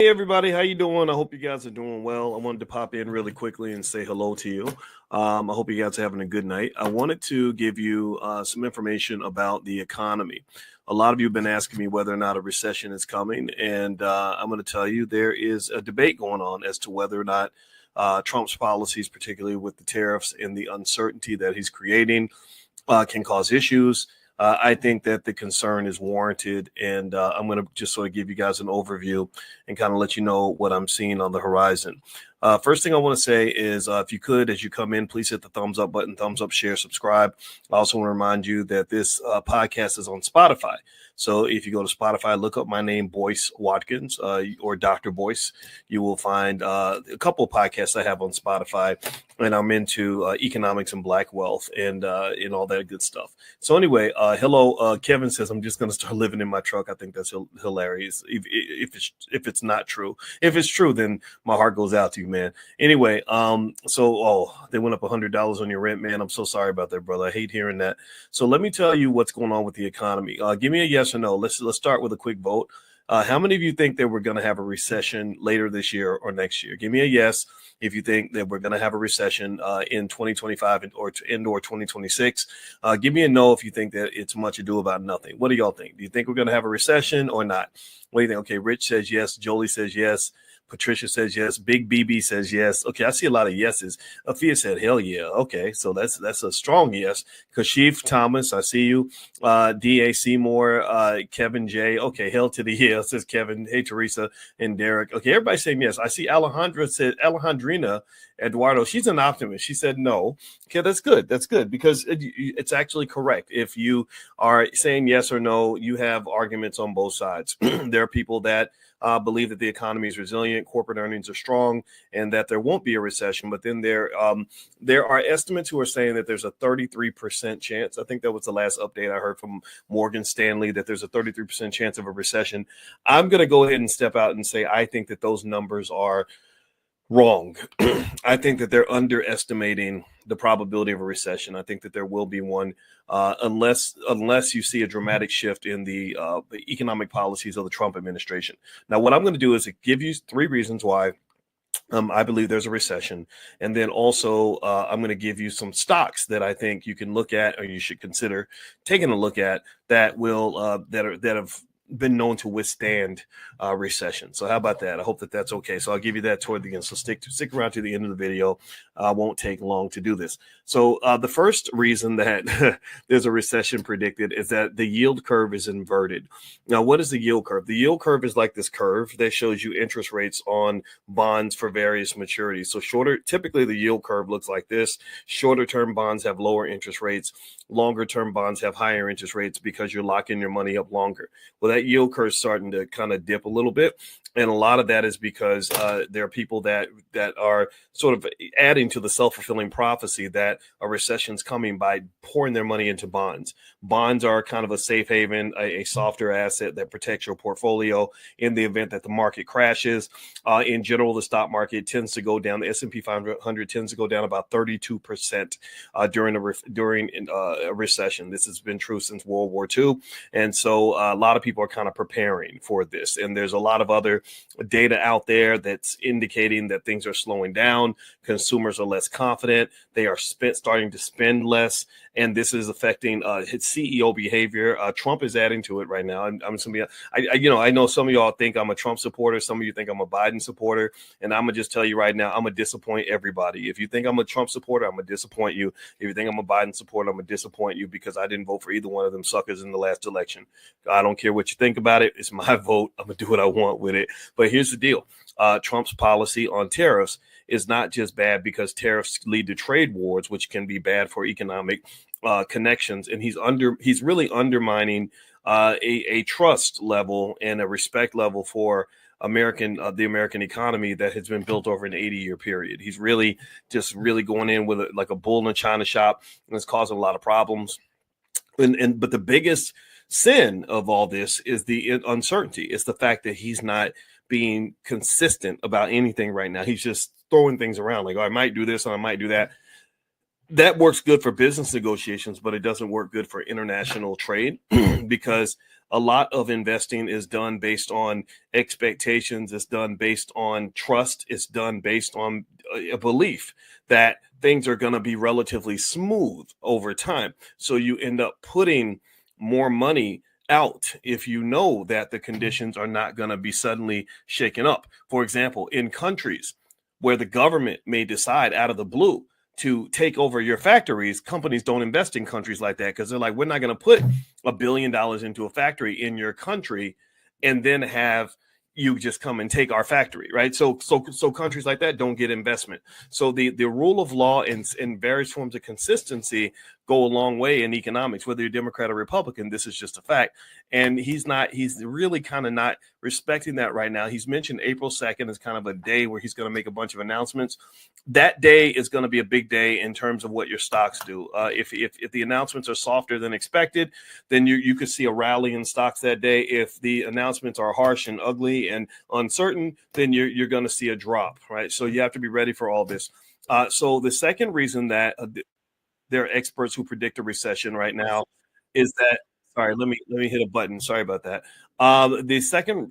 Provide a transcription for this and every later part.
Hey everybody, how you doing? I hope you guys are doing well. I wanted to pop in really quickly and say hello to you. I hope you guys are having a good night. I wanted to give you some information about the economy. A lot of you have been asking me whether or not a recession is coming, and I'm going to tell you there is a debate going on as to whether or not Trump's policies, particularly with the tariffs and the uncertainty that he's creating, can cause issues. I think that the concern is warranted, and I'm going to just sort of give you guys an overview and kind of let you know what I'm seeing on the horizon. First thing I want to say is if you could, as you come in, please hit the thumbs up button, thumbs up, share, subscribe. I also want to remind you that this podcast is on Spotify. So if you go to Spotify, look up my name, Boyce Watkins, or Dr. Boyce. You will find a couple of podcasts I have on Spotify, and I'm into economics and Black wealth and all that good stuff. So anyway, hello. Kevin says I'm just going to start living in my truck. I think that's hilarious. If it's not true, if it's true, then my heart goes out to you, man. Anyway, they went up $100 on your rent, man. I'm so sorry about that, brother. I hate hearing that. So let me tell you what's going on with the economy. Give me a yes or no. Let's start with a quick vote. How many of you think that we're going to have a recession later this year or next year? Give me a yes if you think that we're going to have a recession in 2025 or 2026. Give me a no if you think that it's much ado about nothing. What do y'all think? Do you think we're going to have a recession or not? What do you think? Okay, Rich says yes. Jolie says yes. Patricia says yes. Big BB says yes. Okay, I see a lot of yeses. Afia said hell yeah. Okay, so that's a strong yes. Kashif Thomas, I see you. D.A. Seymour, Kevin J. Okay, hell to the yeah, says Kevin. Hey, Teresa and Derek. Okay, everybody's saying yes. I see Alejandrina Eduardo. She's an optimist. She said no. Okay, that's good. That's good because it's actually correct. If you are saying yes or no, you have arguments on both sides. There are people that believe that the economy is resilient, corporate earnings are strong, and that there won't be a recession. But then there are estimates who are saying that there's a 33% chance. I think that was the last update I heard from Morgan Stanley, that there's a 33% chance of a recession. I'm going to go ahead and step out and say I think that those numbers are wrong. I think that they're underestimating the probability of a recession. I think that there will be one unless you see a dramatic shift in the economic policies of the Trump administration. Now, what I'm going to do is give you three reasons why I believe there's a recession. And then also I'm going to give you some stocks that I think you can look at or you should consider taking a look at that will that have been known to withstand recession. So how about that? I hope that that's okay. So I'll give you that toward the end. So stick around to the end of the video. Won't take long to do this. So the first reason that there's a recession predicted is that the yield curve is inverted. Now, what is the yield curve? The yield curve is like this curve that shows you interest rates on bonds for various maturities. So typically the yield curve looks like this. Shorter term bonds have lower interest rates. Longer term bonds have higher interest rates because you're locking your money up longer. Well, that yield curve is starting to kind of dip a little bit. And a lot of that is because there are people that are sort of adding to the self-fulfilling prophecy that a recession is coming by pouring their money into bonds. Bonds are kind of a safe haven, a softer asset that protects your portfolio in the event that the market crashes. In general, the stock market tends to go down. The S&P 500 tends to go down about 32% during a recession. This has been true since World War II. And so a lot of people are kind of preparing for this. And there's a lot of other data out there that's indicating that things are slowing down. Consumers are less confident. They are starting to spend less. And this is affecting his CEO behavior. Trump is adding to it right now. I know some of y'all think I'm a Trump supporter. Some of you think I'm a Biden supporter. And I'm going to just tell you right now, I'm going to disappoint everybody. If you think I'm a Trump supporter, I'm going to disappoint you. If you think I'm a Biden supporter, I'm going to disappoint you because I didn't vote for either one of them suckers in the last election. I don't care what you think about it. It's my vote. I'm going to do what I want with it. But here's the deal. Trump's policy on tariffs is not just bad because tariffs lead to trade wars, which can be bad for economic connections. And he's really undermining a trust level and a respect level for the American economy that has been built over an 80-year period. He's really going in with like a bull in a china shop, and it's causing a lot of problems. But the biggest sin of all this is the uncertainty. It's the fact that he's not being consistent about anything right now. He's just throwing things around like, oh, I might do this and I might do that. that works good for business negotiations, but it doesn't work good for international trade because a lot of investing is done based on expectations. It's done based on trust. It's done based on a belief that things are going to be relatively smooth over time. So you end up putting more money out if you know that the conditions are not going to be suddenly shaken up. For example, in countries where the government may decide out of the blue to take over your factories, companies don't invest in countries like that because they're like, we're not going to put $1 billion into a factory in your country and then have you just come and take our factory, right? So countries like that don't get investment. So the rule of law and various forms of consistency go a long way in economics, whether you're Democrat or Republican. This is just a fact. And he's really kind of not respecting that right now. He's mentioned April 2nd is kind of a day where he's going to make a bunch of announcements. That day is going to be a big day in terms of what your stocks do. If the announcements are softer than expected, then you could see a rally in stocks that day. If the announcements are harsh and ugly and uncertain, then you're going to see a drop, right? So you have to be ready for all this. So the second reason that there are experts who predict a recession right now is that, sorry, let me hit a button. Sorry about that. The second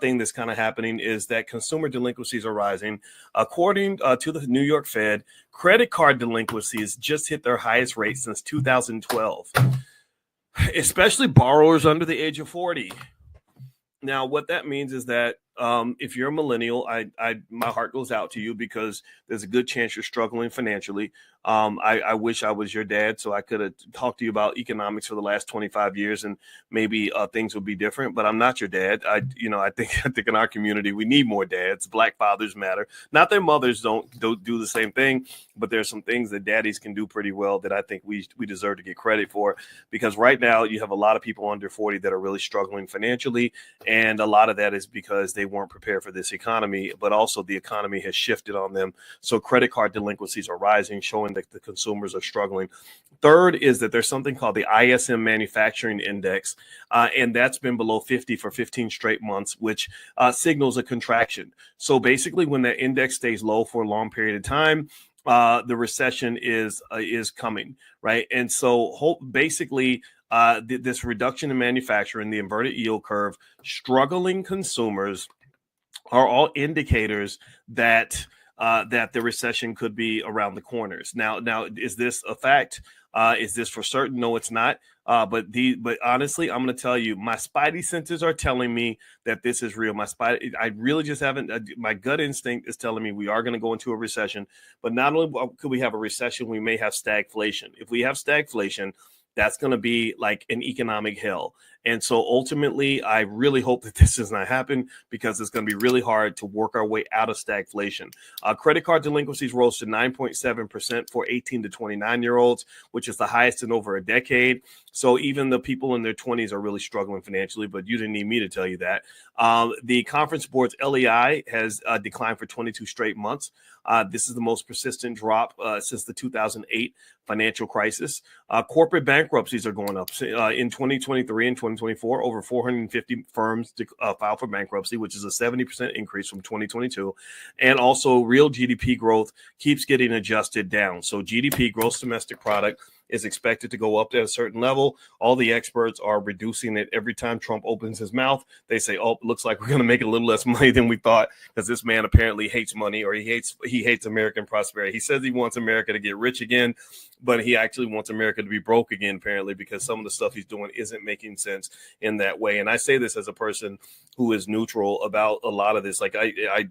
thing that's kind of happening is that consumer delinquencies are rising. According to the New York Fed, credit card delinquencies just hit their highest rate since 2012, especially borrowers under the age of 40. Now, what that means is that if you're a millennial, my heart goes out to you because there's a good chance you're struggling financially. I wish I was your dad so I could have talked to you about economics for the last 25 years and maybe things would be different, but I'm not your dad. I think in our community, we need more dads. Black fathers matter. Not that mothers don't do the same thing, but there's some things that daddies can do pretty well that I think we deserve to get credit for, because right now you have a lot of people under 40 that are really struggling financially. And a lot of that is because they weren't prepared for this economy, but also the economy has shifted on them. So credit card delinquencies are rising, showing that the consumers are struggling. Third is that there's something called the ISM Manufacturing Index, and that's been below 50 for 15 straight months, which signals a contraction. So basically, when that index stays low for a long period of time, the recession is coming, right? And so basically, this reduction in manufacturing, the inverted yield curve, struggling consumers are all indicators that the recession could be around the corners. Now, is this a fact? Is this for certain? No, it's not. But honestly, I'm going to tell you, my spidey senses are telling me that this is real. I really just haven't. My gut instinct is telling me we are going to go into a recession. But not only could we have a recession, we may have stagflation. If we have stagflation, that's going to be like an economic hell. And so ultimately, I really hope that this does not happen because it's going to be really hard to work our way out of stagflation. Credit card delinquencies rose to 9.7% for 18 to 29-year-olds, which is the highest in over a decade. So even the people in their 20s are really struggling financially, but you didn't need me to tell you that. The Conference Board's LEI has declined for 22 straight months. This is the most persistent drop since the 2008 financial crisis. Corporate bankruptcies are going up. In 2023 and 2024, over 450 firms filed for bankruptcy, which is a 70% increase from 2022. And also real GDP growth keeps getting adjusted down. So GDP, gross domestic product, is expected to go up at a certain level. All the experts are reducing it every time Trump opens his mouth. They say, oh, it looks like we're going to make a little less money than we thought because this man apparently hates money, or he hates American prosperity. He says he wants America to get rich again, but he actually wants America to be broke again, apparently, because some of the stuff he's doing isn't making sense in that way. And I say this as a person who is neutral about a lot of this. Like I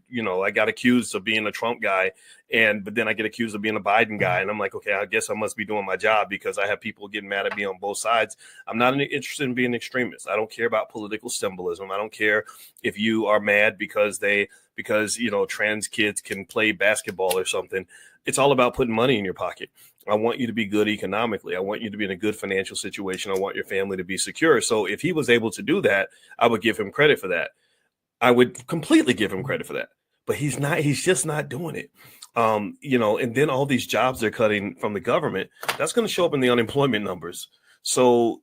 got accused of being a Trump guy, but then I get accused of being a Biden guy. And I'm like, okay, I guess I must be doing my job because I have people getting mad at me on both sides. I'm not interested in being an extremist. I don't care about political symbolism. I don't care if you are mad because trans kids can play basketball or something. It's all about putting money in your pocket. I want you to be good economically. I want you to be in a good financial situation. I want your family to be secure. So if he was able to do that, I would give him credit for that. I would completely give him credit for that. But he's not. He's just not doing it. And then all these jobs they're cutting from the government, that's going to show up in the unemployment numbers. So,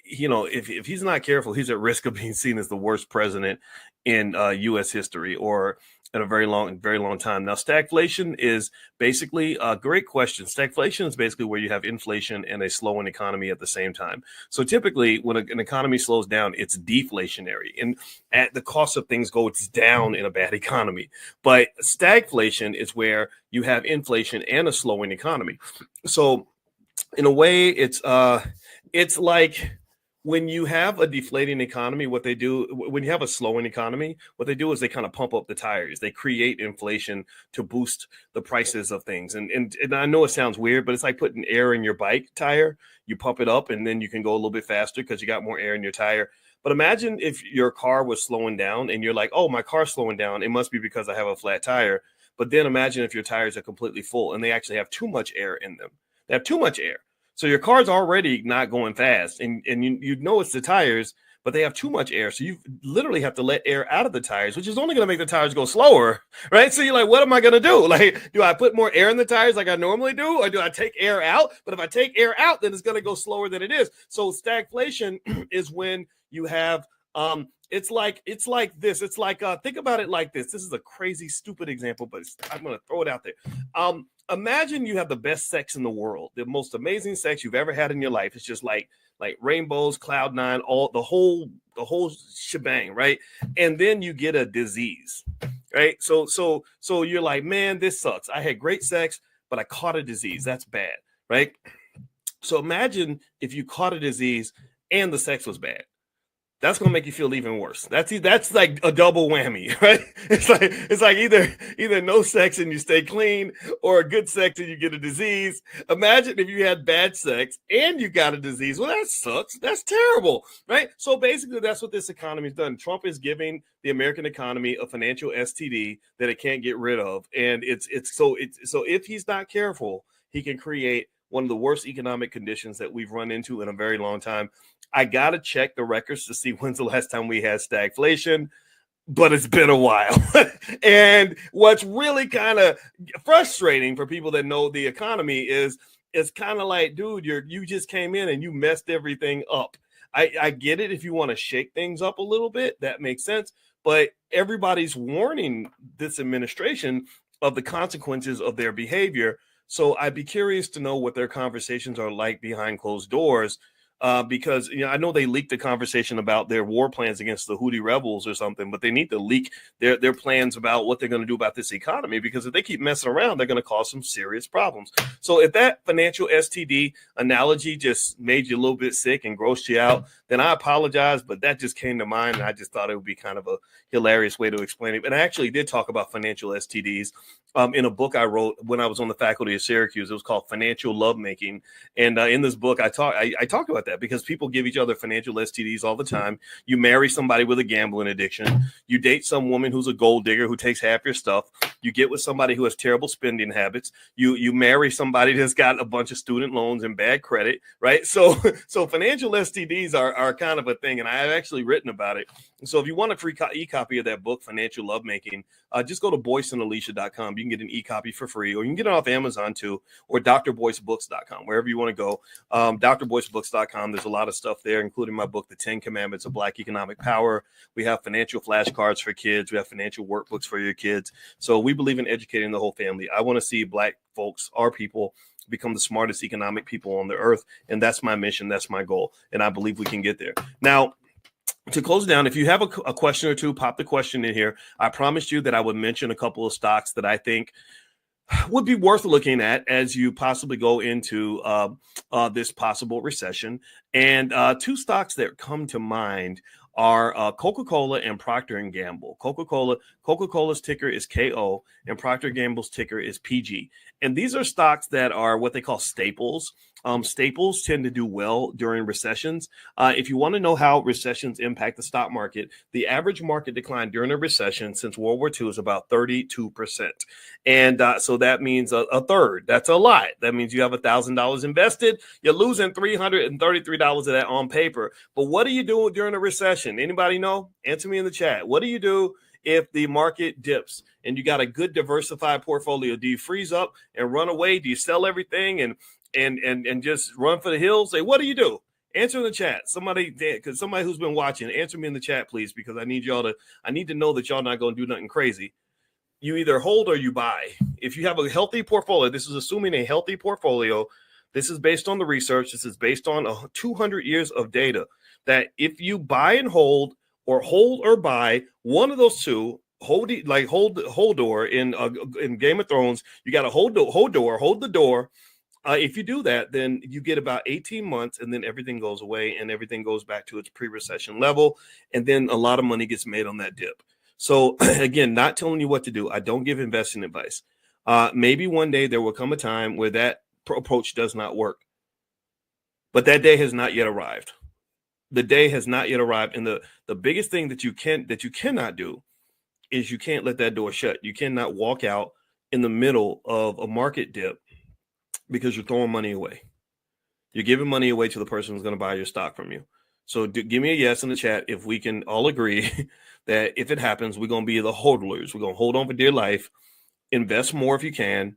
if he's not careful, he's at risk of being seen as the worst president in U.S. history, or in a very long time. Now, stagflation is basically a great question. Stagflation is basically where you have inflation and a slowing economy at the same time. So typically, when an economy slows down, it's deflationary, and at the cost of things goes down in a bad economy. But stagflation is where you have inflation and a slowing economy. So, in a way, it's like when you have a deflating economy, what they do, when you have a slowing economy, what they do is they kind of pump up the tires. They create inflation to boost the prices of things. And I know it sounds weird, but it's like putting air in your bike tire. You pump it up and then you can go a little bit faster because you got more air in your tire. But imagine if your car was slowing down and you're like, oh, my car's slowing down. It must be because I have a flat tire. But then imagine if your tires are completely full and they actually have too much air in them. They have too much air. So your car's already not going fast, and you know it's the tires, but they have too much air. So you literally have to let air out of the tires, which is only going to make the tires go slower, right? So you're like, what am I going to do? Like, do I put more air in the tires like I normally do, or do I take air out? But if I take air out, then it's going to go slower than it is. So stagflation is when you have it's like this. It's like think about it like this. This is a crazy, stupid example, but I'm going to throw it out there. Imagine you have the best sex in the world, the most amazing sex you've ever had in your life. It's just like rainbows, cloud nine, all the whole shebang, right? And then you get a disease, right? So you're like, man, this sucks. I had great sex, but I caught a disease. That's bad, right? So imagine if you caught a disease and the sex was bad. That's gonna make you feel even worse. That's like a double whammy, right? It's like either no sex and you stay clean, or good sex and you get a disease. Imagine if you had bad sex and you got a disease. Well, that sucks. That's terrible, right? So basically, that's what this economy's done. Trump is giving the American economy a financial STD that it can't get rid of, and so if he's not careful, he can create one of the worst economic conditions that we've run into in a very long time. I got to check the records to see when's the last time we had stagflation, but it's been a while. And what's really kind of frustrating for people that know the economy is it's kind of like, dude, you just came in and you messed everything up. I get it if you want to shake things up a little bit, that makes sense. But everybody's warning this administration of the consequences of their behavior. So I'd be curious to know what their conversations are like behind closed doors. Because I know they leaked a conversation about their war plans against the Houthi rebels or something, but they need to leak their plans about what they're going to do about this economy, because if they keep messing around, they're going to cause some serious problems. So if that financial STD analogy just made you a little bit sick and grossed you out, then I apologize, but that just came to mind, and I just thought it would be kind of a hilarious way to explain it. And I actually did talk about financial STDs in a book I wrote when I was on the faculty of Syracuse. It was called Financial Lovemaking. And in this book, I talk about that because people give each other financial STDs all the time. You marry somebody with a gambling addiction. You date some woman who's a gold digger who takes half your stuff. You get with somebody who has terrible spending habits. You marry somebody that's got a bunch of student loans and bad credit, right? So financial STDs are kind of a thing, and I have actually written about it. So if you want a free e-copy of that book, Financial Lovemaking, just go to boyceandalicia.com. You can get an e-copy for free, or you can get it off Amazon too, or drboycebooks.com, wherever you want to go. drboycebooks.com. There's a lot of stuff there, including my book, The 10 Commandments of Black Economic Power. We have financial flashcards for kids. We have financial workbooks for your kids. So we believe in educating the whole family. I want to see Black folks, our people, become the smartest economic people on the earth. And that's my mission. That's my goal. And I believe we can get there. Now, to close down, if you have a question or two, pop the question in here. I promised you that I would mention a couple of stocks that I think would be worth looking at as you possibly go into this possible recession. And two stocks that come to mind are Coca-Cola and Procter & Gamble. Coca-Cola's ticker is KO, and Procter & Gamble's ticker is PG. And these are stocks that are what they call staples. Staples tend to do well during recessions. If you want to know how recessions impact the stock market, the average market decline during a recession since World War II is about 32%. And so that means a third. That's a lot. That means you have $1,000 invested. You're losing $333 of that on paper. But what do you do during a recession? Anybody know? Answer me in the chat. What do you do if the market dips and you got a good diversified portfolio? Do you freeze up and run away? Do you sell everything and just run for the hills? Say, what do you do? Answer in the chat. Somebody who's been watching, answer me in the chat, please, because I need to know that y'all not going to do nothing crazy. You either hold or you buy. If you have a healthy portfolio, this is assuming a healthy portfolio. This is based on the research. This is based on 200 years of data that if you buy and hold or buy, one of those two, hold door in Game of Thrones, you got to hold the door. If you do that, then you get about 18 months and then everything goes away and everything goes back to its pre-recession level. And then a lot of money gets made on that dip. So again, not telling you what to do. I don't give investing advice. Maybe one day there will come a time where that approach does not work. But that day has not yet arrived. The day has not yet arrived. And the biggest thing that you cannot do is you can't let that door shut. You cannot walk out in the middle of a market dip because you're throwing money away. You're giving money away to the person who's going to buy your stock from you. So give me a yes in the chat if we can all agree that if it happens, we're going to be the hodlers. We're going to hold on for dear life, invest more if you can,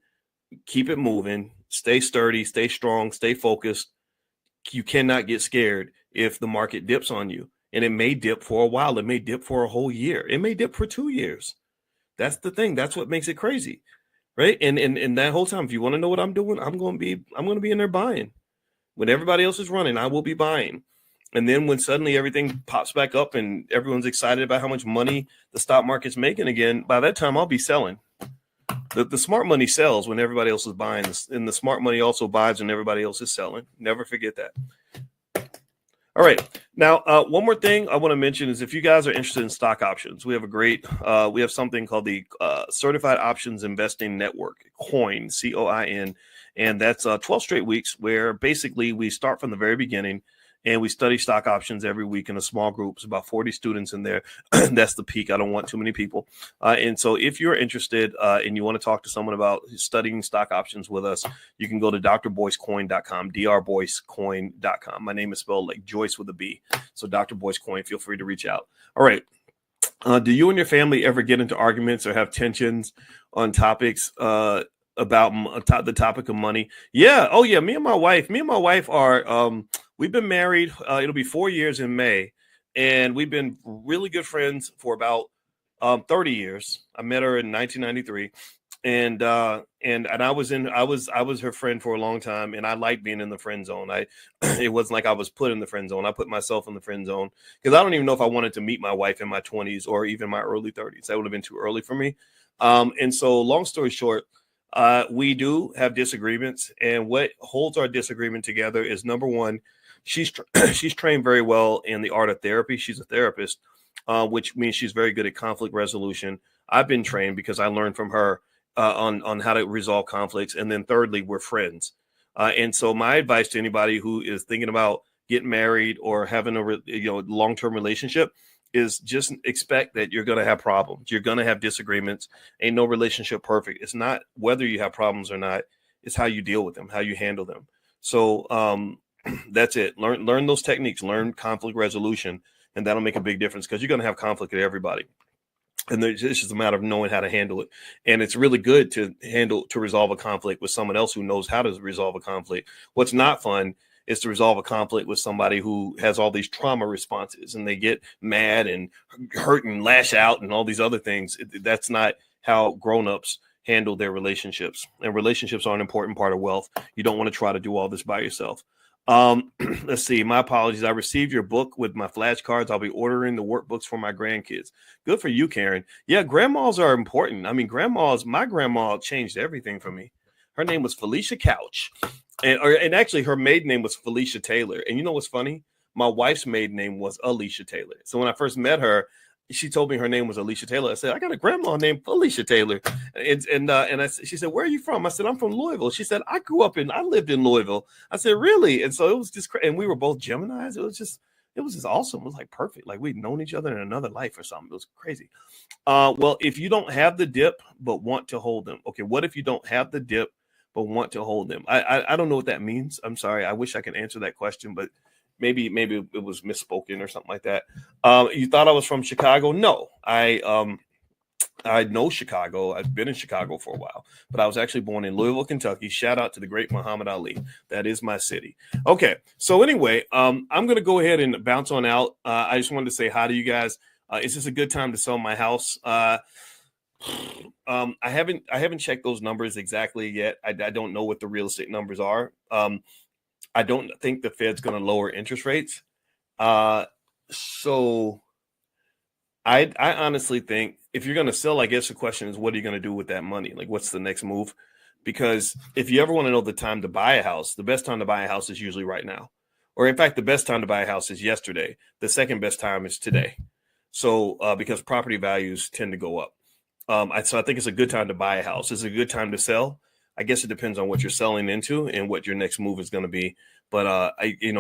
keep it moving, stay sturdy, stay strong, stay focused. You cannot get scared if the market dips on you. And it may dip for a while. It may dip for a whole year. It may dip for 2 years. That's the thing. That's what makes it crazy. Right. And that whole time, if you want to know what I'm doing, I'm going to be in there buying. When everybody else is running, I will be buying. And then when suddenly everything pops back up and everyone's excited about how much money the stock market's making again, by that time I'll be selling. The smart money sells when everybody else is buying, and the smart money also buys when everybody else is selling. Never forget that. All right. Now, one more thing I want to mention is if you guys are interested in stock options, we have something called the Certified Options Investing Network, COIN, COIN. And that's 12 straight weeks where basically we start from the very beginning and we study stock options every week in a small group. It's about 40 students in there. That's the peak. I don't want too many people. And so if you're interested and you want to talk to someone about studying stock options with us, you can go to drboycecoin.com, drboycecoin.com. My name is spelled like Joyce with a B. So Dr. Boyce Coin, feel free to reach out. All right. Do you and your family ever get into arguments or have tensions on topics about the topic of money? Yeah. Oh, yeah. Me and my wife are we've been married. It'll be 4 years in May, and we've been really good friends for about 30 years. I met her in 1993, and I was her friend for a long time, and I liked being in the friend zone. It wasn't like I was put in the friend zone. I put myself in the friend zone because I don't even know if I wanted to meet my wife in my 20s or even my early 30s. That would have been too early for me. And so, long story short, we do have disagreements, and what holds our disagreement together is number one, she's trained very well in the art of therapy. She's a therapist, which means she's very good at conflict resolution. I've been trained because I learned from her on how to resolve conflicts. And then thirdly, we're friends. And so my advice to anybody who is thinking about getting married or having a long-term relationship is just expect that you're going to have problems. You're going to have disagreements. Ain't no relationship perfect. It's not whether you have problems or not. It's how you deal with them, how you handle them. So that's it. Learn those techniques, learn conflict resolution, and that'll make a big difference because you're going to have conflict with everybody. And it's just a matter of knowing how to handle it. And it's really good to resolve a conflict with someone else who knows how to resolve a conflict. What's not fun is to resolve a conflict with somebody who has all these trauma responses and they get mad and hurt and lash out and all these other things. That's not how grown-ups handle their relationships. And relationships are an important part of wealth. You don't want to try to do all this by yourself. Let's see. My apologies. I received your book with my flashcards. I'll be ordering the workbooks for my grandkids. Good for you, Karen. Yeah, grandmas are important. I mean, my grandma changed everything for me. Her name was Felicia Couch. And actually her maiden name was Felicia Taylor. And you know what's funny? My wife's maiden name was Alicia Taylor. So when I first met her, she told me her name was Alicia Taylor. I said, I got a grandma named Felicia Taylor. She said, where are you from? I said, I'm from Louisville. She said, I lived in Louisville. I said, really? And so it was just crazy. And we were both Geminis. It was just awesome. It was like perfect. Like we'd known each other in another life or something. It was crazy. Well, if you don't have the dip, but want to hold them. Okay. What if you don't have the dip, but want to hold them? I don't know what that means. I'm sorry. I wish I could answer that question, but maybe it was misspoken or something like that. You thought I was from Chicago? No, I I know Chicago. I've been in Chicago for a while, but I was actually born in Louisville, Kentucky. Shout out to the great Muhammad Ali. That is my city. Okay. So anyway, I'm going to go ahead and bounce on out. I just wanted to say hi to you guys. Is this a good time to sell my house? I haven't checked those numbers exactly yet. I don't know what the real estate numbers are. I don't think the Fed's going to lower interest rates. So I honestly think if you're going to sell, I guess the question is, what are you going to do with that money? Like, what's the next move? Because if you ever want to know the time to buy a house, the best time to buy a house is usually right now. Or in fact, the best time to buy a house is yesterday. The second best time is today. So because property values tend to go up. So I think it's a good time to buy a house. It's a good time to sell. I guess it depends on what you're selling into and what your next move is going to be. But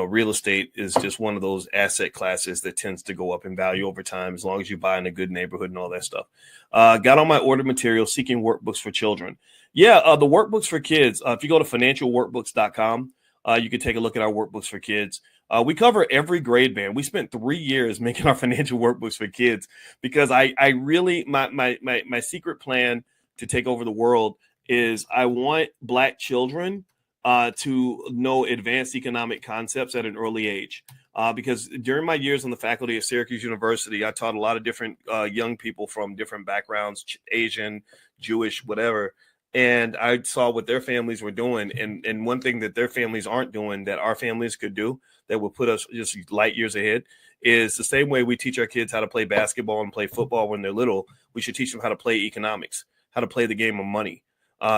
real estate is just one of those asset classes that tends to go up in value over time, as long as you buy in a good neighborhood and all that stuff. Got on my order material, seeking workbooks for children. Yeah, the workbooks for kids. If you go to financialworkbooks.com, you can take a look at our workbooks for kids. We cover every grade band. We spent 3 years making our financial workbooks for kids because I really, my secret plan to take over the world is I want Black children to know advanced economic concepts at an early age. Because during my years on the faculty at Syracuse University, I taught a lot of different young people from different backgrounds, Asian, Jewish, whatever. And I saw what their families were doing. And one thing that their families aren't doing that our families could do that will put us just light years ahead is the same way we teach our kids how to play basketball and play football when they're little. We should teach them how to play economics, how to play the game of money.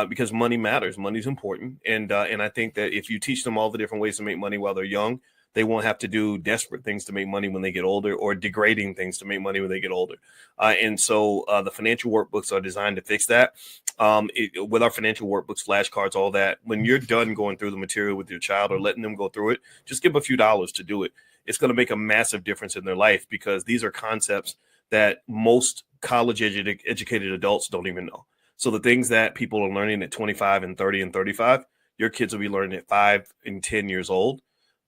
Because money matters. Money's important. And I think that if you teach them all the different ways to make money while they're young, they won't have to do desperate things to make money when they get older or degrading things to make money when they get older. And so the financial workbooks are designed to fix that. With our financial workbooks, flashcards, all that, when you're done going through the material with your child or letting them go through it, just give them a few dollars to do it. It's going to make a massive difference in their life because these are concepts that most college educated adults don't even know. So the things that people are learning at 25 and 30 and 35, your kids will be learning at 5 and 10 years old.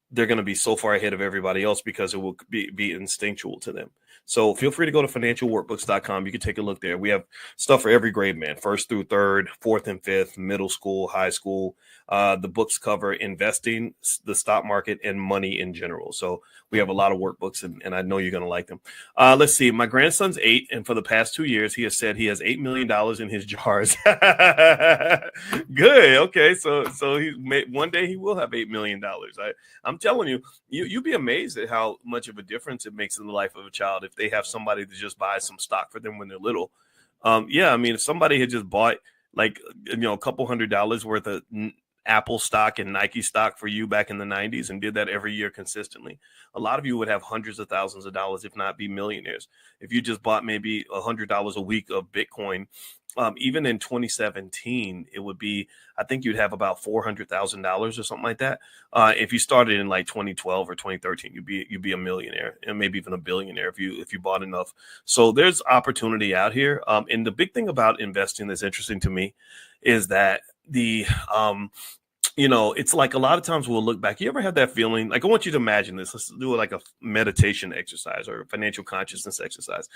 They're going to be so far ahead of everybody else because it will be instinctual to them. So feel free to go to financialworkbooks.com. You can take a look there. We have stuff for every grade, man, 1st through 3rd, 4th and 5th, middle school, high school. The books cover investing, the stock market, and money in general. So we have a lot of workbooks, and I know you're going to like them. Let's see. My grandson's 8, and for the past 2 years, he has said he has $8 million in his jars. Good. Okay. So one day he will have $8 million. I'm telling you, you'd be amazed at how much of a difference it makes in the life of a child if they have somebody to just buy some stock for them when they're little. Yeah, I mean, if somebody had just bought like, a couple $100s worth of Apple stock and Nike stock for you back in the 90s and did that every year consistently, a lot of you would have hundreds of thousands of dollars, if not be millionaires. If you just bought maybe $100 a week of Bitcoin, even in 2017, it would be, I think you'd have about $400,000 or something like that. If you started in like 2012 or 2013, you'd be a millionaire and maybe even a billionaire if you bought enough. So there's opportunity out here. And the big thing about investing that's interesting to me is that it's like a lot of times we'll look back. You ever had that feeling? Like, I want you to imagine this. Let's do like a meditation exercise or a financial consciousness exercise.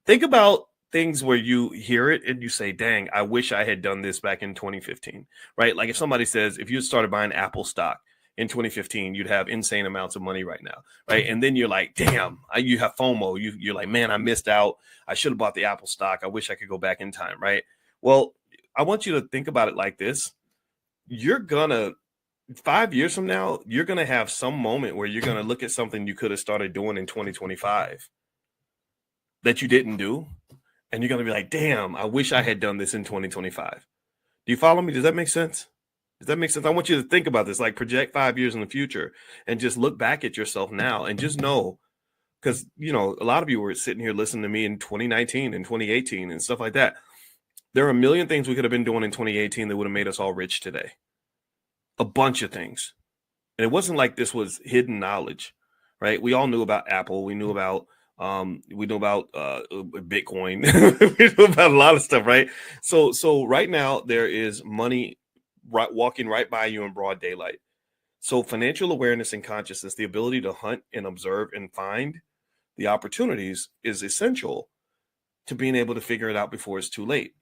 Think about things where you hear it and you say, dang, I wish I had done this back in 2015, right? Like if somebody says, if you started buying Apple stock in 2015, you'd have insane amounts of money right now, right? And then you're like, damn, you have FOMO. You're like, man, I missed out. I should have bought the Apple stock. I wish I could go back in time, right? Well, I want you to think about it like this. 5 years from now, you're going to have some moment where you're going to look at something you could have started doing in 2025 that you didn't do. And you're going to be like, damn, I wish I had done this in 2025. Do you follow me? Does that make sense? Does that make sense? I want you to think about this, like project 5 years in the future and just look back at yourself now and just know, because, a lot of you were sitting here listening to me in 2019 and 2018 and stuff like that. There are a million things we could have been doing in 2018 that would have made us all rich today. A bunch of things. And it wasn't like this was hidden knowledge, right? We all knew about Apple. We knew about Bitcoin. We knew about a lot of stuff, right? So right now there is money walking right by you in broad daylight. So financial awareness and consciousness, the ability to hunt and observe and find the opportunities, is essential to being able to figure it out before it's too late.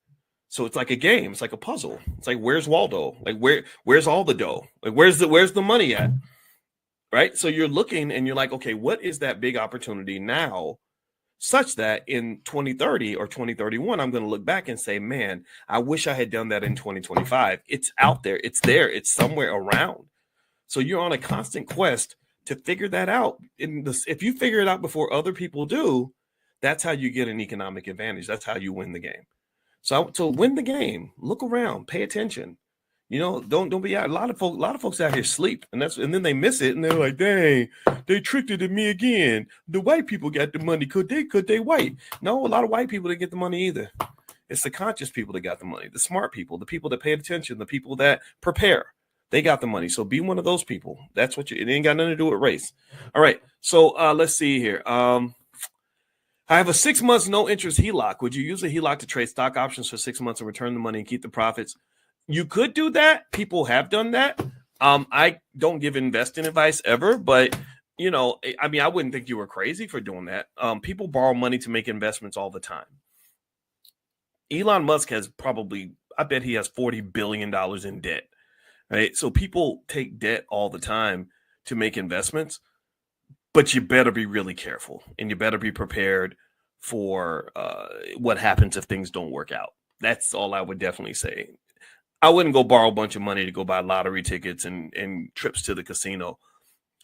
So it's like a game. It's like a puzzle. It's like, where's Waldo? Like, where's all the dough? Like, where's the money at? Right? So you're looking and you're like, okay, what is that big opportunity now, such that in 2030 or 2031, I'm going to look back and say, man, I wish I had done that in 2025. It's out there. It's there. It's somewhere around. So you're on a constant quest to figure that out. If you figure it out before other people do, that's how you get an economic advantage. That's how you win the game. So win the game. Look around. Pay attention. Don't be out. A lot of folks out here sleep, and then they miss it, and they're like, dang, they tricked it at me again. The white people got the money. Could they white? No, a lot of white people didn't get the money either. It's the conscious people that got the money, the smart people, the people that pay attention, the people that prepare. They got the money. So be one of those people. That's what it ain't got nothing to do with race. All right. So let's see here. I have a 6 months no interest HELOC. Would you use a HELOC to trade stock options for 6 months and return the money and keep the profits? You could do that. People have done that. I don't give investing advice ever, but I wouldn't think you were crazy for doing that. People borrow money to make investments all the time. Elon Musk has I bet he has $40 billion in debt, right? So people take debt all the time to make investments. But you better be really careful, and you better be prepared for what happens if things don't work out. That's all I would definitely say. I wouldn't go borrow a bunch of money to go buy lottery tickets and trips to the casino.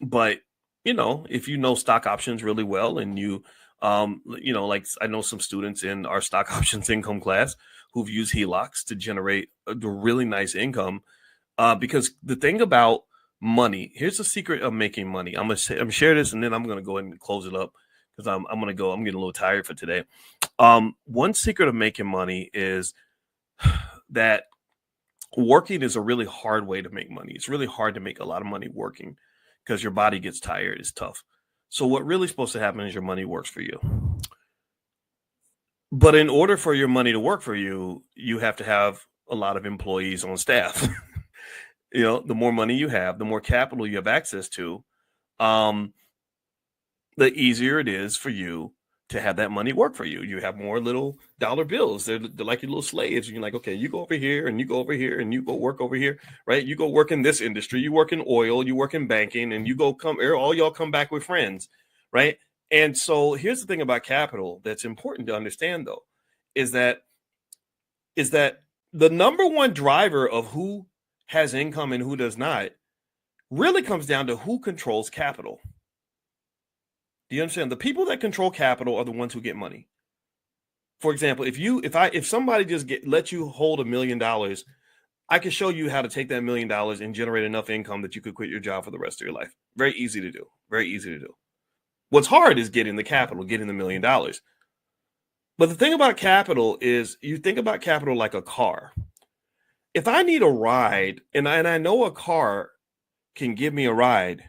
But, if you know stock options really well, and like I know some students in our stock options income class who've used HELOCs to generate a really nice income. Because the thing about money, here's the secret of making money. I'm gonna share this, and then I'm gonna go ahead and close it up because I'm getting a little tired for today. One secret of making money is that working is a really hard way to make money. It's really hard to make a lot of money working because your body gets tired. It's tough. So what really is supposed to happen is your money works for you. But in order for your money to work for you, you have to have a lot of employees on staff. The more money you have, the more capital you have access to, the easier it is for you to have that money work for you. You have more little dollar bills. They're like your little slaves. You're like, okay, you go over here and you go over here and you go work over here, right? You go work in this industry. You work in oil, you work in banking, and all y'all come back with friends, right? And so here's the thing about capital that's important to understand, though, is that the number one driver of who has income and who does not really comes down to who controls capital. Do you understand? The people that control capital are the ones who get money. For example, if somebody just let you hold $1 million, I can show you how to take that $1 million and generate enough income that you could quit your job for the rest of your life. Very easy to do. Very easy to do. What's hard is getting the capital, getting the $1 million. But the thing about capital is you think about capital like a car. If I need a ride and I know a car can give me a ride,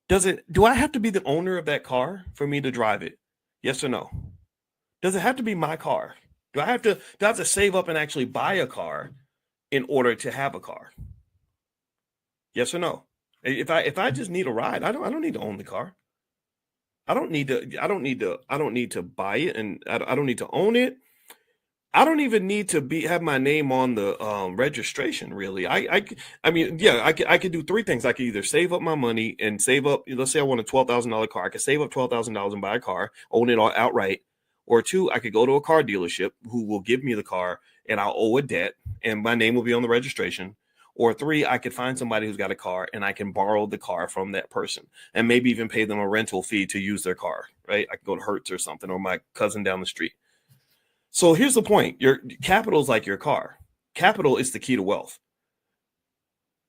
do I have to be the owner of that car for me to drive it? Yes or no? Does it have to be my car? Do I have to save up and actually buy a car in order to have a car? Yes or no? If I just need a ride, I don't need to own the car. I don't need to buy it, and I don't need to own it. I don't even need to have my name on the registration, really. I could do three things. I could either save up my money and save up, let's say I want a $12,000 car. I could save up $12,000 and buy a car, own it all outright. Or two, I could go to a car dealership who will give me the car and I'll owe a debt and my name will be on the registration. Or three, I could find somebody who's got a car and I can borrow the car from that person and maybe even pay them a rental fee to use their car, right? I could go to Hertz or something, or my cousin down the street. So here's the point. Your capital is like your car. Capital is the key to wealth.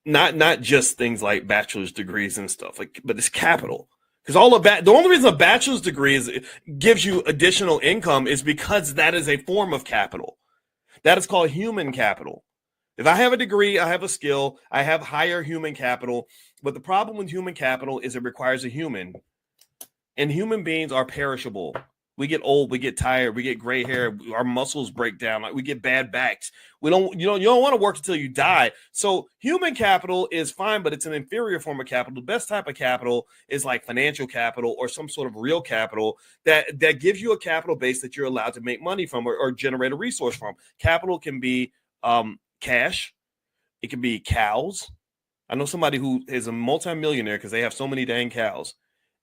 Not just things like bachelor's degrees and stuff, but it's capital. Because the only reason a bachelor's degree gives you additional income is because that is a form of capital. That is called human capital. If I have a degree, I have a skill, I have higher human capital. But the problem with human capital is it requires a human. And human beings are perishable. We get old, we get tired, we get gray hair, our muscles break down, like we get bad backs. You don't want to work until you die. So human capital is fine, but it's an inferior form of capital. The best type of capital is like financial capital or some sort of real capital that gives you a capital base that you're allowed to make money from or generate a resource from. Capital can be cash, it can be cows. I know somebody who is a multimillionaire because they have so many dang cows.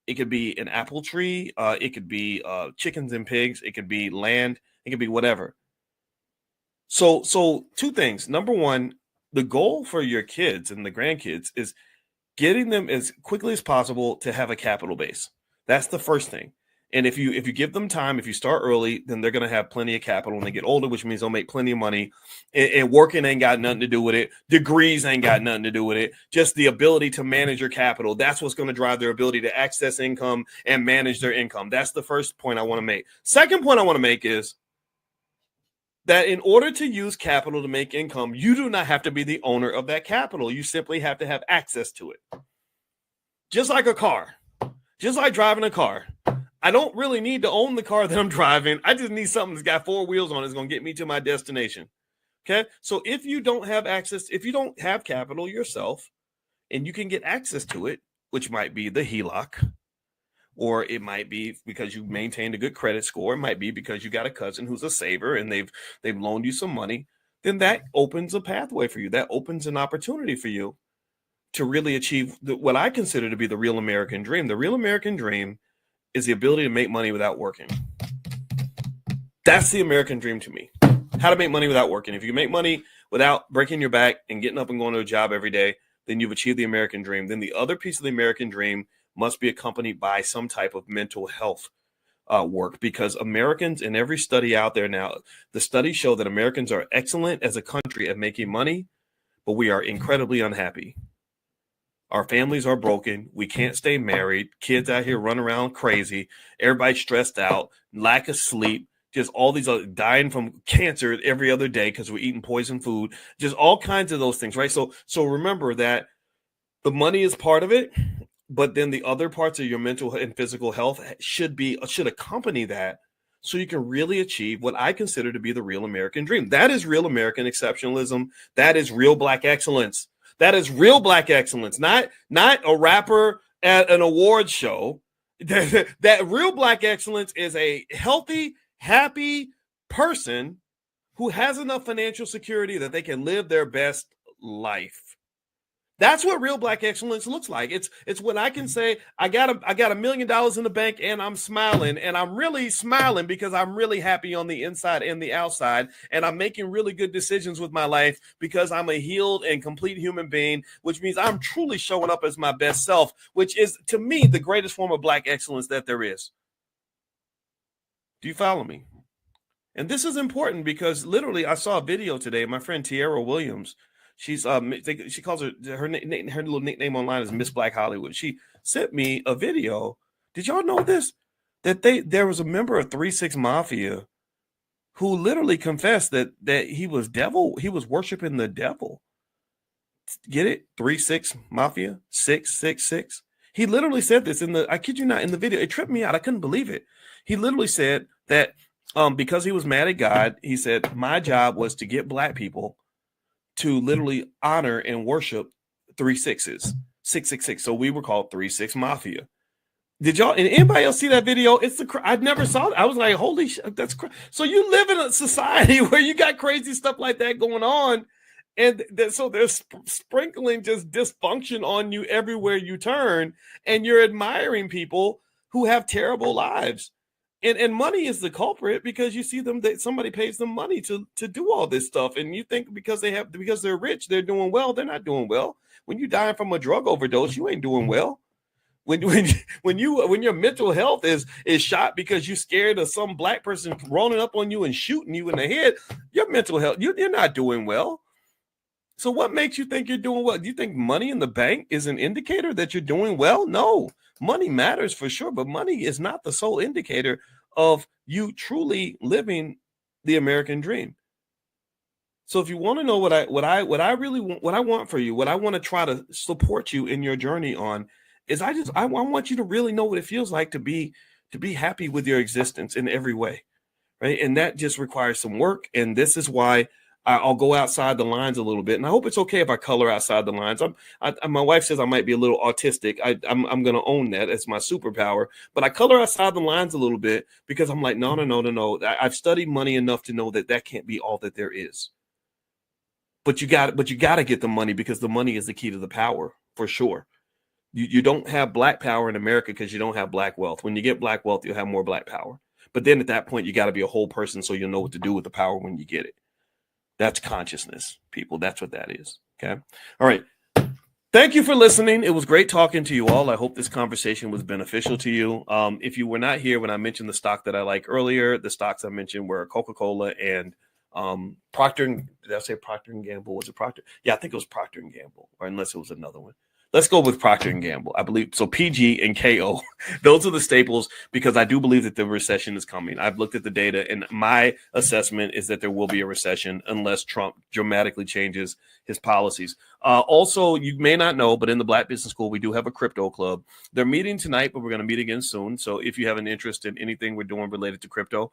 It could be an apple tree. It could be chickens and pigs. It could be land. It could be whatever. So two things. Number one, the goal for your kids and the grandkids is getting them as quickly as possible to have a capital base. That's the first thing. And if you give them time, if you start early, then they're going to have plenty of capital when they get older, which means they'll make plenty of money. And working ain't got nothing to do with it. Degrees ain't got nothing to do with it. Just the ability to manage your capital. That's what's going to drive their ability to access income and manage their income. That's the first point I want to make. Second point I want to make is that in order to use capital to make income, you do not have to be the owner of that capital. You simply have to have access to it. Just like a car. Just like driving a car. I don't really need to own the car that I'm driving. I just need something that's got four wheels on it that's going to get me to my destination. Okay. So if you don't have access, if you don't have capital yourself and you can get access to it, which might be the HELOC, or it might be because you maintained a good credit score. It might be because you got a cousin who's a saver and they've loaned you some money. Then that opens a pathway for you. That opens an opportunity for you to really achieve what I consider to be the real American dream. The real American dream is the ability to make money without working. That's the American dream to me. How to make money without working. If you make money without breaking your back and getting up and going to a job every day, then you've achieved the American dream. Then the other piece of the American dream must be accompanied by some type of mental health work, because Americans, in every study out there now, the studies show that Americans are excellent as a country at making money, but we are incredibly unhappy. Our families are broken. We can't stay married. Kids out here run around crazy. Everybody's stressed out, lack of sleep, just all these dying from cancer every other day because we're eating poison food, just all kinds of those things, right? So remember that the money is part of it, but then the other parts of your mental and physical health should accompany that, so you can really achieve what I consider to be the real American dream. That is real American exceptionalism. That is real Black excellence. That is real Black excellence, not a rapper at an award show. That real Black excellence is a healthy, happy person who has enough financial security that they can live their best life. That's what real Black excellence looks like. It's when I can say, I got $1 million in the bank and I'm smiling, and I'm really smiling because I'm really happy on the inside and the outside, and I'm making really good decisions with my life because I'm a healed and complete human being, which means I'm truly showing up as my best self, which is, to me, the greatest form of Black excellence that there is. Do you follow me? And this is important because literally I saw a video today. My friend Tiara Williams, she calls her little nickname online is Miss Black Hollywood. She sent me a video. Did y'all know this? That there was a member of 3-6 Mafia who literally confessed that he was worshiping the devil. Get it? 3-6 Mafia, 666. He literally said this I kid you not, in the video. It tripped me out. I couldn't believe it. He literally said that because he was mad at God, he said, my job was to get Black people to literally honor and worship 3 6s, 666. So we were called 3-6 Mafia. Did y'all, and anybody else see that video? I never saw it. I was like, holy shit, that's crazy. So you live in a society where you got crazy stuff like that going on. And so they're sprinkling just dysfunction on you everywhere you turn. And you're admiring people who have terrible lives. And money is the culprit, because you see them, that somebody pays them money to do all this stuff. And you think because they're rich, they're doing well. They're not doing well. When you die from a drug overdose, you ain't doing well. When your mental health is shot because you're scared of some Black person rolling up on you and shooting you in the head, your mental health, you're not doing well. So what makes you think you're doing well? Do you think money in the bank is an indicator that you're doing well? No, money matters for sure, but money is not the sole indicator of you truly living the American dream. So if you want to know what I really want, what I want for you, what I want to try to support you in your journey on, is I want you to really know what it feels like to be to be happy with your existence in every way, right? And that just requires some work. And this is why I'll go outside the lines a little bit. And I hope it's okay if I color outside the lines. My wife says I might be a little autistic. I'm going to own that. It's my superpower. But I color outside the lines a little bit because I'm like, no. I've studied money enough to know that that can't be all that there is. But you got to get the money, because the money is the key to the power, for sure. You don't have black power in America because you don't have black wealth. When you get black wealth, you'll have more black power. But then at that point, you got to be a whole person so you'll know what to do with the power when you get it. That's consciousness, people. That's what that is. Okay. All right. Thank you for listening. It was great talking to you all. I hope this conversation was beneficial to you. If you were not here when I mentioned the stock that I like earlier, the stocks I mentioned were Coca-Cola and Procter. Did I say Procter and Gamble? Was it Procter? Yeah, I think it was Procter and Gamble, or unless it was another one. Let's go with Procter and Gamble. I believe so. PG and KO, those are the staples, because I do believe that the recession is coming. I've looked at the data, and my assessment is that there will be a recession unless Trump dramatically changes his policies. Also, you may not know, but in the Black Business School, we do have a crypto club. They're meeting tonight, but we're going to meet again soon. So if you have an interest in anything we're doing related to crypto,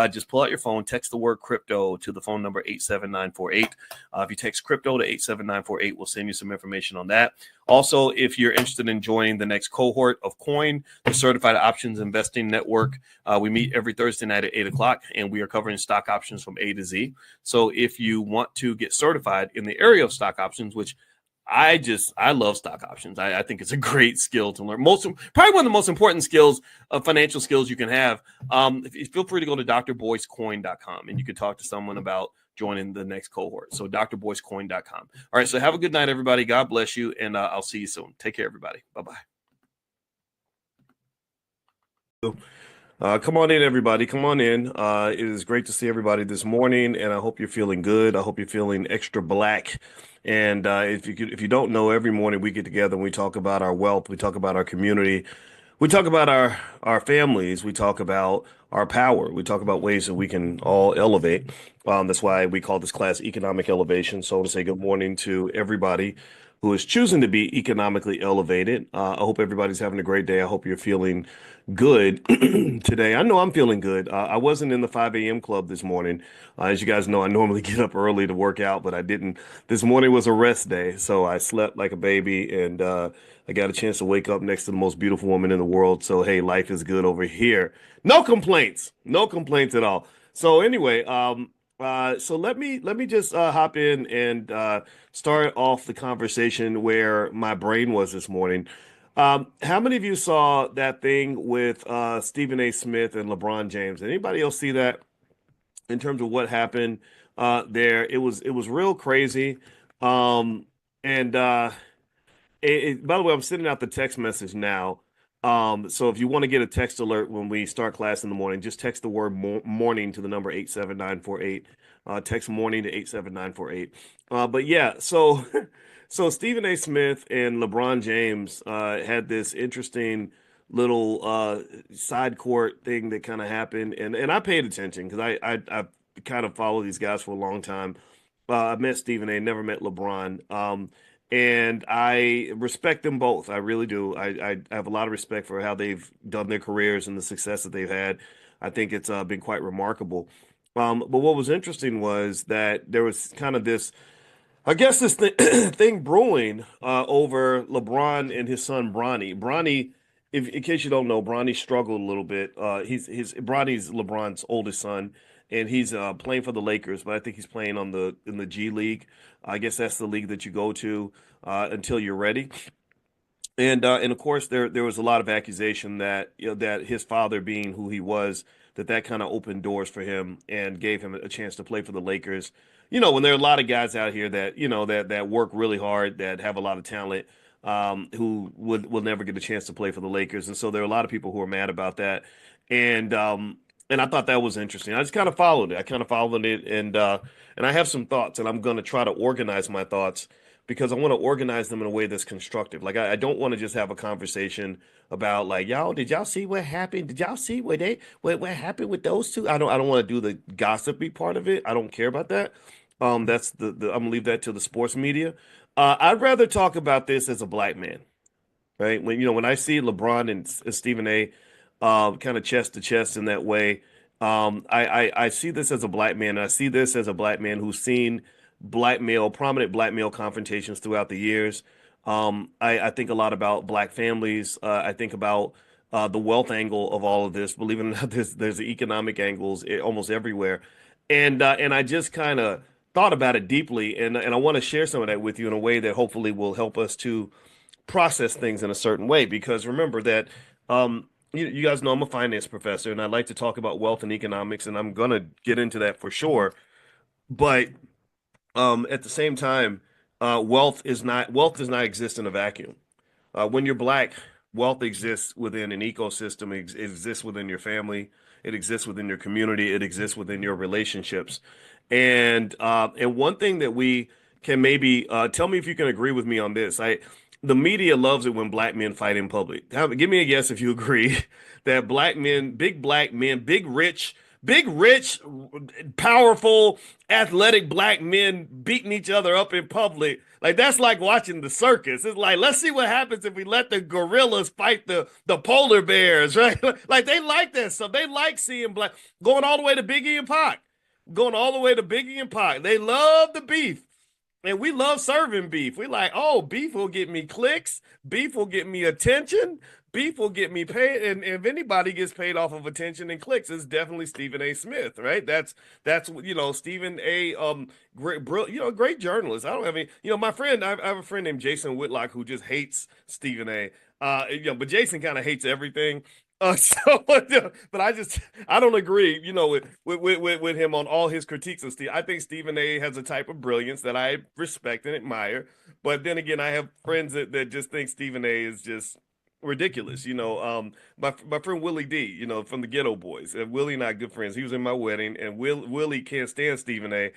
just pull out your phone, text the word crypto to the phone number 87948. If you text crypto to 87948, we'll send you some information on that. Also, if you're interested in joining the next cohort of COIN, the Certified Options Investing Network, we meet every Thursday night at 8 o'clock, and we are covering stock options from A to Z. So if you want to get certified in the area of stock options, which I love stock options. I think it's a great skill to learn. Probably one of the most important skills, financial skills you can have. Feel free to go to drboycecoin.com, and you can talk to someone about joining the next cohort. So drboycecoin.com. All right. So have a good night, everybody. God bless you. And I'll see you soon. Take care, everybody. Bye-bye. Come on in, everybody. Come on in. It is great to see everybody this morning, and I hope you're feeling good. I hope you're feeling extra black. And if you don't know, every morning we get together and we talk about our wealth, we talk about our community, we talk about our families, we talk about our power, we talk about ways that we can all elevate. That's why we call this class Economic Elevation. So I want to say good morning to everybody who is choosing to be economically elevated. I hope everybody's having a great day. I hope you're feeling good today. I know I'm feeling good. I wasn't in the 5 a.m. club this morning. As you guys know, I normally get up early to work out, but I didn't. This morning was a rest day, so I slept like a baby, and I got a chance to wake up next to the most beautiful woman in the world. So, hey, life is good over here. No complaints. No complaints at all. So anyway, so let me just hop in and start off the conversation where my brain was this morning. How many of you saw that thing with Stephen A. Smith and LeBron James? Anybody else see that in terms of what happened there? It was real crazy. And by the way, I'm sending out the text message now. So if you want to get a text alert when we start class in the morning, just text the word morning to the number 87948. Text morning to 87948. But yeah, so so Stephen A. Smith and LeBron James had this interesting little side court thing that kind of happened, and I paid attention because I've kind of followed these guys for a long time. I met Stephen A. Never met LeBron. And I respect them both. I really do. I have a lot of respect for how they've done their careers and the success that they've had. I think it's been quite remarkable. But what was interesting was that there was kind of this, I guess, this thing brewing over LeBron and his son Bronny. Bronny, if in case you don't know, Bronny struggled a little bit. Bronny's LeBron's oldest son, and he's playing for the Lakers, but I think he's playing in the G League. I guess that's the league that you go to until you're ready. And of course there was a lot of accusation that that his father being who he was, that kind of opened doors for him and gave him a chance to play for the Lakers. When there are a lot of guys out here that that work really hard, that have a lot of talent, who will never get a chance to play for the Lakers, and so there are a lot of people who are mad about that, and I thought that was interesting. I just kind of followed it. I kind of followed it, and I have some thoughts, and I'm going to try to organize my thoughts because I want to organize them in a way that's constructive. Like I don't want to just have a conversation about like, y'all, did y'all see what happened? Did y'all see what happened with those two? I don't want to do the gossipy part of it. I don't care about that. That's I'm gonna leave that to the sports media. I'd rather talk about this as a black man, right? When I see LeBron and Stephen A. kind of chest to chest in that way. I see this as a black man, and I see this as a black man who's seen prominent black male confrontations throughout the years. I think a lot about black families. I think about the wealth angle of all of this. Believe it or not, there's the economic angles almost everywhere, and I just kind of thought about it deeply, and I want to share some of that with you in a way that hopefully will help us to process things in a certain way. Because remember that you guys know I'm a finance professor, and I like to talk about wealth and economics, and I'm gonna get into that for sure. But at the same time, wealth does not exist in a vacuum. When you're black, wealth exists within an ecosystem. It exists within your family. It exists within your community. It exists within your relationships. And one thing that we can maybe tell me if you can agree with me on this. The media loves it when black men fight in public. Give me a guess if you agree that black men, big rich, powerful, athletic black men beating each other up in public. Like that's like watching the circus. It's like, let's see what happens if we let the gorillas fight the polar bears, right? Like they like that stuff. They like seeing black going all the way to Biggie and Pac. Going all the way to Biggie and Pac. They love the beef. And we love serving beef. We like, oh, beef will get me clicks. Beef will get me attention. Beef will get me paid. And if anybody gets paid off of attention and clicks, it's definitely Stephen A. Smith, right? That's Stephen A. Great journalist. I don't have any, my friend. I have a friend named Jason Whitlock who just hates Stephen A. But Jason kind of hates everything. But I don't agree, with him on all his critiques of Steve. I think Stephen A. has a type of brilliance that I respect and admire. But then again, I have friends that just think Stephen A. is just ridiculous. My friend Willie D, from the Ghetto Boys. Willie and I are good friends. He was in my wedding, and Willie can't stand Stephen A.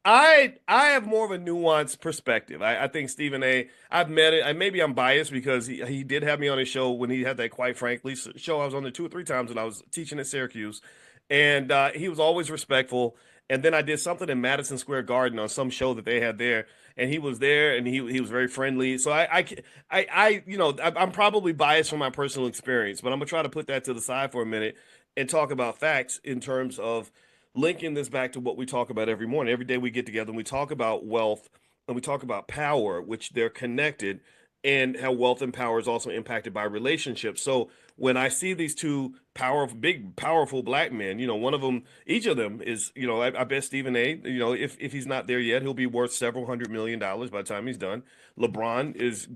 I have more of a nuanced perspective. I think Stephen A. I've met it. Maybe I'm biased because he did have me on his show when he had that Quite Frankly show. I was on there 2 or 3 times when I was teaching at Syracuse, and he was always respectful. And then I did something in Madison Square Garden on some show that they had there, and he was there, and he was very friendly. So I'm probably biased from my personal experience, but I'm gonna try to put that to the side for a minute and talk about facts in terms of linking this back to what we talk about every morning. Every day we get together and we talk about wealth and we talk about power, which they're connected, and how wealth and power is also impacted by relationships. So when I see these two powerful black men, one of them, each of them is, I bet Stephen A, if he's not there yet, he'll be worth several $100 million by the time he's done. LeBron is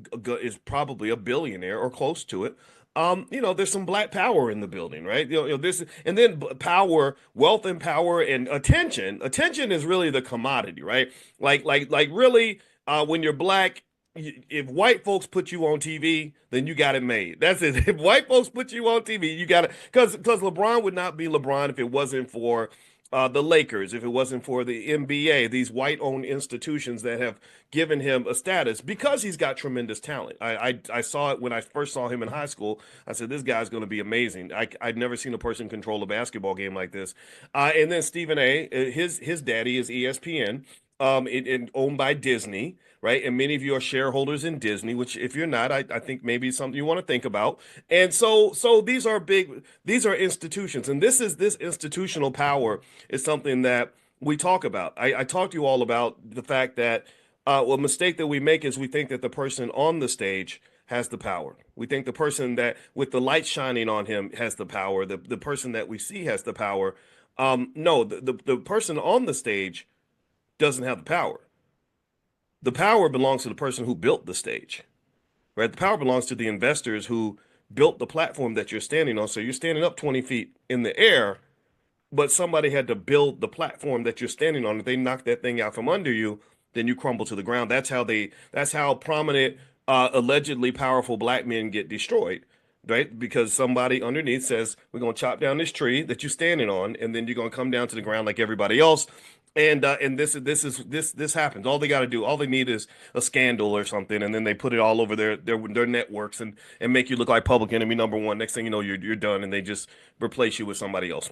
probably a billionaire or close to it. There's some black power in the building, right? This, and then power, wealth and power and attention. Attention is really the commodity, right? Like really, when you're black, if white folks put you on TV, then you got it made. That's it. If white folks put you on TV, you got it. Because LeBron would not be LeBron if it wasn't for the Lakers, if it wasn't for the NBA, these white-owned institutions that have given him a status because he's got tremendous talent. I saw it when I first saw him in high school. I said, this guy's going to be amazing. I'd never seen a person control a basketball game like this. And then Stephen A., his daddy is ESPN, owned by Disney, right? And many of you are shareholders in Disney, which if you're not, I think maybe it's something you want to think about. And so these are institutions, and this institutional power is something that we talk about. I talked to you all about the fact that a mistake that we make is we think that the person on the stage has the power. We think the person that with the light shining on him has the power. The person that we see has the power. No, the person on the stage doesn't have the power. The power belongs to the person who built the stage, right? The power belongs to the investors who built the platform that you're standing on. So you're standing up 20 feet in the air, but somebody had to build the platform that you're standing on. If they knock that thing out from under you, then you crumble to the ground. That's how prominent, allegedly powerful black men get destroyed, right? Because somebody underneath says, we're going to chop down this tree that you're standing on, and then you're going to come down to the ground like everybody else. And this happens. All they need is a scandal or something, and then they put it all over their networks and make you look like public enemy number one. Next thing you know, you're done, and they just replace you with somebody else.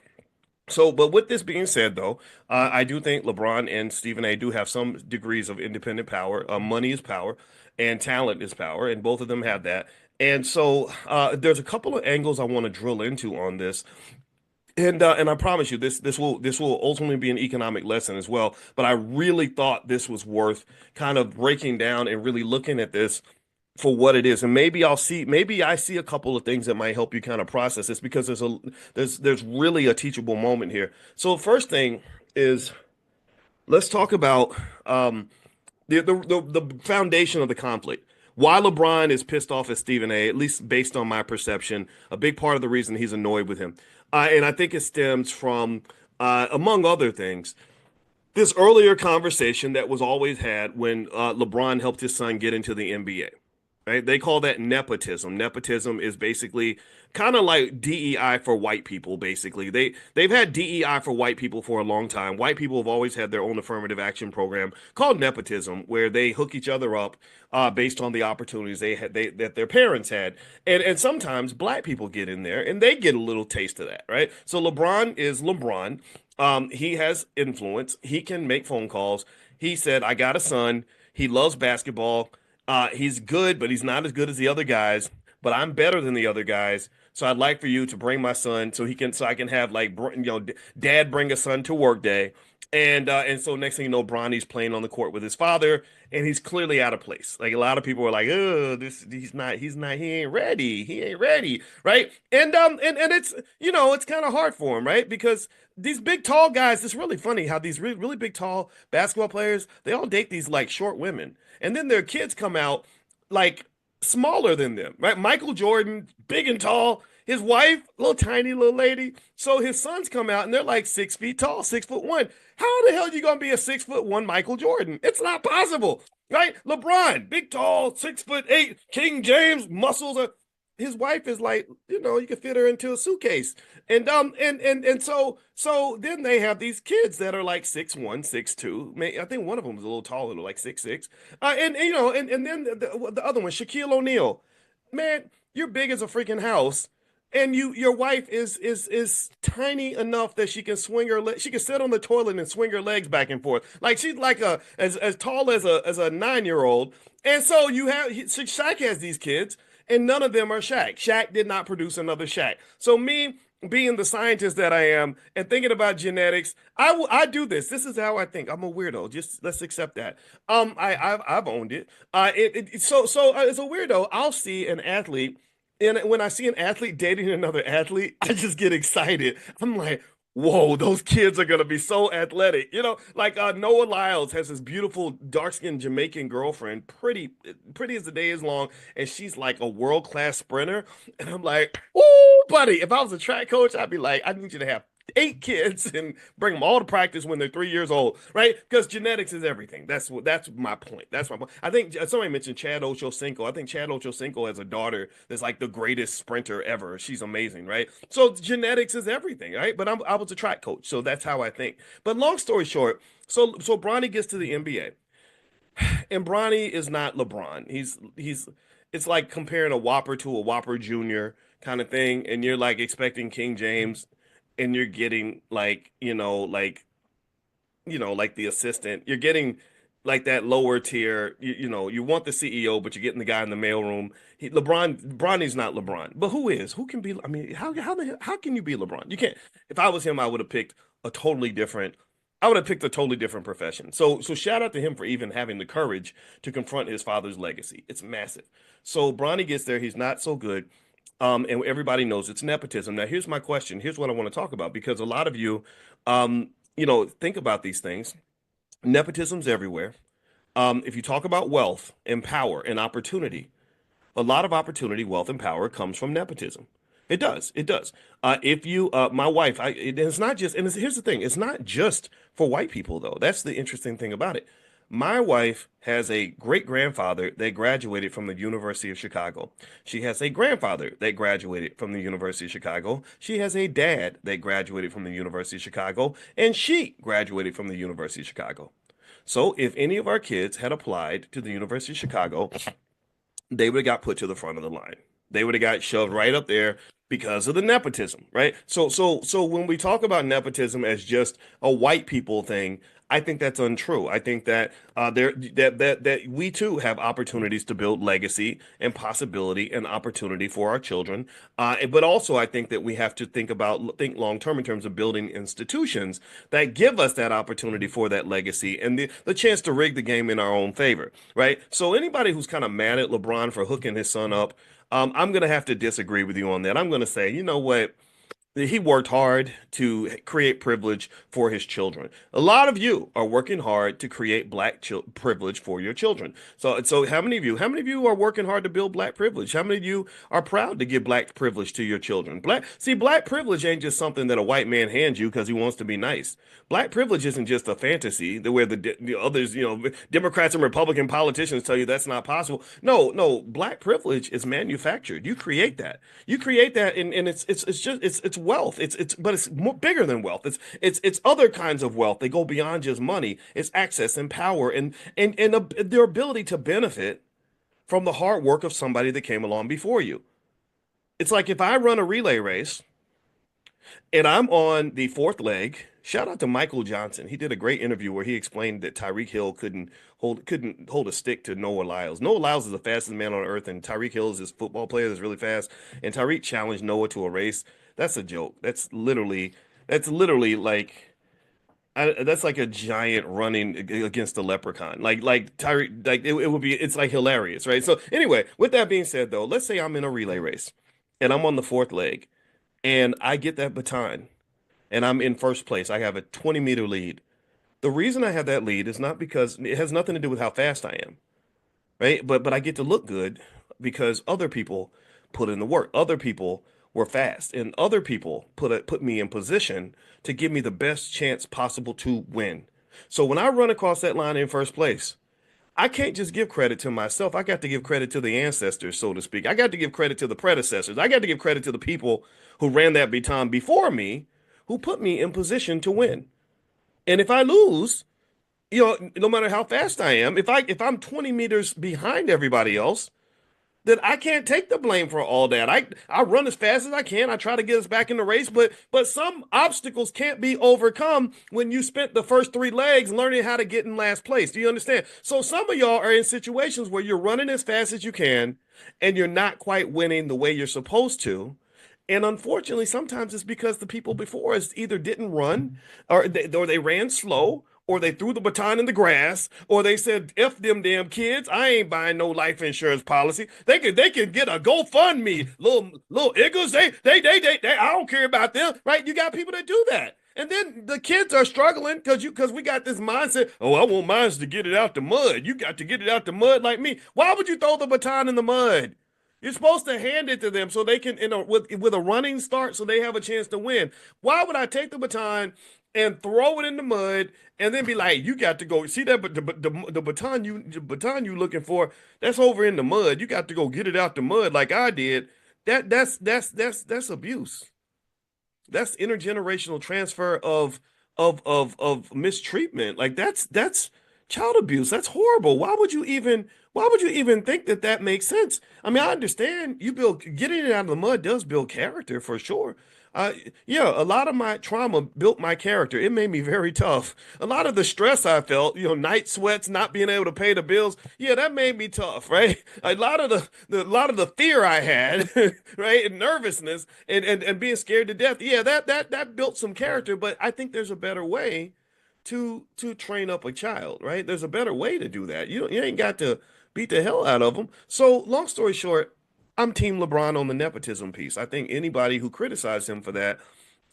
So, but with this being said, though, I do think LeBron and Stephen A. do have some degrees of independent power. Money is power, and talent is power, and both of them have that. And so there's a couple of angles I want to drill into on this. And I promise you, this will ultimately be an economic lesson as well. But I really thought this was worth kind of breaking down and really looking at this for what it is. And maybe I see a couple of things that might help you kind of process this because there's really a teachable moment here. So first thing is let's talk about the foundation of the conflict. Why LeBron is pissed off at Stephen A, at least based on my perception, a big part of the reason he's annoyed with him. And I think it stems from, among other things, this earlier conversation that was always had when LeBron helped his son get into the NBA. Right? They call that nepotism. Nepotism is basically kind of like DEI for white people. Basically, they've had DEI for white people for a long time. White people have always had their own affirmative action program called nepotism, where they hook each other up based on the opportunities that their parents had, and sometimes black people get in there and they get a little taste of that, right? So LeBron is LeBron. He has influence. He can make phone calls. He said, "I got a son. He loves basketball." He's good, but he's not as good as the other guys. But I'm better than the other guys. So I'd like for you to bring my son so I can have like dad bring a son to work day. And so next thing you know, Bronny's playing on the court with his father, and he's clearly out of place. Like a lot of people are like, "Oh, this he ain't ready, right?" And it's it's kind of hard for him, right? Because these big tall guys, it's really funny how these really big tall basketball players, they all date these like short women. And then their kids come out like smaller than them, right? Michael Jordan, big and tall. His wife, little tiny little lady. So his sons come out and they're like 6 feet tall, 6'1". How the hell are you gonna be a 6'1" Michael Jordan? It's not possible, right? LeBron, big tall, 6'8". King James, muscles are. His wife is like, you can fit her into a suitcase. And then they have these kids that are like 6'1", 6'2". I think one of them is a little taller, like 6'6". And then the other one, Shaquille O'Neal. Man, you're big as a freaking house. And your wife is tiny enough that she can sit on the toilet and swing her legs back and forth. Like she's like as tall as a 9-year-old. And so Shaq has these kids, and none of them are Shaq. Shaq did not produce another Shaq. So me being the scientist that I am and thinking about genetics, I do this. This is how I think. I'm a weirdo. Just let's accept that. I've owned it. As a weirdo, I'll see an athlete, and when I see an athlete dating another athlete, I just get excited. I'm like, whoa, those kids are gonna be so athletic. Like Noah Lyles has this beautiful dark-skinned Jamaican girlfriend, pretty as the day is long, and she's like a world-class sprinter. And I'm like, oh, buddy, if I was a track coach, I'd be like, I need you to have 8 kids and bring them all to practice when they're 3 years old, right? Because genetics is everything. That's my point. That's my point. I think somebody mentioned Chad Ochocinco. I think Chad Ochocinco has a daughter that's like the greatest sprinter ever. She's amazing, right? So genetics is everything, right? But I was a track coach, so that's how I think. But long story short, so Bronny gets to the NBA, and Bronny is not LeBron. He's it's like comparing a Whopper to a Whopper Junior kind of thing, and you're like expecting King James, and you're getting like like the assistant. You're getting like that lower tier. You want the CEO, but you're getting the guy in the mailroom. Bronny's not LeBron, but who is? Who can be? I mean, how can you be LeBron? You can't. If I was him, I would have picked a totally different. I would have picked a totally different profession. So shout out to him for even having the courage to confront his father's legacy. It's massive. So Bronny gets there. He's not so good. And everybody knows it's nepotism. Now, here's my question. Here's what I want to talk about because a lot of you, think about these things. Nepotism's everywhere. If you talk about wealth and power and opportunity, a lot of opportunity, wealth, and power comes from nepotism. It does. It does. If you, my wife, it's not just, and here's the thing, it's not just for white people, though. That's the interesting thing about it. My wife has a great grandfather that graduated from the University of Chicago. She has a grandfather that graduated from the University of Chicago. She has a dad that graduated from the University of Chicago, and she graduated from the University of Chicago. So if any of our kids had applied to the University of Chicago, they would have got put to the front of the line. They would have got shoved right up there because of the nepotism, right? So when we talk about nepotism as just a white people thing, I think that's untrue. I think that that we too have opportunities to build legacy and possibility and opportunity for our children. But also, I think that we have to think long term in terms of building institutions that give us that opportunity for that legacy and the chance to rig the game in our own favor, right? So anybody who's kind of mad at LeBron for hooking his son up, I'm going to have to disagree with you on that. I'm going to say, you know what? He worked hard to create privilege for his children. A lot of you are working hard to create privilege for your children. So how many of you are working hard to build black privilege? How many of you are proud to give black privilege to your children? Black privilege ain't just something that a white man hands you because he wants to be nice. Black privilege isn't just a fantasy where the others, Democrats and Republican politicians tell you that's not possible. No, no, black privilege is manufactured. You create that. You create that, and it's wealth. But it's more bigger than wealth. It's other kinds of wealth. They go beyond just money. It's access and power and their ability to benefit from the hard work of somebody that came along before you. It's like if I run a relay race and I'm on the fourth leg. Shout out to Michael Johnson. He did a great interview where he explained that Tyreek Hill couldn't hold a stick to Noah Lyles. Noah Lyles is the fastest man on earth, and Tyreek Hill is this football player that's really fast. And Tyreek challenged Noah to a race. That's a joke. That's literally like that's like a giant running against a leprechaun. Like Tyreek, like it would be. It's like hilarious, right? So anyway, with that being said, though, let's say I'm in a relay race and I'm on the fourth leg and I get that baton and I'm in first place. I have a 20-meter lead. The reason I have that lead is not because it has nothing to do with how fast I am, right? But I get to look good because other people put in the work. Other people were fast, and other people put me in position to give me the best chance possible to win. So when I run across that line in first place, I can't just give credit to myself. I got to give credit to the ancestors, so to speak. I got to give credit to the predecessors. I got to give credit to the people who ran that baton before me, who put me in position to win. And if I lose, no matter how fast I am, if I'm 20 meters behind everybody else, then I can't take the blame for all that. I run as fast as I can. I try to get us back in the race, but some obstacles can't be overcome when you spent the first three legs learning how to get in last place. Do you understand? So some of y'all are in situations where you're running as fast as you can and you're not quite winning the way you're supposed to. And unfortunately, sometimes it's because the people before us either didn't run or they ran slow or they threw the baton in the grass, or they said, F them damn kids, I ain't buying no life insurance policy. They could get a GoFundMe, little Iggers, I don't care about them, right? You got people that do that. And then the kids are struggling because we got this mindset, oh, I want mine to get it out the mud. You got to get it out the mud like me. Why would you throw the baton in the mud? You're supposed to hand it to them so they can, with a running start, so they have a chance to win. Why would I take the baton and throw it in the mud and then be like, "You got to go see that, but the baton you looking for, that's over in the mud. You got to go get it out the mud like I did." That's abuse. That's intergenerational transfer of mistreatment. Like that's child abuse. That's horrible. Why would you even think that that makes sense? I mean, I understand getting it out of the mud does build character for sure. Uh, yeah, a lot of my trauma built my character. It made me very tough. A lot of the stress I felt, night sweats, not being able to pay the bills, yeah, that made me tough, right? A lot of the fear I had, right, and nervousness and being scared to death, yeah, that built some character. But I think there's a better way to train up a child, right? There's a better way to do that. You ain't got to beat the hell out of them. So, long story short, I'm Team LeBron on the nepotism piece. I think anybody who criticized him for that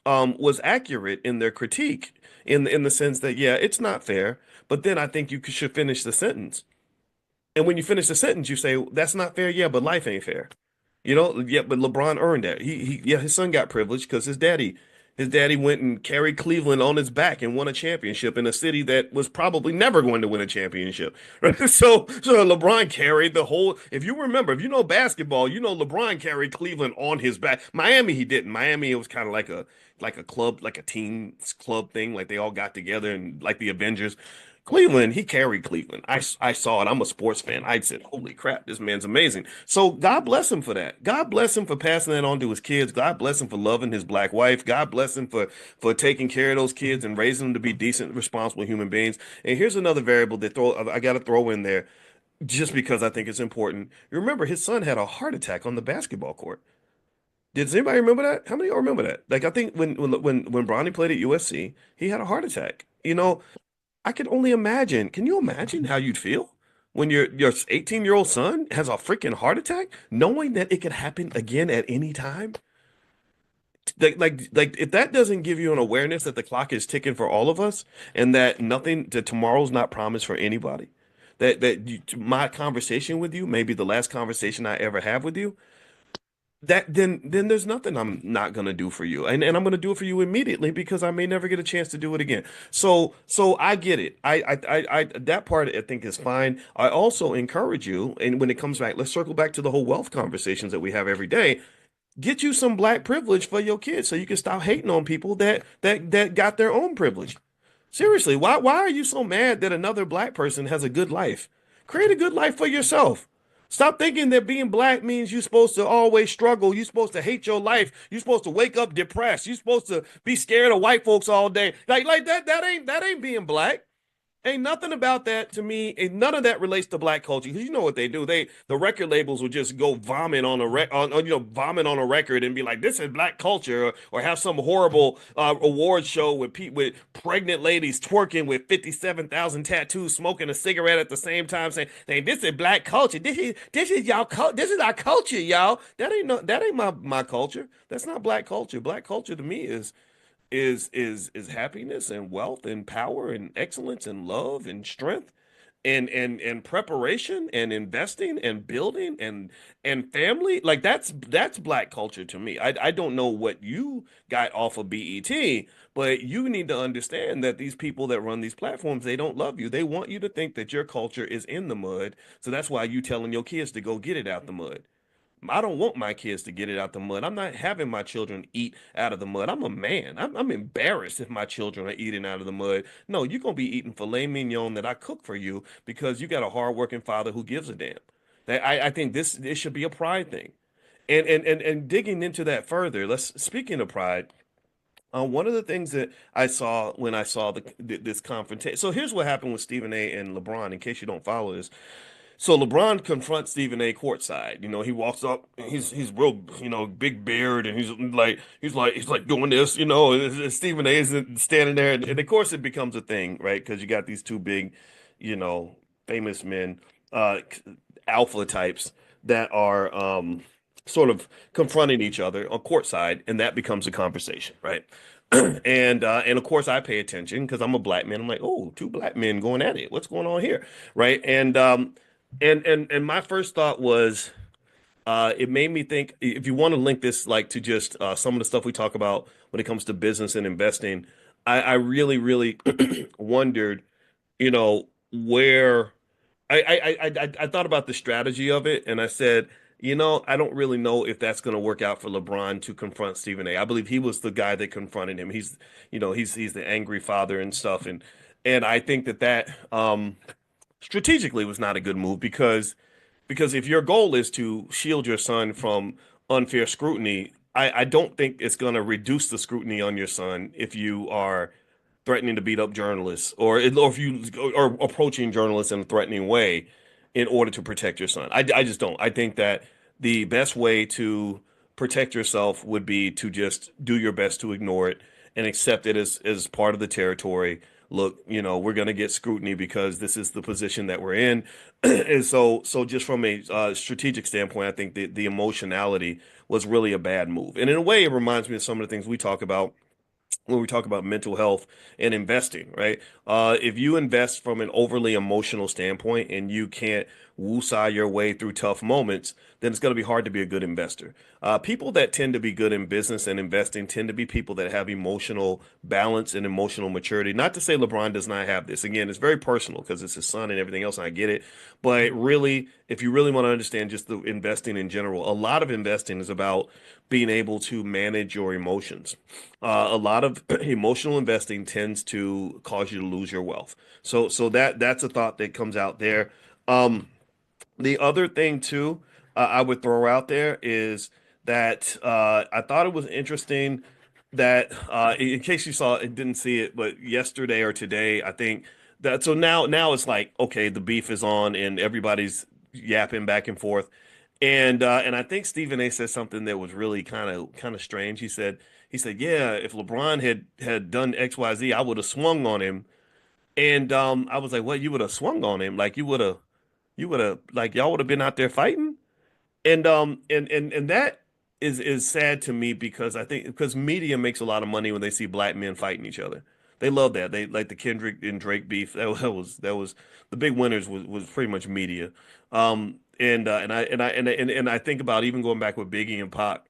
was accurate in their critique, in the sense that yeah, it's not fair. But then I think you should finish the sentence. And when you finish the sentence, you say that's not fair. Yeah, but life ain't fair. Yeah, but LeBron earned that. Yeah, his son got privileged because his daddy went and carried Cleveland on his back and won a championship in a city that was probably never going to win a championship. Right? So LeBron carried the whole. If you remember, if you know basketball, you know LeBron carried Cleveland on his back. Miami, he didn't. Miami, it was kind of like a club, like a team club thing. Like they all got together and like the Avengers. Cleveland, he carried Cleveland. I saw it. I'm a sports fan. I said, holy crap, this man's amazing. So God bless him for that. God bless him for passing that on to his kids. God bless him for loving his black wife. God bless him for taking care of those kids and raising them to be decent, responsible human beings. And here's another variable that I got to throw in there just because I think it's important. Remember, his son had a heart attack on the basketball court. Does anybody remember that? How many of y'all remember that? Like I think when Bronny played at USC, he had a heart attack. I could only imagine. Can you imagine how you'd feel when your 18-year-old son has a freaking heart attack, knowing that it could happen again at any time? Like if that doesn't give you an awareness that the clock is ticking for all of us and that tomorrow's not promised for anybody, my conversation with you may be the last conversation I ever have with you, then there's nothing I'm not gonna do for you, and I'm gonna do it for you immediately because I may never get a chance to do it again. So I get it. I that part I think is fine. I also encourage you, and when it comes back, let's circle back to the whole wealth conversations that we have every day. Get you some black privilege for your kids so you can stop hating on people that got their own privilege. Seriously, why are you so mad that another black person has a good life? Create a good life for yourself. Stop thinking that being black means you're supposed to always struggle. You're supposed to hate your life. You're supposed to wake up depressed. You're supposed to be scared of white folks all day. Like that. That ain't being black. Ain't nothing about that to me. And none of that relates to black culture because you know what they do. The record labels will just go vomit on a vomit on a record and be like, "This is black culture," or have some horrible award show with pregnant ladies twerking with 57,000 tattoos, smoking a cigarette at the same time, saying "This is black culture. This is y'all. This is our culture, y'all." That ain't my culture. That's not black culture. Black culture to me is happiness and wealth and power and excellence and love and strength and preparation and investing and building and family. Like that's black culture to me. I don't know what you got off of BET, but you need to understand that these people that run these platforms, they don't love you. They want you to think that your culture is in the mud. So that's why you telling your kids to go get it out the mud. I don't want my kids to get it out the mud. I'm not having my children eat out of the mud. I'm a man. I'm embarrassed if my children are eating out of the mud. No, you're gonna be eating filet mignon that I cook for you because you got a hardworking father who gives a damn. I think this should be a pride thing. And digging into that further, let's speaking of pride. One of the things that I saw when I saw this confrontation. So here's what happened with Stephen A. and LeBron. In case you don't follow this, so LeBron confronts Stephen A. courtside. He walks up. He's real, big beard, and he's like doing this. And Stephen A. is standing there, and of course it becomes a thing, right? Because you got these two big, you know, famous men, alpha types that are sort of confronting each other on courtside, and that becomes a conversation, right? And of course I pay attention because I'm a black man. I'm like, oh, two black men going at it. What's going on here, right? And my first thought was, it made me think if you want to link this like to just some of the stuff we talk about when it comes to business and investing, I really, really wondered, where I thought about the strategy of it, and I said, I don't really know if that's going to work out for LeBron to confront Stephen A. I believe he was the guy that confronted him. He's the angry father and stuff, and I think that strategically was not a good move because if your goal is to shield your son from unfair scrutiny, I don't think it's going to reduce the scrutiny on your son if you are threatening to beat up journalists or if you are approaching journalists in a threatening way in order to protect your son. I just don't. I think that the best way to protect yourself would be to just do your best to ignore it and accept it as part of the territory. Look, we're going to get scrutiny because this is the position that we're in. And so just from a strategic standpoint, I think the emotionality was really a bad move. And in a way, it reminds me of some of the things we talk about when we talk about mental health and investing, right? If you invest from an overly emotional standpoint and you can't woosah your way through tough moments, then it's going to be hard to be a good investor. People that tend to be good in business and investing tend to be people that have emotional balance and emotional maturity. Not to say LeBron does not have this. Again, it's very personal because it's his son and everything else, and I get it. But really, if you really want to understand just the investing in general, a lot of investing is about being able to manage your emotions. A lot of of emotional investing tends to cause you to lose your wealth. So that's a thought that comes out there. Um, the other thing too, I would throw out there is that I thought it was interesting that in case you saw it, didn't see it, but yesterday or today, I think that so now it's like okay, the beef is on and everybody's yapping back and forth, and I think Stephen A. said something that was really kind of strange. He said, yeah, if LeBron had done XYZ, I would have swung on him, and I was like, what, you would have swung on him? Like you would have like y'all would have been out there fighting? And that is sad to me because I think because media makes a lot of money when they see black men fighting each other. They love that. They like the Kendrick and Drake beef. That was the big winners was pretty much media. And I think about even going back with Biggie and Pac,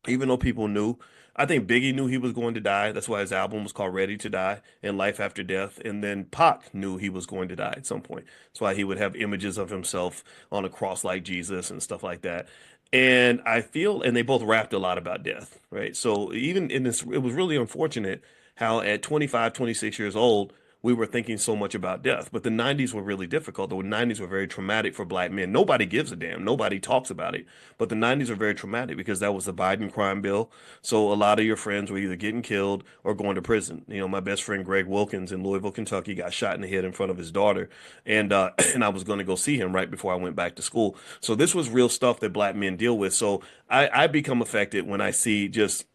even though people knew, I think Biggie knew he was going to die. That's why his album was called Ready to Die and Life After Death. And then Pac knew he was going to die at some point. That's why he would have images of himself on a cross like Jesus and stuff like that. And I feel, and they both rapped a lot about death, right? So even in this, it was really unfortunate how at 25, 26 years old, we were thinking so much about death. But the 90s were really difficult. The 90s were very traumatic for black men. Nobody gives a damn. Nobody talks about it. But the 90s were very traumatic because that was the Biden crime bill. So a lot of your friends were either getting killed or going to prison. You know, my best friend Greg Wilkins in Louisville, Kentucky, got shot in the head in front of his daughter, and and I was going to go see him right before I went back to school. So this was real stuff that black men deal with. So I become affected when I see just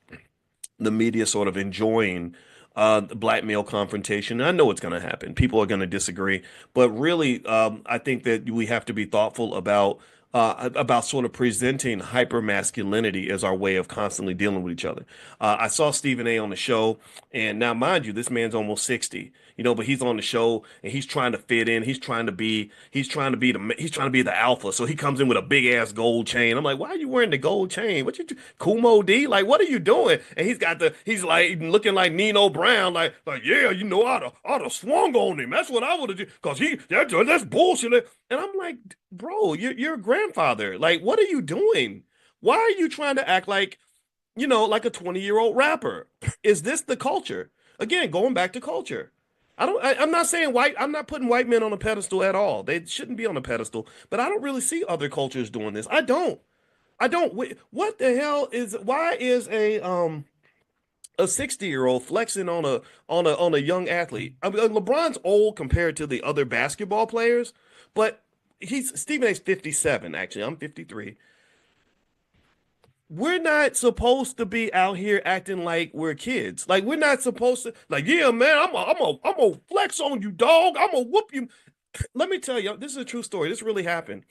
the media sort of enjoying the black male confrontation. I know it's going to happen. People are going to disagree, but really, I think that we have to be thoughtful about sort of presenting hyper masculinity as our way of constantly dealing with each other. I saw Stephen A. on the show, and now, mind you, this man's almost 60. You know, but he's on the show and he's trying to fit in. He's trying to be the alpha. So he comes in with a big ass gold chain. I'm like, why are you wearing the gold chain? What you Kumo D? Like, what are you doing? And he's like looking like Nino Brown, like yeah, I'd have swung on him. That's what I would have done. Cause that's bullshit. And I'm like, bro, you're a grandfather. Like, what are you doing? Why are you trying to act like, like a 20-year-old rapper? Is this the culture? Again, going back to culture. I'm not saying I'm not putting white men on a pedestal at all. They shouldn't be on a pedestal, but I don't really see other cultures doing this. I don't. What the hell why is a 60-year-old flexing on a young athlete? I mean, LeBron's old compared to the other basketball players, but Stephen A's 57, actually. I'm 53. We're not supposed to be out here acting like we're kids. Like we're not supposed to like, yeah, man, I'm a flex on you, dog. I'm gonna whoop you. Let me tell you, this is a true story. This really happened.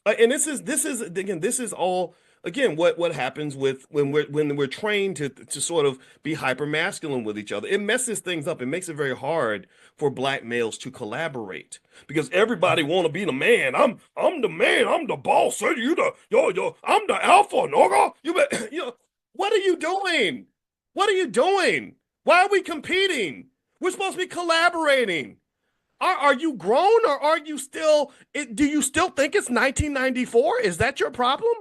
And this is again, this is all again what happens with when we're trained to sort of be hyper masculine with each other. It messes things up. It makes it very hard for black males to collaborate because everybody want to be the man. I'm the man. I'm the boss. Sir. You the yo. I'm the alpha. Noga. What are you doing? What are you doing? Why are we competing? We're supposed to be collaborating. Are you grown or are you still, do you still think it's 1994? Is that your problem?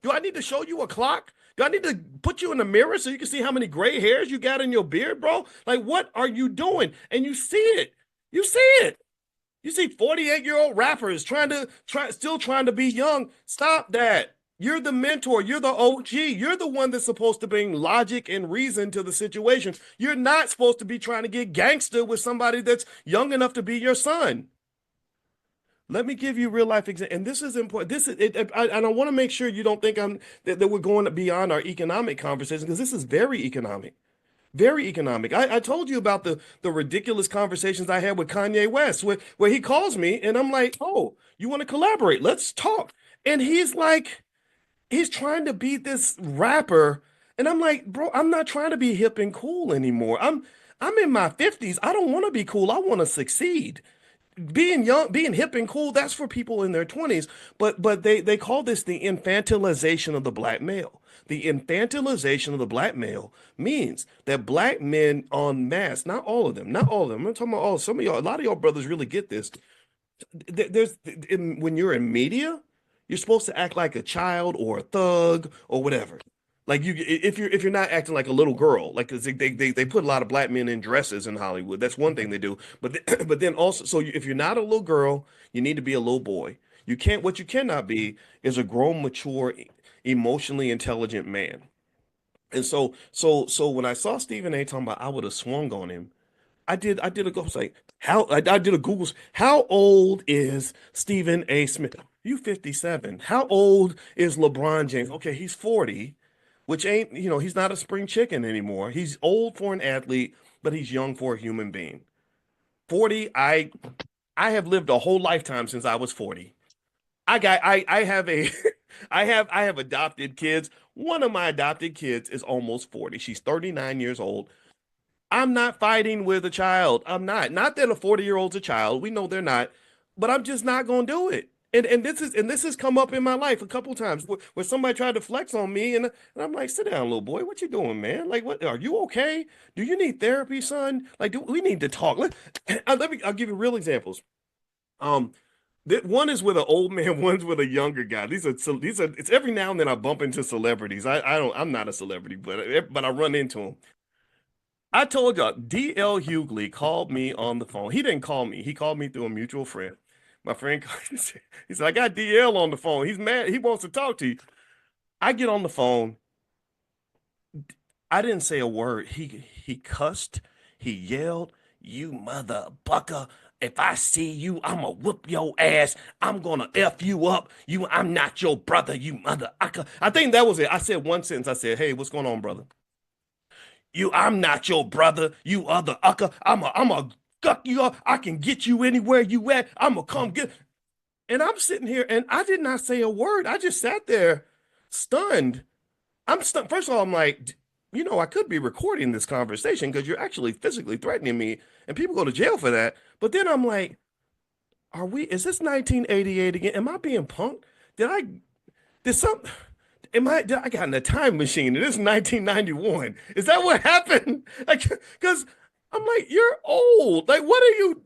Do I need to show you a clock? Do I need to put you in the mirror so you can see how many gray hairs you got in your beard, bro? Like, what are you doing? And you see it. You see it. You see 48-year-old rappers still trying to be young. Stop that. You're the mentor. You're the OG. You're the one that's supposed to bring logic and reason to the situation. You're not supposed to be trying to get gangster with somebody that's young enough to be your son. Let me give you real life example, and this is important. This is it, and I want to make sure you don't think that we're going beyond our economic conversation because this is very economic. Very economic. I told you about the ridiculous conversations I had with Kanye West, where he calls me and I'm like, oh, you want to collaborate? Let's talk. And he's trying to be this rapper. And I'm like, bro, I'm not trying to be hip and cool anymore. I'm in my 50s. I don't want to be cool. I want to succeed. Being young, being hip and cool, that's for people in their 20s. But they call this the infantilization of the black male. The infantilization of the black male means that black men en masse, not all of them, not all of them. I'm talking about all some of y'all, a lot of y'all brothers really get this. When you're in media, you're supposed to act like a child or a thug or whatever. Like you, if you're not acting like a little girl, like 'cause they put a lot of black men in dresses in Hollywood. That's one thing they do. But but then also, so if you're not a little girl, you need to be a little boy. You can't. What you cannot be is a grown, mature, emotionally intelligent man. And so when I saw Stephen A. talking about I would have swung on him, I did a go. I was like, how I did a Google. How old is Stephen A. Smith? You 57. How old is LeBron James? Okay, he's 40, which ain't, he's not a spring chicken anymore. He's old for an athlete, but he's young for a human being. 40, I have lived a whole lifetime since I was 40. I have a I have adopted kids. One of my adopted kids is almost 40. She's 39 years old. I'm not fighting with a child. I'm not. Not that a 40-year-old's a child. We know they're not, but I'm just not gonna do it. And this has come up in my life a couple times where somebody tried to flex on me, and I'm like, sit down, little boy. What you doing, man? Like, what are you okay? Do you need therapy, son? Like, we need to talk. I'll give you real examples. Um, one is with an old man, one's with a younger guy. It's every now and then I bump into celebrities. I'm not a celebrity, but I run into them. I told y'all, D.L. Hughley called me on the phone. He didn't call me. He called me through a mutual friend. My friend, he said, I got DL on the phone. He's mad. He wants to talk to you. I get on the phone. I didn't say a word. He cussed. He yelled, "You mother bucker. If I see you, I'ma whoop your ass. I'm gonna F you up. I'm not your brother, you mother ucker." I think that was it. I said one sentence. I said, "Hey, what's going on, brother? I'm not your brother, you other ucker. I'm a guck you up. I can get you anywhere you at. I'ma come get." And I'm sitting here and I did not say a word. I just sat there stunned. I'm stunned. First of all, I'm like, I could be recording this conversation because you're actually physically threatening me and people go to jail for that. But then I'm like, is this 1988 again? Am I being punked? Did I, did some, I got in a time machine and this is 1991. Is that what happened? Like, because I'm like, you're old. Like, what are you?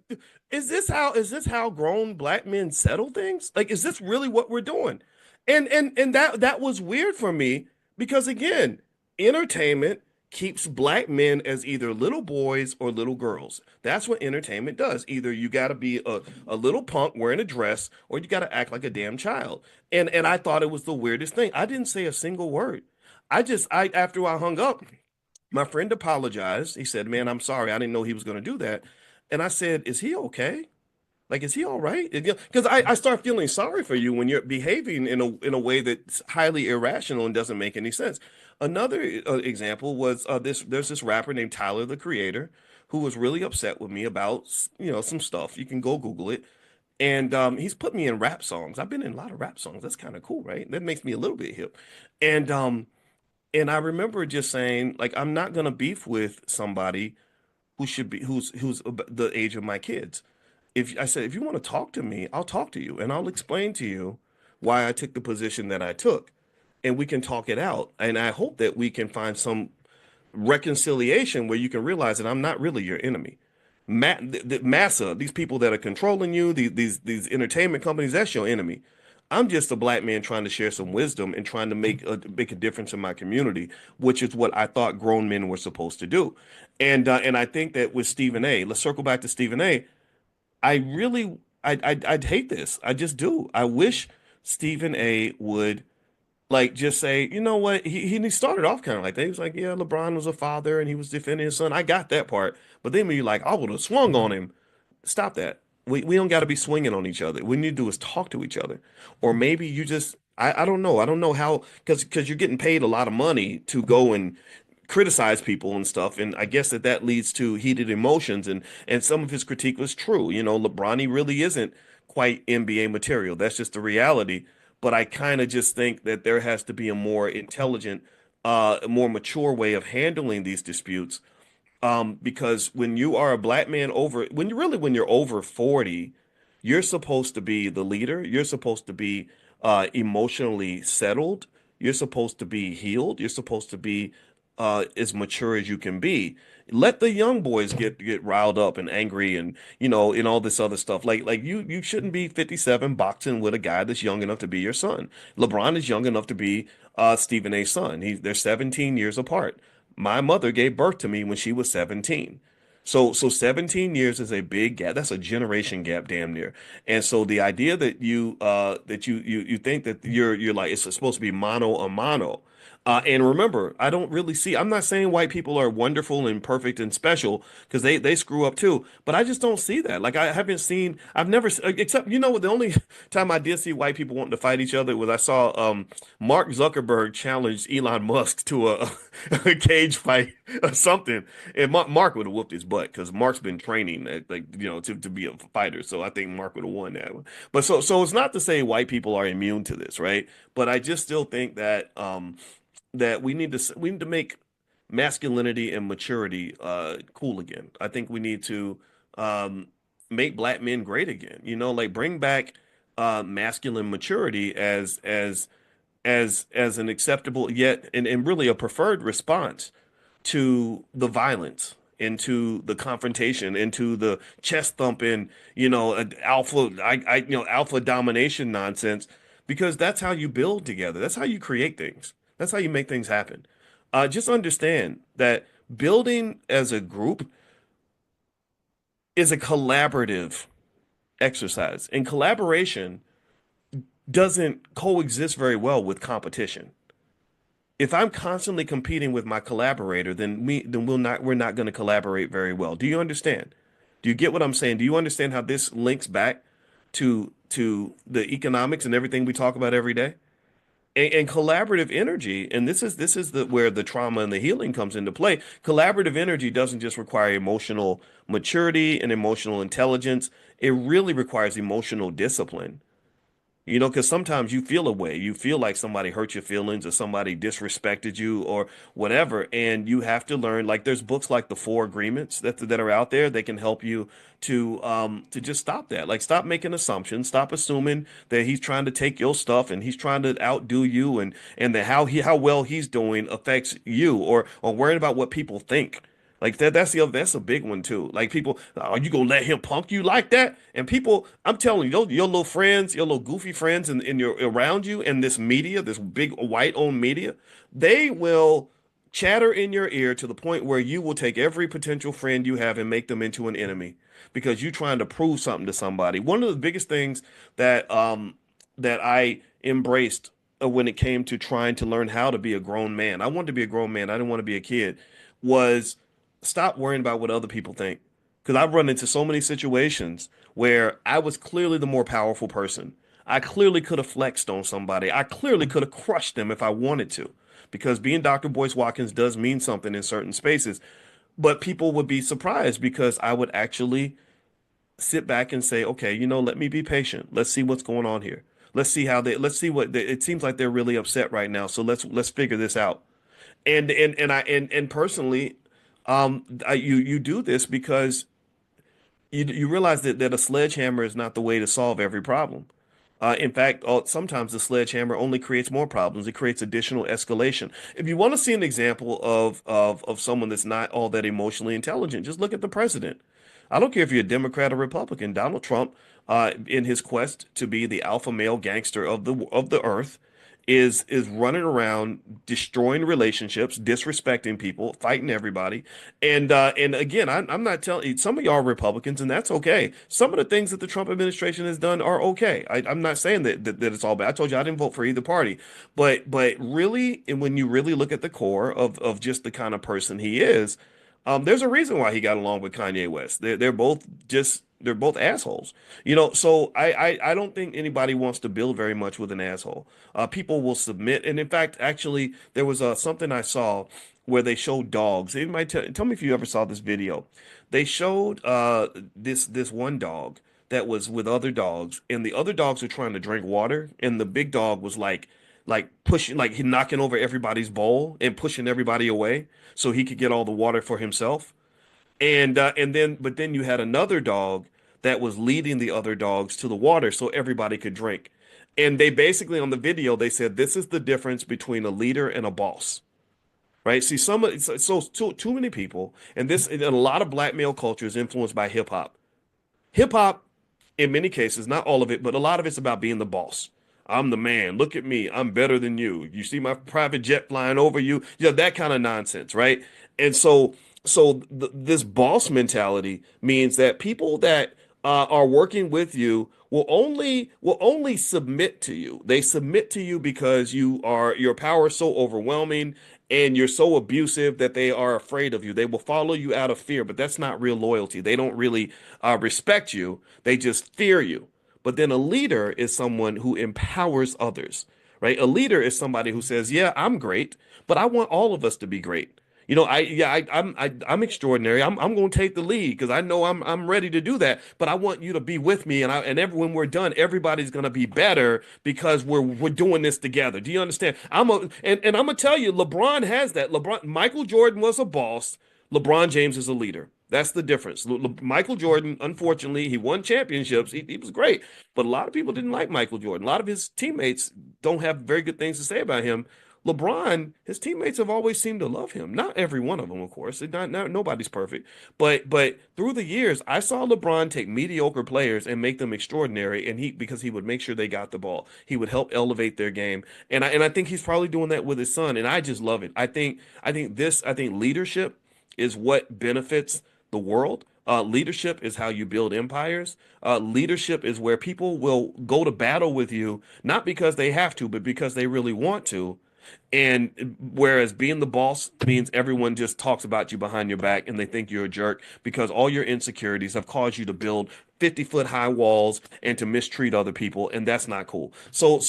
Is this how grown black men settle things? Like, is this really what we're doing? And that was weird for me because again, entertainment keeps black men as either little boys or little girls. That's what entertainment does. Either you got to be a little punk wearing a dress or you got to act like a damn child. And I thought it was the weirdest thing. I didn't say a single word. I after I hung up, my friend apologized. He said, "Man, I'm sorry. I didn't know he was going to do that." And I said, "Is he okay? Like, is he all right?" Because I start feeling sorry for you when you're behaving in a way that's highly irrational and doesn't make any sense. Another example was there's this rapper named Tyler, the Creator, who was really upset with me about some stuff. You can go Google it. And he's put me in rap songs. I've been in a lot of rap songs. That's kind of cool, right? That makes me a little bit hip. And I remember just saying, like, I'm not gonna beef with somebody who's the age of my kids. If I said, if you want to talk to me, I'll talk to you and I'll explain to you why I took the position that I took, and we can talk it out. And I hope that we can find some reconciliation where you can realize that I'm not really your enemy. Massa, these people that are controlling you, these entertainment companies, that's your enemy. I'm just a black man trying to share some wisdom and trying to make a difference in my community, which is what I thought grown men were supposed to do. And I think that with Stephen A, let's circle back to Stephen A. I really I'd hate this. I just do. I wish Stephen A would like just say, you know what? He started off kind of like that. He was like, yeah, LeBron was a father and he was defending his son. I got that part. But then when you're like, I would have swung on him. Stop that. We don't got to be swinging on each other. What we need to do is talk to each other. Or maybe you just I don't know. I don't know how because you're getting paid a lot of money to go and criticize people and stuff, and I guess that leads to heated emotions, and some of his critique was true. LeBron, he really isn't quite NBA material. That's just the reality. But I kind of just think that there has to be a more intelligent, a more mature way of handling these disputes. Because when you are a black man when you're over 40, you're supposed to be the leader. You're supposed to be emotionally settled. You're supposed to be healed. You're supposed to be as mature as you can be. Let the young boys get riled up and angry and and all this other stuff. Like you shouldn't be 57 boxing with a guy that's young enough to be your son. LeBron is young enough to be Stephen A's son. They're 17 years apart. My mother gave birth to me when she was 17. So 17 years is a big gap. That's a generation gap, damn near. And so the idea that you think that you're like it's supposed to be mano a mano. And remember, I don't really see, I'm not saying white people are wonderful and perfect and special because they screw up too, but I just don't see that. Like I haven't seen, I've never, except, the only time I did see white people wanting to fight each other was I saw Mark Zuckerberg challenge Elon Musk to a cage fight or something. And Mark would have whooped his butt because Mark's been training to be a fighter. So I think Mark would have won that one. But so it's not to say white people are immune to this, right? But I just still think that we need to make masculinity and maturity cool again. I think we need to um, make black men great again. Like bring back masculine maturity as an acceptable yet and really a preferred response to the violence, into the confrontation, into the chest thumping, alpha domination nonsense, because that's how you build together. That's how you create things. That's how you make things happen. Just understand that building as a group is a collaborative exercise, and collaboration doesn't coexist very well with competition. If I'm constantly competing with my collaborator, then we're not going to collaborate very well. Do you understand? Do you get what I'm saying? Do you understand how this links back to the economics and everything we talk about every day? And collaborative energy, and this is the where the trauma and the healing comes into play. Collaborative energy doesn't just require emotional maturity and emotional intelligence. It really requires emotional discipline. Because sometimes you feel a way. You feel like somebody hurt your feelings or somebody disrespected you or whatever. And you have to learn, like there's books like the Four Agreements that are out there. They can help you to just stop that. Like stop making assumptions, stop assuming that he's trying to take your stuff and he's trying to outdo you and that how well he's doing affects you or worrying about what people think. Like that's a big one too. Like people, are you gonna let him punk you like that? And people, I'm telling you, your little friends, your little goofy friends in your around you and this media, this big white owned media, they will chatter in your ear to the point where you will take every potential friend you have and make them into an enemy because you're trying to prove something to somebody. One of the biggest things that I embraced when it came to trying to learn how to be a grown man, I wanted to be a grown man. I didn't want to be a kid. Was stop worrying about what other people think. Because I've run into so many situations where I was clearly the more powerful person. I clearly could have flexed on somebody. I clearly could have crushed them if I wanted to. Because being Dr. Boyce Watkins does mean something in certain spaces. But people would be surprised because I would actually sit back and say, okay, let me be patient. Let's see what's going on here. Let's see it seems like they're really upset right now. So let's figure this out. And personally, you do this because you realize that a sledgehammer is not the way to solve every problem. In fact, sometimes the sledgehammer only creates more problems. It creates additional escalation. If you want to see an example of someone that's not all that emotionally intelligent, just look at the president. I don't care if you're a Democrat or Republican. Donald Trump, in his quest to be the alpha male gangster of the earth, is running around destroying relationships, disrespecting people, fighting everybody. And again, I'm not telling some of y'all are Republicans, and that's okay. Some of the things that the Trump administration has done are okay. I'm not saying that it's all bad. I told you I didn't vote for either party, but really, and when you really look at the core of just the kind of person he is, there's a reason why he got along with Kanye West. They're both assholes. So I don't think anybody wants to build very much with an asshole. People will submit, and in fact, actually, there was something I saw where they showed dogs. They might tell me if you ever saw this video. They showed this one dog that was with other dogs, and the other dogs were trying to drink water, and the big dog was like pushing, like he knocking over everybody's bowl and pushing everybody away so he could get all the water for himself. But then you had another dog that was leading the other dogs to the water so everybody could drink. And they basically on the video they said this is the difference between a leader and a boss, right? See, too many people, and a lot of black male culture is influenced by hip hop. Hip hop, in many cases, not all of it, but a lot of it's about being the boss. I'm the man. Look at me. I'm better than you. You see my private jet flying over you. That kind of nonsense, right? And this boss mentality means that people that are working with you will only submit to you. They submit to you because your power is so overwhelming and you're so abusive that they are afraid of you. They will follow you out of fear, but that's not real loyalty. They don't really respect you. They just fear you. But then a leader is someone who empowers others, right? A leader is somebody who says, "Yeah, I'm great, but I want all of us to be great." I'm extraordinary. I'm going to take the lead because I know I'm ready to do that. But I want you to be with me, when we're done, everybody's going to be better because we're doing this together. Do you understand? And I'm gonna tell you, LeBron has that. Michael Jordan was a boss. LeBron James is a leader. That's the difference. Michael Jordan, unfortunately, he won championships. He was great, but a lot of people didn't like Michael Jordan. A lot of his teammates don't have very good things to say about him. LeBron, his teammates have always seemed to love him. Not every one of them, of course. Nobody's perfect. But through the years, I saw LeBron take mediocre players and make them extraordinary. And because he would make sure they got the ball. He would help elevate their game. And I think he's probably doing that with his son. And I just love it. I think leadership is what benefits the world. Leadership is how you build empires. Leadership is where people will go to battle with you, not because they have to, but because they really want to. And whereas being the boss means everyone just talks about you behind your back and they think you're a jerk because all your insecurities have caused you to build 50-foot high walls and to mistreat other people, and that's not cool. So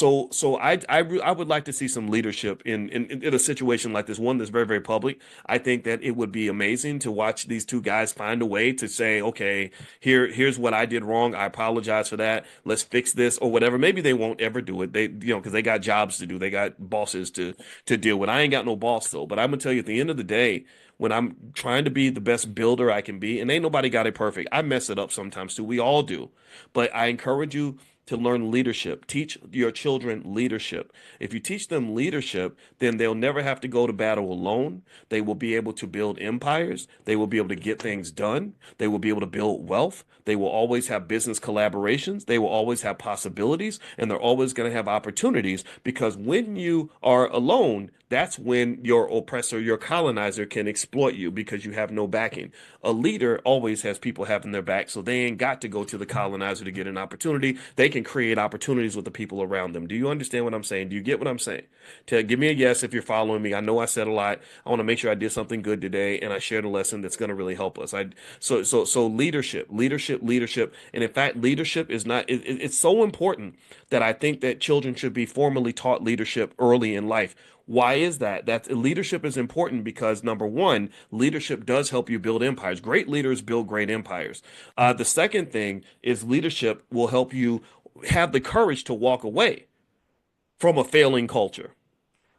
I would like to see some leadership in a situation like this, one that's very, very public. I think that it would be amazing to watch these two guys find a way to say, okay, here's what I did wrong. I apologize for that. Let's fix this or whatever. Maybe they won't ever do it. Because they got jobs to do. They got bosses to deal with. I ain't got no boss though, but I'm gonna tell you at the end of the day, when I'm trying to be the best builder I can be, and ain't nobody got it perfect. I mess it up sometimes too. We all do. But I encourage you to learn leadership. Teach your children leadership. If you teach them leadership, then they'll never have to go to battle alone. They will be able to build empires. They will be able to get things done. They will be able to build wealth. They will always have business collaborations. They will always have possibilities, and they're always going to have opportunities because when you are alone, that's when your oppressor, your colonizer can exploit you because you have no backing. A leader always has people having their back, so they ain't got to go to the colonizer to get an opportunity. They can create opportunities with the people around them. Do you understand what I'm saying? Do you get what I'm saying? Give me a yes if you're following me. I know I said a lot. I want to make sure I did something good today and I shared a lesson that's going to really help us. So leadership, and in fact, leadership is not. It's so important that I think that children should be formally taught leadership early in life. Why is that? That leadership is important because number one, leadership does help you build empires. Great leaders build great empires. The second thing is leadership will help you have the courage to walk away from a failing culture.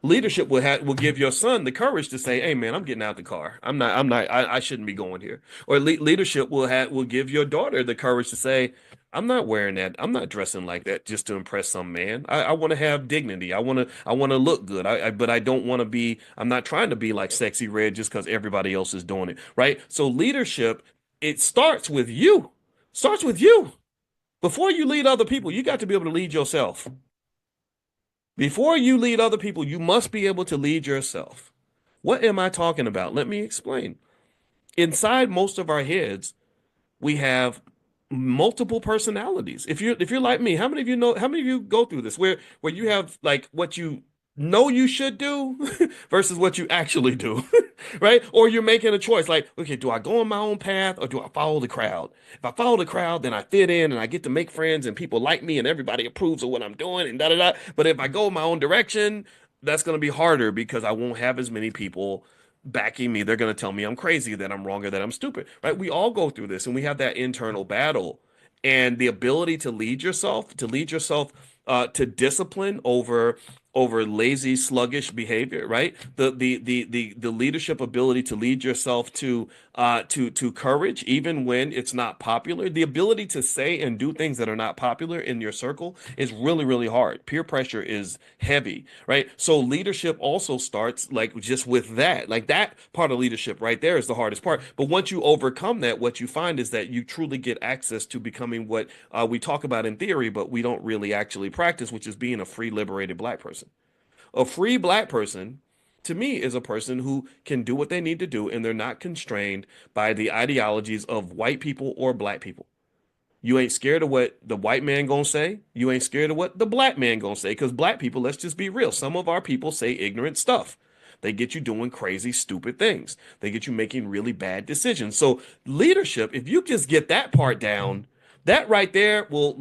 Leadership will give your son the courage to say, "Hey, man, I'm getting out the car. I shouldn't be going here." Or leadership will give your daughter the courage to say, "I'm not wearing that. I'm not dressing like that just to impress some man. I want to have dignity. I want to look good. But I don't want to be. I'm not trying to be like Sexy Red just because everybody else is doing it, right?" So leadership, it starts with you. Starts with you. Before you lead other people, you got to be able to lead yourself. Before you lead other people, you must be able to lead yourself. What am I talking about? Let me explain. Inside most of our heads, we have multiple personalities. If you're like me, how many of you go through this where you have like what you know you should do versus what you actually do, right? Or you're making a choice like, okay, do I go on my own path or do I follow the crowd? If I follow the crowd, then I fit in and I get to make friends and people like me and everybody approves of what I'm doing and da da da. But if I go my own direction, that's going to be harder because I won't have as many people backing me. They're going to tell me I'm crazy, that I'm wrong, or that I'm stupid, right? We all go through this and we have that internal battle and the ability to lead yourself, to discipline over over lazy, sluggish behavior, right? The leadership ability to lead yourself to courage, even when it's not popular. The ability to say and do things that are not popular in your circle is really, really hard. Peer pressure is heavy, right? So leadership also starts like just with that. Like that part of leadership right there is the hardest part. But once you overcome that, what you find is that you truly get access to becoming what we talk about in theory, but we don't really actually practice, which is being a free, liberated black person. A free black person, to me, is a person who can do what they need to do and they're not constrained by the ideologies of white people or black people. You ain't scared of what the white man gonna say. You ain't scared of what the black man gonna say. Because black people, let's just be real. Some of our people say ignorant stuff. They get you doing crazy, stupid things. They get you making really bad decisions. So leadership, if you just get that part down, that right there will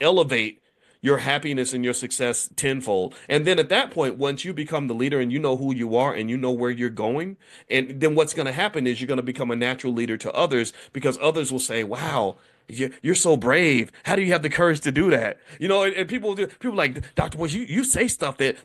elevate your happiness and your success tenfold. And then at that point, once you become the leader and you know who you are and you know where you're going, and then what's going to happen is you're going to become a natural leader to others because others will say, "Wow, you're so brave. How do you have the courage to do that?" And people like Dr. Boyce, you say stuff that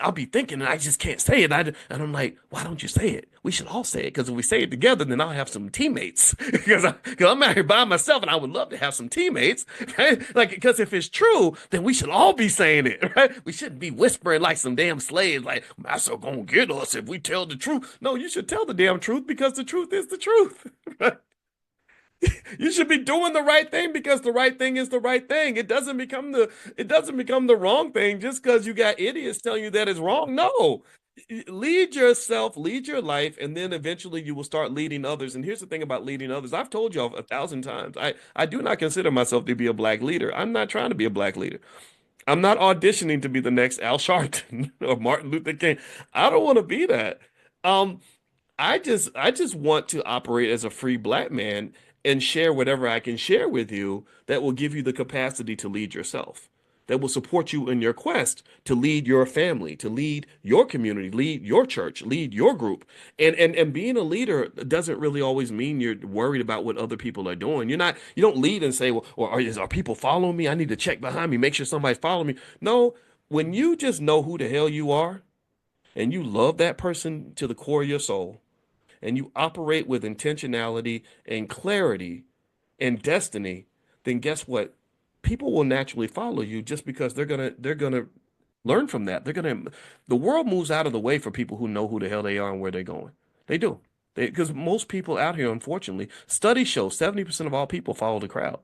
I'll be thinking and I just can't say it. And I'm like, why don't you say it? We should all say it because if we say it together, then I'll have some teammates because I'm out here by myself and I would love to have some teammates, right? Like because if it's true, then we should all be saying it, right? We shouldn't be whispering like some damn slaves, like Master gonna get us if we tell the truth. No, you should tell the damn truth because the truth is the truth. You should be doing the right thing because the right thing is the right thing. It doesn't become the wrong thing just because you got idiots telling you that it's wrong. No. Lead yourself, lead your life, and then eventually you will start leading others. And here's the thing about leading others. I've told y'all 1,000 times. I do not consider myself to be a black leader. I'm not trying to be a black leader. I'm not auditioning to be the next Al Sharpton or Martin Luther King. I don't want to be that. Um, I just want to operate as a free black man and share whatever I can share with you that will give you the capacity to lead yourself, that will support you in your quest to lead your family, to lead your community, lead your church, lead your group. And being a leader doesn't really always mean you're worried about what other people are doing. You don't lead and say, well, or are people following me? I need to check behind me, make sure somebody's following me. No, when you just know who the hell you are and you love that person to the core of your soul and you operate with intentionality and clarity and destiny, then guess what? People will naturally follow you just because they're gonna learn from that. The world moves out of the way for people who know who the hell they are and where they're going. They do. Because most people out here, unfortunately, studies show 70% of all people follow the crowd.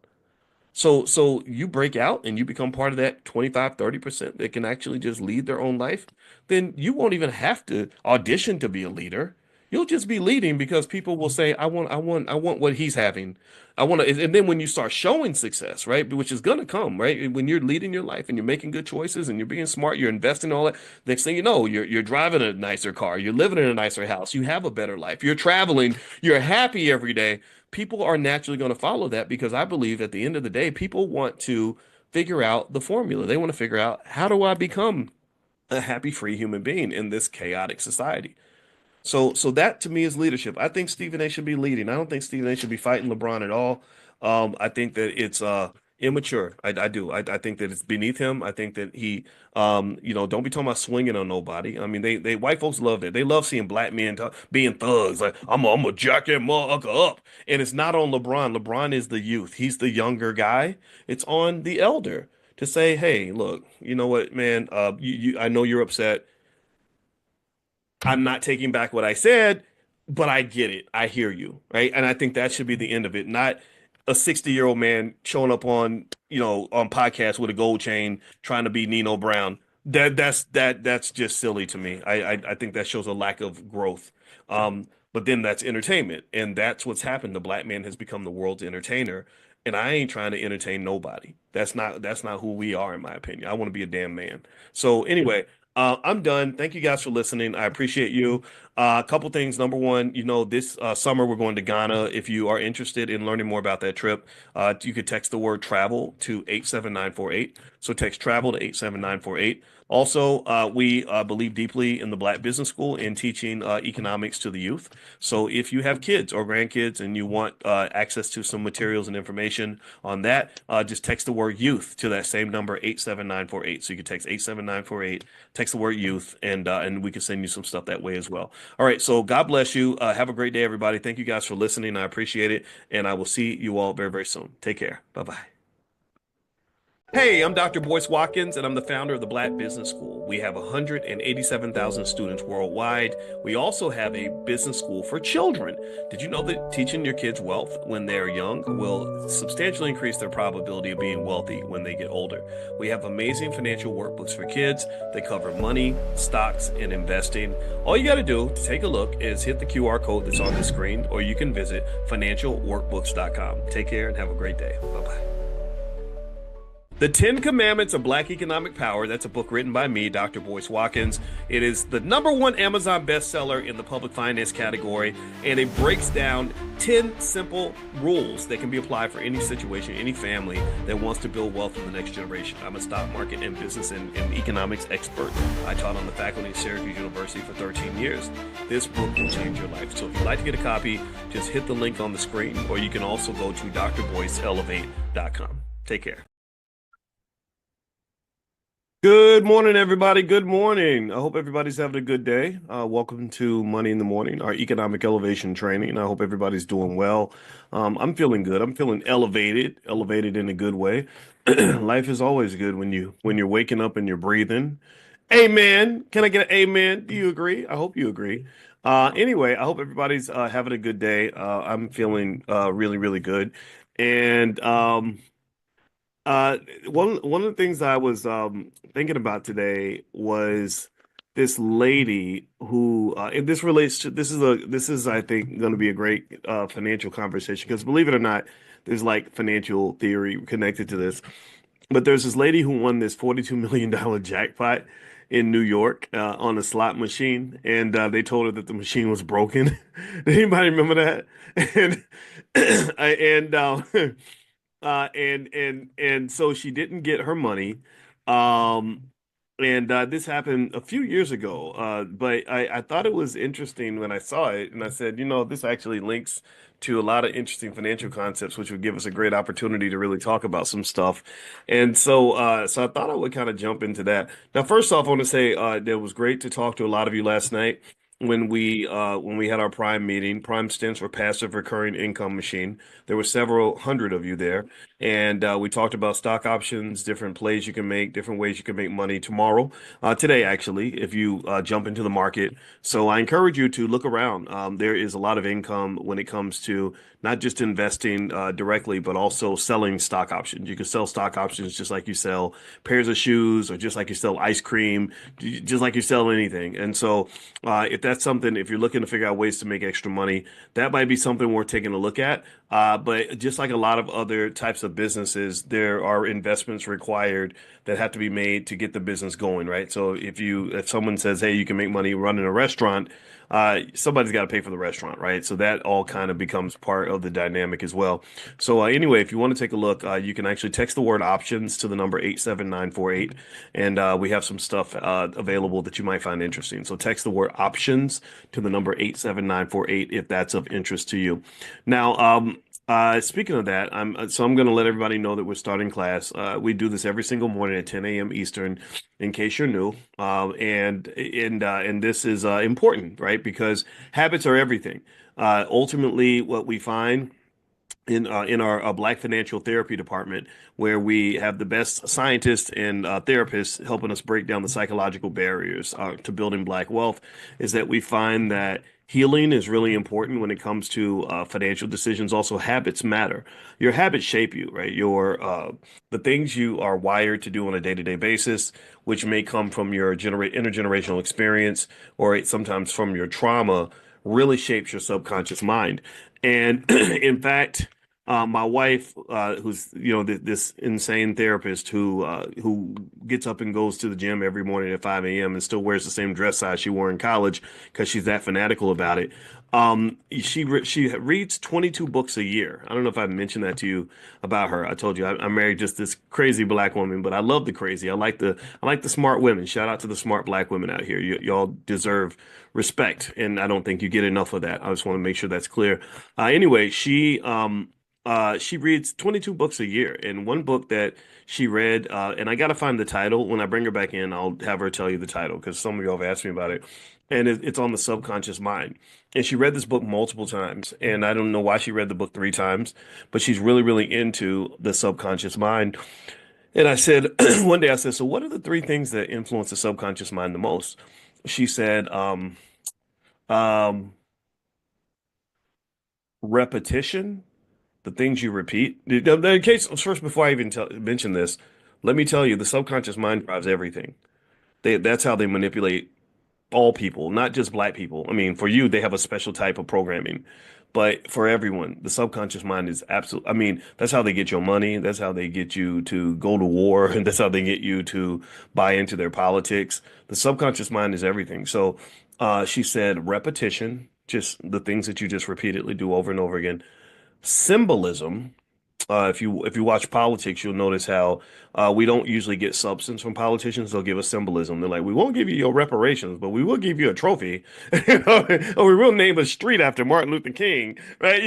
So you break out and you become part of that 25-30% that can actually just lead their own life, then you won't even have to audition to be a leader. You'll just be leading because people will say, I want what he's having. I want to, and then when you start showing success, right, which is gonna come, right? When you're leading your life and you're making good choices and you're being smart, you're investing all that. Next thing you know, you're driving a nicer car, you're living in a nicer house, you have a better life, you're traveling, you're happy every day. People are naturally going to follow that because I believe at the end of the day, people want to figure out the formula. They want to figure out how do I become a happy, free human being in this chaotic society. So that to me is leadership. I think Stephen A should be leading. I don't think Stephen A should be fighting LeBron at all. I think that it's immature. I do. I think that it's beneath him. I think that he don't be talking about swinging on nobody. I mean, they white folks love that. They love seeing black men being thugs. Like I'm a jack that motherfucker up. And it's not on LeBron. LeBron is the youth. He's the younger guy. It's on the elder to say, hey, look, you know what, man? I know you're upset. I'm not taking back what I said, but I get it. I hear you, right? And I think that should be the end of it, not a 60-year-old man showing up on podcasts with a gold chain trying to be Nino Brown. That's just silly to me. I think that shows a lack of growth. But then that's entertainment, and that's what's happened. The black man has become the world's entertainer, and I ain't trying to entertain nobody. That's not who we are, in my opinion. I want to be a damn man. So anyway, I'm done. Thank you guys for listening. I appreciate you. A couple things. Number one, this summer we're going to Ghana. If you are interested in learning more about that trip, you could text the word travel to 87948. So text travel to 87948. Also, we believe deeply in the Black Business School in teaching economics to the youth. So if you have kids or grandkids and you want access to some materials and information on that, just text the word youth to that same number, 87948. So you can text 87948, text the word youth, and we can send you some stuff that way as well. All right, so God bless you. Have a great day, everybody. Thank you guys for listening. I appreciate it, and I will see you all very, very soon. Take care. Bye bye. Hey, I'm Dr. Boyce Watkins, and I'm the founder of the Black Business School. We have 187,000 students worldwide. We also have a business school for children. Did you know that teaching your kids wealth when they're young will substantially increase their probability of being wealthy when they get older? We have amazing financial workbooks for kids. They cover money, stocks, and investing. All you got to do to take a look is hit the QR code that's on the screen, or you can visit financialworkbooks.com. Take care and have a great day. Bye-bye. The 10 Commandments of Black Economic Power, that's a book written by me, Dr. Boyce Watkins. It is the #1 Amazon bestseller in the public finance category, and it breaks down 10 simple rules that can be applied for any situation, any family that wants to build wealth in the next generation. I'm a stock market and business and economics expert. I taught on the faculty at Syracuse University for 13 years. This book will change your life. So if you'd like to get a copy, just hit the link on the screen, or you can also go to drboyceelevate.com. Take care. Good morning, everybody. Good morning. I hope everybody's having a good day. Welcome to Money in the Morning, our economic elevation training. I hope everybody's doing well. I'm feeling good. I'm feeling elevated in a good way. Life is always good when you're waking up and you're breathing. Amen. Can I get an amen? Do you agree? I hope you agree. Anyway, I hope everybody's having a good day. I'm feeling really, really good. And uh, one of the things I was thinking about today was this lady who, and this relates to this is I think going to be a great financial conversation because believe it or not, there's like financial theory connected to this. But there's this lady who won this $42 million jackpot in New York on a slot machine, and they told her that the machine was broken. Anybody remember that? And and and so she didn't get her money. Um, and this happened a few years ago. But I thought it was interesting when I saw it, and I said, this actually links to a lot of interesting financial concepts, which would give us a great opportunity to really talk about some stuff. And so I thought I would kind of jump into that. Now, first off, I want to say it was great to talk to a lot of you last night when we had our Prime meeting. Prime stands for Passive Recurring Income Machine. There were several hundred of you there, and we talked about stock options, different plays you can make, different ways you can make money tomorrow, today actually, if you jump into the market. So I encourage you to look around. There is a lot of income when it comes to not just investing directly, but also selling stock options. You can sell stock options just like you sell pairs of shoes, or just like you sell ice cream, just like you sell anything. And so if that's something, if you're looking to figure out ways to make extra money, that might be something worth taking a look at. But just like a lot of other types of businesses, there are investments required that have to be made to get the business going, right? So if someone says, hey, you can make money running a restaurant, somebody's got to pay for the restaurant, right? So that all kind of becomes part of the dynamic as well. So anyway, if you want to take a look, you can actually text the word options to the number 87948, and we have some stuff available that you might find interesting. So text the word options to the number 87948 if that's of interest to you. Now, speaking of that, I'm going to let everybody know that we're starting class. We do this every single morning at 10 a.m. Eastern, in case you're new. And this is important, right? Because habits are everything. Ultimately, what we find in our Black Financial Therapy department, where we have the best scientists and therapists helping us break down the psychological barriers to building Black wealth, is that we find that healing is really important when it comes to financial decisions. Also, habits matter. Your habits shape you, right? The things you are wired to do on a day-to-day basis, which may come from your intergenerational experience, or sometimes from your trauma, really shapes your subconscious mind. And in fact, My wife, who's this insane therapist who gets up and goes to the gym every morning at 5 a.m. and still wears the same dress size she wore in college because she's that fanatical about it. She reads 22 books a year. I don't know if I mentioned that to you about her. I told you I married just this crazy black woman, but I love the crazy. I like the smart women. Shout out to the smart black women out here. Y'all deserve respect, and I don't think you get enough of that. I just want to make sure that's clear. Anyway, she reads 22 books a year, and one book that she read, and I got to find the title. When I bring her back in, I'll have her tell you the title because some of y'all have asked me about it, and it's on the subconscious mind. And she read this book multiple times, and I don't know why she read the book three times, but she's really, really into the subconscious mind. And I said, one day I said, so what are the three things that influence the subconscious mind the most? She said, um, repetition, the things you repeat. In case, first, before I even mention this, let me tell you, the subconscious mind drives everything. That's how they manipulate all people, not just black people. I mean, for you, they have a special type of programming, but for everyone, the subconscious mind is absolute. I mean, that's how they get your money. That's how they get you to go to war, and that's how they get you to buy into their politics. The subconscious mind is everything. So, she said repetition, just the things that you just repeatedly do over and over again. Symbolism, if you watch politics, you'll notice how we don't usually get substance from politicians. They'll give us symbolism. They're like, we won't give you your reparations, but we will give you a trophy, or we will name a street after Martin Luther King, right?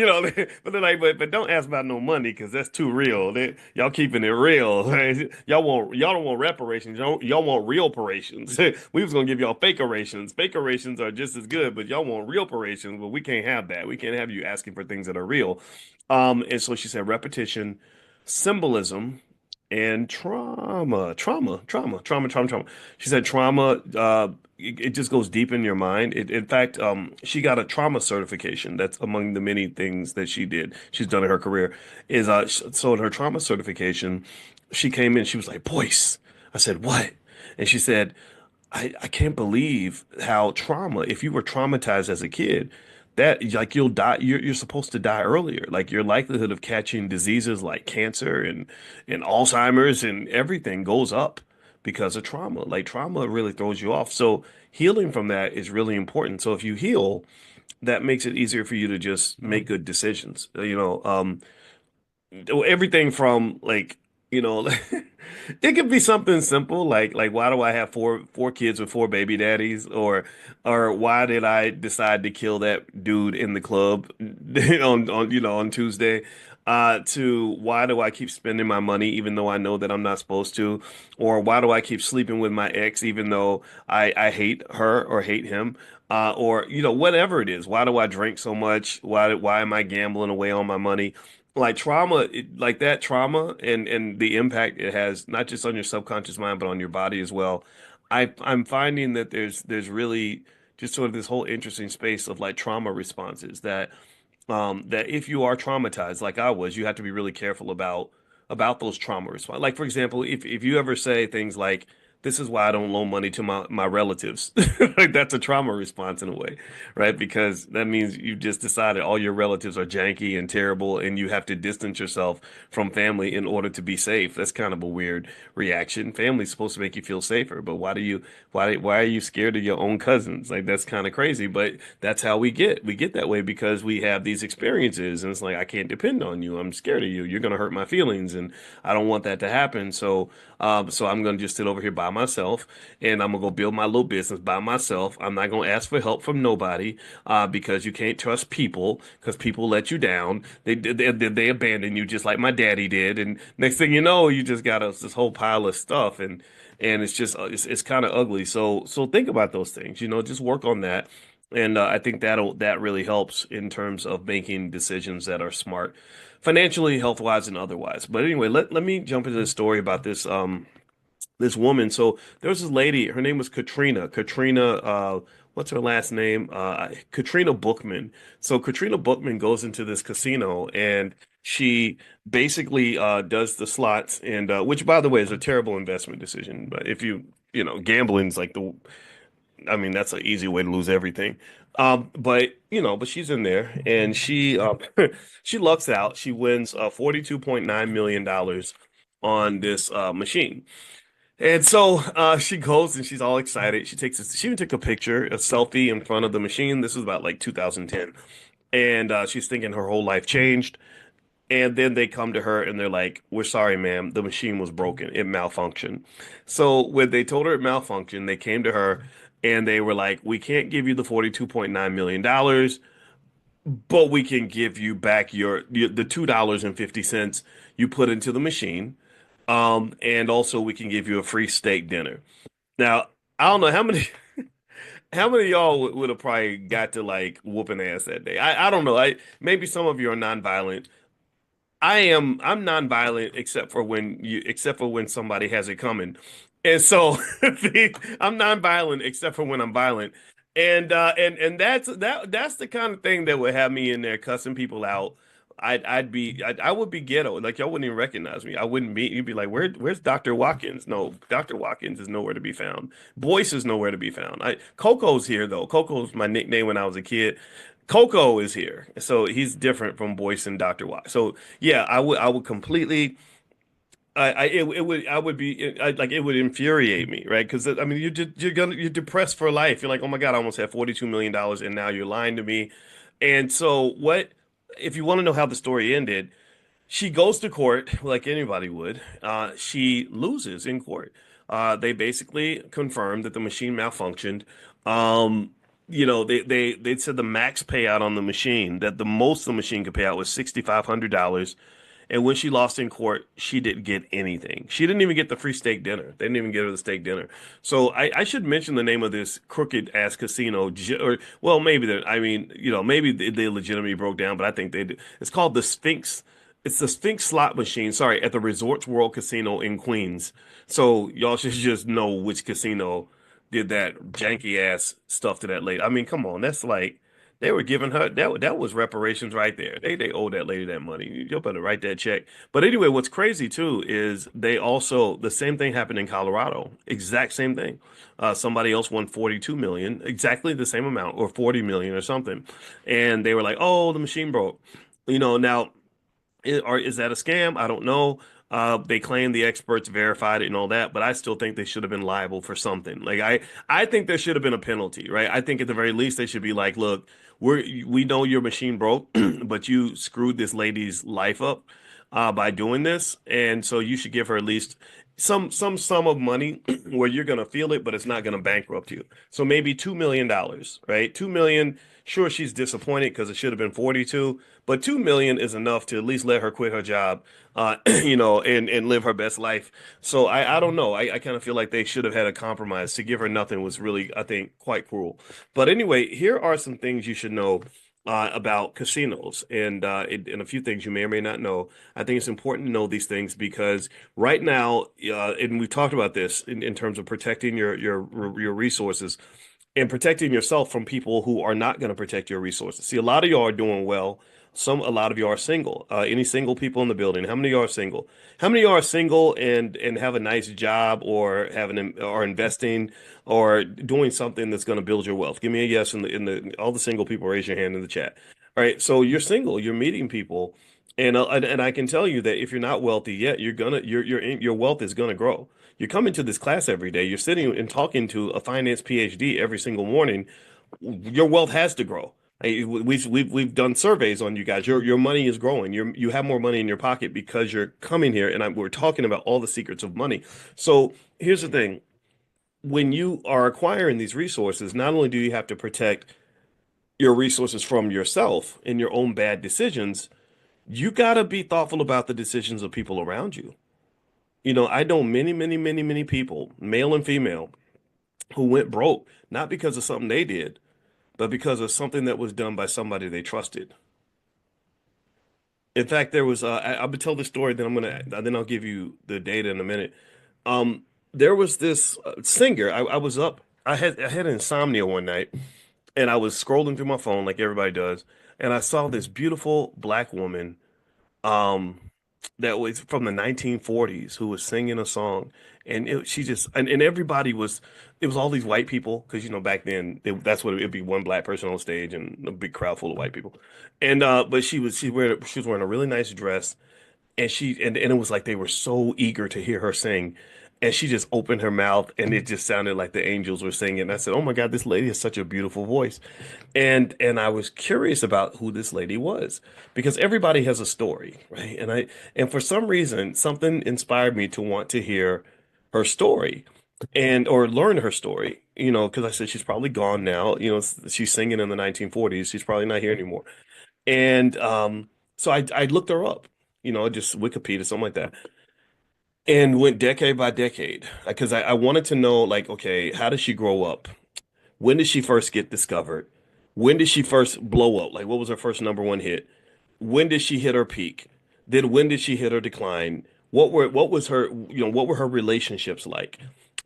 But they're like, but don't ask about no money because that's too real. Y'all keeping it real. Right? Y'all don't want reparations. Y'all want real parations. We was gonna give y'all fake orations. Fake orations are just as good, but y'all want real parations. But we can't have that. We can't have you asking for things that are real. And so she said repetition, symbolism, and trauma. She said trauma, it just goes deep in your mind. In fact, she got a trauma certification. That's among the many things that she did. She's done in her career. So in her trauma certification, she came in, she was like, Boyce. I said, what? And she said, I can't believe how trauma, if you were traumatized as a kid, that like you'll die, you're supposed to die earlier. Like your likelihood of catching diseases like cancer and Alzheimer's and everything goes up because of trauma. Like trauma really throws you off. So healing from that is really important. So if you heal, that makes it easier for you to just make good decisions. Everything from like it could be something simple like why do I have four kids with four baby daddies, or why did I decide to kill that dude in the club on Tuesday, to why do I keep spending my money even though I know that I'm not supposed to, or why do I keep sleeping with my ex even though I hate her or hate him, or whatever it is. Why do I drink so much? Why am I gambling away on my money? Like trauma, like that trauma and the impact it has not just on your subconscious mind but on your body as well. I'm finding that there's really just sort of this whole interesting space of like trauma responses that if you are traumatized like I was, you have to be really careful about those trauma response. Like for example, if you ever say things like, "This is why I don't loan money to my relatives," like that's a trauma response in a way, right? Because that means you just decided all your relatives are janky and terrible, and you have to distance yourself from family in order to be safe. That's kind of a weird reaction. Family's supposed to make you feel safer, but why are you scared of your own cousins? Like that's kind of crazy, but that's how we get that way because we have these experiences, and it's like I can't depend on you. I'm scared of you. You're gonna hurt my feelings, and I don't want that to happen. So I'm gonna just sit over here by myself, and I'm gonna go build my little business by myself. I'm not gonna ask for help from nobody, because you can't trust people because people let you down. They abandon you just like my daddy did, and next thing you know, you just got this whole pile of stuff, and it's just it's kind of ugly. So think about those things. Just work on that. And I think that really helps in terms of making decisions that are smart, financially, health wise, and otherwise. But anyway, let me jump into the story about this woman. So there was this lady, her name was Katrina. What's her last name? Katrina Bookman. So Katrina Bookman goes into this casino and she basically does the slots, and which by the way is a terrible investment decision. But if gambling's like I mean, that's an easy way to lose everything. But but she's in there and she she lucks out. She wins $42.9 million on this machine. And so she goes and she's all excited. She even took a picture, a selfie in front of the machine. This was about like 2010. And she's thinking her whole life changed. And then they come to her and they're like, "We're sorry, ma'am. The machine was broken. It malfunctioned." So when they told her it malfunctioned, they came to her and they were like, "We can't give you the $42.9 million, but we can give you back the $2.50 you put into the machine. And also we can give you a free steak dinner." Now, I don't know how many of y'all would have probably got to like whooping ass that day. I don't know. Maybe some of you are nonviolent. I'm nonviolent except for when somebody has it coming. And so I'm nonviolent except for when I'm violent. And that's the kind of thing that would have me in there cussing people out. I would be ghetto. Like y'all wouldn't even recognize me. I wouldn't be You'd be like, where's Dr. Watkins? No, Dr. Watkins is nowhere to be found. Boyce is nowhere to be found. Coco's here though. Coco's my nickname when I was a kid. Coco is here, so he's different from Boyce and Dr. Watt. So yeah, I would completely. I would be like it would infuriate me, right? Because I mean, you're depressed for life. You're like, oh my God, I almost had $42 million, and now you're lying to me. And so what? If you want to know how the story ended, she goes to court like anybody would. She loses in court. They basically confirmed that the machine malfunctioned. Um, they said the max payout on the machine, that the most the machine could pay out was $6,500. And when she lost in court, she didn't get anything. She didn't even get the free steak dinner. They didn't even give her the steak dinner. So I should mention the name of this crooked ass casino, or well, maybe I mean, maybe they legitimately broke down, but I think they did. It's called the Sphinx. It's the Sphinx slot machine. Sorry, at the Resorts World Casino in Queens. So y'all should just know which casino did that janky ass stuff to that lady. I mean, come on, that's like they were giving her that was reparations right there. They owe that lady that money. You better write that check. But anyway, what's crazy too is they also the same thing happened in Colorado. Exact same thing. Somebody else won 42 million, exactly the same amount, or 40 million or something. And they were like, "Oh, the machine broke." Now is that a scam? I don't know. They claim the experts verified it and all that, but I still think they should have been liable for something. Like I think there should have been a penalty, right? I think at the very least they should be like, look, we know your machine broke, but you screwed this lady's life up by doing this, and so you should give her at least some sum of money where you're gonna feel it, but it's not gonna bankrupt you. So maybe $2 million, right? 2 million. Sure, she's disappointed because it should have been 42, but 2 million is enough to at least let her quit her job, and live her best life. So I don't know. I kind of feel like they should have had a compromise. To give her nothing was really, I think, quite cruel. But anyway, here are some things you should know about casinos, and a few things you may or may not know. I think it's important to know these things because right now, and we've talked about this in terms of protecting your resources and protecting yourself from people who are not going to protect your resources. See, a lot of y'all are doing well. A lot of you are single. Any single people in the building? How many of y'all are single? How many of y'all are single and have a nice job or or investing or doing something that's going to build your wealth? Give me a yes in the all the single people. Raise your hand in the chat. All right, so you're single. You're meeting people, and I can tell you that if you're not wealthy yet, your wealth is gonna grow. You're coming to this class every day. You're sitting and talking to a finance PhD every single morning. Your wealth has to grow. We've done surveys on you guys. Your money is growing. You have more money in your pocket because you're coming here, and we're talking about all the secrets of money. So here's the thing: when you are acquiring these resources, not only do you have to protect your resources from yourself and your own bad decisions, you got to be thoughtful about the decisions of people around you. I know many, many, many, many people, male and female, who went broke, not because of something they did, but because of something that was done by somebody they trusted. In fact, there was, I'll tell the story, then I'll give you the data in a minute. There was this singer. I was up, I had insomnia one night, and I was scrolling through my phone like everybody does, and I saw this beautiful black woman. that was from the 1940s who was singing a song, and she just and everybody was, it was all these white people because back then that's what it'd be, one black person on stage and a big crowd full of white people, and but she was wearing a really nice dress, and and it was like they were so eager to hear her sing. And she just opened her mouth and it just sounded like the angels were singing. And I said, "Oh my God, this lady has such a beautiful voice." And I was curious about who this lady was because everybody has a story, right? And for some reason, something inspired me to want to hear her story and or learn her story, because I said she's probably gone now. She's singing in the 1940s. She's probably not here anymore. And so I looked her up, just Wikipedia, something like that, and went decade by decade because I wanted to know, like, okay, how did she grow up? When did she first get discovered? When did she first blow up? Like, what was her first number one hit? When did she hit her peak? Then when did she hit her decline? What was her, what were her relationships like?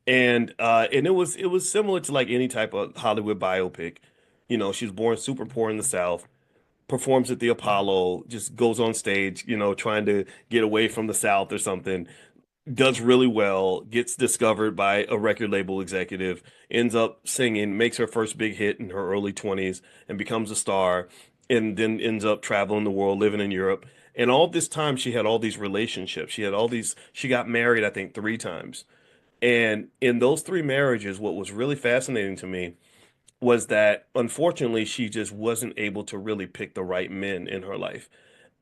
And it was similar to like any type of Hollywood biopic. She was born super poor in the South, performs at the Apollo, just goes on stage, trying to get away from the South or something, does really well, gets discovered by a record label executive, ends up singing, makes her first big hit in her early 20s and becomes a star, and then ends up traveling the world, living in Europe. And all this time she had all these relationships. She got married, I think, three times. And in those three marriages, what was really fascinating to me was that unfortunately she just wasn't able to really pick the right men in her life.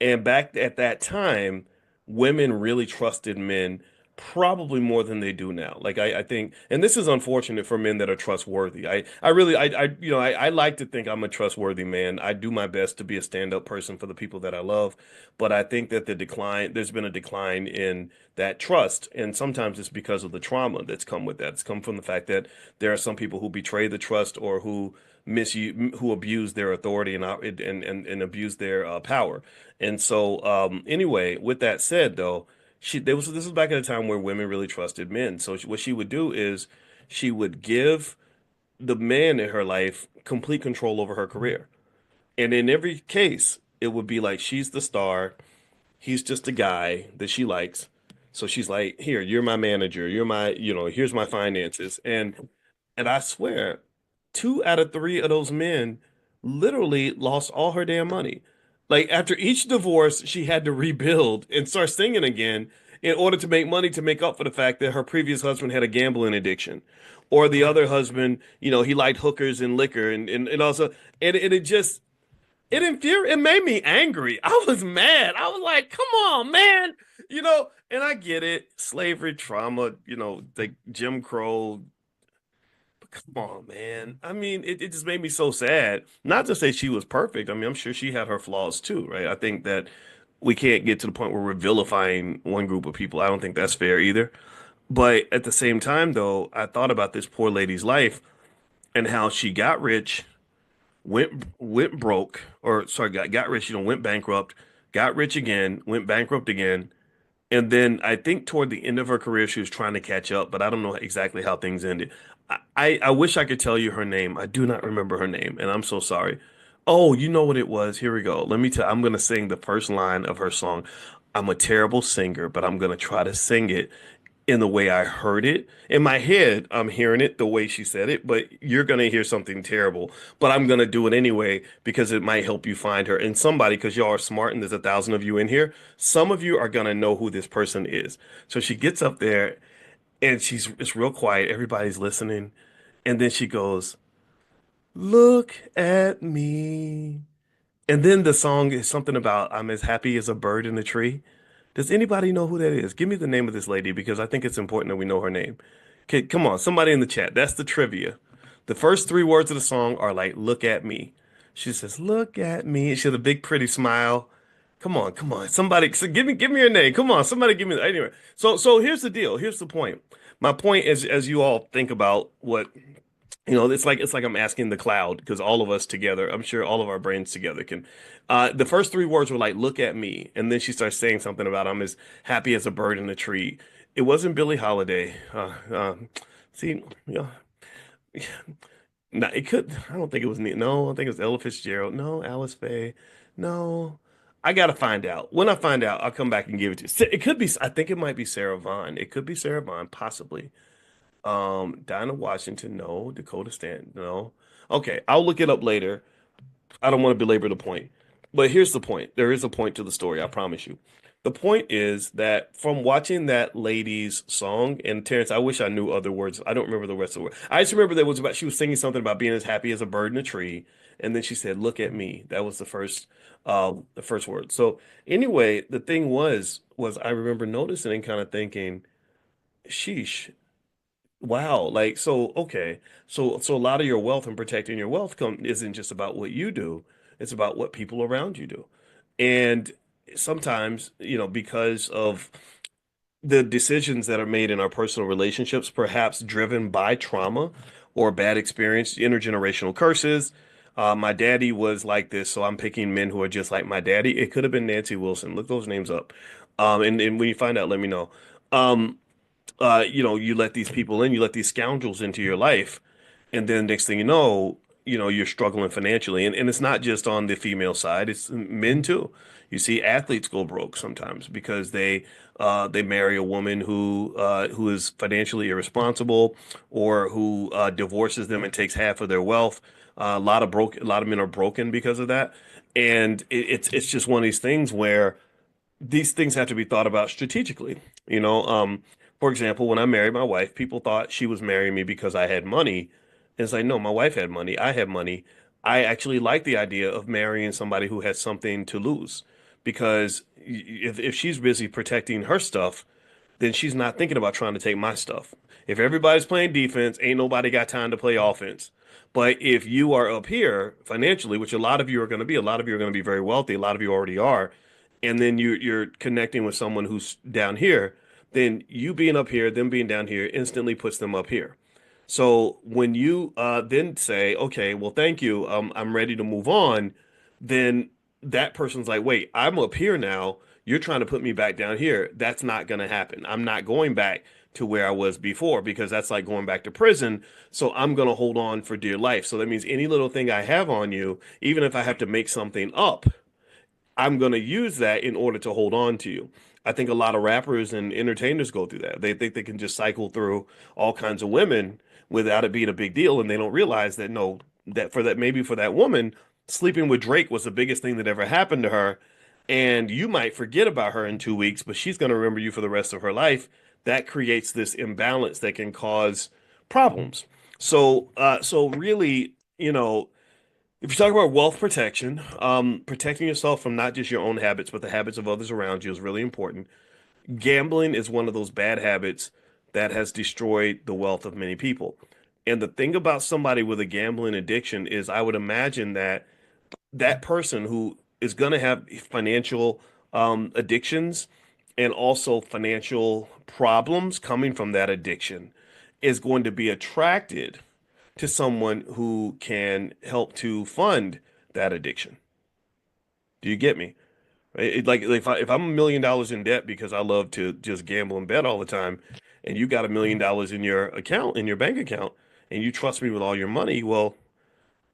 And back at that time, women really trusted men probably more than they do now. Like I think, and this is unfortunate for men that are trustworthy. I really, I like to think I'm a trustworthy man. I do my best to be a stand-up person for the people that I love, but I think that there's been a decline in that trust, and sometimes it's because of the trauma that's come with that. It's come from the fact that there are some people who betray the trust or who abuse their authority and abuse their power. And so, anyway, with that said, though, this was back at a time where women really trusted men. So what she would do is she would give the man in her life complete control over her career. And in every case, it would be like she's the star, he's just a guy that she likes. So she's like, "Here, you're my manager. Here's my finances." And I swear, two out of three of those men literally lost all her damn money. Like after each divorce, she had to rebuild and start singing again in order to make money to make up for the fact that her previous husband had a gambling addiction. Or the other husband, he liked hookers and liquor and also it just it made me angry. I was mad. I was like, come on, man. And I get it. Slavery, trauma, like Jim Crow. But come on, man. I mean, it just made me so sad. Not to say she was perfect. I mean, I'm sure she had her flaws too, right? I think that we can't get to the point where we're vilifying one group of people. I don't think that's fair either. But at the same time, though, I thought about this poor lady's life and how she got rich, went broke, or sorry, got rich, went bankrupt, got rich again, went bankrupt again, and then I think toward the end of her career she was trying to catch up, but I don't know exactly how things ended. I wish I could tell you her name. I do not remember her name, and I'm so sorry. Oh, you know what it was. Here we go. Let me tell. I'm gonna sing the first line of her song. I'm a terrible singer, but I'm gonna try to sing it in the way I heard it. In my head, I'm hearing it the way she said it, but you're going to hear something terrible. But I'm going to do it anyway because it might help you find her. And somebody, because y'all are smart and there's 1,000 of you in here, some of you are going to know who this person is. So she gets up there and it's real quiet. Everybody's listening. And then she goes, "Look at me." And then the song is something about I'm as happy as a bird in a tree. Does anybody know who that is? Give me the name of this lady because I think it's important that we know her name. Okay, come on, somebody in the chat. That's the trivia. The first three words of the song are like, "Look at me." She says, "Look at me." She has a big, pretty smile. Come on, come on. Somebody, so give me your name. Come on, somebody give me. Anyway, so here's the deal. Here's the point. My point is, as you all think about what it's like I'm asking the cloud because all of us together, I'm sure all of our brains together can. The first three words were like, "Look at me," and then she starts saying something about I'm as happy as a bird in a tree. It wasn't Billie Holiday. See, yeah, no, it could. I don't think it was. No, I think it was Ella Fitzgerald. No, Alice Faye. No. I gotta find out. When I find out, I'll come back and give it to you. It could be, I think it might be Sarah Vaughn. It could be Sarah Vaughn, possibly. Dinah Washington, no. Dakota Stanton, no. Okay, I'll look it up later. I don't want to belabor the point. But here's the point. There is a point to the story, I promise you. The point is that from watching that lady's song, and Terrence, I wish I knew other words. I don't remember the rest of the word. I just remember that it was about she was singing something about being as happy as a bird in a tree, and then she said, "Look at me." That was the first word. So anyway, the thing was I remember noticing and kind of thinking, "Sheesh, wow, like so okay. So a lot of your wealth and protecting your wealth come isn't just about what you do, it's about what people around you do. And sometimes, because of the decisions that are made in our personal relationships, perhaps driven by trauma or bad experience, intergenerational curses. My daddy was like this, so I'm picking men who are just like my daddy. It could have been Nancy Wilson. Look those names up. And when you find out, let me know. Um, you let these people in, you let these scoundrels into your life, and then next thing you know, you're struggling financially. And it's not just on the female side, it's men too. You see athletes go broke sometimes because they marry a woman who is financially irresponsible or who divorces them and takes half of their wealth. A lot of men are broken because of that. And it's just one of these things where these things have to be thought about strategically. For example, when I married my wife, people thought she was marrying me because I had money. And it's like, no, my wife had money. I had money. I actually like the idea of marrying somebody who has something to lose because if she's busy protecting her stuff, then she's not thinking about trying to take my stuff. If everybody's playing defense, ain't nobody got time to play offense. But if you are up here financially, which a lot of you are going to be, a lot of you are going to be very wealthy, a lot of you already are, and then you're connecting with someone who's down here, then you being up here, them being down here instantly puts them up here. So when you then say, okay, well, thank you, I'm ready to move on, then that person's like, wait, I'm up here now. You're trying to put me back down here. That's not going to happen. I'm not going back to where I was before because that's like going back to prison. So I'm going to hold on for dear life. So that means any little thing I have on you, even if I have to make something up, I'm going to use that in order to hold on to you. I think a lot of rappers and entertainers go through that. They think they can just cycle through all kinds of women without it being a big deal, and they don't realize that no, that for that maybe for that woman, sleeping with Drake was the biggest thing that ever happened to her, and you might forget about her in 2 weeks, but she's going to remember you for the rest of her life. That creates this imbalance that can cause problems. So really, if you talk about wealth protection, protecting yourself from not just your own habits, but the habits of others around you is really important. Gambling is one of those bad habits that has destroyed the wealth of many people. And the thing about somebody with a gambling addiction is I would imagine that that person who is going to have financial addictions and also financial problems coming from that addiction is going to be attracted to someone who can help to fund that addiction. Do you get me? Like if I'm $1 million in debt because I love to just gamble and bet all the time, and you got $1 million in your account, in your bank account, and you trust me with all your money, well,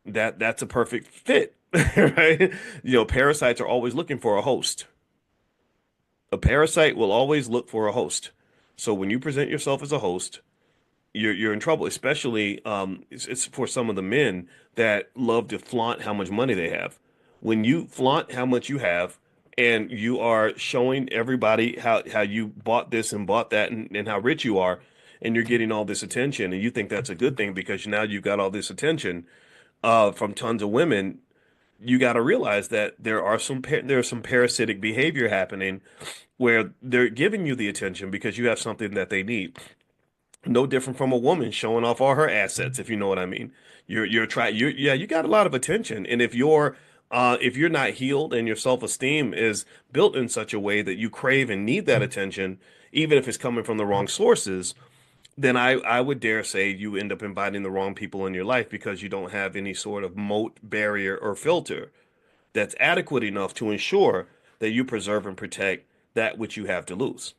that's a perfect fit, right? Parasites are always looking for a host. A parasite will always look for a host. So when you present yourself as a host, you're in trouble, especially it's for some of the men that love to flaunt how much money they have. When you flaunt how much you have and you are showing everybody how you bought this and bought that and how rich you are, and you're getting all this attention, and you think that's a good thing because now you've got all this attention from tons of women, you got to realize that there's some parasitic behavior happening where they're giving you the attention because you have something that they need. No different from a woman showing off all her assets, if you know what I mean. You got a lot of attention, and if you're not healed and your self-esteem is built in such a way that you crave and need that attention, even if it's coming from the wrong sources, then I would dare say you end up inviting the wrong people in your life because you don't have any sort of moat, barrier, or filter that's adequate enough to ensure that you preserve and protect that which you have to lose.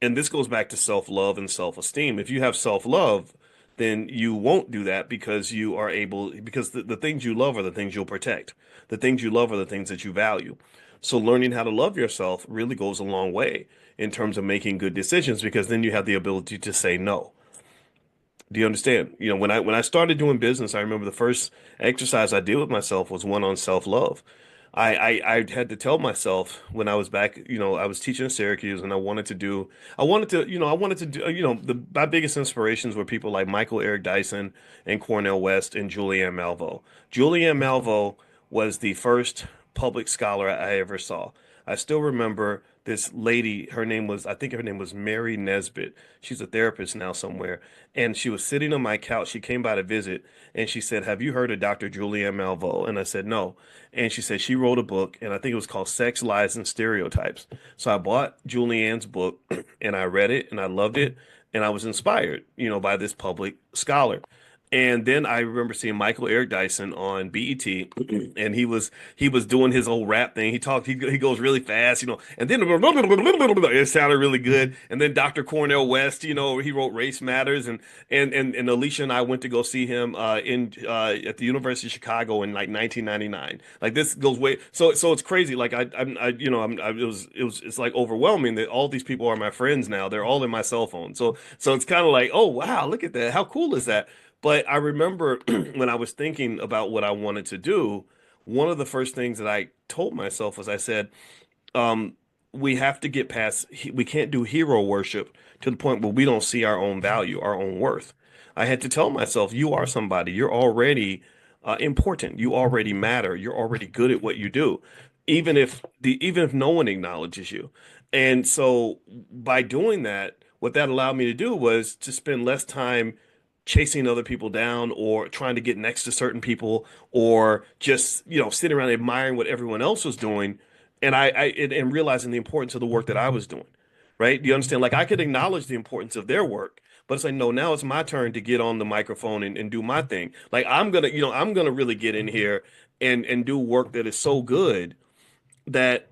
And this goes back to self-love and self-esteem. If you have self-love, then you won't do that because you are able, because the things you love are the things you'll protect. The things you love are the things that you value. So learning how to love yourself really goes a long way in terms of making good decisions because then you have the ability to say no. Do you understand? When I started doing business, I remember the first exercise I did with myself was one on self-love. I had to tell myself when I was back, I was teaching in Syracuse and I wanted to do, my biggest inspirations were people like Michael Eric Dyson and Cornel West and Julianne Malveaux. Julianne Malveaux was the first public scholar I ever saw. I still remember this lady, I think her name was Mary Nesbitt. She's a therapist now somewhere. And she was sitting on my couch. She came by to visit and she said, "Have you heard of Dr. Julianne Malveaux?" And I said, "No." And she said she wrote a book, and I think it was called Sex, Lies, and Stereotypes. So I bought Julianne's book and I read it and I loved it. And I was inspired, by this public scholar. And then I remember seeing Michael Eric Dyson on BET, and he was doing his old rap thing. He goes really fast, and then it sounded really good. And then Dr. Cornel West, he wrote Race Matters, and Alicia and I went to go see him in at the University of Chicago in like 1999. Like this goes way so it's crazy. Like it's like overwhelming that all these people are my friends now. They're all in my cell phone. So it's kind of like, oh wow, look at that. How cool is that? But I remember when I was thinking about what I wanted to do, one of the first things that I told myself was I said, um, we have to get past, we can't do hero worship to the point where we don't see our own value, our own worth. I had to tell myself, you are somebody, you're already important, you already matter, you're already good at what you do, even if no one acknowledges you. And so by doing that, what that allowed me to do was to spend less time chasing other people down or trying to get next to certain people or just sitting around admiring what everyone else was doing and realizing the importance of the work that I was doing, right? Do you understand? Like I could acknowledge the importance of their work, but it's like, no, now it's my turn to get on the microphone and do my thing. Like I'm gonna really get in here and do work that is so good that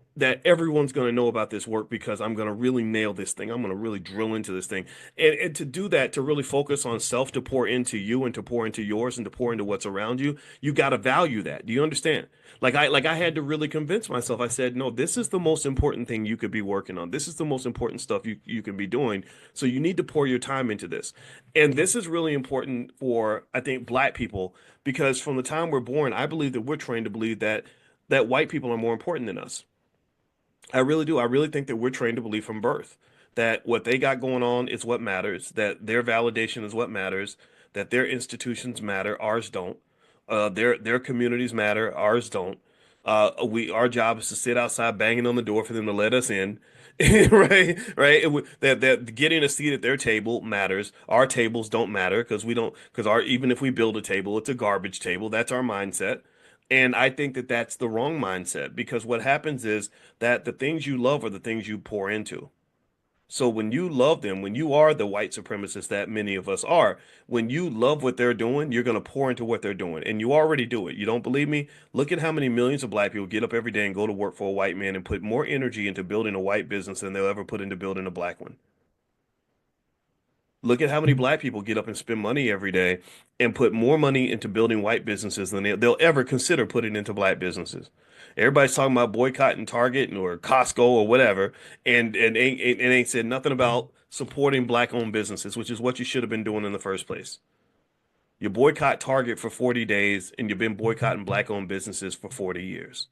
everyone's going to know about this work because I'm going to really nail this thing. I'm going to really drill into this thing. And to do that, to really focus on self, to pour into you and to pour into yours and to pour into what's around you, you got to value that. Do you understand? Like I had to really convince myself. I said, no, this is the most important thing you could be working on. This is the most important stuff you can be doing. So you need to pour your time into this. And this is really important for, I think, Black people, because from the time we're born, I believe that we're trained to believe that white people are more important than us. I really do. I really think that we're trained to believe from birth that what they got going on is what matters, that their validation is what matters, that their institutions matter, ours don't. Their communities matter, ours don't. Our job is to sit outside banging on the door for them to let us in. Right, right. That getting a seat at their table matters. Our tables don't matter because our even if we build a table, it's a garbage table. That's our mindset. And I think that that's the wrong mindset because what happens is that the things you love are the things you pour into. So when you love them, when you are the white supremacist that many of us are, when you love what they're doing, you're going to pour into what they're doing. And you already do it. You don't believe me? Look at how many millions of Black people get up every day and go to work for a white man and put more energy into building a white business than they'll ever put into building a Black one. Look at how many Black people get up and spend money every day and put more money into building white businesses than they'll ever consider putting into Black businesses. Everybody's talking about boycotting Target or Costco or whatever, and ain't said nothing about supporting Black-owned businesses, which is what you should have been doing in the first place. You boycott Target for 40 days, and you've been boycotting Black-owned businesses for 40 years.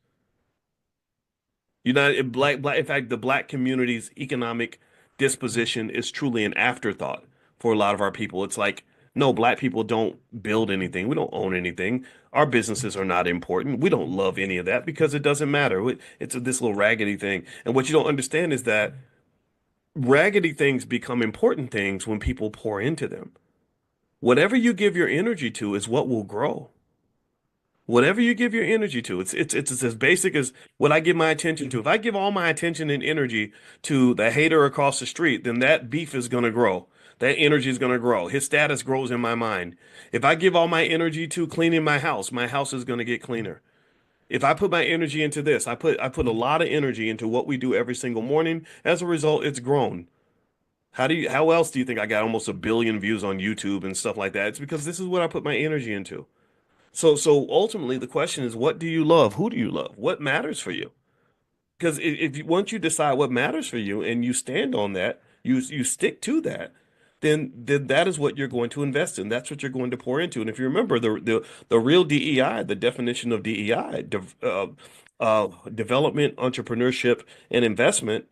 In fact, the Black community's economic disposition is truly an afterthought for a lot of our people. It's like, no, Black people don't build anything. We don't own anything. Our businesses are not important. We don't love any of that because it doesn't matter. It's this little raggedy thing. And what you don't understand is that raggedy things become important things when people pour into them. Whatever you give your energy to is what will grow. Whatever you give your energy to, it's as basic as what I give my attention to. If I give all my attention and energy to the hater across the street, then that beef is going to grow. That energy is going to grow. His status grows in my mind. If I give all my energy to cleaning my house is going to get cleaner. If I put my energy into this, I put a lot of energy into what we do every single morning. As a result, it's grown. How else do you think I got almost 1 billion views on YouTube and stuff like that? It's because this is what I put my energy into. So ultimately the question is, what do you love? Who do you love? What matters for you? because if you, once you decide what matters for you and you stand on that, you stick to that, then that is what you're going to invest in. That's what you're going to pour into. And if you remember the real DEI, the definition of DEI, development, entrepreneurship, and investment,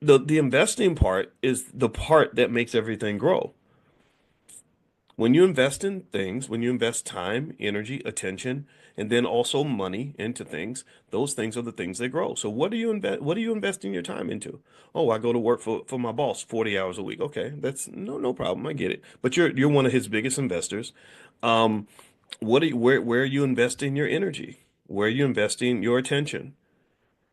the investing part is the part that makes everything grow. When you invest in things, when you invest time, energy, attention, and then also money into things, those things are the things that grow. So what are you investing your time into? Oh, I go to work for my boss 40 hours a week. Okay, that's no problem. I get it. But you're one of his biggest investors. Um, where are you investing your energy? Where are you investing your attention?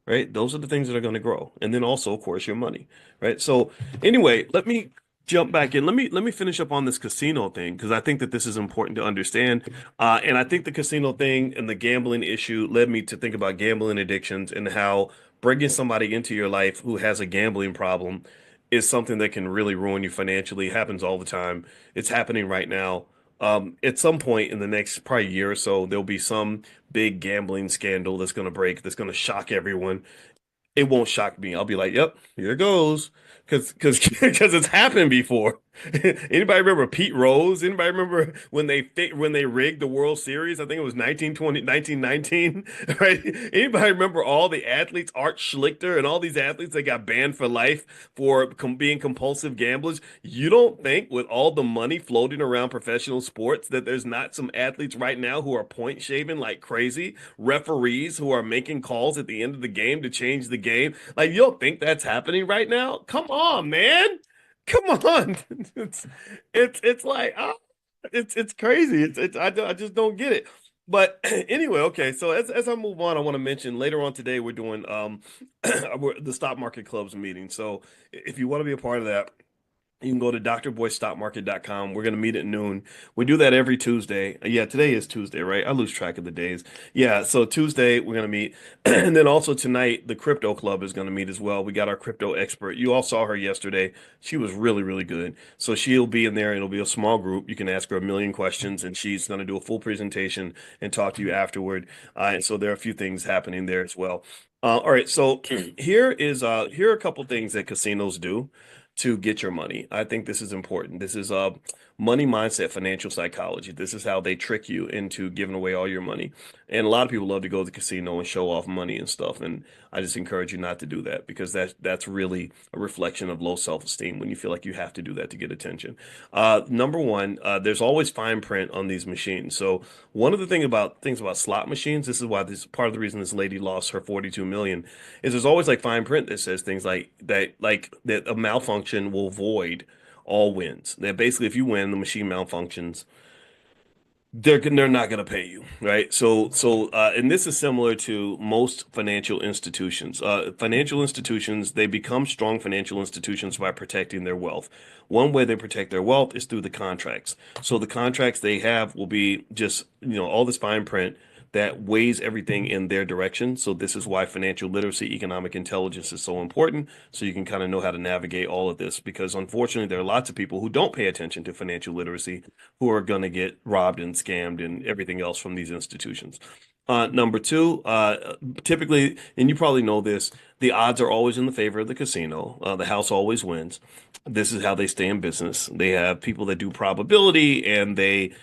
Right? Those are the things that are going to grow. And then also, of course, your money, right? So anyway, let me jump back in. Let me finish up on this casino thing because I think that this is important to understand. And I think the casino thing and the gambling issue led me to think about gambling addictions and how bringing somebody into your life who has a gambling problem is something that can really ruin you financially. It happens all the time. It's happening right now. At some point in the next probably year or so, there'll be some big gambling scandal that's going to break, that's going to shock everyone. It won't shock me. I'll be like, "Yep, here it goes," because it's happened before. Anybody remember Pete Rose? Anybody remember when they rigged the World Series? I think it was 1919, right? Anybody remember all the athletes, Art Schlichter and all these athletes that got banned for life for being compulsive gamblers? You don't think with all the money floating around professional sports that there's not some athletes right now who are point shaving like crazy, referees who are making calls at the end of the game to change the game? Like, you don't think that's happening right now? Come on, man. Come on. It's it's like it's crazy. I just don't get it. But anyway, okay. So as I move on, I want to mention later on today we're doing the stock market club's meeting. So if you want to be a part of that, you can go to drboystockmarket.com. We're going to meet at noon. We do that every Tuesday. Yeah, today is Tuesday, right? I lose track of the days. Yeah, so Tuesday we're going to meet. And then also tonight, the crypto club is going to meet as well. We got our crypto expert. You all saw her yesterday. She was really, really good. So she'll be in there. It'll be a small group. You can ask her a million questions, and she's going to do a full presentation and talk to you afterward. And so there are a few things happening there as well. All right, so here are a couple things that casinos do to get your money. I think this is important. This is money mindset, financial psychology. This is how they trick you into giving away all your money. And a lot of people love to go to the casino and show off money and stuff. And I just encourage you not to do that because that's really a reflection of low self-esteem when you feel like you have to do that to get attention. Number one, there's always fine print on these machines. So one of the things about slot machines, this is why this part of the reason this lady lost her 42 million, is there's always like fine print that says things like that a malfunction will void all wins. That basically if you win, the machine malfunctions, they're not going to pay you, right? And this is similar to most financial institutions. Financial institutions, they become strong financial institutions by protecting their wealth. One way they protect their wealth is through the contracts. So the contracts they have will be just, all this fine print that weighs everything in their direction. So this is why financial literacy, economic intelligence is so important. So you can kind of know how to navigate all of this because unfortunately there are lots of people who don't pay attention to financial literacy who are going to get robbed and scammed and everything else from these institutions. Number two, typically, and you probably know this, the odds are always in the favor of the casino. The house always wins. This is how they stay in business. They have people that do probability and they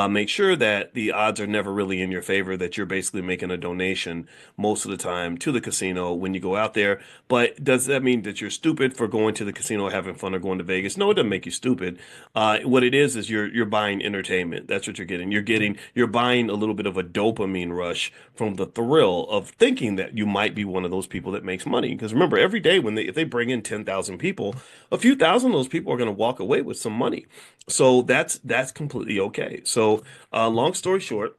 make sure that the odds are never really in your favor, that you're basically making a donation most of the time to the casino when you go out there. But does that mean that you're stupid for going to the casino, having fun, or going to Vegas? No, it doesn't make you stupid. What it is you're buying entertainment. That's what you're getting. You're buying a little bit of a dopamine rush from the thrill of thinking that you might be one of those people that makes money. Because remember, every day if they bring in 10,000 people, a few thousand of those people are going to walk away with some money. So that's completely okay. So long story short,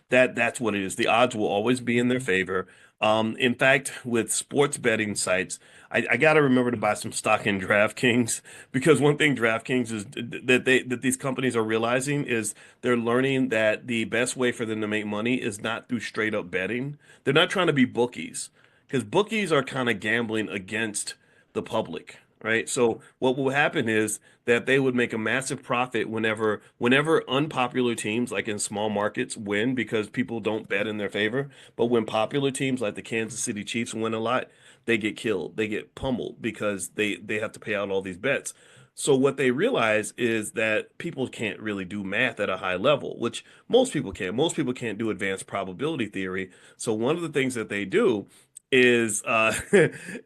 that's what it is. The odds will always be in their favor. In fact, with sports betting sites, I got to remember to buy some stock in DraftKings because one thing DraftKings is that these companies are realizing is they're learning that the best way for them to make money is not through straight up betting. They're not trying to be bookies because bookies are kind of gambling against the public. right? So what will happen is that they would make a massive profit whenever unpopular teams like in small markets win because people don't bet in their favor. But when popular teams like the Kansas City Chiefs win a lot, they get killed. They get pummeled because they have to pay out all these bets. So what they realize is that people can't really do math at a high level, which most people can. Most people can't do advanced probability theory. So one of the things that they do is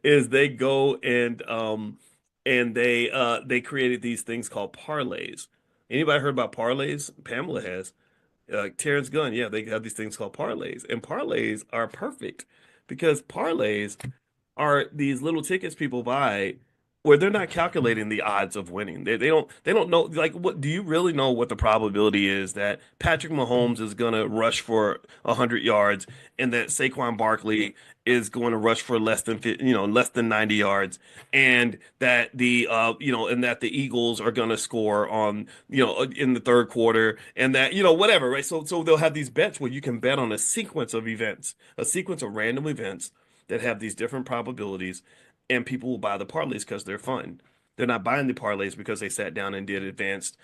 is they go and they created these things called parlays. Anybody heard about parlays? Pamela has. Terrence Gunn, yeah, they have these things called parlays, and parlays are perfect because parlays are these little tickets people buy where they're not calculating the odds of winning. They don't know, like, what do you really know what the probability is that Patrick Mahomes is gonna rush for 100 yards and that Saquon Barkley is going to rush for less than 90 yards and that and that the Eagles are going to score on in the third quarter and that whatever, right? So they'll have these bets where you can bet on a sequence of events, a sequence of random events that have these different probabilities, and people will buy the parlays because they're fun. They're not buying the parlays because they sat down and did advanced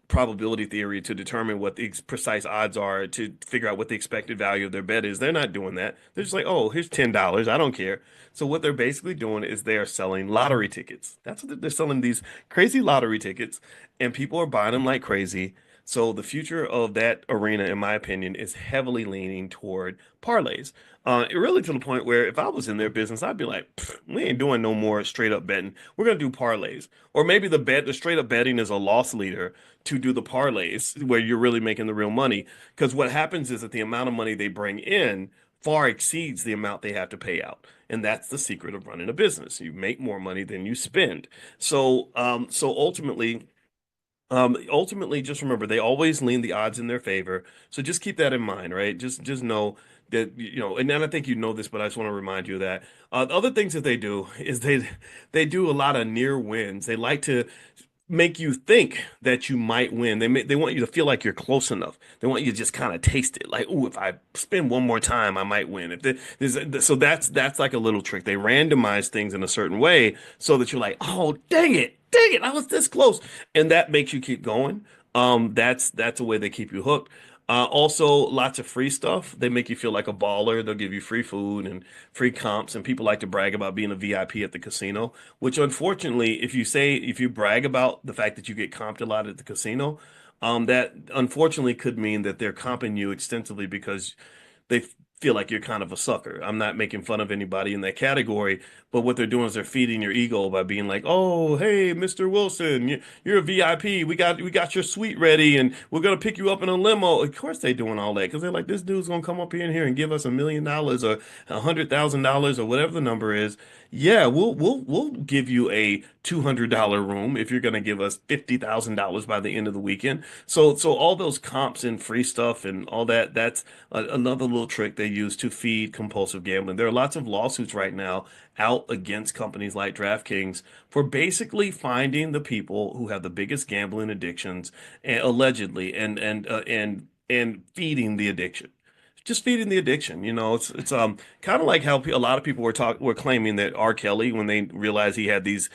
probability theory to determine what the precise odds are to figure out what the expected value of their bet is. They're not doing that. They're just like, oh, here's $10. I don't care. So what they're basically doing is they are selling lottery tickets. That's what they're selling, these crazy lottery tickets, and people are buying them like crazy. So the future of that arena, in my opinion, is heavily leaning toward parlays. Really to the point where if I was in their business, I'd be like, we ain't doing no more straight up betting. We're gonna do parlays. Or maybe the straight up betting is a loss leader to do the parlays where you're really making the real money. Because what happens is that the amount of money they bring in far exceeds the amount they have to pay out. And that's the secret of running a business. You make more money than you spend. So ultimately, just remember they always lean the odds in their favor. So just keep that in mind, right? Just know that and then I think you know this, but I just want to remind you of that. The other things that they do is they do a lot of near wins. They like to make you think that you might win. They want you to feel like you're close enough. They want you to just kind of taste it, like, ooh, if I spin one more time, I might win. So that's like a little trick. They randomize things in a certain way so that you're like, oh, dang it, I was this close, and that makes you keep going. That's a way they keep you hooked. Also, lots of free stuff. They make you feel like a baller. They'll give you free food and free comps, and people like to brag about being a VIP at the casino. Which unfortunately, if you brag about the fact that you get comped a lot at the casino, that unfortunately could mean that they're comping you extensively because they feel like you're kind of a sucker. I'm not making fun of anybody in that category, but what they're doing is they're feeding your ego by being like, "Oh, hey, Mr. Wilson, you're a VIP. We got your suite ready, and we're gonna pick you up in a limo." Of course, they're doing all that because they're like, "This dude's gonna come up in here and give us $1 million or $100,000 or whatever the number is. Yeah, we'll give you a $200 room if you're gonna give us $50,000 by the end of the weekend." So all those comps and free stuff and all that, that's another little trick they use to feed compulsive gambling. There are lots of lawsuits right now out against companies like DraftKings for basically finding the people who have the biggest gambling addictions, allegedly, and feeding the addiction. Just feeding the addiction. It's kind of like how a lot of people were claiming that R. Kelly, when they realized he had these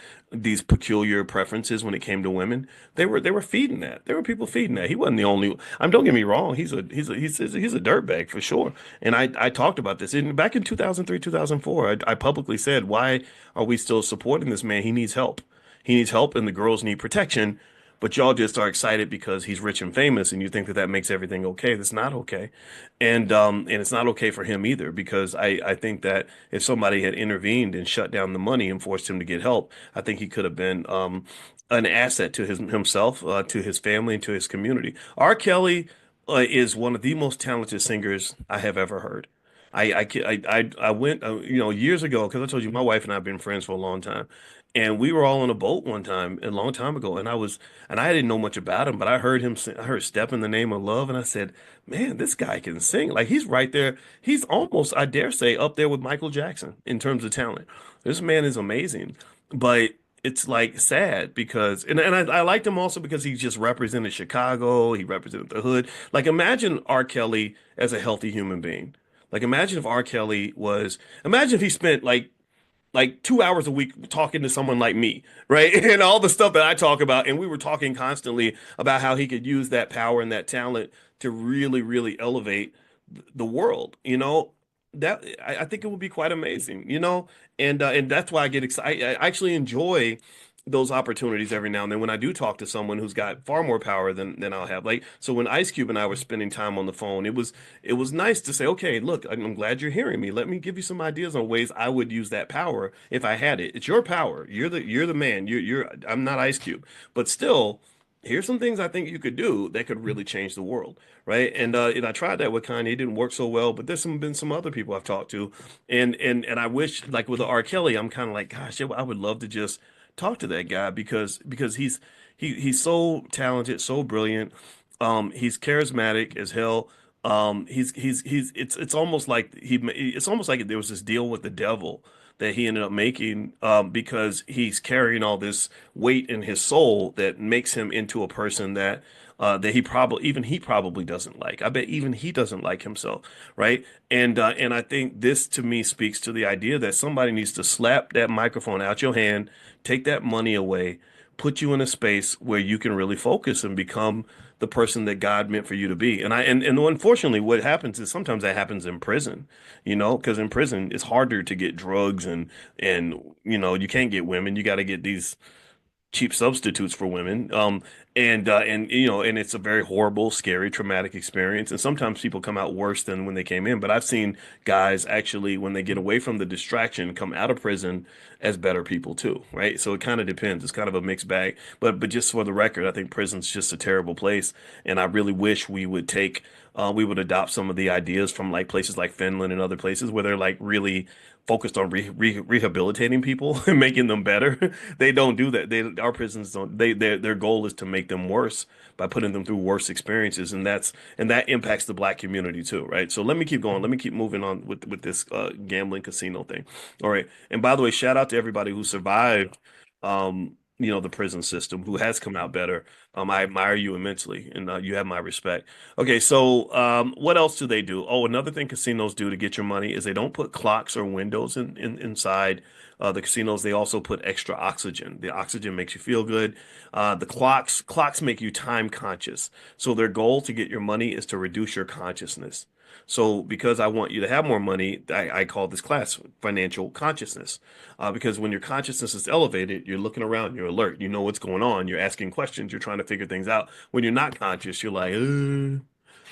peculiar preferences when it came to women, they were feeding that. There were people feeding that. He wasn't the only. Don't get me wrong. He's a dirtbag for sure. And I talked about this back in 2003, 2004. I publicly said, why are we still supporting this man? He needs help. He needs help, and the girls need protection. But y'all just are excited because he's rich and famous, and you think that that makes everything okay. That's not okay, and it's not okay for him either. Because I think that if somebody had intervened and shut down the money and forced him to get help, I think he could have been an asset to himself, to his family, and to his community. R. Kelly is one of the most talented singers I have ever heard. I went years ago because I told you my wife and I have been friends for a long time, and we were all on a boat one time a long time ago, and I didn't know much about him, but I heard him sing, I heard "Step in the Name of Love," and I said, "Man, this guy can sing! Like he's right there. He's almost, I dare say, up there with Michael Jackson in terms of talent. This man is amazing, but." It's like sad because I liked him also because he just represented Chicago, he represented the hood. Like imagine R. Kelly as a healthy human being. Like imagine if R. Kelly was imagine if he spent like like 2 hours a week talking to someone like me, right? And all the stuff that I talk about. And we were talking constantly about how he could use that power and that talent to really, really elevate the world, that I think it would be quite amazing, and that's why I get excited. I actually enjoy those opportunities every now and then when I do talk to someone who's got far more power than I'll have. Like, so when Ice Cube and I were spending time on the phone, it was nice to say, okay, look, I'm glad you're hearing me. Let me give you some ideas on ways I would use that power if I had it. It's your power. You're the man. I'm not Ice Cube, but still, here's some things I think you could do that could really change the world, right? And I tried that with Kanye. It didn't work so well, but there's been some other people I've talked to, and I wish, like with the R. Kelly, I'm kind of like, gosh, I would love to just talk to that guy because he's so talented, so brilliant. He's charismatic as hell. He's it's almost like it's almost like there was this deal with the devil that he ended up making, because he's carrying all this weight in his soul that makes him into a person that he probably doesn't like. I bet even he doesn't like himself, right? And I think this to me speaks to the idea that somebody needs to slap that microphone out your hand, take that money away, put you in a space where you can really focus and become the person that God meant for you to be. And unfortunately, what happens is sometimes that happens in prison, because in prison it's harder to get drugs and you can't get women. You got to get these cheap substitutes for women. And it's a very horrible, scary, traumatic experience. And sometimes people come out worse than when they came in. But I've seen guys actually, when they get away from the distraction, come out of prison as better people too, right? So it kind of depends. It's kind of a mixed bag. But just for the record, I think prison's just a terrible place, and I really wish we would adopt some of the ideas from like places like Finland and other places where they're like really focused on rehabilitating people and making them better. They don't do that. Our prisons don't. Their goal is to make them worse by putting them through worse experiences, and that impacts the black community too, right? So let me keep going. Let me keep moving on with this gambling casino thing. All right. And by the way, shout out to everybody who survived. The prison system, who has come out better. I admire you immensely, and you have my respect. Okay, so what else do they do? Oh, another thing casinos do to get your money is they don't put clocks or windows inside the casinos. They also put extra oxygen. The oxygen makes you feel good. The clocks make you time conscious. So their goal to get your money is to reduce your consciousness. So because I want you to have more money, I call this class financial consciousness. Because when your consciousness is elevated, you're looking around, you're alert, you know what's going on, you're asking questions, you're trying to figure things out. When you're not conscious, you're like,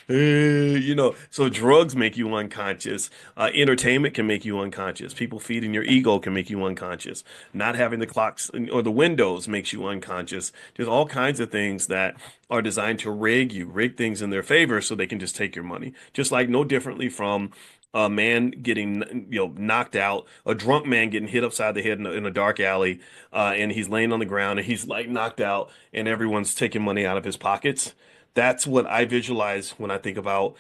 so drugs make you unconscious. Entertainment can make you unconscious. People feeding your ego can make you unconscious. Not having the clocks or the windows makes you unconscious. There's all kinds of things that are designed to rig things in their favor so they can just take your money. Just like no differently from a man getting, knocked out, a drunk man getting hit upside the head in a dark alley, and he's laying on the ground and he's like knocked out, and everyone's taking money out of his pockets. That's what I visualize when I think about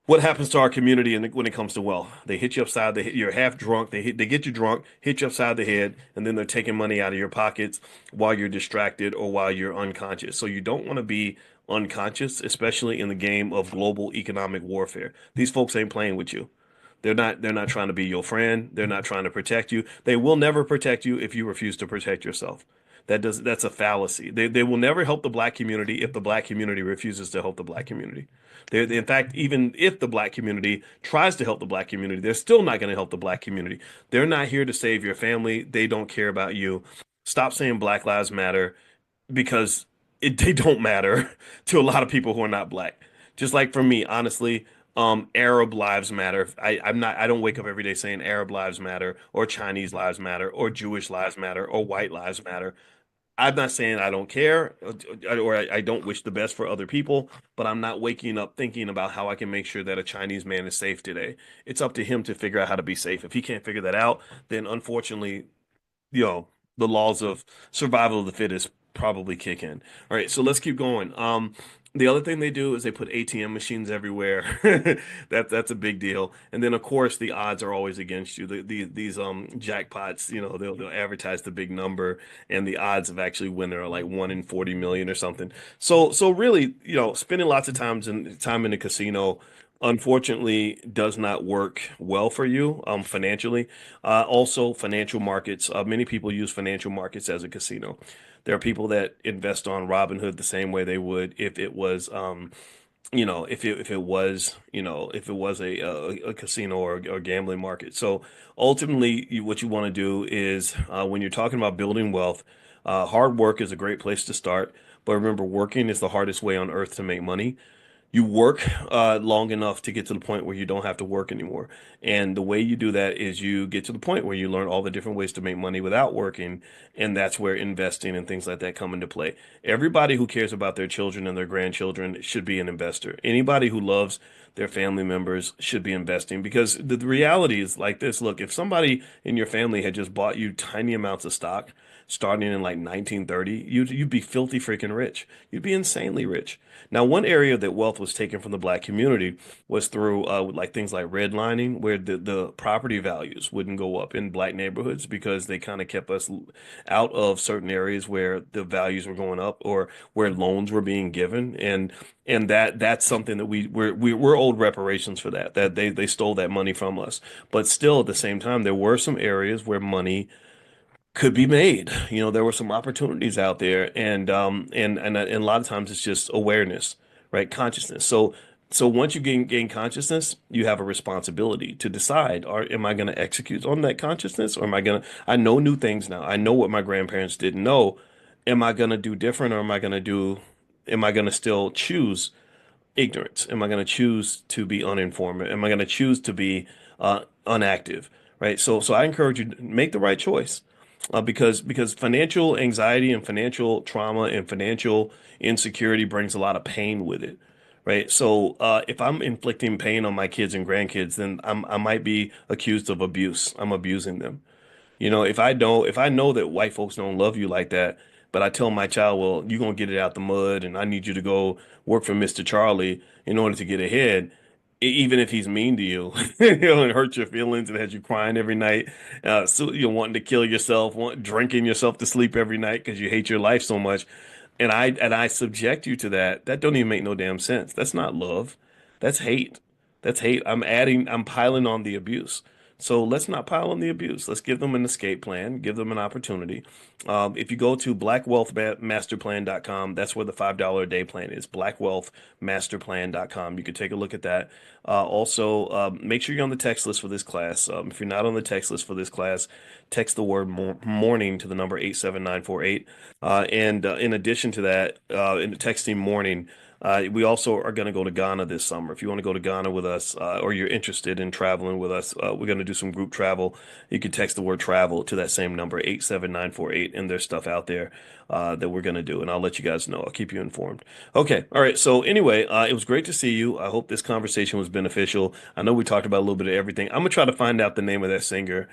what happens to our community when it comes to wealth. They hit you upside the head. You're half drunk. They get you drunk, hit you upside the head, and then they're taking money out of your pockets while you're distracted or while you're unconscious. So you don't want to be unconscious, especially in the game of global economic warfare. These folks ain't playing with you. They're not trying to be your friend. They're not trying to protect you. They will never protect you if you refuse to protect yourself. That's a fallacy. They will never help the black community if the black community refuses to help the black community. In fact, even if the black community tries to help the black community, they're still not going to help the black community. They're not here to save your family. They don't care about you. Stop saying Black Lives Matter, because they don't matter to a lot of people who are not black. Just like for me, honestly, Arab lives matter. I don't wake up every day saying Arab lives matter or Chinese lives matter or Jewish lives matter or white lives matter. I'm not saying I don't care, or I don't wish the best for other people, but I'm not waking up thinking about how I can make sure that a Chinese man is safe today. It's up to him to figure out how to be safe. If he can't figure that out, then unfortunately, you know, the laws of survival of the fittest probably kick in. All right, so let's keep going. The other thing they do is they put ATM machines everywhere. That's a big deal. And then of course the odds are always against you. These jackpots, they'll advertise the big number, and the odds of actually winning are like 1 in 40 million or something. So really, spending lots of time in the casino unfortunately does not work well for you financially. Also, financial markets. Many people use financial markets as a casino. There are people that invest on Robinhood the same way they would if it was, if it was a casino or gambling market. So ultimately, what you want to do is when you're talking about building wealth, hard work is a great place to start. But remember, working is the hardest way on earth to make money. You work long enough to get to the point where you don't have to work anymore. And the way you do that is you get to the point where you learn all the different ways to make money without working. And that's where investing and things like that come into play. Everybody who cares about their children and their grandchildren should be an investor. Anybody who loves their family members should be investing because the reality is like this. Look, if somebody in your family had just bought you tiny amounts of stock starting in like 1930, you'd be filthy freaking rich. You'd be insanely rich. Now, one area that wealth was taken from the black community was through like things like redlining, where the property values wouldn't go up in black neighborhoods because they kind of kept us out of certain areas where the values were going up or where loans were being given. And that's something that we're owed reparations for that, that they stole that money from us. But still, at the same time, there were some areas where money could be made. There were some opportunities out there, and a lot of times it's just awareness, right? Consciousness. So once you gain consciousness, you have a responsibility to decide, am I going to execute on that consciousness, or am I going to? I know new things now. I know what my grandparents didn't know. Am I going to do different, or am I going to do? Am I going to still choose ignorance? Am I going to choose to be uninformed? Am I going to choose to be unactive? Right. So I encourage you to make the right choice because financial anxiety and financial trauma and financial insecurity brings a lot of pain with it. Right. So if I'm inflicting pain on my kids and grandkids, then I might be accused of abuse. I'm abusing them. If I know that white folks don't love you like that, but I tell my child, well, you're gonna get it out the mud, and I need you to go work for Mr. Charlie in order to get ahead, even if he's mean to you, and hurt your feelings and has you crying every night, so you're wanting to kill yourself, drinking yourself to sleep every night because you hate your life so much, and I subject you to that. That don't even make no damn sense. That's not love. That's hate. That's hate. I'm piling on the abuse. So let's not pile on the abuse. Let's give them an escape plan, give them an opportunity. If you go to blackwealthmasterplan.com, that's where the $5 a day plan is, blackwealthmasterplan.com. You could take a look at that. Also, make sure you're on the text list for this class. If you're not on the text list for this class, text the word morning to the number 87948. And in addition to that, in the texting morning, we also are going to go to Ghana this summer. If you want to go to Ghana with us, or you're interested in traveling with us, we're going to do some group travel. You can text the word travel to that same number, 87948, and there's stuff out there that we're going to do, and I'll let you guys know. I'll keep you informed. Okay, all right. So anyway, it was great to see you. I hope this conversation was beneficial. I know we talked about a little bit of everything. I'm gonna try to find out the name of that singer.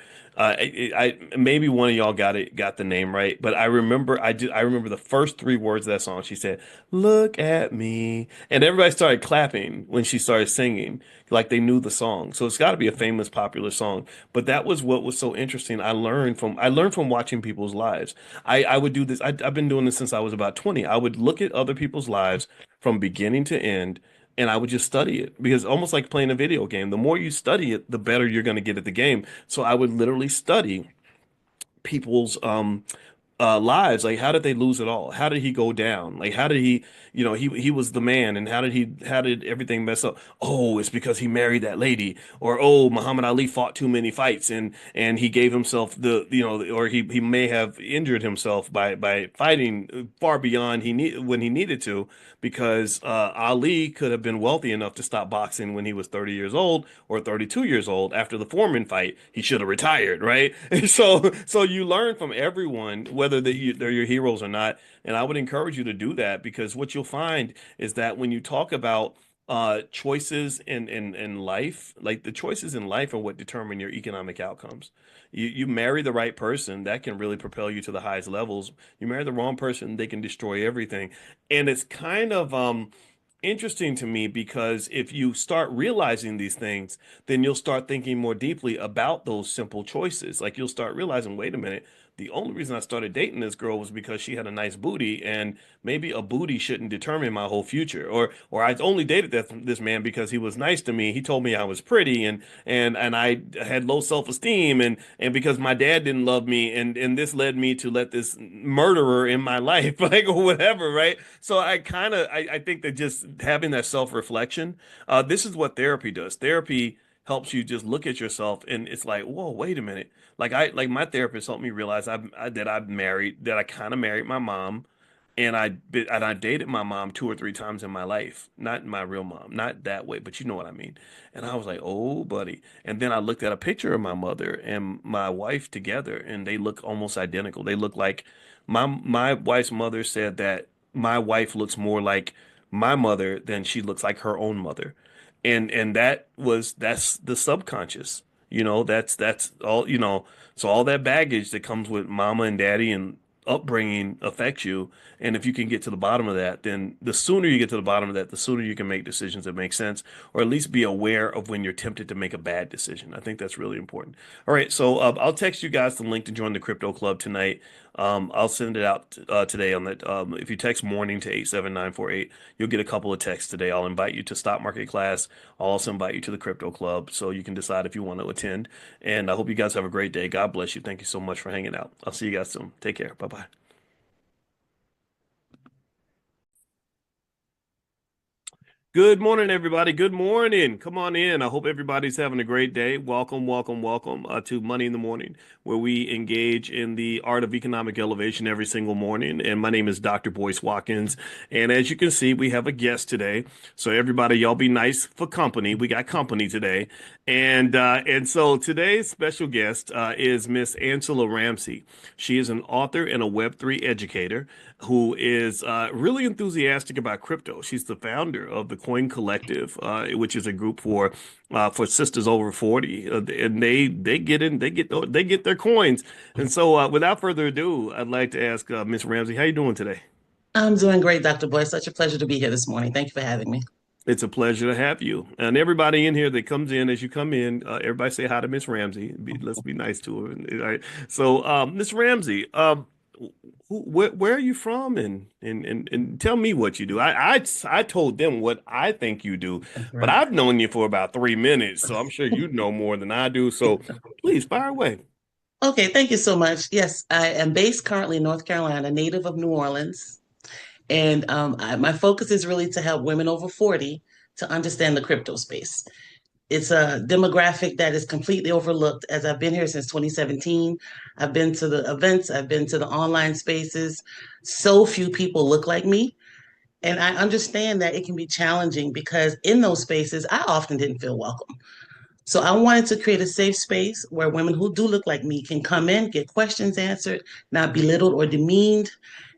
Maybe one of y'all got the name right, but I remember the first three words of that song. She said, "Look at me," and everybody started clapping when she started singing, like they knew the song. So it's got to be a famous, popular song. But that was what was so interesting. I learned from watching people's lives. I would do this. I've been doing this since I was about 20. I would look at other people's lives from beginning to end, and I would just study it because almost like playing a video game. The more you study it, the better you're going to get at the game. So I would literally study people's lives. Like, how did they lose it all? How did he go down? Like, how did he was the man, and how did everything mess up? Oh, it's because he married that lady, or oh, Muhammad Ali fought too many fights, and he gave himself or he may have injured himself by fighting far beyond when he needed to, because Ali could have been wealthy enough to stop boxing when he was 30 years old or 32 years old. After the Foreman fight, he should have retired, right? So you learn from everyone, whether they're your heroes or not. And I would encourage you to do that, because what you'll find is that when you talk about choices in life, like the choices in life are what determine your economic outcomes. You marry the right person, that can really propel you to the highest levels. You marry the wrong person, they can destroy everything. And it's kind of interesting to me, because if you start realizing these things, then you'll start thinking more deeply about those simple choices. Like, you'll start realizing, wait a minute, the only reason I started dating this girl was because she had a nice booty, and maybe a booty shouldn't determine my whole future. Or I only dated this man because he was nice to me. He told me I was pretty, and I had low self-esteem, and because my dad didn't love me, and this led me to let this murderer in my life, like, or whatever, right? So I think that just having that self-reflection, this is what therapy does. Therapy helps you just look at yourself, and it's like, whoa, wait a minute. Like my therapist helped me realize that I kind of married my mom, and I dated my mom 2 or 3 times in my life. Not my real mom, not that way, but you know what I mean. And I was like, oh, buddy. And then I looked at a picture of my mother and my wife together, and they look almost identical. They look like my wife's mother said that my wife looks more like my mother than she looks like her own mother. And that's the subconscious. That's all, so all that baggage that comes with mama and daddy and upbringing affects you. And if you can get to the bottom of that, then the sooner you get to the bottom of that, the sooner you can make decisions that make sense, or at least be aware of when you're tempted to make a bad decision. I think that's really important. All right, so I'll text you guys the link to join the crypto club tonight. I'll send it out today on that. If you text morning to 87948, you'll get a couple of texts today. I'll invite you to stock market class. I'll also invite you to the crypto club so you can decide if you want to attend. And I hope you guys have a great day. God bless you. Thank you so much for hanging out. I'll see you guys soon. Take care. Bye bye. Good morning, everybody. Good morning. Come on in. I hope everybody's having a great day. Welcome, welcome, welcome to Money in the Morning, where we engage in the art of economic elevation every single morning. And my name is Dr. Boyce Watkins. And as you can see, we have a guest today. So everybody, y'all be nice for company. We got company today. And so today's special guest is Miss Angela Ramsey. She is an author and a Web3 educator who is really enthusiastic about crypto. She's the founder of the Coin Collective, which is a group for sisters over 40, and they get their coins. And so, without further ado, I'd like to ask Miss Ramsey, how you doing today? I'm doing great, Dr. Boyce. Such a pleasure to be here this morning. Thank you for having me. It's a pleasure to have you. And everybody in here that comes in, as you come in, everybody say hi to Miss Ramsey. Let's be nice to her. All right. So, Miss Ramsey, where are you from? And tell me what you do. I told them what I think you do, but Right. I've known you for about 3 minutes, so I'm sure you know more than I do. So please fire away. Okay, thank you so much. Yes, I am based currently in North Carolina, native of New Orleans. And my focus is really to help women over 40 to understand the crypto space. It's a demographic that is completely overlooked as I've been here since 2017. I've been to the events, I've been to the online spaces. So few people look like me. And I understand that it can be challenging because in those spaces, I often didn't feel welcome. So I wanted to create a safe space where women who do look like me can come in, get questions answered, not belittled or demeaned.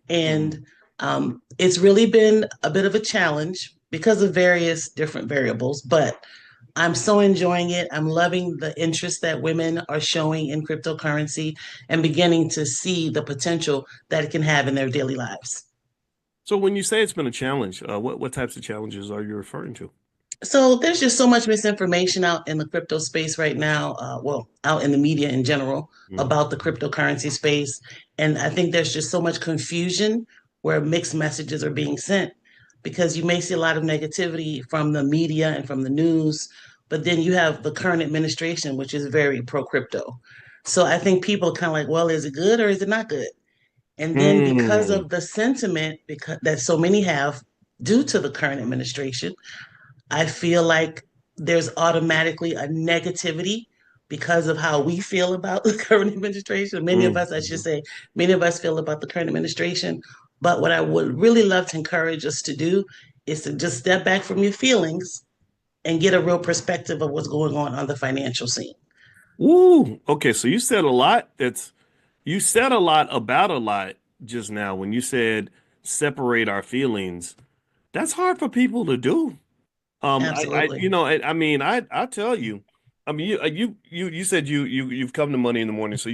Mm. And it's really been a bit of a challenge because of various different variables, but I'm so enjoying it. I'm loving the interest that women are showing in cryptocurrency and beginning to see the potential that it can have in their daily lives. So when you say it's been a challenge, what types of challenges are you referring to? So there's just so much misinformation out in the crypto space right now, well, out in the media in general Mm. about the cryptocurrency space. And I think there's just so much confusion where mixed messages are being sent because you may see a lot of negativity from the media and from the news, but then you have the current administration, which is very pro crypto. So I think people are kind of like, well, is it good or is it not good? And then because Mm. of the sentiment because that so many have due to the current administration, I feel like there's automatically a negativity because of how we feel about the current administration. Many of Mm. us, I should Mhm. say, many of us feel about the current administration. But what I would really love to encourage us to do is to just step back from your feelings and get a real perspective of what's going on the financial scene. Woo. Okay, so you said a lot. You said a lot about a lot just now when you said separate our feelings. That's hard for people to do. Absolutely. I mean, I tell you, I mean, you said you've come to Money in the Morning, so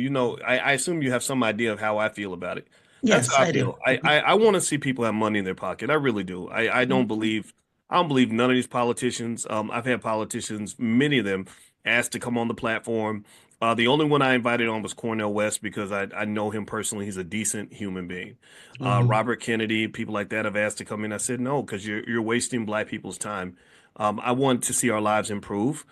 I assume you have some idea of how I feel about it. That's Yes, how I I do. feel. I want to see people have money in their pocket. I really do. I don't believe none of these politicians. I've had politicians, many of them, asked to come on the platform, The only one I invited on was Cornell West because I know him personally. He's a decent human being. Hmm. Robert Kennedy, people like that have asked to come in. I said no because you're wasting black people's time. I want to see our lives improve,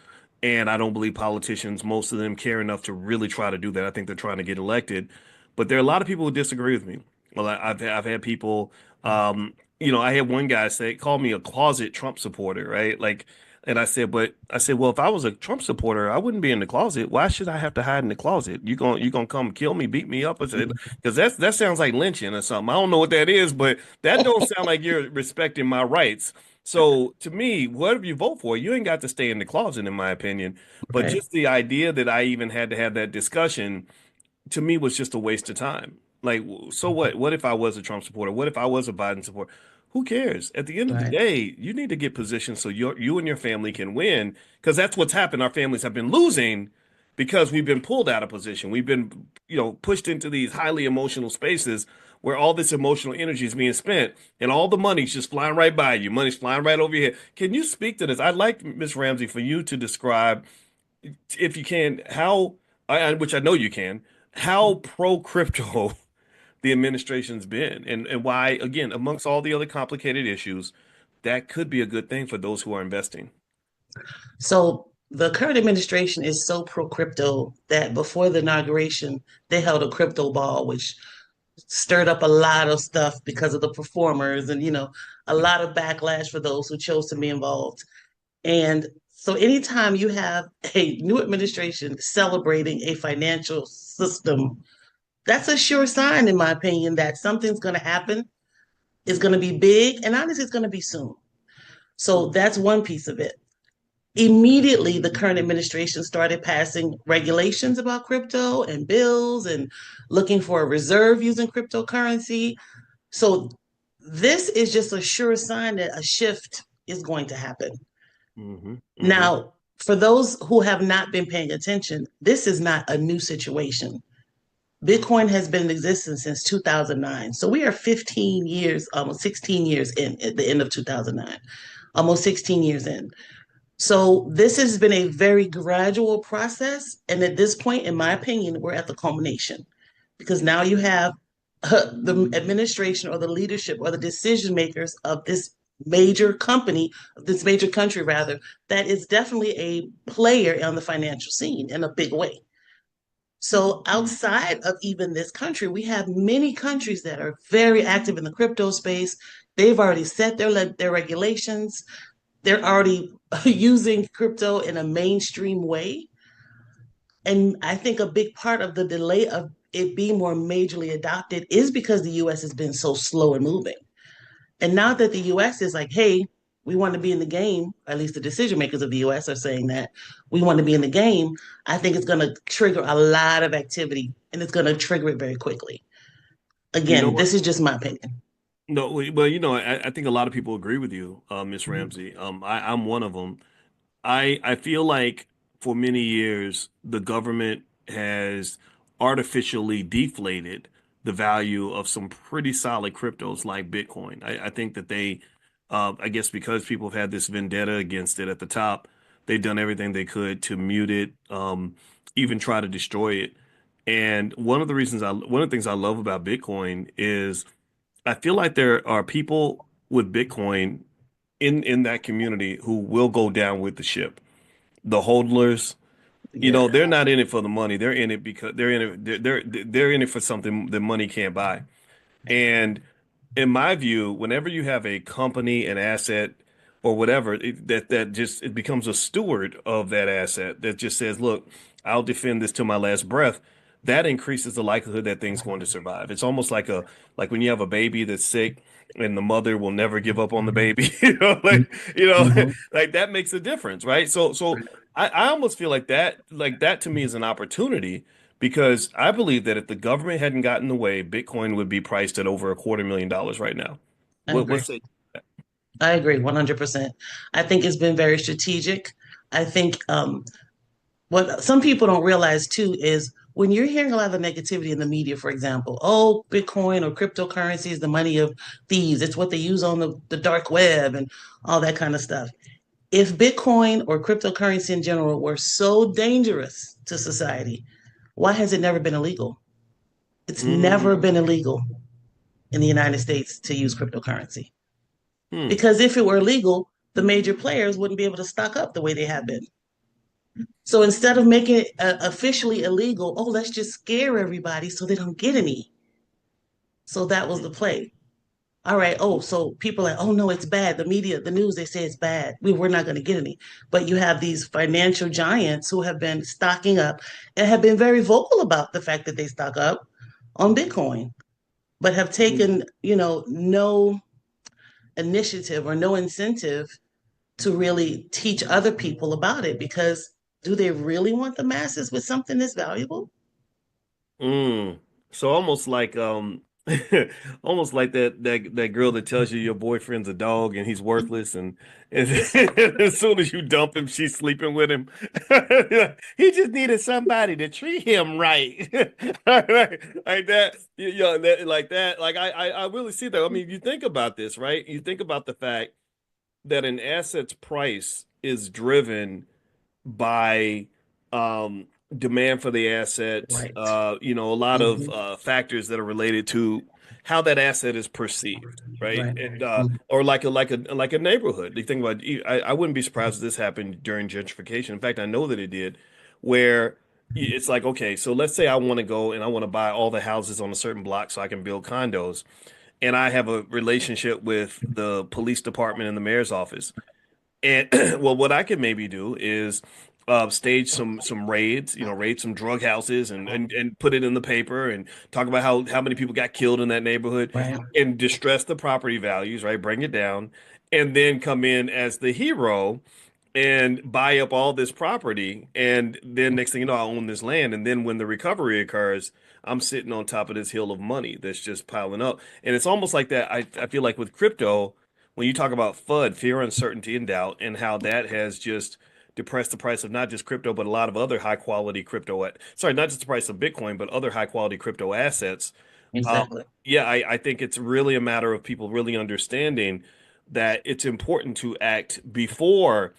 and I don't believe politicians, most of them, care enough to really try to do that. I think they're trying to get elected, but there are a lot of people who disagree with me. Well, I've had people, I had one guy say call me a closet Trump supporter, right? Like. And I said, well, if I was a Trump supporter, I wouldn't be in the closet. Why should I have to hide in the closet? You gonna come kill me, beat me up? I said, because that sounds like lynching or something. I don't know what that is, but that don't sound like you're respecting my rights. So to me, whatever you vote for, you ain't got to stay in the closet, in my opinion. But Right, just the idea that I even had to have that discussion to me was just a waste of time. Like, so what? What if I was a Trump supporter? What if I was a Biden supporter? Who cares? At the end of the right. day, you need to get positioned so you and your family can win because that's what's happened. Our families have been losing because we've been pulled out of position. We've been, pushed into these highly emotional spaces where all this emotional energy is being spent and all the money's just flying right by you. Money's flying right over your head. Can you speak to this? I'd like, Miss Ramsey, for you to describe if you can, which I know you can, how pro crypto the administration's been, and why, again, amongst all the other complicated issues, that could be a good thing for those who are investing. So the current administration is so pro crypto that before the inauguration, they held a crypto ball, which stirred up a lot of stuff because of the performers and, a lot of backlash for those who chose to be involved. And so anytime you have a new administration celebrating a financial system, that's a sure sign, in my opinion, that something's going to happen. It's going to be big, and honestly, it's going to be soon. So that's one piece of it. Immediately, the current administration started passing regulations about crypto and bills and looking for a reserve using cryptocurrency. So this is just a sure sign that a shift is going to happen. Hmm. Hmm. Now, for those who have not been paying attention, this is not a new situation. Bitcoin has been in existence since 2009. So we are 15 years, almost 16 years in at the end of 2009, almost 16 years in. So this has been a very gradual process. And at this point, in my opinion, we're at the culmination because now you have the administration or the leadership or the decision makers of this major company, this major country rather, that is definitely a player on the financial scene in a big way. So outside of even this country, we have many countries that are very active in the crypto space. They've already set their regulations. They're already using crypto in a mainstream way. And I think a big part of the delay of it being more majorly adopted is because the US has been so slow in moving. And now that the US is like, hey, we want to be in the game, at least the decision makers of the US are saying that we want to be in the game, I think it's going to trigger a lot of activity and it's going to trigger it very quickly. You know Again, what? this is just my opinion. No, well, I think a lot of people agree with you, Miss Ramsey. I'm one of them. I feel like for many years the government has artificially deflated the value of some pretty solid cryptos like Bitcoin. I think that I guess because people have had this vendetta against it at the top, they've done everything they could to mute it, even try to destroy it. And one of the things I love about Bitcoin is I feel like there are people with Bitcoin in that community who will go down with the ship. The hodlers, Yeah. they're not in it for the money. They're in it because they're in it. They're in it for something that money can't buy. And in my view, whenever you have a company, an asset, or whatever, that just it becomes a steward of that asset that just says, "Look, I'll defend this to my last breath." That increases the likelihood that thing's going to survive. It's almost like when you have a baby that's sick and the mother will never give up on the baby. Mm-hmm. Like that makes a difference, right? So I almost feel like that to me is an opportunity because I believe that if the government hadn't gotten in the way, Bitcoin would be priced at over $250,000 right now. I What agree. say? I agree 100%. I think it's been very strategic. I think what some people don't realize too is when you're hearing a lot of the negativity in the media, for example, oh, Bitcoin or cryptocurrency is the money of thieves. It's what they use on the dark web and all that kind of stuff. If Bitcoin or cryptocurrency in general were so dangerous, to society. Why has it never been illegal? It's never Mm. been illegal in the United States to use cryptocurrency. Hmm. Because if it were legal, the major players wouldn't be able to stock up the way they have been. So instead of making it officially illegal, oh, let's just scare everybody so they don't get any. So that was the play. All right. Oh, so people are like, oh no, it's bad. The media, the news, they say it's bad. We're not going to get any. But you have these financial giants who have been stocking up and have been very vocal about the fact that they stock up on Bitcoin, but have taken, no initiative or no incentive to really teach other people about it because do they really want the masses with something that's valuable? Mm. So almost like almost like that girl that tells you your boyfriend's a dog and he's worthless and as soon as you dump him, she's sleeping with him. He just needed somebody to treat him right. Like that, like that. Like I really see that. I mean, you think about this, right? You think about the fact that an asset's price is driven by demand for the asset, Right. a lot of Mhm. factors that are related to how that asset is perceived, right? Right. And Mhm. or like a neighborhood. You think about, I wouldn't be surprised if this happened during gentrification. In fact, I know that it did, where it's like, okay, so let's say I want to go and I want to buy all the houses on a certain block so I can build condos, and I have a relationship with the police department and the mayor's office. And well, what I could maybe do is stage some raids, raid some drug houses and put it in the paper and talk about how many people got killed in that neighborhood Right. and distress the property values, right? Bring it down, and then come in as the hero and buy up all this property. And then next thing you know, I own this land. And then when the recovery occurs, I'm sitting on top of this hill of money that's just piling up. And it's almost like that. I feel like with crypto, when you talk about FUD, fear, uncertainty, and doubt, and how that has just depressed the price of not just crypto, but a lot of other high quality crypto. Sorry, not just the price of Bitcoin, but other high quality crypto assets. Exactly. Yeah, I think it's really a matter of people really understanding that it's important to act before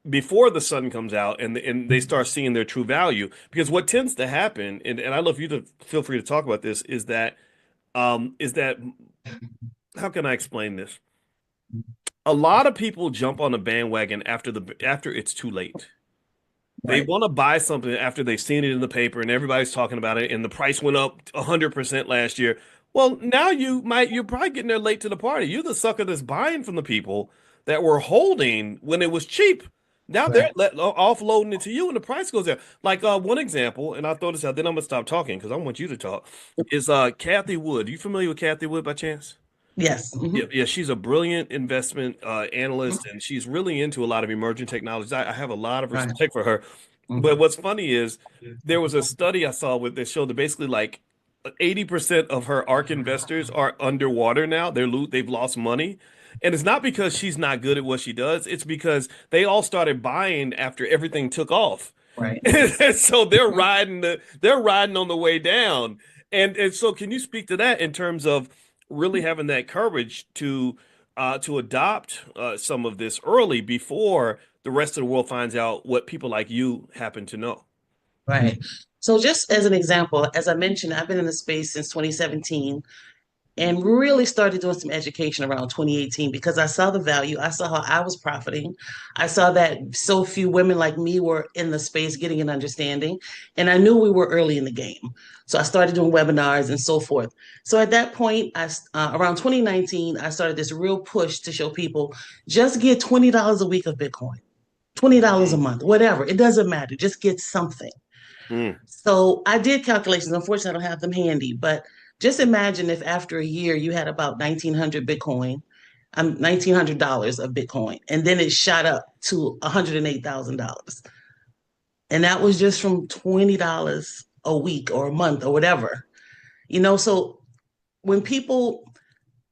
the sun comes out and they start seeing their true value. Because what tends to happen, and I'd love you to feel free to talk about this, is that how can I explain this? A lot of people jump on the bandwagon after it's too late. They Right. want to buy something after they've seen it in the paper and everybody's talking about it and the price went up 100% last year. Well, now you're probably getting there late to the party. You're the sucker that's buying from the people that were holding when it was cheap. Now they're Right. offloading it to you and the price goes there. Like one example, and I'll throw this out, then I'm gonna stop talking because I want you to talk, is Kathy Wood. You familiar with Kathy Wood by chance? Yes. Yeah, Mhm. yeah, she's a brilliant investment analyst, and she's really into a lot of emerging technologies. I have a lot of Right. respect for her. But Mhm. what's funny is there was a study I saw with that showed that basically like 80% of her ARK investors are underwater now. They've lost money. And it's not because she's not good at what she does. It's because they all started buying after everything took off. Right. And so Mhm. they're riding on the way down. And so can you speak to that in terms of really having that courage to adopt some of this early before the rest of the world finds out what people like you happen to know? Right. So just as an example, as I mentioned, I've been in the space since 2017 and really started doing some education around 2018 because I saw the value. I saw how I was profiting. I saw that so few women like me were in the space getting an understanding. And I knew we were early in the game. So I started doing webinars and so forth. So at that point, around 2019, I started this real push to show people just get $20 a week of Bitcoin, $20 a Mm, month, whatever. It doesn't matter. Just get something. mm, So I did calculations. Unfortunately, I don't have them handy, but just imagine if after a year you had about 1,900 Bitcoin, $1,900 of Bitcoin, and then it shot up to $108,000. And that was just from $20 a week or a month or whatever. So when people,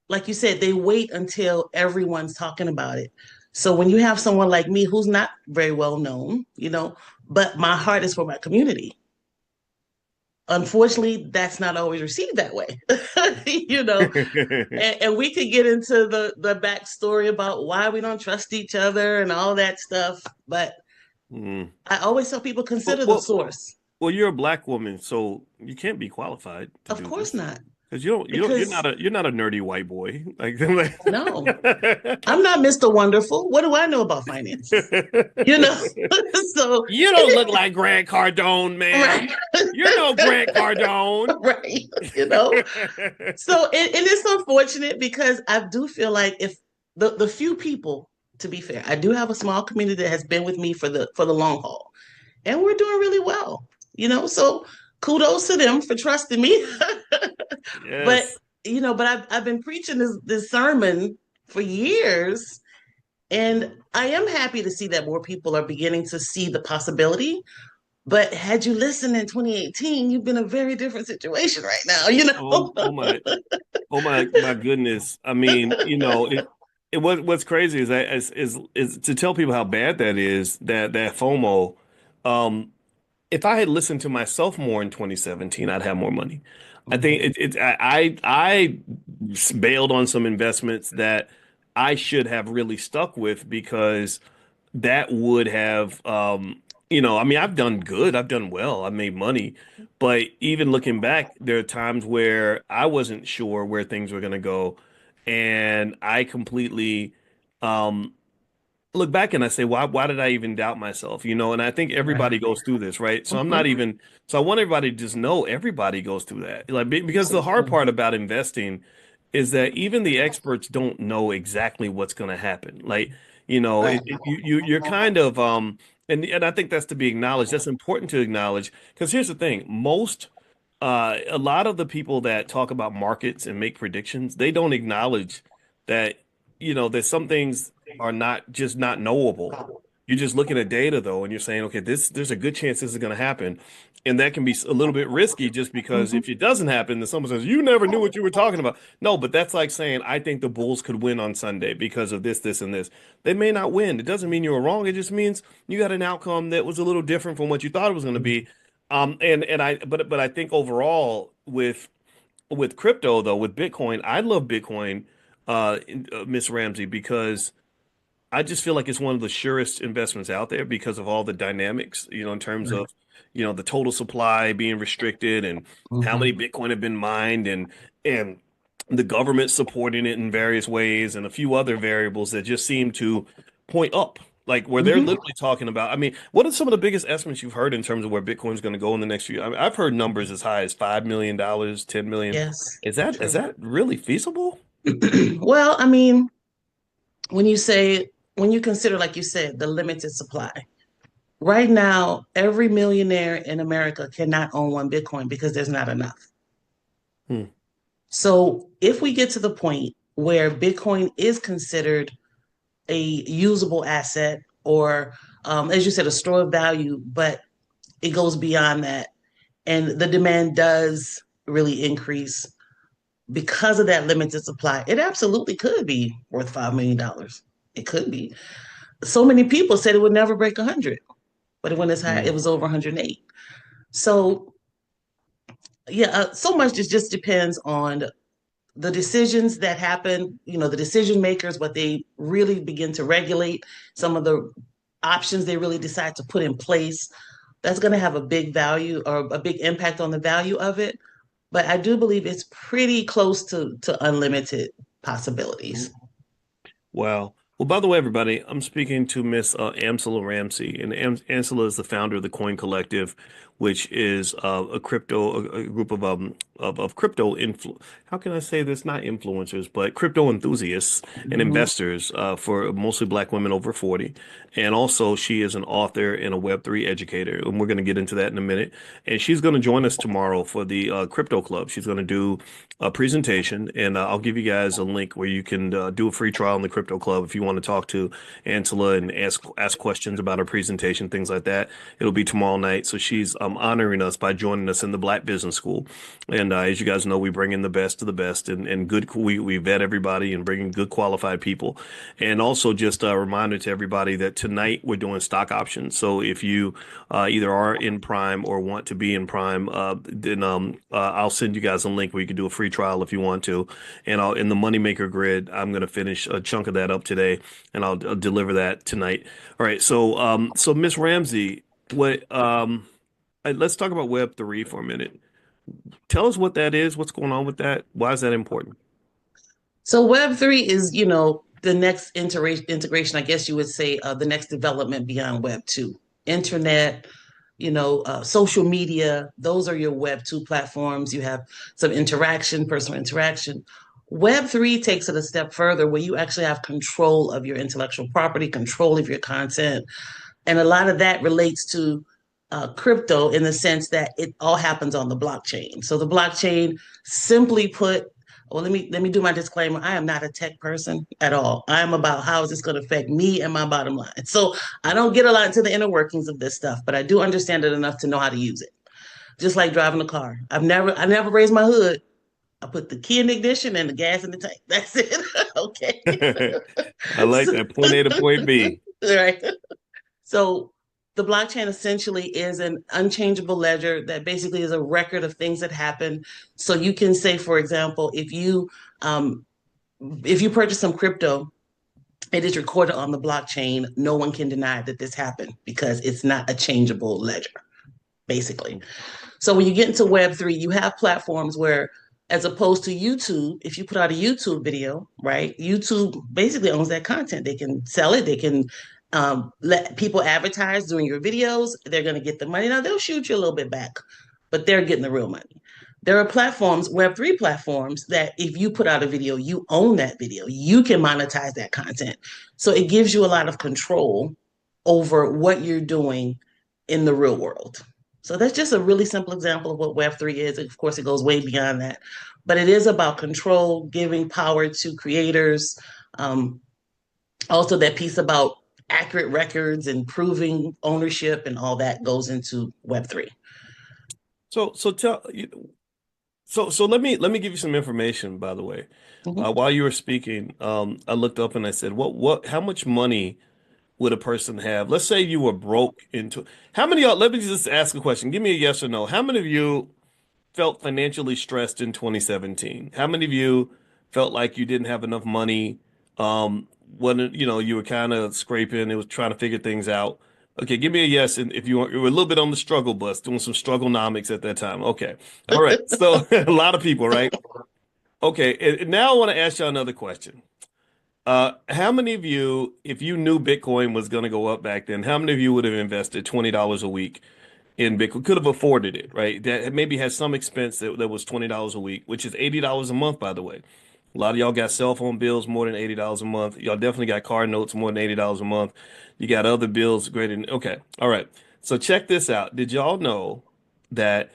like you said, they wait until everyone's talking about it. So when you have someone like me who's not very well known, but my heart is for my community, unfortunately, that's not always received that way. you know, and we could get into the backstory about why we don't trust each other and all that stuff. But Mm. I always tell people Well, consider the well, source. well, you're a black woman, so you can't be qualified to Of do course this not, because because you're not a nerdy white boy. Like, no, I'm not Mr. Wonderful. What do I know about finances? You know, so you and don't look like Grant Cardone, right, ma'am. You're no Grant Cardone. right, you know. So and it's unfortunate because I do feel like if the few people, to be fair, I do have a small community that has been with me for the long haul, and we're doing really well. So kudos to them for trusting me. But Yes. but I've been preaching this sermon for years, and I am happy to see that more people are beginning to see the possibility. But had you listened in 2018, you've been in a very different situation right now, Oh, my goodness. I mean, what's crazy is that is to tell people how bad that is, that FOMO. Um, if I had listened to myself more in 2017, I'd have more money. I think Mhm. I bailed on some investments that I should have really stuck with because that would have I mean, I've done good, I've done well, I've made money, but even looking back, there are times where I wasn't sure where things were going to go, and I completely um look back and I say, why did I even doubt myself? And I think Right. everybody goes through this, right? So I'm not Mhm. even, so I want everybody to just know everybody goes through that. Like, because the hard part about investing is that even the experts don't know exactly what's going to happen. Like, Right. you're kind of, and I think that's to be acknowledged. That's important to acknowledge because here's the thing. A lot of the people that talk about markets and make predictions, they don't acknowledge that, that some things are not knowable. You're just looking at data though, and you're saying, okay, there's a good chance this is going to happen. And that can be a little bit risky just because Mhm. if it doesn't happen, then someone says, you never knew what you were talking about. No, but that's like saying, I think the Bulls could win on Sunday because of this, this, and this. They may not win. It doesn't mean you were wrong. It just means you got an outcome that was a little different from what you thought it was going to be. But I think overall with crypto though, with Bitcoin, I love Bitcoin, Miss Ramsey, because I just feel like it's one of the surest investments out there because of all the dynamics, in terms Right. of, the total supply being restricted and how many Mhm. Bitcoin have been mined and the government supporting it in various ways and a few other variables that just seem to point up. Like where they're Mhm. literally talking about, I mean, what are some of the biggest estimates you've heard in terms of where Bitcoin's going to go in the next few? I mean, I've heard numbers as high as $5 million, 10 million. Yes. Is True. that really feasible? Well, I mean, when when you consider, like you said, the limited supply, right now, every millionaire in America cannot own one Bitcoin because there's not enough. Hmm. So if we get to the point where Bitcoin is considered a usable asset or, as you said, a store of value, but it goes beyond that, and the demand does really increase because of that limited supply, it absolutely could be worth $5 million. It could be. So many people said it would never break 100, but when it's high, it Hmm. was over 108. So yeah, so much just depends on the decisions that happen, the decision makers, what they really begin to regulate, some of the options they really decide to put in place. That's going to have a big value or a big impact on the value of it. But I do believe it's pretty close to unlimited possibilities. Wow. Well, by the way, everybody, I'm speaking to Miss Amsela Ramsey, and Amsela is the founder of the Coin Collective, which is a group of crypto How can I say this? Not influencers, but crypto enthusiasts and Mhm. investors for mostly Black women over 40. And also, she is an author and a Web3 educator, and we're going to get into that in a minute. And she's going to join us tomorrow for the Crypto Club. She's going to do a presentation, and I'll give you guys a link where you can do a free trial in the Crypto Club if you want to talk to Angela and ask questions about her presentation, things like that. It'll be tomorrow night. So she's honoring us by joining us in the Black Business School. And as you guys know, we bring in the best of the best and good. We vet everybody and bring in good qualified people. And also just a reminder to everybody that tonight we're doing stock options. So if you either are in Prime or want to be in Prime, then I'll send you guys a link where you can do a free trial if you want to. And in the Moneymaker grid, I'm going to finish a chunk of that up today, and I'll deliver that tonight. All right. So Miss Ramsey, what let's talk about Web3 for a minute. Tell us what that is, what's going on with that. Why is that important? So Web3 is, the next integration, I guess you would say, the next development beyond Web2. Internet, social media, those are your Web2 platforms. You have some interaction, personal interaction. Web3 takes it a step further where you actually have control of your intellectual property, control of your content. And a lot of that relates to crypto in the sense that it all happens on the blockchain. So the blockchain, simply put, well, let me do my disclaimer. I am not a tech person at all. I am about how is this going to affect me and my bottom line. So I don't get a lot into the inner workings of this stuff, but I do understand it enough to know how to use it. Just like driving a car. I never raised my hood. I put the key in the ignition and the gas in the tank. That's it. Okay. I like So, that point A to point B. right. So the blockchain essentially is an unchangeable ledger that basically is a record of things that happen. So you can say, for example, if you purchase some crypto, it is recorded on the blockchain. No one can deny that this happened because it's not a changeable ledger, basically. So when you get into Web3, you have platforms where, as opposed to YouTube, if you put out a YouTube video, right, YouTube basically owns that content. They can sell it. They can let people advertise during your videos. They're going to get the money. Now, they'll shoot you a little bit back, but they're getting the real money. There are platforms, Web3 platforms, that if you put out a video, you own that video. You can monetize that content. So it gives you a lot of control over what you're doing in the real world. So that's just a really simple example of what Web3 is. Of course, it goes way beyond that, but it is about control, giving power to creators. Um, Also, that piece about accurate records and proving ownership and all that goes into Web3. So so tell so let me give you some information, by the way. Mhm. While you were speaking, I looked up and I said, what how much money would a person have? Let's say you were broke into how many of y'all, let me just ask a question. Give me a yes or no. How many of you felt financially stressed in 2017? How many of you felt like you didn't have enough money? When you were kind of scraping, it was trying to figure things out. Okay, give me a yes. And if you were a little bit on the struggle bus, doing some strugglenomics at that time. Okay, all right. So a lot of people, right? Okay, and now I want to ask y'all another question. How many of you, if you knew Bitcoin was going to go up back then, how many of you would have invested $20 a week in Bitcoin? Could have afforded it, right? That maybe had some expense that was $20 a week, which is $80 a month, by the way. A lot of y'all got cell phone bills more than $80 a month. Y'all definitely got car notes more than $80 a month. You got other bills greater than, okay. All right. So check this out. Did y'all know that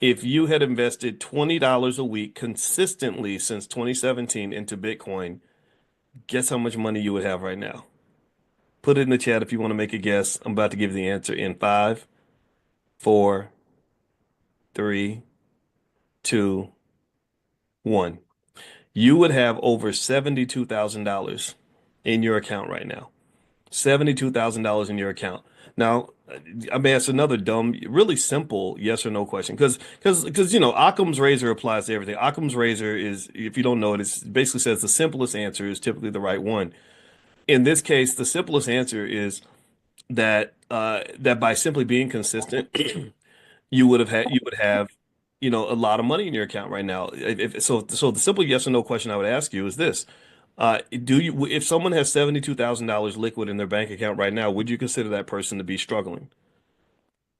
if you had invested $20 a week consistently since 2017 into Bitcoin, guess how much money you would have right now? Put it in the chat if you want to make a guess. I'm about to give you the answer in five, four, three, two, one. You would have over $72,000 in your account right now. $72,000 in your account. Now, I may ask another dumb, really simple yes or no question because Occam's razor applies to everything. Occam's razor is, if you don't know it, it basically says the simplest answer is typically the right one. In this case, the simplest answer is that by simply being consistent, you would have a lot of money in your account right now. So the simple yes or no question I would ask you is this. Do you if someone has $72,000 liquid in their bank account right now, would you consider that person to be struggling?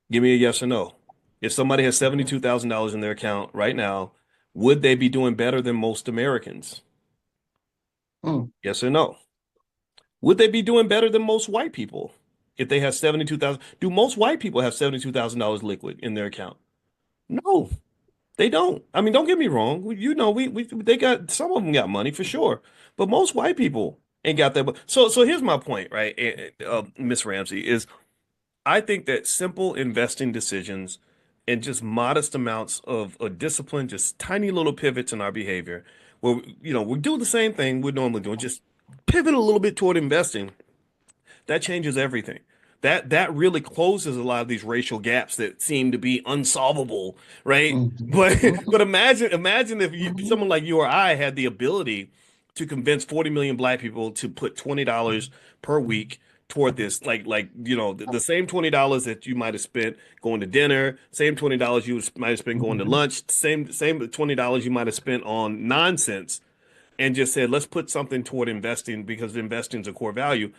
Give me a yes or no. If somebody has $72,000 in their account right now, would they be doing better than most Americans? Mm. Yes or no? Would they be doing better than most white people if they have 72,000? Do most white people have $72,000 liquid in their account? No, they don't. I mean, don't get me wrong. We they got some of them got money for sure, but most white people ain't got that. So here's my point, right? Miss Ramsey is I think that simple investing decisions and just modest amounts of discipline, just tiny little pivots in our behavior, where we do the same thing we're normally doing, just pivot a little bit toward investing, that changes everything. That really closes a lot of these racial gaps that seem to be unsolvable, right? Mhm. But Mhm. but imagine if Mhm. someone like you or I had the ability to convince 40 million black people to put $20 per week toward this, like the same $20 that you might have spent going to dinner, same $20 you might have spent going to Mhm. lunch, same $20 you might have spent on nonsense, and just said, let's put something toward investing because investing is a core value.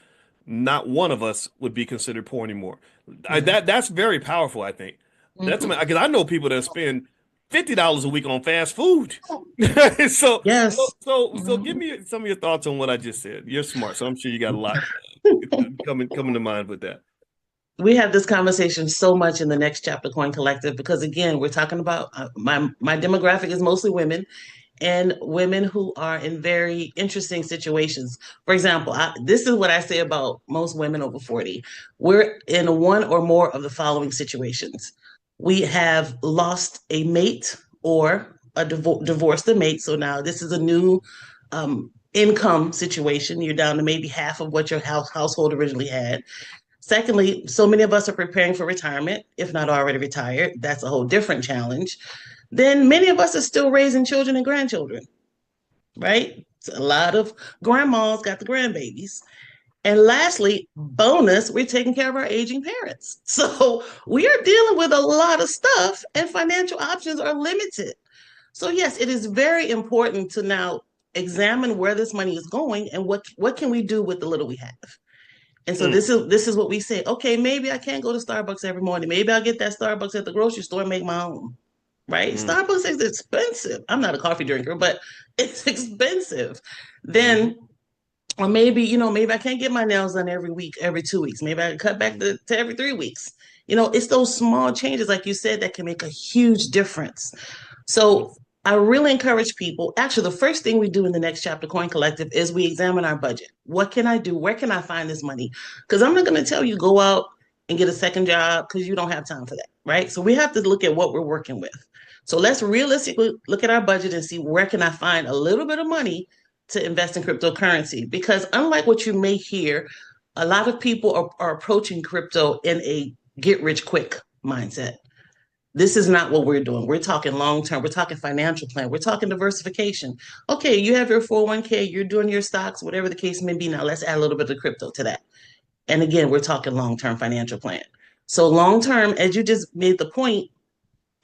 Not one of us would be considered poor anymore. Yeah. That's very powerful, I think. That's Mhm. because I know people that spend $50 a week on fast food. So Yes. so give Mhm. me some of your thoughts on what I just said. You're smart, so I'm sure you got a lot coming to mind with that. We have this conversation so much in the next chapter, Coin Collective, because again, we're talking about my demographic is mostly women and women who are in very interesting situations. For example, this is what I say about most women over 40. We're in one or more of the following situations. We have lost a mate or divorced a mate. So now this is a new income situation. You're down to maybe half of what your household originally had. Secondly, so many of us are preparing for retirement, if not already retired. That's a whole different challenge. Then many of us are still raising children and grandchildren, right? So a lot of grandmas got the grandbabies. And lastly, bonus, we're taking care of our aging parents. So we are dealing with a lot of stuff, and financial options are limited. So yes, it is very important to now examine where this money is going and what can we do with the little we have. And so Mm, this is what we say. Okay, maybe I can't go to Starbucks every morning. Maybe I'll get that Starbucks at the grocery store and make my own. Right? mm, Starbucks is expensive. I'm not a coffee drinker, but it's expensive. mhm, Then, or maybe, maybe I can't get my nails done every week, every 2 weeks. Maybe I can cut back mm, to every 3 weeks. It's those small changes, like you said, that can make a huge difference. So yes. I really encourage people. Actually, the first thing we do in the next chapter, Coin Collective, is we examine our budget. What can I do? Where can I find this money? Because I'm not going to tell you go out and get a second job because you don't have time for that, right? So we have to look at what we're working with. So let's realistically look at our budget and see where can I find a little bit of money to invest in cryptocurrency. Because unlike what you may hear, a lot of people are approaching crypto in a get rich quick mindset. This is not what we're doing. We're talking long term. We're talking financial plan. We're talking diversification. Okay, you have your 401k, you're doing your stocks, whatever the case may be. Now let's add a little bit of crypto to that. And again, we're talking long term financial plan. So, long term, as you just made the point,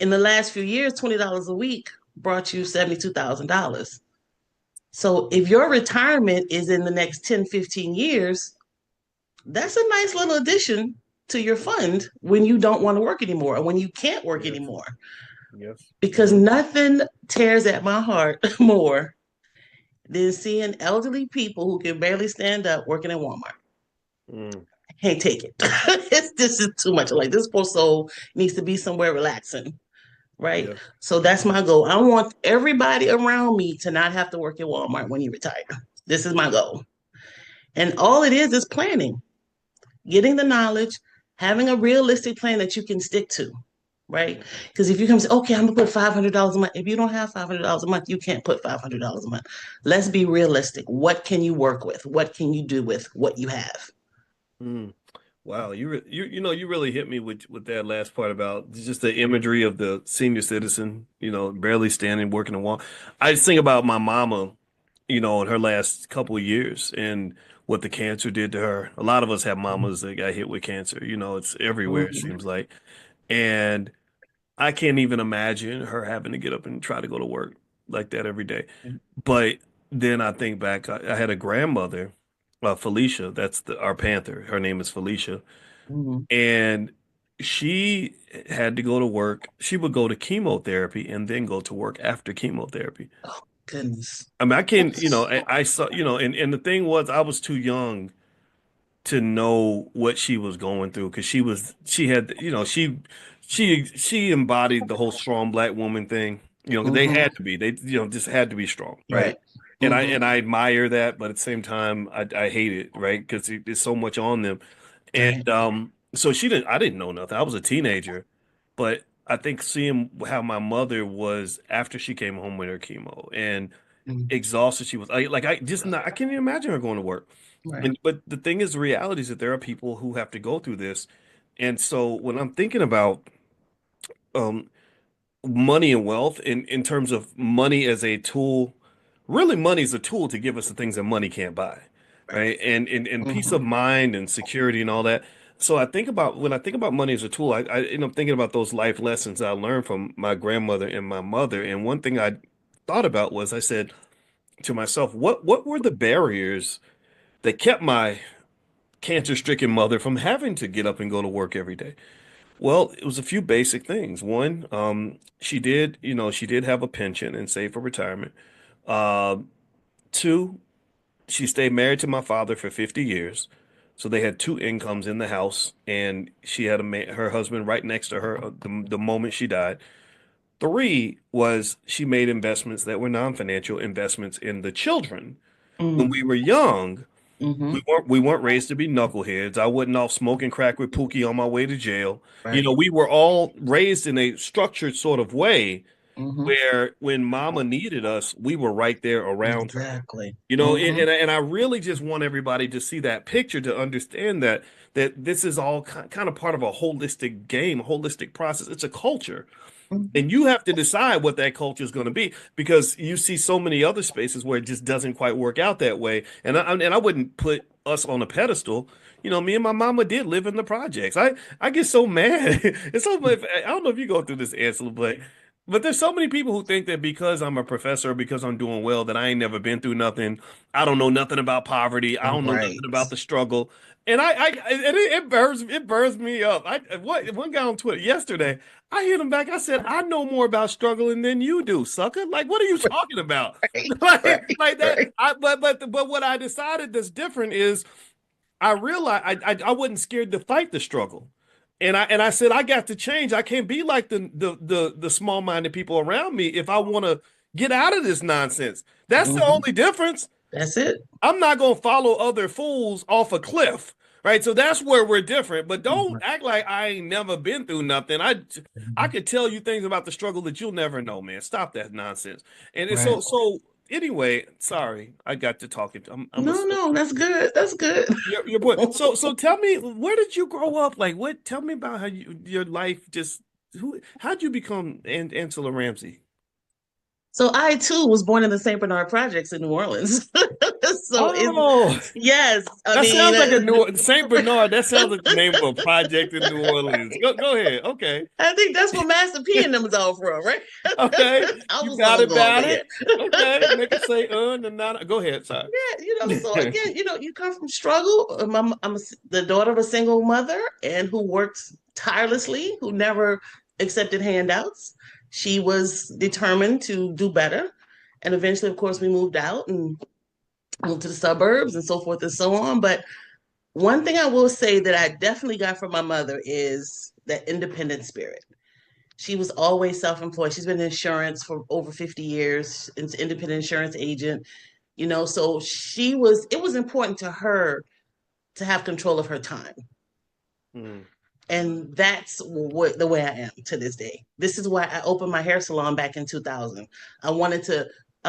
in the last few years, $20 a week brought you $72,000. So, if your retirement is in the next 10, 15 years, that's a nice little addition to your fund when you don't want to work anymore or when you can't work Yes. anymore. Yes. Because Mm, nothing tears at my heart more than seeing elderly people who can barely stand up working at Walmart. mm, I can't take it. This is too much. Like this poor soul needs to be somewhere relaxing, right? yes. So that's my goal. I want everybody around me to not have to work at Walmart when you retire. This is my goal. And all it is planning, getting the knowledge, having a realistic plan that you can stick to, right? Because if you come say, okay, I'm gonna put $500 a month. If you don't have $500 a month, you can't put $500 a month. Let's be realistic. What can you work with? What can you do with what you have? Mm. Wow, you really hit me with that last part about just the imagery of the senior citizen, barely standing, working a wall. I just think about my mama, in her last couple of years and what the cancer did to her. A lot of us have mamas that got hit with cancer, it's everywhere, it Mhm. seems like. And I can't even imagine her having to get up and try to go to work like that every day. But then I think back, I had a grandmother, Felicia, that's our Panther. Her name is Felicia. Mhm. And she had to go to work. She would go to chemotherapy and then go to work after chemotherapy. Oh, goodness. I mean, I can, That's, I saw, and the thing was, I was too young to know what she was going through because she had, she embodied the whole strong black woman thing, 'cause they mhm. had to be, they, just had to be strong, right? Right. And I, Mhm. and I admire that, but at the same time, I hate it, right? Because there's so much on them. Right. And so I didn't know nothing. I was a teenager, but I think seeing how my mother was after she came home with her chemo and Mm. exhausted she was, I just not, I can't even imagine her going to work. Right. And but the thing is, the reality is that there are people who have to go through this, and so when I'm thinking about um money and wealth in terms of money as a tool, really money is a tool to give us the things that money can't buy, Right. right? And peace Hmm. of mind and security and all that. So I think about when I think about money as a tool, I end up thinking about those life lessons I learned from my grandmother and my mother. And one thing I thought about was I said to myself, what were the barriers that kept my cancer-stricken mother from having to get up and go to work every day? Well, it was a few basic things. One, she did have a pension and save for retirement. Uh, Two, she stayed married to my father for 50 years. So they had two incomes in the house, and she had her husband right next to her the moment she died. Three was she made investments that were non-financial investments in the children. When we Mm. were young, Hmm. we weren't raised to be knuckleheads. I wasn't off smoking crack with Pookie on my way to jail. Right. We were all raised in a structured sort of way Hmm. where when mama needed us, we were right there around her. Exactly. And, Hmm. and I really just want everybody to see that picture to understand that this is all kind of part of a holistic game, a holistic process. It's a culture. Hmm. And you have to decide what that culture is going to be because you see so many other spaces where it just doesn't quite work out that way. And I wouldn't put us on a pedestal. Me and my mama did live in the projects. I get so mad. It's so much, I don't know if you go through this, Ansel, but there's so many people who think that because I'm a professor, or because I'm doing well, that I ain't never been through nothing. I don't know nothing about poverty. I don't know nothing Right. about the struggle. And it burns me up. One guy on Twitter yesterday. I hit him back. I said, I know more about struggling than you do, sucker. Like, what are you talking about? Right. like, Right. like that. Right. But what I decided that's different is I realized I wasn't scared to fight the struggle. And I said, I got to change. I can't be like the small-minded people around me if I want to get out of this nonsense. That's the Hmm. only difference. That's it. I'm not gonna follow other fools off a cliff, right? So that's where we're different. But don't Mhm. act like I ain't never been through nothing. I could tell you things about the struggle that you'll never know, man. Stop that nonsense. And it's Right. so anyway. Sorry, I got to talking. I'm a No, no, that's good. That's good. your boy. So tell me, where did you grow up? Like, what? Tell me about how your life just. How'd you become Angela Ramsey? So I too was born in the St. Bernard projects in New Orleans. So it's Oh. yes, I That mean, sounds like a New Saint Bernard. That sounds like the name of a project in New Orleans. Go ahead. Okay. I think that's where Master P and them was all from, right? Okay. I You was got all it going about there. it. Okay. Make it say no, no. Go ahead, sorry. Yeah, so again, you come from struggle. The daughter of a single mother and who worked tirelessly, who never accepted handouts. She was determined to do better. And eventually, of course, we moved out and moved to the suburbs and so forth and so on. But one thing I will say that I definitely got from my mother is that independent spirit. She was always self-employed. She's been in insurance for over 50 years, an independent insurance agent, so it was important to her to have control of her time. Mm. And that's the way I am to this day. This is why I opened my hair salon back in 2000. I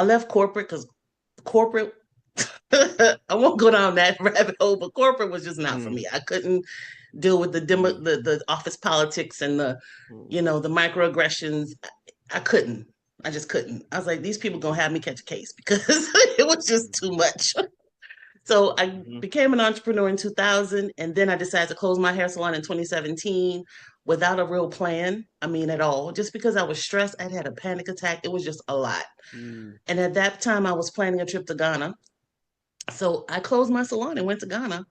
left corporate because corporate, I won't go down that rabbit hole, but corporate was just not for Mm. me. I couldn't deal with Mm. the office politics and Mm. the microaggressions. I couldn't. I just couldn't. I was like, these people gonna have me catch a case because it was just too much. So I Mm. became an entrepreneur in 2000, and then I decided to close my hair salon in 2017 without a real plan. I mean, at all. Just because I was stressed, I'd had a panic attack. It was just a lot. Mm. And at that time, I was planning a trip to Ghana. So I closed my salon and went to Ghana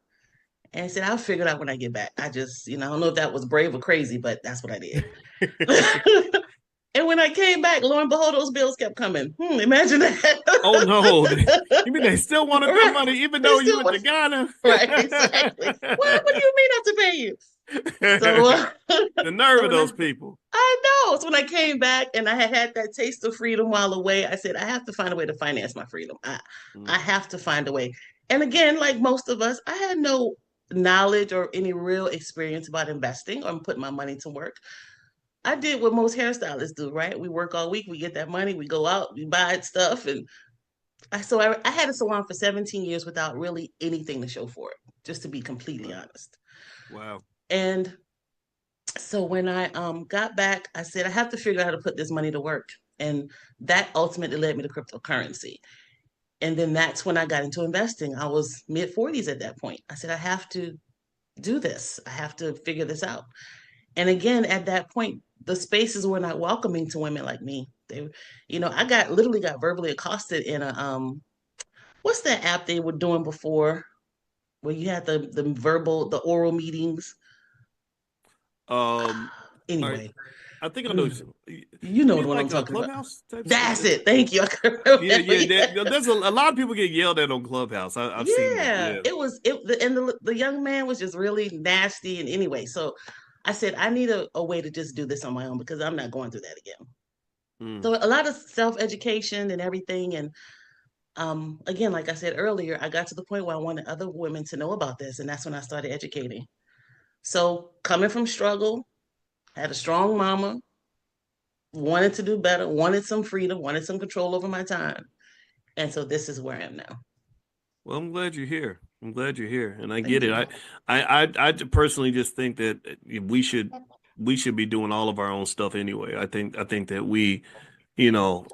and said, I'll figure it out when I get back. I just, I don't know if that was brave or crazy, but that's what I did. And when I came back, lo and behold, those bills kept coming. Imagine Oh no. that. You mean they still wanted their Right. money even They though you still went want to Ghana? right, exactly. What do you mean I have to pay you? So The nerve so of when those people. I know. So when I came back and I had that taste of freedom while away, I said, I have to find a way to finance my freedom. I Mm. have to find a way. And again, like most of us, I had no knowledge or any real experience about investing or putting my money to work. I did what most hairstylists do, right? We work all week, we get that money, we go out, we buy stuff, and I had a salon for 17 years without really anything to show for it, just to be completely Wow. honest. Wow. And so when I got back, I said I have to figure out how to put this money to work, and that ultimately led me to cryptocurrency. And then that's when I got into investing. I was mid 40s at that point. I said I have to do this. I have to figure this out. And again, at that point, the spaces were not welcoming to women like me. They, I got literally got verbally accosted in a what's that app they were doing before where you had the oral meetings. Um, all right. Anyway, I think I know. you You know mean what I'm like a talking about. clubhouse type stuff? That's it. Thank you. I couldn't remember. Yeah, yeah. Yeah. There's a lot of people get yelled at on Clubhouse. I've seen that. Yeah, Yeah. it was and the young man was just really nasty. And anyway, so I said I need a way to just do this on my own because I'm not going through that again. Mm. So a lot of self-education and everything. And again, like I said earlier, I got to the point where I wanted other women to know about this, and that's when I started educating. So coming from struggle, had a strong mama, wanted to do better, wanted some freedom, wanted some control over my time. And so this is where I am now. Well, I'm glad you're here. I'm glad you're here, and I get Thank it. you. I personally just think that we should be doing all of our own stuff anyway. I think that you know,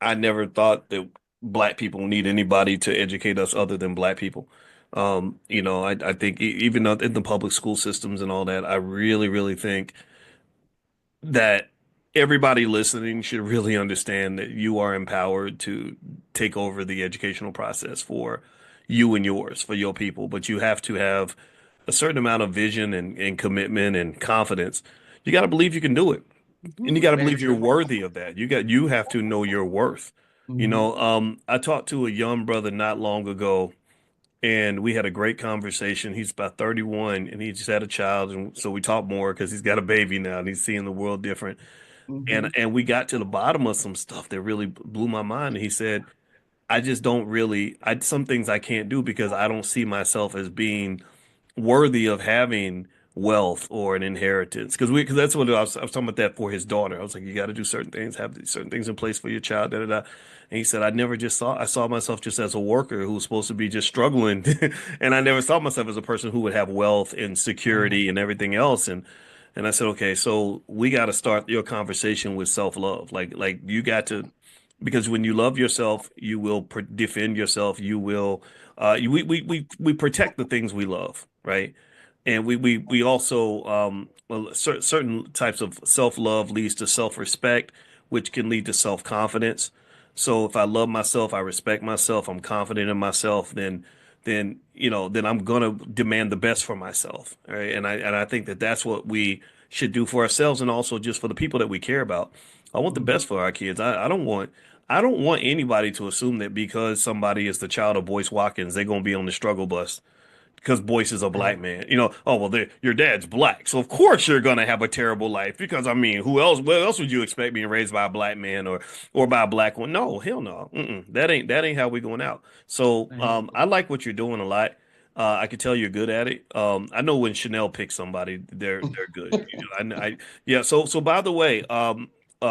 I never thought that black people need anybody to educate us other than black people. I think even though in the public school systems and all that, I really think that everybody listening should really understand that you are empowered to take over the educational process for you and yours, for your people. But you have to have a certain amount of vision and commitment and confidence. You got to believe you can do it. And you got to Very believe you're true. worthy of that. You have to know your worth. Mm-hmm. I talked to a young brother not long ago and we had a great conversation. He's about 31 and he just had a child. And so we talked more because he's got a baby now and he's seeing the world different. Mm-hmm. And we got to the bottom of some stuff that really blew my mind. And he said, I just don't really, some things I can't do because I don't see myself as being worthy of having wealth or an inheritance. Because that's what I was talking about that for his daughter. I was like, you got to do certain things, have certain things in place for your child, da da da. And he said, I saw myself just as a worker who was supposed to be just struggling. And I never saw myself as a person who would have wealth and Right. security and everything else. And I said, okay, so we got to start your conversation with self-love. Like you got to, because when you love yourself, you will defend yourself. You will, we protect the things we love, right? And we also, well, certain types of self-love leads to self-respect, which can lead to self-confidence. So if I love myself, I respect myself, I'm confident in myself, then I'm gonna demand the best for myself, right? And I think that that's what we should do for ourselves and also just for the people that we care about. I want the Mm-hmm. best for our kids. I don't want anybody to assume that because somebody is the child of Boyce Watkins, they're gonna be on the struggle bus because Boyce is a black Right. man. Oh well, your dad's black, so of course you're gonna have a terrible life. Because I mean, who else? What else would you expect being raised by a black man or by a black one? No, hell no. That ain't how we going out. So Right. I like what you're doing a lot. I can tell you're good at it. I know when Chanel picks somebody, they're good. Yeah. So by the way,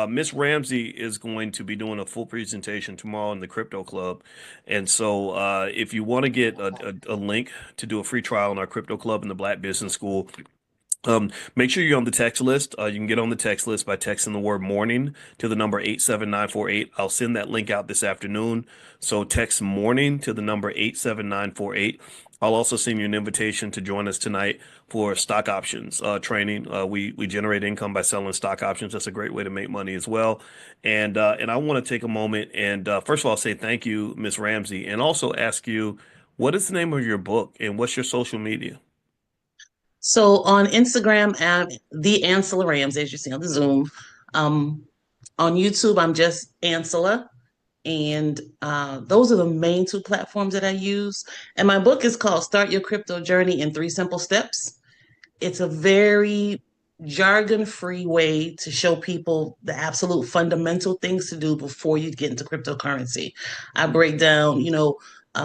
Miss Ramsey is going to be doing a full presentation tomorrow in the Crypto Club, and so if you want to get a link to do a free trial in our Crypto Club in the Black Business School, make sure you're on the text list. You can get on the text list by texting the word morning to the number 87948. I'll send that link out this afternoon. So text morning to the number 87948. I'll also send you an invitation to join us tonight for stock options training. We generate income by selling stock options. That's a great way to make money as well. And I want to take a moment and first of all say thank you, Miss Ramsey, and also ask you what is the name of your book and what's your social media? So on Instagram, I'm the Ansela Rams, as you see on the Zoom. Um, on YouTube, I'm just Ansela. And those are the main two platforms that I use. And my book is called Start Your Crypto Journey in Three Simple Steps. It's a very jargon-free way to show people the absolute fundamental things to do before you get into cryptocurrency. I break down,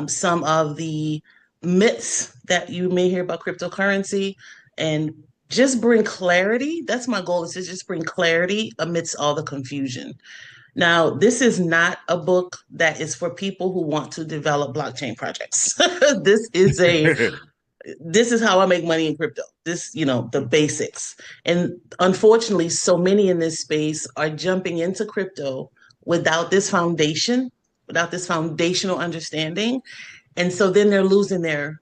some of the myths that you may hear about cryptocurrency and just bring clarity. That's my goal, is to just bring clarity amidst all the confusion. Now, this is not a book that is for people who want to develop blockchain projects. this is a this is how I make money in crypto. This, the basics. And unfortunately, so many in this space are jumping into crypto without this foundation, without this foundational understanding. And so then they're losing their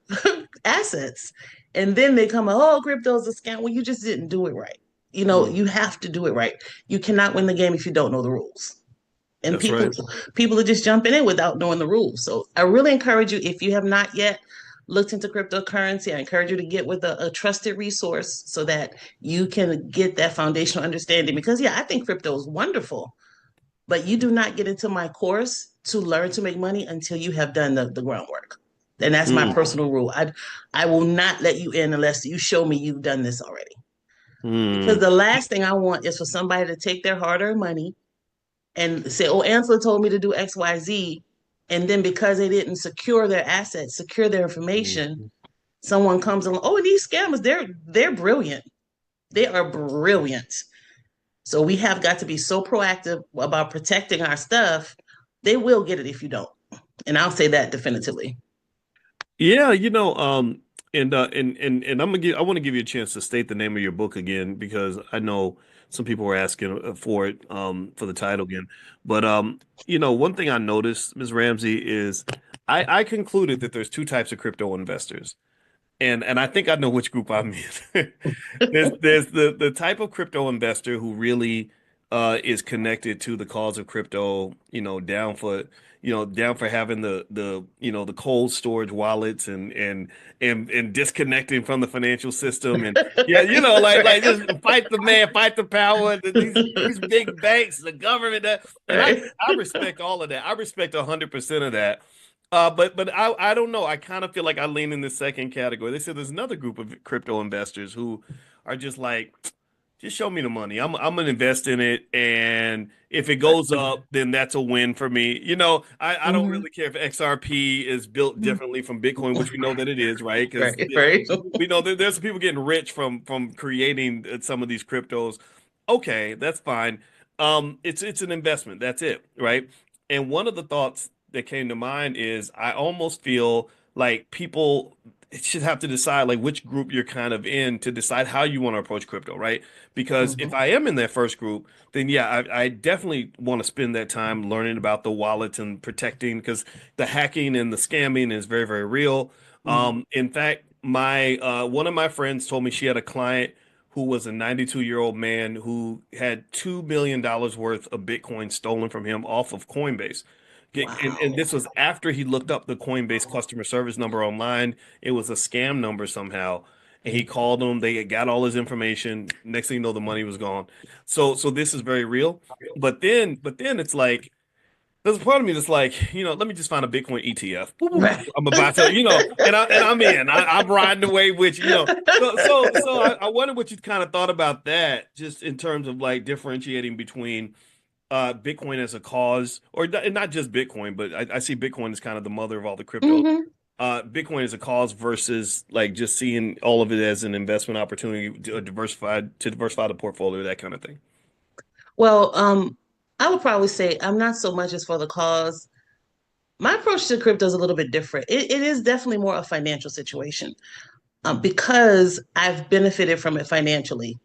assets. And then they come, oh, crypto's a scam. Well, you just didn't do it right. Mm, You have to do it right. You cannot win the game if you don't know the rules. And that's people right. people are just jumping in without knowing the rules. So I really encourage you, if you have not yet looked into cryptocurrency, I encourage you to get with a trusted resource so that you can get that foundational understanding. Because yeah, I think crypto is wonderful, but you do not get into my course to learn to make money until you have done the groundwork. And that's my Mm, personal rule. I will not let you in unless you show me you've done this already. Because mm. the last thing I want is for somebody to take their hard-earned money and say, "Oh, Ansela told me to do XYZ," and then because they didn't secure their assets, secure their information, Mm. someone comes along. Oh, and these scammers, they're brilliant. They are brilliant. So we have got to be so proactive about protecting our stuff. They will get it if you don't, and I'll say that definitively. Yeah, and I want to give you a chance to state the name of your book again because I know some people were asking for it for the title again. But one thing I noticed, Ms. Ramsey, is I concluded that there's two types of crypto investors. And I think I know which group I'm in. There's the type of crypto investor who really is connected to the cause of crypto, down for having the cold storage wallets and disconnecting from the financial system and yeah, like just fight the man, fight the power, these big banks, the government and Right. I respect all of that. I respect 100% of that. But I don't know. I kind of feel like I lean in the second category. They said there's another group of crypto investors who are just like, just show me the money. I'm gonna invest in it, and if it goes up, then that's a win for me. I don't Mhm. really care if XRP is built differently from Bitcoin, which we know that it is, right? Because Right, right. we know that there's some people getting rich from creating some of these cryptos. Okay, that's fine. It's an investment. That's it, right? And one of the thoughts that came to mind is I almost feel like people should have to decide like which group you're kind of in to decide how you want to approach crypto, right? Because if Mhm. I am in that first group, then yeah, I definitely want to spend that time learning about the wallets and protecting because the hacking and the scamming is very, very real. Mhm. In fact, my one of my friends told me she had a client who was a 92-year-old man who had $2 million worth of Bitcoin stolen from him off of Coinbase. And Wow. this was after he looked up the Coinbase customer service number online. It was a scam number somehow. And he called them. They got all his information. Next thing you know, the money was gone. So this is very real. But then it's like there's a part of me that's like, let me just find a Bitcoin ETF. Boop, boop, boop. Right. I'm about to, and I'm in. I'm riding away with you. So I wonder what you kind of thought about that, just in terms of like differentiating between Bitcoin as a cause, or not just Bitcoin, but I see Bitcoin as kind of the mother of all the cryptos. Mhm. Bitcoin as a cause versus like just seeing all of it as an investment opportunity to diversify the portfolio, that kind of thing. Well, I would probably say I'm not so much as for the cause. My approach to crypto is a little bit different. It is definitely more a financial situation, because I've benefited from it financially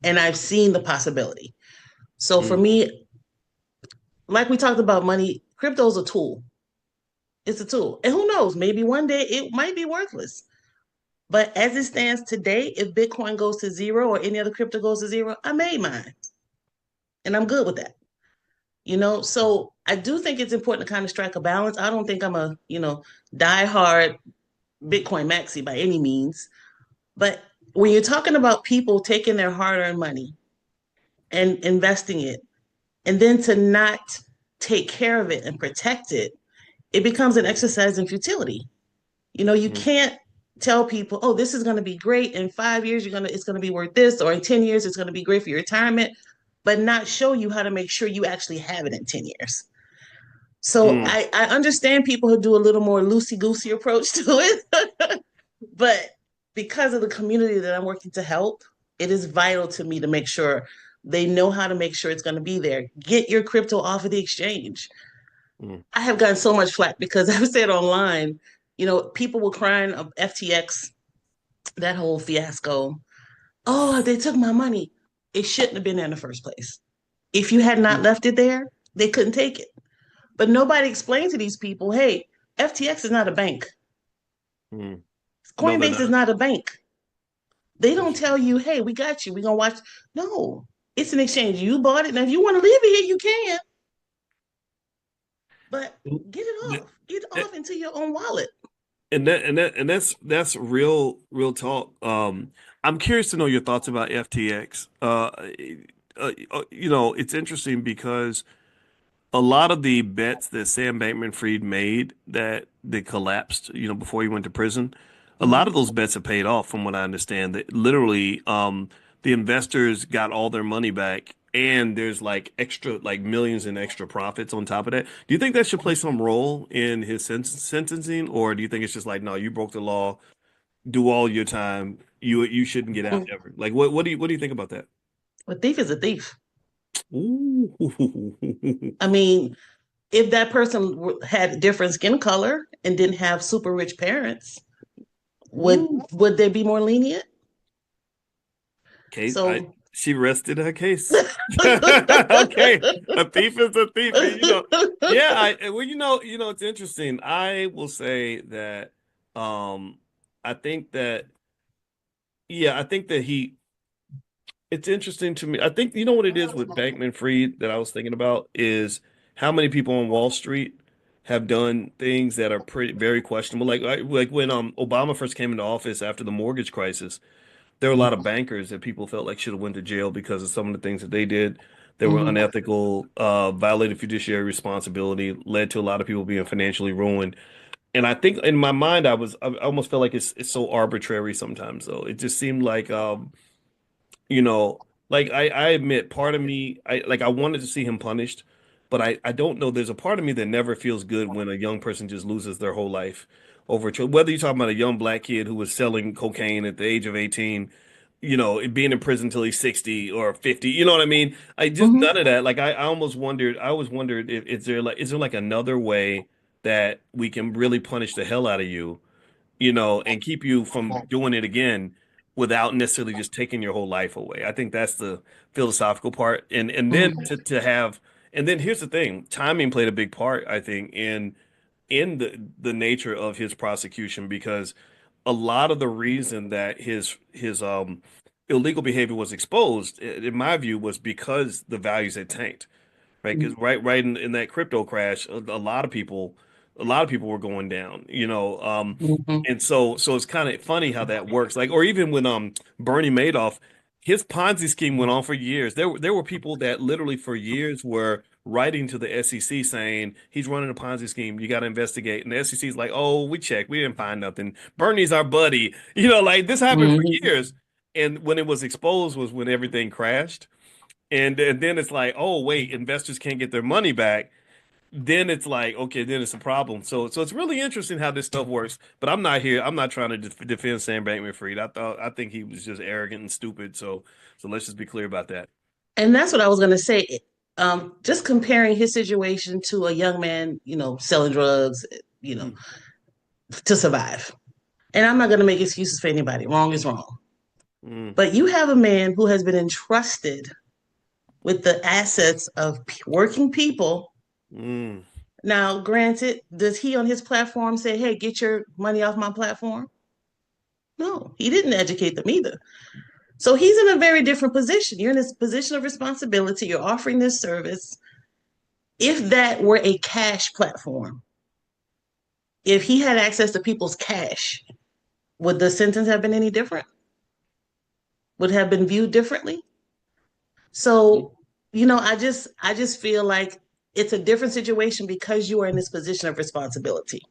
and I've seen the possibility. So for Mm, me, like we talked about money, crypto is a tool. It's a tool. And who knows, maybe one day it might be worthless. But as it stands today, if Bitcoin goes to zero or any other crypto goes to zero, I made mine and I'm good with that. So I do think it's important to kind of strike a balance. I don't think I'm a, diehard Bitcoin maxi by any means. But when you're talking about people taking their hard-earned money and investing it, and then to not take care of it and protect it, it becomes an exercise in futility. You mm, can't tell people, oh, this is going to be great. In 5 years, it's going to be worth this, or in 10 years, it's going to be great for your retirement, but not show you how to make sure you actually have it in 10 years. So mm. I understand people who do a little more loosey goosey approach to it, but because of the community that I'm working to help, it is vital to me to make sure they know how to make sure it's going to be there. Get your crypto off of the exchange. Mm. I have gotten so much flack because I've said online, people were crying of FTX, that whole fiasco. Oh, they took my money. It shouldn't have been there in the first place. If you had not left it there, they couldn't take it. But nobody explained to these people, hey, FTX is not a bank. Mm. No, they're Coinbase is not. not a bank. They don't That's tell you, hey, we got you. We're going to watch. No, it's an exchange. You bought it. Now, if you want to leave it here, you can. But get it true. off. Get it off into your own wallet. And that's real talk. I'm curious to know your thoughts about FTX. It's interesting because a lot of the bets that Sam Bankman-Fried made that collapsed, before he went to prison, a lot Mm-hmm. of those bets have paid off, from what I understand. That literally, the investors got all their money back, and there's like extra, like millions in extra profits on top of that. Do you think that should play some role in his sentencing, or do you think it's just like, no, you broke the law, do all your time, you shouldn't get out ever? Like, what do you think about that? A thief is a thief. Ooh. I mean, if that person had different skin color and didn't have super rich parents, would Ooh. would they be more lenient? Case, So, she rested her case. Okay, a thief is a thief. Yeah. Well, it's interesting. I will say that, um, I think that, yeah, I think that it's interesting to me. I think you know what it is with Bankman Fried that I was thinking about is how many people on Wall Street have done things that are pretty very questionable. Like when Obama first came into office after the mortgage crisis. There were a lot of bankers that people felt like should have went to jail because of some of the things that they did that were mhm, unethical, violated fiduciary responsibility, led to a lot of people being financially ruined. And I think in my mind, I almost felt like it's so arbitrary sometimes, though. It just seemed like, you know, like I admit, part of me, I wanted to see him punished, but I don't know. There's a part of me that never feels good when a young person just loses their whole life over whether you're talking about a young black kid who was selling cocaine at the age of 18, being in prison till he's 60 or 50. You know what I mean? I just mhm, none of that. Like I almost wondered. I always wondered if is there like another way that we can really punish the hell out of you, and keep you from doing it again without necessarily just taking your whole life away. I think that's the philosophical part. And then mhm, to have and then here's the thing, timing played a big part, I think, in the nature of his prosecution because a lot of the reason that his illegal behavior was exposed, in my view, was because the values had tanked, right? Because right in that crypto crash, a lot of people were going down, mhm, and so it's kind of funny how that works. Like, or even when Bernie Madoff, his Ponzi scheme went on for years. There were people that literally for years were writing to the SEC saying he's running a Ponzi scheme. You got to investigate. And the SEC's like, oh, we checked, we didn't find nothing. Bernie's our buddy. Like this happened for mhm, years. And when it was exposed was when everything crashed. And then it's like, oh wait, investors can't get their money back. Then it's like, okay, then it's a problem. So it's really interesting how this stuff works. But I'm not here. I'm not trying to defend Sam Bankman-Fried. I think he was just arrogant and stupid. So let's just be clear about that. And that's what I was going to say. Just comparing his situation to a young man, selling drugs, you know, Mm, to survive. And I'm not going to make excuses for anybody. Wrong is wrong. mm, But you have a man who has been entrusted with the assets of working people. mm, Now, granted, does he on his platform say, hey, get your money off my platform? No, he didn't educate them either. So he's in a very different position. You're in this position of responsibility. You're offering this service. If that were a cash platform, if he had access to people's cash, would the sentence have been any different? Would have been viewed differently? So, I just feel like it's a different situation because you are in this position of responsibility.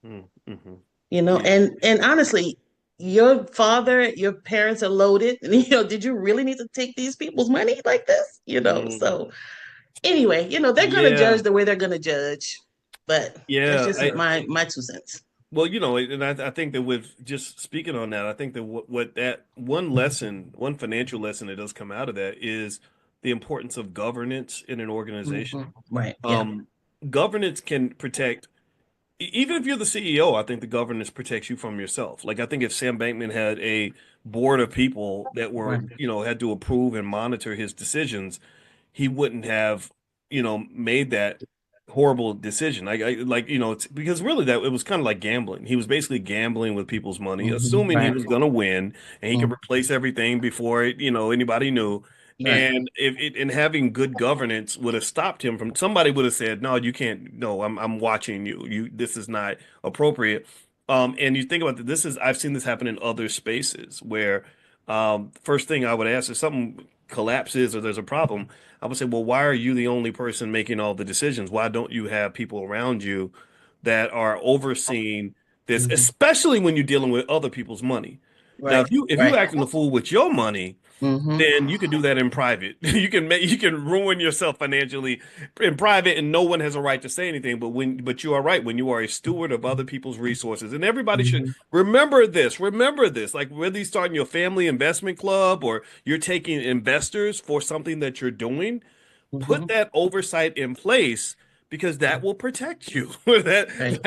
mm, mhm. Yeah. And honestly, your father, your parents are loaded. And, did you really need to take these people's money like this? Mm, So anyway, they're gonna yeah. judge the way they're gonna judge. But that's Yeah. just my 2 cents. Well, and I think that with just speaking on that, I think that what that one lesson, one financial lesson that does come out of that is the importance of governance in an organization. Right. Yeah. Um, Governance can protect, even if you're the CEO, I think the governance protects you from yourself. Like I think if Sam Bankman had a board of people that were, Right. had to approve and monitor his decisions, he wouldn't have, made that horrible decision. Like, it's because really that it was kind of like gambling. He was basically gambling with people's money, assuming he Right. was going to win and he could Mhm. replace everything before anybody knew. Right. And if it and having good governance would have stopped him from somebody would have said, no, you can't, no, I'm watching you. This is not appropriate. And you think about that, I've seen this happen in other spaces where first thing I would ask if something collapses or there's a problem, I would say, well, why are you the only person making all the decisions? Why don't you have people around you that are overseeing this, Mhm. especially when you're dealing with other people's money? Now, Right. if you Right. acting the fool with your money, Hmm. then you can do that in private. You can ruin yourself financially in private, and no one has a right to say anything. But you are right when you are a steward of other people's resources, and everybody should Hmm. remember this. Remember this, like whether you're starting your family investment club or you're taking investors for something that you're doing, put Hmm. that oversight in place because that will protect you. That Right.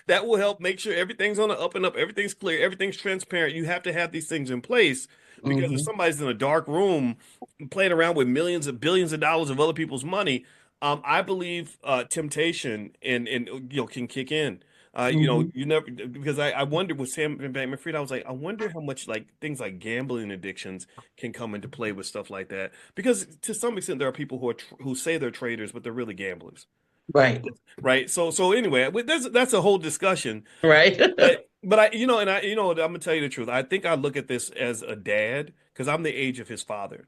that will help make sure everything's on the up and up, everything's clear, everything's transparent. You have to have these things in place because if Hmm. somebody's in a dark room playing around with millions of billions of dollars of other people's money, I believe temptation and can kick in. Hmm. You never because I wonder with Sam Bankman-Fried, I was like, I wonder how much like things like gambling addictions can come into play with stuff like that. Because to some extent, there are people who say they're traders, but they're really gamblers, Right. right? So anyway, that's a whole discussion. Right. But I'm gonna tell you the truth. I think I look at this as a dad because I'm the age of his father,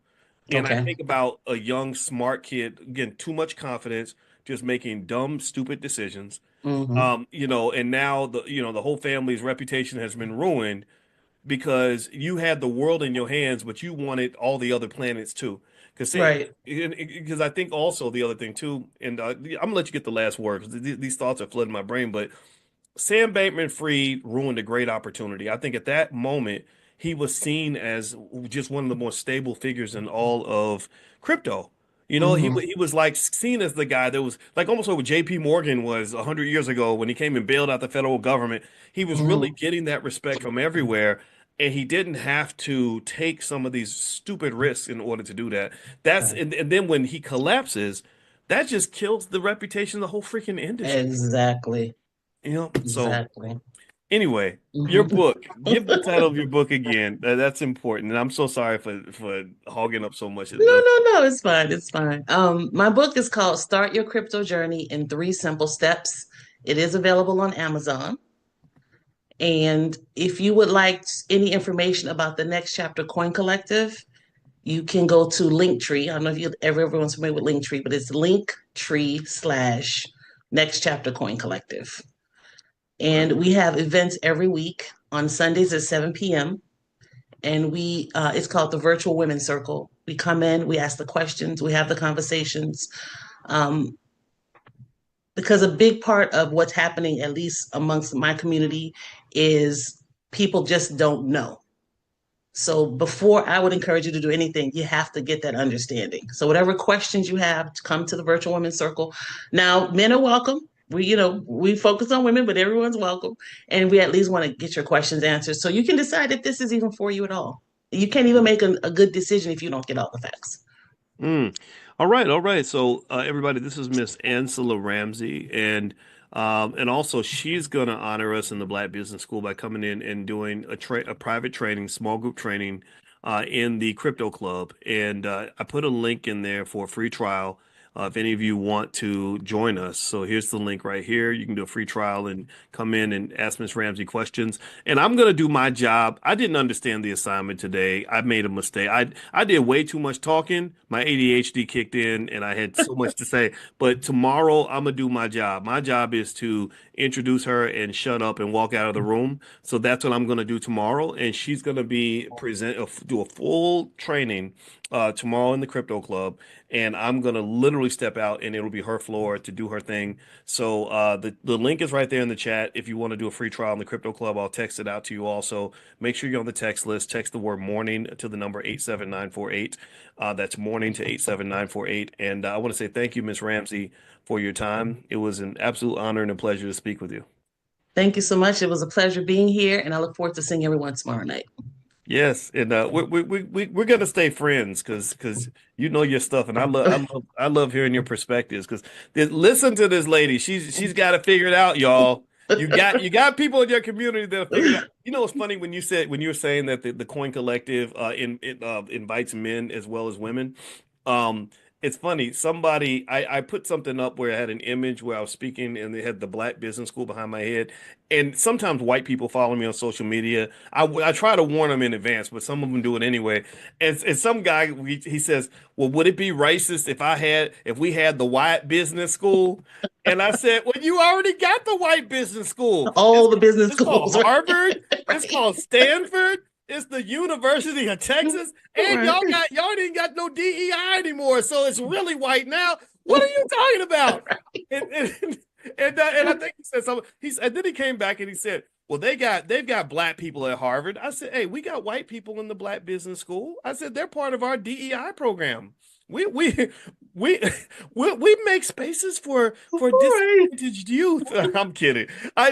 and I Okay. think about a young, smart kid, again, too much confidence, just making dumb, stupid decisions. Hmm. And now the whole family's reputation has been ruined because you had the world in your hands, but you wanted all the other planets too. Right. Because I think also the other thing too, and I'm gonna let you get the last word because these thoughts are flooding my brain, but Sam Bankman-Fried ruined a great opportunity. I think at that moment he was seen as just one of the more stable figures in all of crypto. Hmm. He was like seen as the guy that was like almost what J.P. Morgan was 100 years ago when he came and bailed out the federal government. He was really Hmm. getting that respect from everywhere, and he didn't have to take some of these stupid risks in order to do that. And then when he collapses, that just kills the reputation of the whole freaking industry. Exactly. So Exactly. anyway, your Hmm. book. Give the title of your book again. That's important, and I'm so sorry for hogging up so much. No, no, no, it's fine. It's fine. My book is called Start Your Crypto Journey in Three Simple Steps. It is available on Amazon. And if you would like any information about the Next Chapter Coin Collective, you can go to Linktree. I don't know if everyone's familiar with Linktree, but it's Linktree/ Next Chapter Coin Collective. Right. And we have events every week on Sundays at 7 p.m. And it's called the Virtual Women's Circle. We come in, we ask the questions, we have the conversations. Um, because a big part of what's happening, at least amongst my community, is people just don't know. So before I would encourage you to do anything, you have to get that understanding. So whatever questions you have, come to the Virtual Women's Circle. Now, men are welcome. We focus on women, but everyone's welcome. And we at least want to get your questions answered so you can decide if this is even for you at all. You can't even make a good decision if you don't get all the facts. Mm. All right, all right. So everybody, this is Miss Ansela Ramsey, and also she's going to honor us in the Black Business School by coming in and doing a private training, small group training in the Crypto Club, and I put a link in there for a free trial. If any of you want to join us, so here's the link right here. You can do a free trial and come in and ask Miss Ramsey questions. And I'm going to do my job. I didn't understand the assignment today. I made a mistake. I did way too much talking. My ADHD kicked in and I had so much to say. But tomorrow I'm gonna do my job. My job is to introduce her and shut up and walk out of the room. So that's what I'm gonna do tomorrow. And she's gonna be do a full training tomorrow in the Crypto Club. and I'm gonna literally step out, and it'll be her floor to do her thing. So the link is right there in the chat. If you want to do a free trial in the Crypto Club, I'll text it out to you also. Make sure you're on the text list. Text the word morning to the number 87948. That's morning to 87948. And I want to say thank you, Miss Ramsey, for your time. It was an absolute honor and a pleasure to speak with you. Thank you so much. It was a pleasure being here, and I look forward to seeing everyone tomorrow night. Yes, and we're gonna stay friends because you know your stuff, and I love hearing your perspectives. Because listen to this lady, she's got to figure it out, y'all. You got people in your community that have figured it out. You know, it's funny when you were saying that the Coin Collective invites men as well as women. Um, it's funny. I put something up where I had an image where I was speaking, and they had the Black Business School behind my head. And sometimes white people follow me on social media. I try to warn them in advance, but some of them do it anyway. And some guy he says, "Well, would it be racist if we had the white business school?" And I said, "Well, you already got the white business school. All the business It's called schools, Harvard. It's right? called Stanford. It's the University of Texas, and Right. y'all didn't got no DEI anymore, so it's really white now. What are you talking about?" And and I think he said something. And then he came back and he said, "Well, they've got black people at Harvard." I said, "Hey, we got white people in the Black Business School." I said, "They're part of our DEI program. We we we we make spaces for Right. disadvantaged youth." I'm kidding.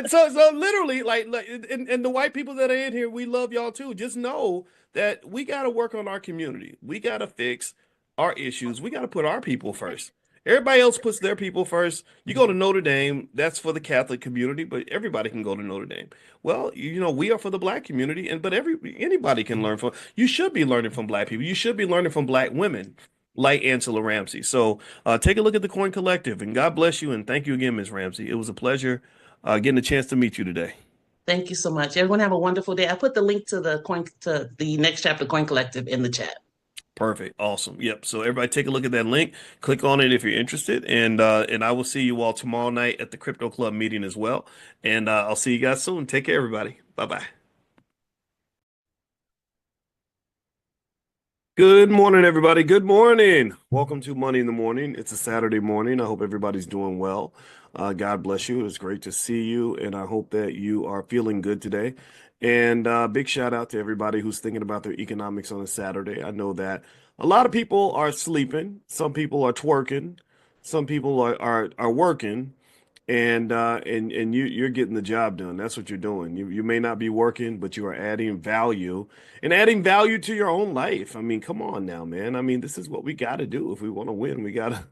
So literally like and the white people that are in here, we love y'all too. Just know that we got to work on our community. We got to fix our issues. We got to put our people first. Everybody else puts their people first. You go to Notre Dame, that's for the Catholic community, but everybody can go to Notre Dame. Well, we are for the black community, and but anybody can learn from. You should be learning from black people. You should be learning from black women like Angela Ramsey. So take a look at the Coin Collective, and God bless you, and thank you again, Ms. Ramsey. It was a pleasure getting a chance to meet you today. Thank you so much. Everyone have a wonderful day. I put the link to the next chapter Coin Collective in the chat. Perfect. Awesome. Yep. So everybody take a look at that link. Click on it if you're interested. And I will see you all tomorrow night at the Crypto Club meeting as well. And I'll see you guys soon. Take care, everybody. Bye-bye. Good morning, everybody. Good morning. Welcome to Money in the Morning. It's a Saturday morning. I hope everybody's doing well. God bless you. It's great to see you, and I hope that you are feeling good today. And big shout out to everybody who's thinking about their economics on a Saturday. I know that a lot of people are sleeping, some people are twerking, some people are working, and you're getting the job done. That's what you're doing. You may not be working, but you are adding value and adding value to your own life. I mean, come on now, man. I mean, this is what we got to do if we want to win. We gotta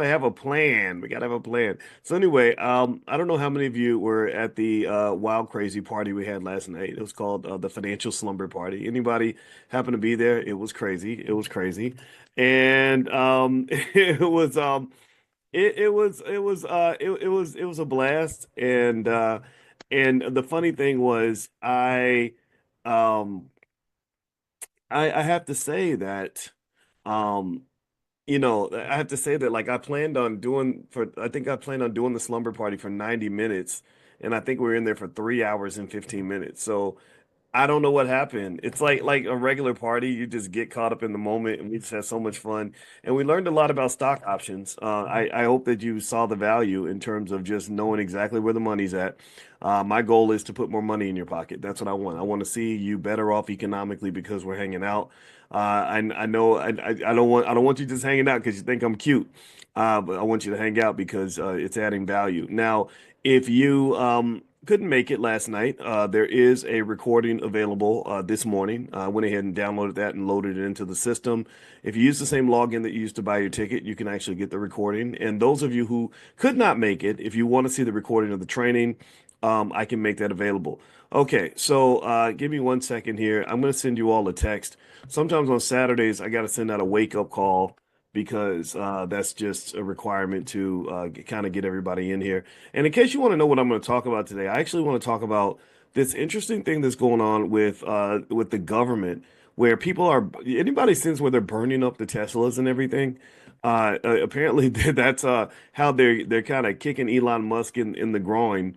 have a plan. We gotta have a plan. So anyway, I don't know how many of you were at the wild crazy party we had last night. It was called the Financial Slumber Party. Anybody happen to be there? It was crazy. It was crazy, and it was a blast. And the funny thing was um I have to say that um I have to say that like I think I planned on doing the slumber party for 90 minutes, and I think we were in there for 3 hours and 15 minutes. So I don't know what happened. It's like a regular party. You just get caught up in the moment, and we just had so much fun. And we learned a lot about stock options. I hope that you saw the value in terms of just knowing exactly where the money's at. My goal is to put more money in your pocket. That's what I want. I want to see you better off economically because we're hanging out. I know I don't want you just hanging out because you think I'm cute. But I want you to hang out because it's adding value. Now, if you couldn't make it last night, there is a recording available this morning. I went ahead and downloaded that and loaded it into the system. If you use the same login that you used to buy your ticket, you can actually get the recording. And those of you who could not make it, if you want to see the recording of the training, I can make that available. Okay, so give me 1 second here. I'm going to send you all a text. Sometimes on Saturdays, I got to send out a wake up call because that's just a requirement to kind of get everybody in here. And in case you want to know what I'm going to talk about today, I actually want to talk about this interesting thing that's going on with the government, where people are anybody since where they're burning up the Teslas and everything. Apparently that's how they're kind of kicking Elon Musk in the groin.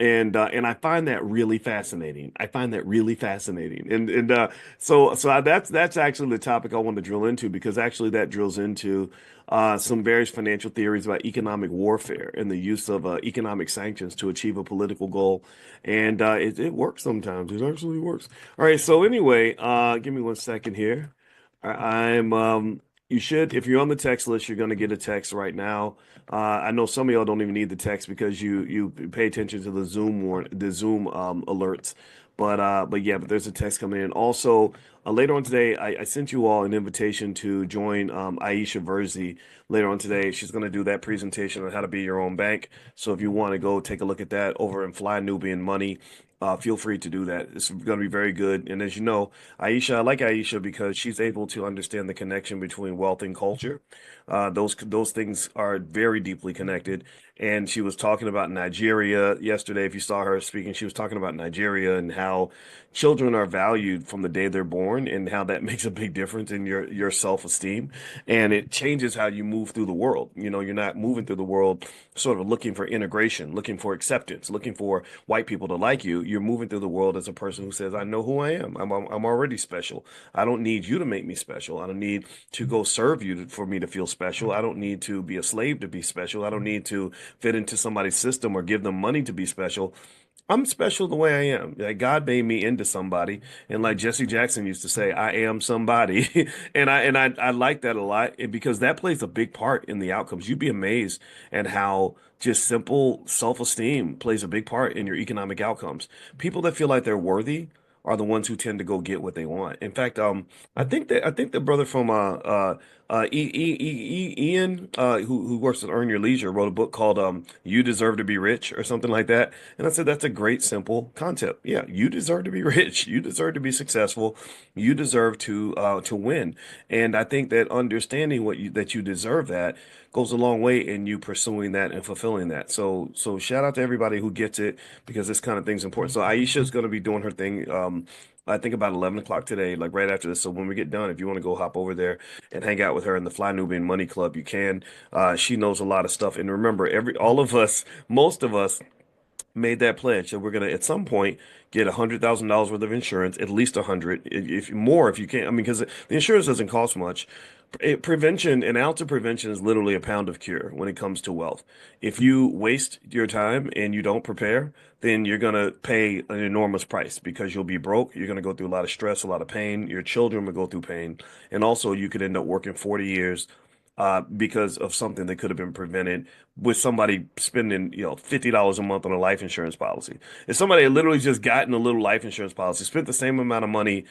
And I find that really fascinating. I find that really fascinating. And that's actually the topic I want to drill into because actually that drills into some various financial theories about economic warfare and the use of economic sanctions to achieve a political goal. And it works sometimes. It actually works. All right. So anyway, give me 1 second here. I'm you should, if you're on the text list, you're going to get a text right now. I know some of y'all don't even need the text because you pay attention to the Zoom alerts. But yeah, but there's a text coming in. Also, later on today, I sent you all an invitation to join Aisha Verzi later on today. She's going to do that presentation on how to be your own bank. So if you want to go take a look at that over in Fly Nubian Money, feel free to do that. It's going to be very good. And as you know, Aisha, I like Aisha because she's able to understand the connection between wealth and culture. Those things are very deeply connected. And she was talking about Nigeria yesterday. If you saw her speaking, she was talking about Nigeria and how children are valued from the day they're born, and how that makes a big difference in your self-esteem. And it changes how you move through the world. You know, you're not moving through the world sort of looking for integration, looking for acceptance, looking for white people to like you. You're moving through the world as a person who says, I know who I am. I'm already special. I don't need you to make me special. I don't need to go serve you for me to feel special. I don't need to be a slave to be special. I don't need to fit into somebody's system or give them money to be special. I'm special the way I am. Like God made me into somebody, and like Jesse Jackson used to say, I am somebody. And I like that a lot because that plays a big part in the outcomes. You'd be amazed at how just simple self-esteem plays a big part in your economic outcomes. People that feel like they're worthy are the ones who tend to go get what they want. In fact, I think the brother from Ian who works at Earn Your Leisure wrote a book called You Deserve to Be Rich or something like that. And I said that's a great simple concept. Yeah, you deserve to be rich. You deserve to be successful. You deserve to win. And I think that understanding that you deserve that goes a long way in you pursuing that and fulfilling that. So shout out to everybody who gets it because this kind of thing's important. So Aisha's going to be doing her thing. I think about 11 o'clock today, like right after this. So when we get done, if you want to go hop over there and hang out with her in the Fly Nubian Money Club, you can. She knows a lot of stuff. And remember, all of us, most of us made that pledge that we're going to at some point get $100,000 worth of insurance, at least 100, if more, if you can. I mean, because the insurance doesn't cost much. Prevention, an ounce of prevention is literally a pound of cure when it comes to wealth. If you waste your time and you don't prepare, then you're going to pay an enormous price because you'll be broke. You're going to go through a lot of stress, a lot of pain. Your children will go through pain. And also, you could end up working 40 years because of something that could have been prevented with somebody spending, $50 a month on a life insurance policy. If somebody had literally just gotten a little life insurance policy, spent the same amount of money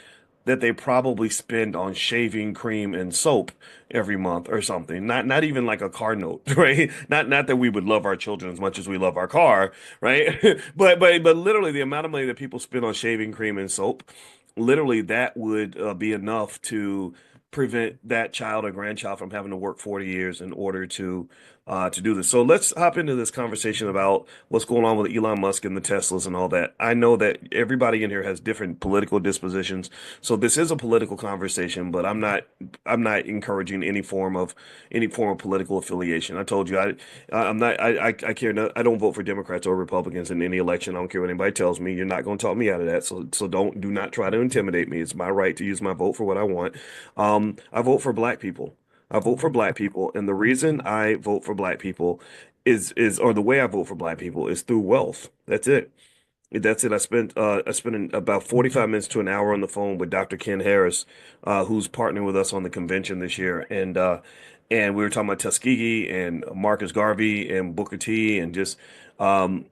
that they probably spend on shaving cream and soap every month or something. Not even like a car note, right? Not that we would love our children as much as we love our car, right? But literally the amount of money that people spend on shaving cream and soap, literally that would be enough to prevent that child or grandchild from having to work 40 years in order to do this. So let's hop into this conversation about what's going on with Elon Musk and the Teslas and all that. I know that everybody in here has different political dispositions, so this is a political conversation, but I'm not encouraging any form of political affiliation. I told you I'm not I care not, I don't vote for Democrats or Republicans in any election. I don't care what anybody tells me. You're not going to talk me out of that. So do not try to intimidate me. It's my right to use my vote for what I want. I vote for black people. I vote for black people, and the reason I vote for black people is or the way I vote for black people is through wealth. That's it. That's it. I spent about 45 minutes to an hour on the phone with Dr. Ken Harris, who's partnering with us on the convention this year, and we were talking about Tuskegee and Marcus Garvey and Booker T and just kind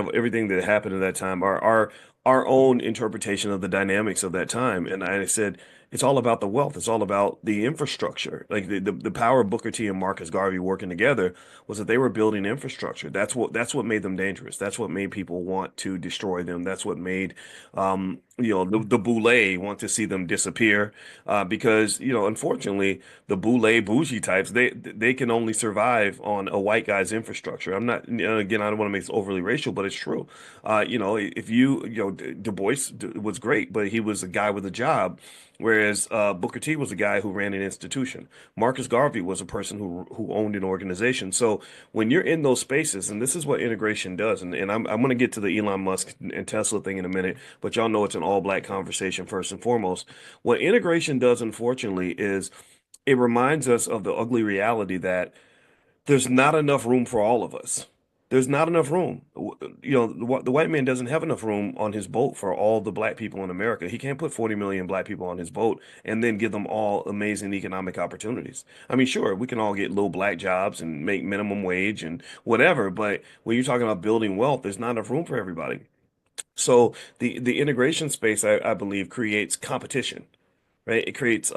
of everything that happened at that time, our own interpretation of the dynamics of that time. And I said, it's all about the wealth. It's all about the infrastructure. Like the power of Booker T and Marcus Garvey working together was that they were building infrastructure. That's what made them dangerous. That's what made people want to destroy them. That's what made the boule want to see them disappear. Because unfortunately, the boule bougie types they can only survive on a white guy's infrastructure. I'm not again. I don't want to make this overly racial, but it's true. If Du Bois was great, but he was a guy with a job. Whereas Booker T was a guy who ran an institution. Marcus Garvey was a person who owned an organization. So when you're in those spaces, and this is what integration does, and I'm going to get to the Elon Musk and Tesla thing in a minute, but y'all know it's an all black conversation first and foremost. What integration does, unfortunately, is it reminds us of the ugly reality that there's not enough room for all of us. There's not enough room. You know, the white man doesn't have enough room on his boat for all the black people in America. He can't put 40 million black people on his boat and then give them all amazing economic opportunities. I mean, sure, we can all get little black jobs and make minimum wage and whatever, but when you're talking about building wealth, there's not enough room for everybody. So the integration space, I believe, creates competition, right? It creates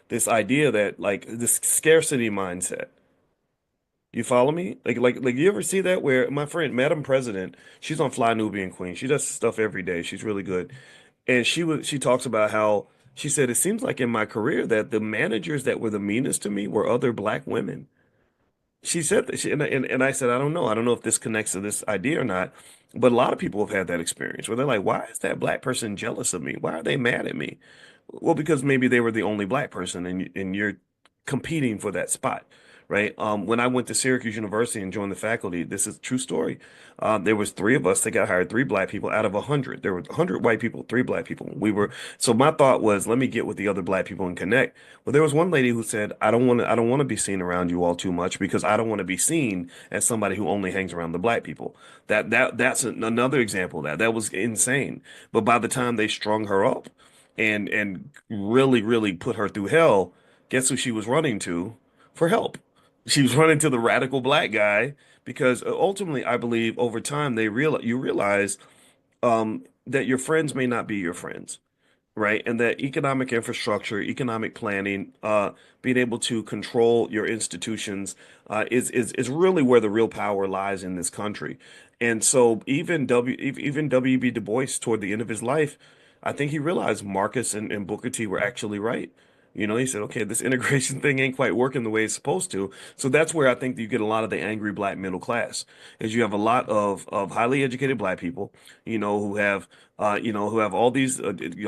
this idea that like this scarcity mindset. You follow me? Like you ever see that where my friend, Madam President, she's on Fly Nubian Queen. She does stuff every day. She's really good. And she talks about how she said it seems like in my career that the managers that were the meanest to me were other black women. She said that and I said, I don't know. I don't know if this connects to this idea or not. But a lot of people have had that experience where they're like, why is that black person jealous of me? Why are they mad at me? Well, because maybe they were the only black person and you're competing for that spot, right? When I went to Syracuse University and joined the faculty, this is a true story. There was three of us that got hired, three black people out of 100. There were 100 white people, three black people. So my thought was, let me get with the other black people and connect. But there was one lady who said, I don't want to be seen around you all too much because I don't want to be seen as somebody who only hangs around the black people. That's another example of that. That was insane. But by the time they strung her up, and really put her through hell, guess who she was running to for help? She was running to the radical black guy because ultimately, I believe over time you realize that your friends may not be your friends, right? And that economic infrastructure, economic planning, being able to control your institutions, is really where the real power lies in this country. And so even W.B. Du Bois toward the end of his life, I think he realized Marcus and Booker T were actually right. You know, he said, okay, this integration thing ain't quite working the way it's supposed to. So that's where I think you get a lot of the angry black middle class, is you have a lot of highly educated black people, who have all these,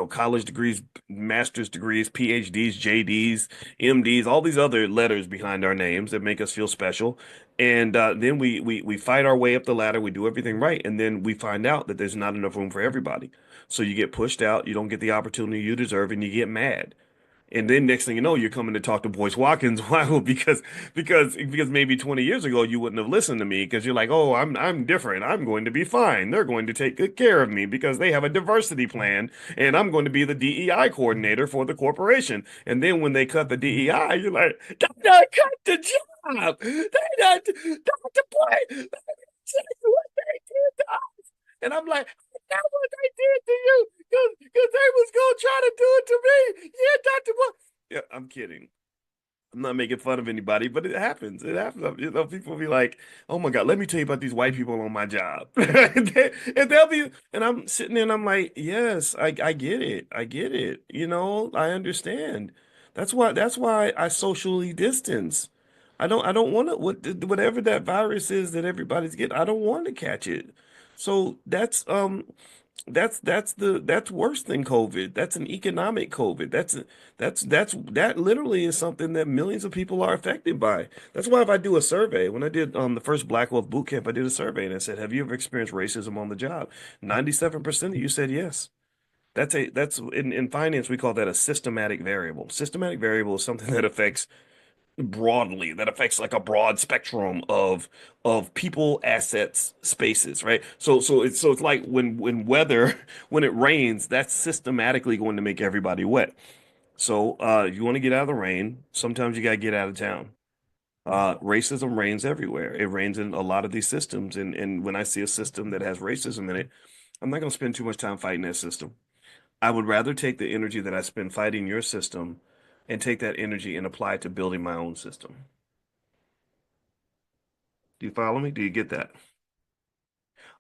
college degrees, master's degrees, PhDs, JDs, MDs, all these other letters behind our names that make us feel special. And then we fight our way up the ladder. We do everything right, and then we find out that there's not enough room for everybody. So you get pushed out. You don't get the opportunity you deserve, and you get mad. And then next thing you know, you're coming to talk to Boyce Watkins. Why? Well, because maybe 20 years ago you wouldn't have listened to me because you're like, oh, I'm different. I'm going to be fine. They're going to take good care of me because they have a diversity plan, and I'm going to be the DEI coordinator for the corporation. And then when they cut the DEI, you're like, they not cut the job. They not Dr. Boy. Let me tell you what they did to us. And I'm like, that's what they did to you because they was gonna try to do it to me. Yeah, Dr. Boy. Yeah, I'm kidding. I'm not making fun of anybody, but it happens. It happens. You know, people be like, "Oh my God, let me tell you about these white people on my job," and they'll be, and I'm sitting there, and I'm like, "Yes, I get it. I get it. You know, I understand. That's why I socially distance. I don't want to whatever that virus is that everybody's getting. I don't want to catch it. So that's worse than COVID. That's an economic COVID. That literally is something that millions of people are affected by. That's why if I do a survey, when I did the first Black Wealth Boot Camp, I did a survey and I said, "Have you ever experienced racism on the job?" 97% of you said yes. That's in finance we call that a systematic variable. Systematic variable is something that affects broadly, that affects like a broad spectrum of people, assets, spaces, right? So it's like when weather when it rains, that's systematically going to make everybody wet. So if you want to get out of the rain, sometimes you got to get out of town. Racism reigns everywhere. It reigns in a lot of these systems, and when I see a system that has racism in it, I'm not going to spend too much time fighting that system. I would rather take the energy that I spend fighting your system and take that energy and apply it to building my own system. Do you follow me? Do you get that?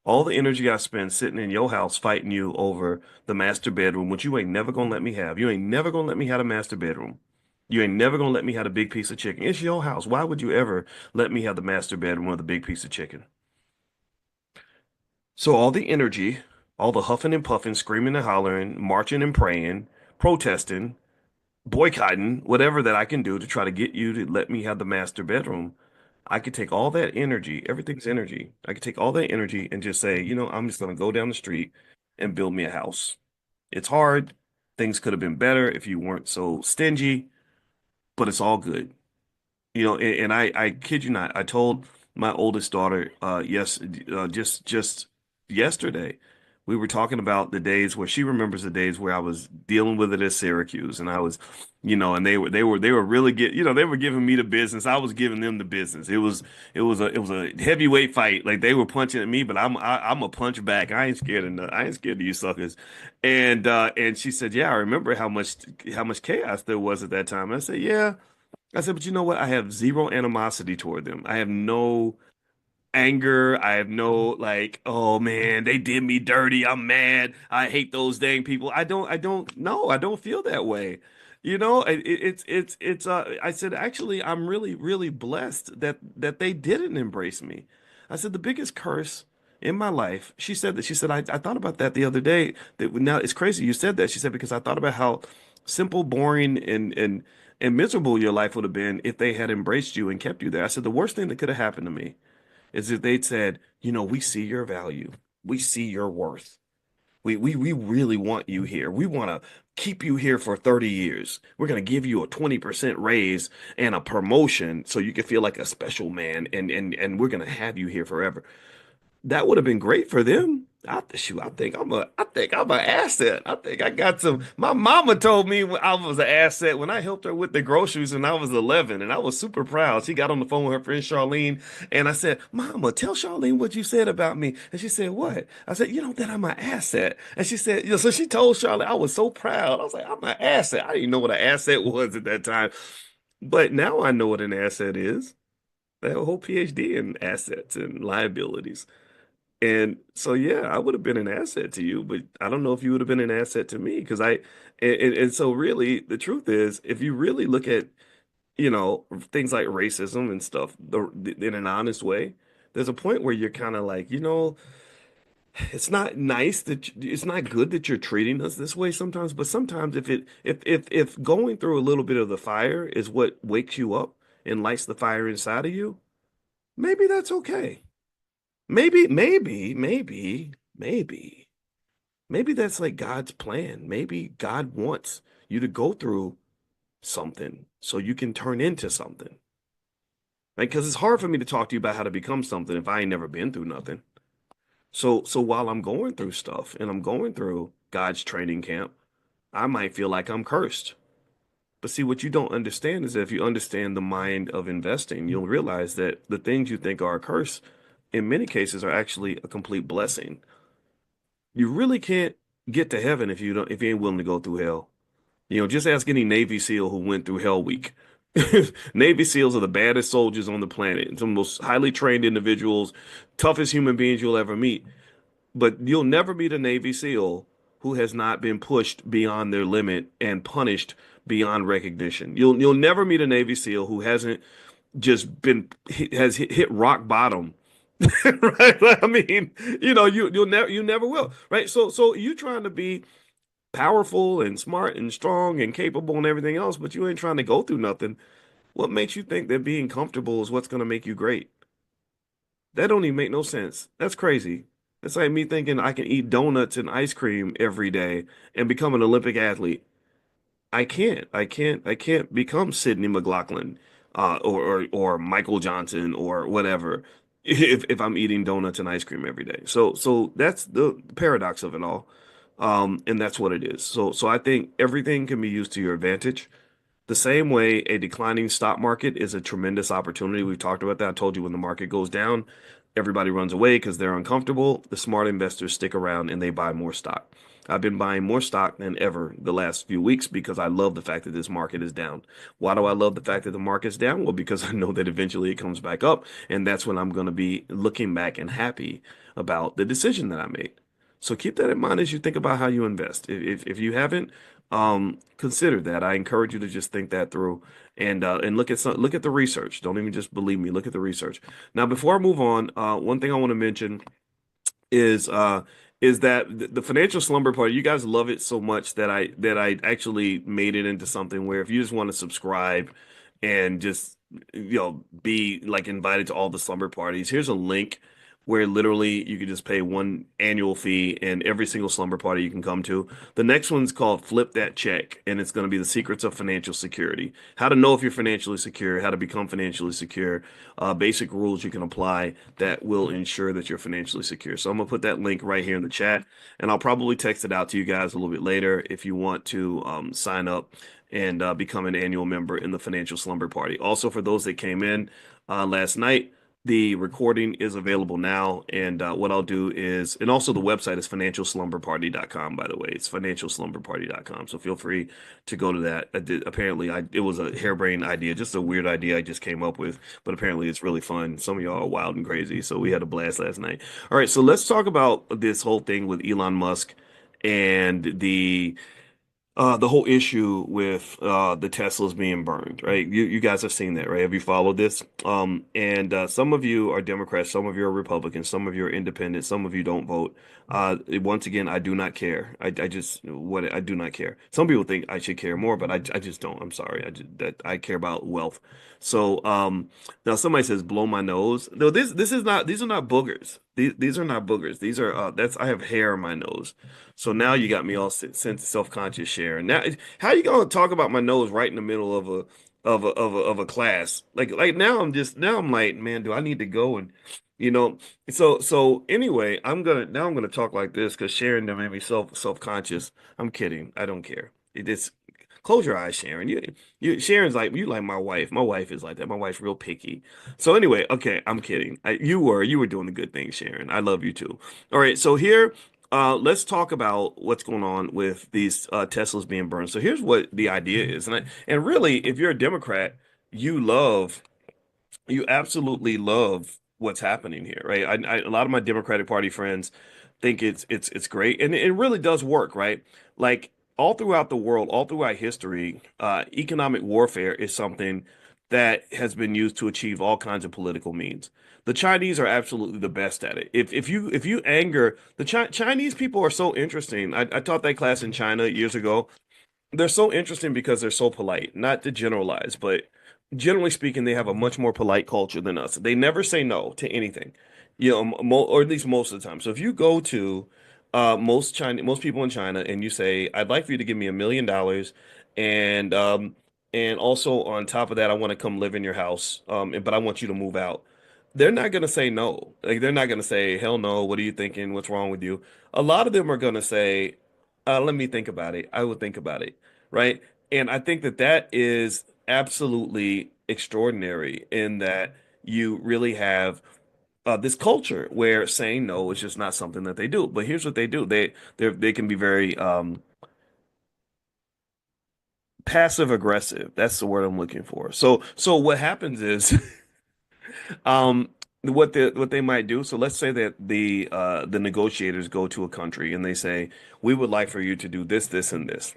All the energy I spend sitting in your house fighting you over the master bedroom, which you ain't never gonna let me have. You ain't never gonna let me have a master bedroom. You ain't never gonna let me have a big piece of chicken. It's your house. Why would you ever let me have the master bedroom with a big piece of chicken? So all the energy, all the huffing and puffing, screaming and hollering, marching and praying, protesting, boycotting whatever that I can do to try to get you to let me have the master bedroom. I could take all that energy, everything's energy. I could take all that energy and just say, I'm just going to go down the street and build me a house. It's hard. Things could have been better if you weren't so stingy, but it's all good. And I kid you not, I told my oldest daughter, just yesterday, we were talking about the days where she remembers the days where I was dealing with it at Syracuse, and I was, and they were really they were giving me the business. I was giving them the business. It was a heavyweight fight. Like they were punching at me, but I'm a punch back. I ain't scared of nothing. I ain't scared of you suckers. And she said, yeah, I remember how much chaos there was at that time. And I said, yeah. I said, but you know what? I have zero animosity toward them. I have no anger. I have no like, oh man, they did me dirty. I'm mad. I hate those dang people. No, I don't feel that way. I said, actually, I'm really, really blessed that they didn't embrace me. I said, the biggest curse in my life, she said, I thought about that the other day. That now it's crazy you said that. She said, because I thought about how simple, boring, and miserable your life would have been if they had embraced you and kept you there. I said, the worst thing that could have happened to me is if they'd said, we see your value. We see your worth. We really want you here. We want to keep you here for 30 years. We're going to give you a 20% raise and a promotion so you can feel like a special man and we're going to have you here forever. That would have been great for them. I think I'm an asset. I think I got some. My mama told me I was an asset when I helped her with the groceries when I was 11, and I was super proud. She got on the phone with her friend Charlene, and I said, "Mama, tell Charlene what you said about me." And she said, "What?" I said, that I'm an asset." And she said, so she told Charlene. I was so proud. I was like, "I'm an asset." I didn't know what an asset was at that time, but now I know what an asset is. I have a whole PhD in assets and liabilities. And so, yeah, I would have been an asset to you, but I don't know if you would have been an asset to me because and so really the truth is, if you really look at, things like racism and stuff in an honest way, there's a point where you're kind of like, it's not nice it's not good that you're treating us this way sometimes, but sometimes if going through a little bit of the fire is what wakes you up and lights the fire inside of you, maybe that's okay. Maybe, maybe that's like God's plan. Maybe God wants you to go through something so you can turn into something. Like, because it's hard for me to talk to you about how to become something if I ain't never been through nothing. So while I'm going through stuff and I'm going through God's training camp, I might feel like I'm cursed. But see, what you don't understand is that if you understand the mind of investing, you'll realize that the things you think are a curse in many cases are actually a complete blessing. You really can't get to heaven if you ain't willing to go through hell. Just ask any Navy SEAL who went through Hell Week. Navy SEALs are the baddest soldiers on the planet. Some of the most highly trained individuals, toughest human beings you'll ever meet. But you'll never meet a Navy SEAL who has not been pushed beyond their limit and punished beyond recognition. You'll never meet a Navy SEAL who hasn't just has hit rock bottom. Right? I mean, you never will, right? So you trying to be powerful and smart and strong and capable and everything else, but you ain't trying to go through nothing. What makes you think that being comfortable is what's going to make you great? That don't even make no sense. That's crazy. It's like me thinking I can eat donuts and ice cream every day and become an Olympic athlete. I can't. I can't become Sidney McLaughlin, or Michael Johnson or whatever if I'm eating donuts and ice cream every day. So that's the paradox of it all. And that's what it is. So I think everything can be used to your advantage. The same way a declining stock market is a tremendous opportunity. We've talked about that. I told you when the market goes down, everybody runs away because they're uncomfortable. The smart investors stick around and they buy more stock. I've been buying more stock than ever the last few weeks because I love the fact that this market is down. Why do I love the fact that the market's down? Well, because I know that eventually it comes back up, and that's when I'm going to be looking back and happy about the decision that I made. So keep that in mind as you think about how you invest. If you haven't, consider that. I encourage you to just think that through and look at the research. Don't even just believe me. Look at the research. Now, before I move on, one thing I want to mention is is that the financial slumber party, you guys love it so much that I actually made it into something where if you just want to subscribe and just be like invited to all the slumber parties, here's a link where literally you can just pay one annual fee and every single slumber party you can come to. The next one's called Flip That Check, and it's going to be the secrets of financial security. How to know if you're financially secure, how to become financially secure, basic rules you can apply that will ensure that you're financially secure. So I'm gonna put that link right here in the chat, and I'll probably text it out to you guys a little bit later if you want to sign up and become an annual member in the Financial Slumber Party. Also, for those that came in last night, the recording is available now, and what I'll do is, and also the website is financialslumberparty.com, by the way. It's financialslumberparty.com. So feel free to go to that. Apparently, it was a harebrained idea, just a weird idea I just came up with, but apparently it's really fun. Some of y'all are wild and crazy, so we had a blast last night. All right, so let's talk about this whole thing with Elon Musk and the whole issue with the Teslas being burned, right? You guys have seen that, right? Have you followed this? And some of you are Democrats, some of you are Republicans, some of you are independent, some of you don't vote. Once again, I do not care. I do not care. Some people think I should care more, but I just don't. I'm sorry. I care about wealth. So now somebody says blow my nose. No, this is not. These are not boogers. These are not boogers. These are that's I have hair in my nose. So now you got me all self-conscious, Sharon. Now, how you gonna talk about my nose right in the middle of a class? Like now I'm like, man, do I need to go and you know? So anyway, I'm gonna talk like this because Sharon done made me self-conscious. I'm kidding. I don't care. It's close your eyes, Sharon. You Sharon's like you like my wife. My wife is like that. My wife's real picky. So anyway, okay, I'm kidding. You were doing the good thing, Sharon. I love you too. All right, so here. Let's talk about what's going on with these Teslas being burned. So here's what the idea is, and really, if you're a Democrat, you love you absolutely love what's happening here, right? A lot of my Democratic Party friends think it's great, and it really does work, right? Like all throughout the world, all throughout history, economic warfare is something that has been used to achieve all kinds of political means. The Chinese are absolutely the best at it. If you anger the Chinese people are so interesting. I taught that class in China years ago. They're so interesting because they're so polite. Not to generalize, but generally speaking, they have a much more polite culture than us. They never say no to anything, or at least most of the time. So if you go to most people in China, and you say, "I'd like for you to give me $1 million, and and also on top of that, I want to come live in your house, but I want you to move out." They're not gonna say no. Like they're not gonna say, "Hell no, what are you thinking? What's wrong with you?" A lot of them are gonna say, let me think about it. I will think about it, right? And I think that that is absolutely extraordinary in that you really have this culture where saying no is just not something that they do. But here's what they do: they can be very passive aggressive. That's the word I'm looking for. So what happens is what they might do. So let's say that the negotiators go to a country and they say, we would like for you to do this, this, and this.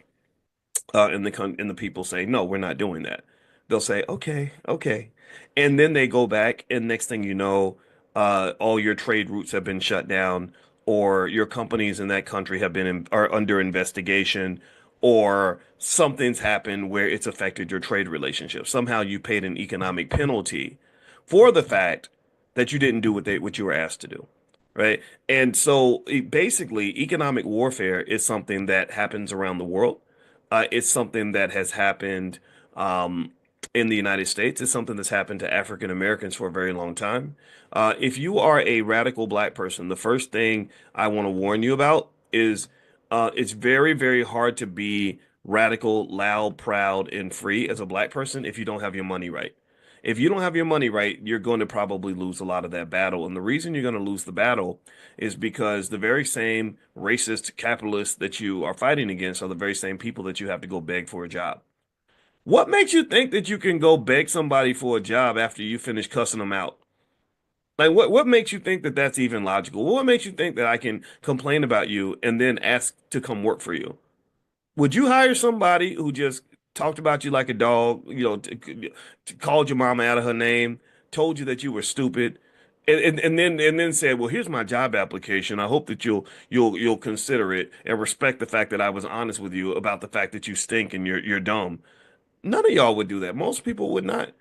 And the people say, no, we're not doing that. They'll say, okay, okay. And then they go back, and next thing you know, all your trade routes have been shut down, or your companies in that country are under investigation, or something's happened where it's affected your trade relationship. Somehow you paid an economic penalty for the fact that you didn't do what you were asked to do. Right. And so basically, economic warfare is something that happens around the world. It's something that has happened in the United States. It's something that's happened to African Americans for a very long time. If you are a radical black person, the first thing I want to warn you about is it's very, very hard to be radical, loud, proud, and free as a black person if you don't have your money right. If you don't have your money right, you're going to probably lose a lot of that battle. And the reason you're going to lose the battle is because the very same racist capitalists that you are fighting against are the very same people that you have to go beg for a job. What makes you think that you can go beg somebody for a job after you finish cussing them out? Like what makes you think that that's even logical? What makes you think that I can complain about you and then ask to come work for you? Would you hire somebody who just talked about you like a dog, called your mama out of her name, told you that you were stupid, and then said, "Well, here's my job application. I hope that you'll consider it and respect the fact that I was honest with you about the fact that you stink and you're dumb." None of y'all would do that. Most people would not.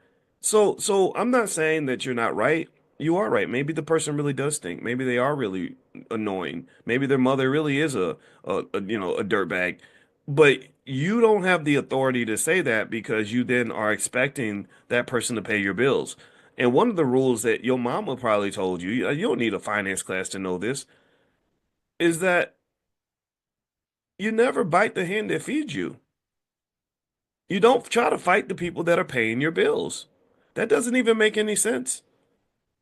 So I'm not saying that you're not right. You are right. Maybe the person really does stink. Maybe they are really annoying. Maybe their mother really is a dirtbag. But you don't have the authority to say that because you then are expecting that person to pay your bills. And one of the rules that your mama probably told you, you don't need a finance class to know this, is that you never bite the hand that feeds you. You don't try to fight the people that are paying your bills. That doesn't even make any sense.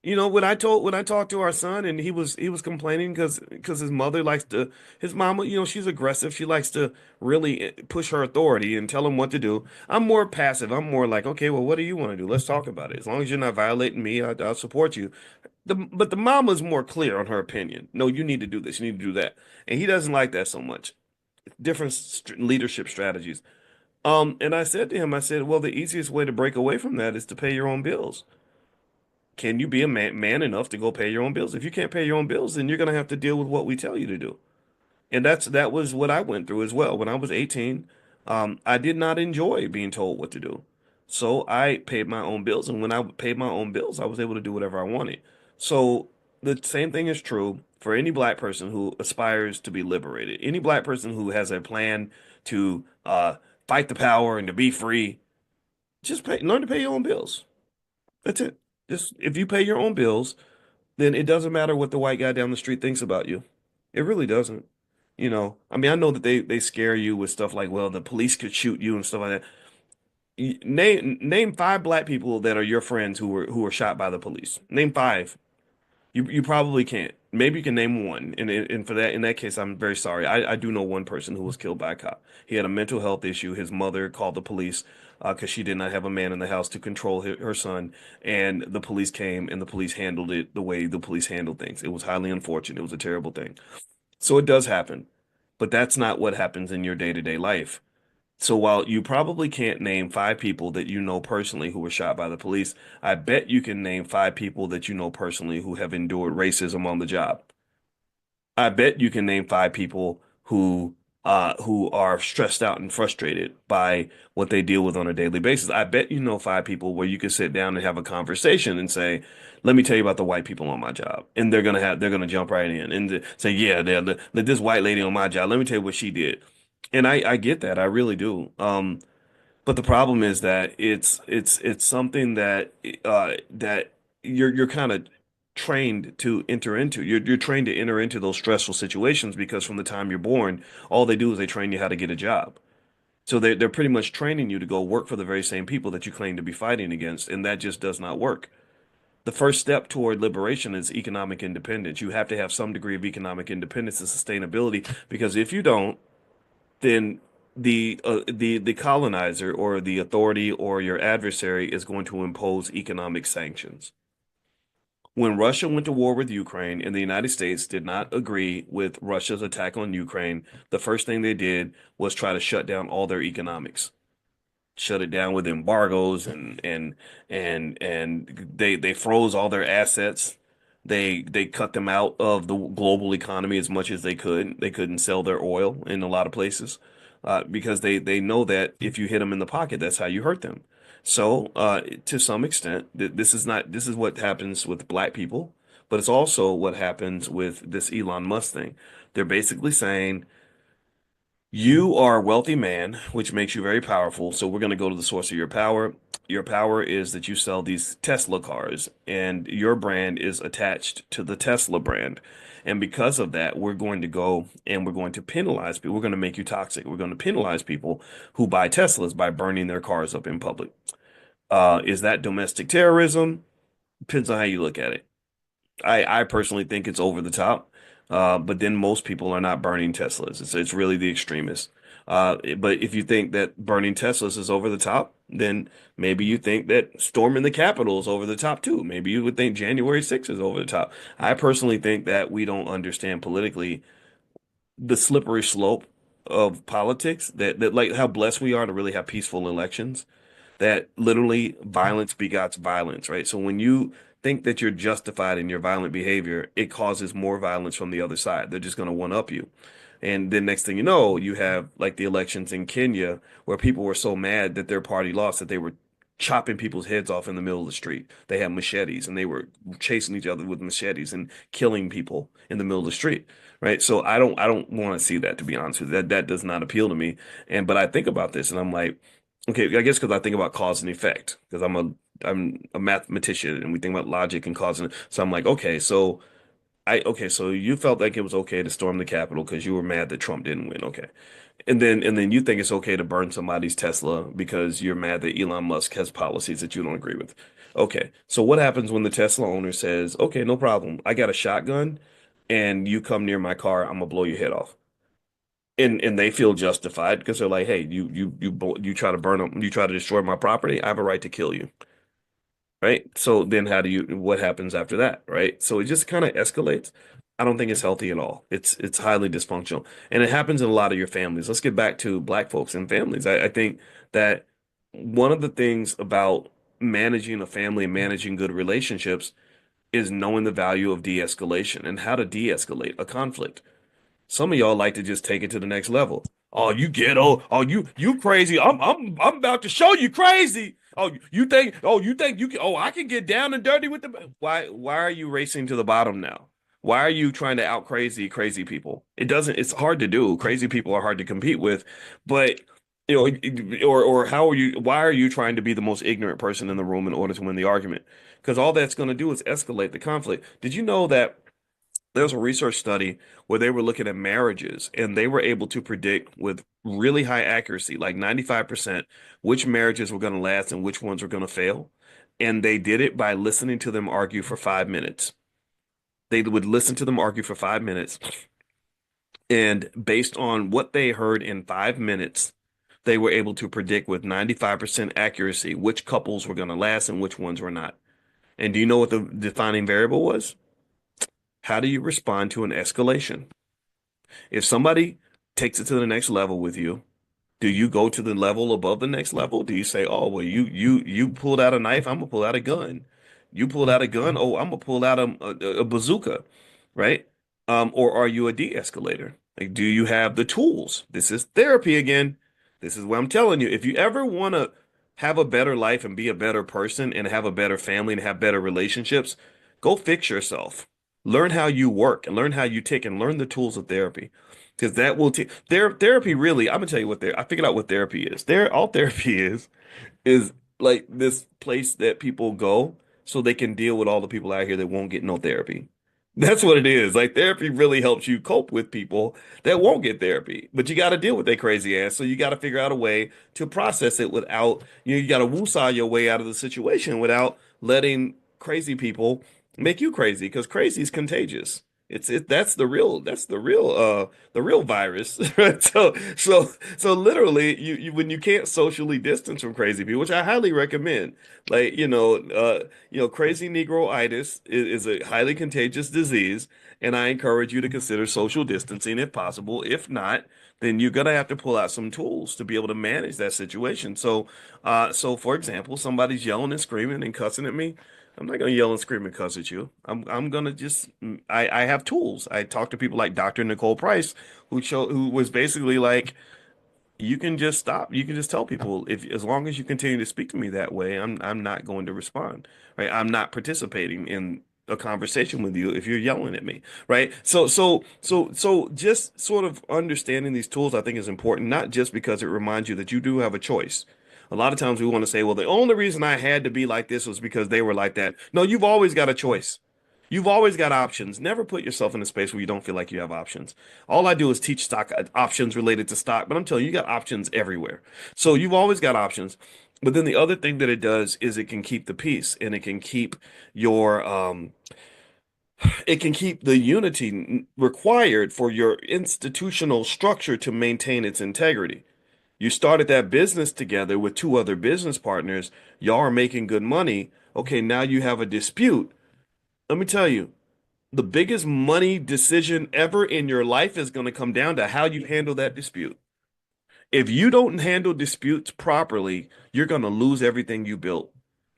When I talked to our son and he was complaining because his mother likes to his mama, she's aggressive. She likes to really push her authority and tell him what to do. I'm more passive. I'm more like, okay, well, what do you want to do? Let's talk about it. As long as you're not violating me, I'll support you. But the mama's more clear on her opinion. No, you need to do this. You need to do that. And he doesn't like that so much. Different leadership strategies. And I said to him, I said, well, the easiest way to break away from that is to pay your own bills. Can you be a man enough to go pay your own bills? If you can't pay your own bills, then you're going to have to deal with what we tell you to do. And that was what I went through as well. When I was 18, I did not enjoy being told what to do. So I paid my own bills. And when I paid my own bills, I was able to do whatever I wanted. So the same thing is true for any black person who aspires to be liberated. Any black person who has a plan to fight the power and to be free, just learn to pay your own bills. That's it. Just if you pay your own bills, then it doesn't matter what the white guy down the street thinks about you. It really doesn't. I mean, I know that they scare you with stuff like, well, the police could shoot you and stuff like that. Name five black people that are your friends who were shot by the police. Name five. You probably can't. Maybe you can name one. And for that, in that case, I'm very sorry. I do know one person who was killed by a cop. He had a mental health issue. His mother called the police because she did not have a man in the house to control her son. And the police came and the police handled it the way the police handled things. It was highly unfortunate. It was a terrible thing. So it does happen, but that's not what happens in your day-to-day life. So while you probably can't name five people that you know personally who were shot by the police, I bet you can name five people that you know personally who have endured racism on the job. I bet you can name five people who are stressed out and frustrated by what they deal with on a daily basis. I bet you know five people where you can sit down and have a conversation and say, "Let me tell you about the white people on my job," and they're gonna jump right in and say, "Yeah, this white lady on my job. Let me tell you what she did." And I get that, I really do. But the problem is that it's something that you're kind of trained to enter into. You're trained to enter into those stressful situations because from the time you're born, all they do is they train you how to get a job. So they're pretty much training you to go work for the very same people that you claim to be fighting against, and that just does not work. The first step toward liberation is economic independence. You have to have some degree of economic independence and sustainability because if you don't, then the colonizer or the authority or your adversary is going to impose economic sanctions. When Russia went to war with Ukraine and the United States did not agree with Russia's attack on Ukraine, the first thing they did was try to shut down all their economics, shut it down with embargoes and they froze all their assets. They cut them out of the global economy as much as they could. They couldn't sell their oil in a lot of places because they know that if you hit them in the pocket, that's how you hurt them. So to some extent, this is what happens with black people, but it's also what happens with this Elon Musk thing. They're basically saying you are a wealthy man, which makes you very powerful. So we're going to go to the source of your power. Your power is that you sell these Tesla cars, and your brand is attached to the Tesla brand. And because of that, we're going to go and we're going to penalize people. We're going to make you toxic. We're going to penalize people who buy Teslas by burning their cars up in public. Is that domestic terrorism? Depends on how you look at it. I personally think it's over the top. But then most people are not burning Teslas. It's really the extremists. But if you think that burning Teslas is over the top, then maybe you think that storming the Capitol is over the top too. Maybe you would think January 6th is over the top. I personally think that we don't understand politically the slippery slope of politics, that like how blessed we are to really have peaceful elections, that literally violence begots violence, right? So when you think that you're justified in your violent behavior, it causes more violence from the other side. They're just going to one up you. And then next thing you know, you have like the elections in Kenya where people were so mad that their party lost that they were chopping people's heads off in the middle of the street. They had machetes and they were chasing each other with machetes and killing people in the middle of the street. Right. So I don't want to see that, to be honest with you. That does not appeal to me. But I think about this and I'm like, okay, I guess because I think about cause and effect, because I'm a mathematician and we think about logic and cause and so I'm like, so you felt like it was okay to storm the Capitol because you were mad that Trump didn't win. Okay. And then you think it's okay to burn somebody's Tesla because you're mad that Elon Musk has policies that you don't agree with. Okay. So what happens when the Tesla owner says, "Okay, no problem. I got a shotgun and you come near my car, I'm gonna blow your head off." And they feel justified because they're like, "Hey, you try to burn up, you try to destroy my property, I have a right to kill you." Right? So then what happens after that, right? So it just kind of escalates. I don't think it's healthy at all. It's highly dysfunctional. And it happens in a lot of your families. Let's get back to Black folks and families. I think that one of the things about managing a family and managing good relationships is knowing the value of de-escalation and how to de-escalate a conflict. Some of y'all like to just take it to the next level. Oh, you ghetto. Oh, you crazy. I'm about to show you crazy. Oh, you think you can, oh, I can get down and dirty with the why are you racing to the bottom now? Why are you trying to out crazy people? It's hard to do. Crazy people are hard to compete with, but you know, or why are you trying to be the most ignorant person in the room in order to win the argument? Because all that's going to do is escalate the conflict. Did you know that there was a research study where they were looking at marriages and they were able to predict with really high accuracy, like 95%, which marriages were going to last and which ones were going to fail. And they did it by listening to them argue for 5 minutes. They would listen to them argue for 5 minutes. And based on what they heard in 5 minutes, they were able to predict with 95% accuracy which couples were going to last and which ones were not. And do you know what the defining variable was? How do you respond to an escalation? If somebody takes it to the next level with you, do you go to the level above the next level? Do you say, "Oh, well, you pulled out a knife, I'm gonna pull out a gun. You pulled out a gun, oh, I'm gonna pull out a bazooka," right? Or are you a de-escalator? Like, do you have the tools? This is therapy again. This is what I'm telling you. If you ever want to have a better life and be a better person and have a better family and have better relationships, go fix yourself. Learn how you work and learn how you tick and learn the tools of therapy. Because that will therapy really, I'm gonna tell you I figured out what therapy is. All therapy is like this place that people go so they can deal with all the people out here that won't get no therapy. That's what it is. Like therapy really helps you cope with people that won't get therapy, but you got to deal with their crazy ass. So you got to figure out a way to process it without, you got to woosah your way out of the situation without letting crazy people make you crazy because crazy is contagious. That's the real virus. Right? So literally you when you can't socially distance from crazy people, which I highly recommend. Like, crazy Negroitis is a highly contagious disease, and I encourage you to consider social distancing if possible. If not, then you're gonna have to pull out some tools to be able to manage that situation. So for example, somebody's yelling and screaming and cussing at me. I'm not gonna yell and scream and cuss at you. I'm gonna just I have tools. I talk to people like Dr. Nicole Price, who was basically like, you can just stop. You can just tell people, if as long as you continue to speak to me that way, I'm not going to respond. Right? I'm not participating in a conversation with you if you're yelling at me. Right? So just sort of understanding these tools I think is important, not just because it reminds you that you do have a choice. A lot of times we want to say, well, the only reason I had to be like this was because they were like that. No, you've always got a choice. You've always got options. Never put yourself in a space where you don't feel like you have options. All I do is teach stock options related to stock, but I'm telling you, you got options everywhere. So you've always got options. But then the other thing that it does is it can keep the peace and your it can keep the unity required for your institutional structure to maintain its integrity. You started that business together with two other business partners. Y'all are making good money. Okay, now you have a dispute. Let me tell you, the biggest money decision ever in your life is going to come down to how you handle that dispute. If you don't handle disputes properly, you're going to lose everything you built.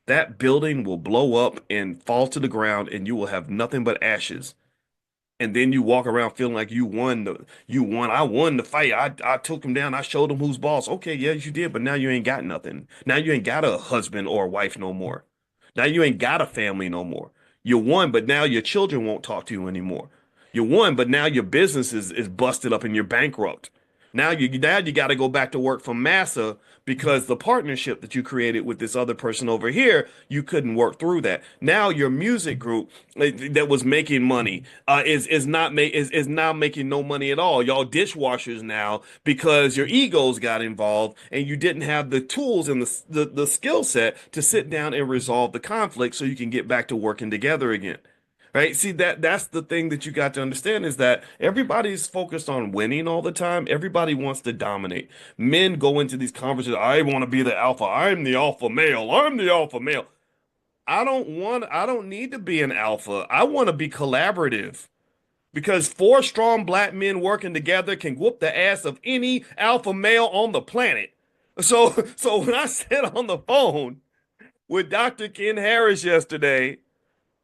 that building will blow up and fall to the ground, and you will have nothing but ashes. And then you walk around feeling like I won the fight. I took him down. I showed him who's boss. Okay, yes, you did, but now you ain't got nothing. Now you ain't got a husband or a wife no more. Now you ain't got a family no more. You won, but now your children won't talk to you anymore. You won, but now your business is busted up and you're bankrupt. Now you got to go back to work for massa because the partnership that you created with this other person over here, you couldn't work through that. Now your music group that was making money is now making no money at all. Y'all dishwashers now because your egos got involved and you didn't have the tools and the skill set to sit down and resolve the conflict so you can get back to working together again. Right? See that's the thing that you got to understand is that everybody's focused on winning all the time. Everybody wants to dominate. Men go into these conversations, I want to be the alpha. I'm the alpha male. I'm the alpha male. I don't need to be an alpha. I want to be collaborative because four strong black men working together can whoop the ass of any alpha male on the planet. So when I sat on the phone with Dr. Ken Harris yesterday,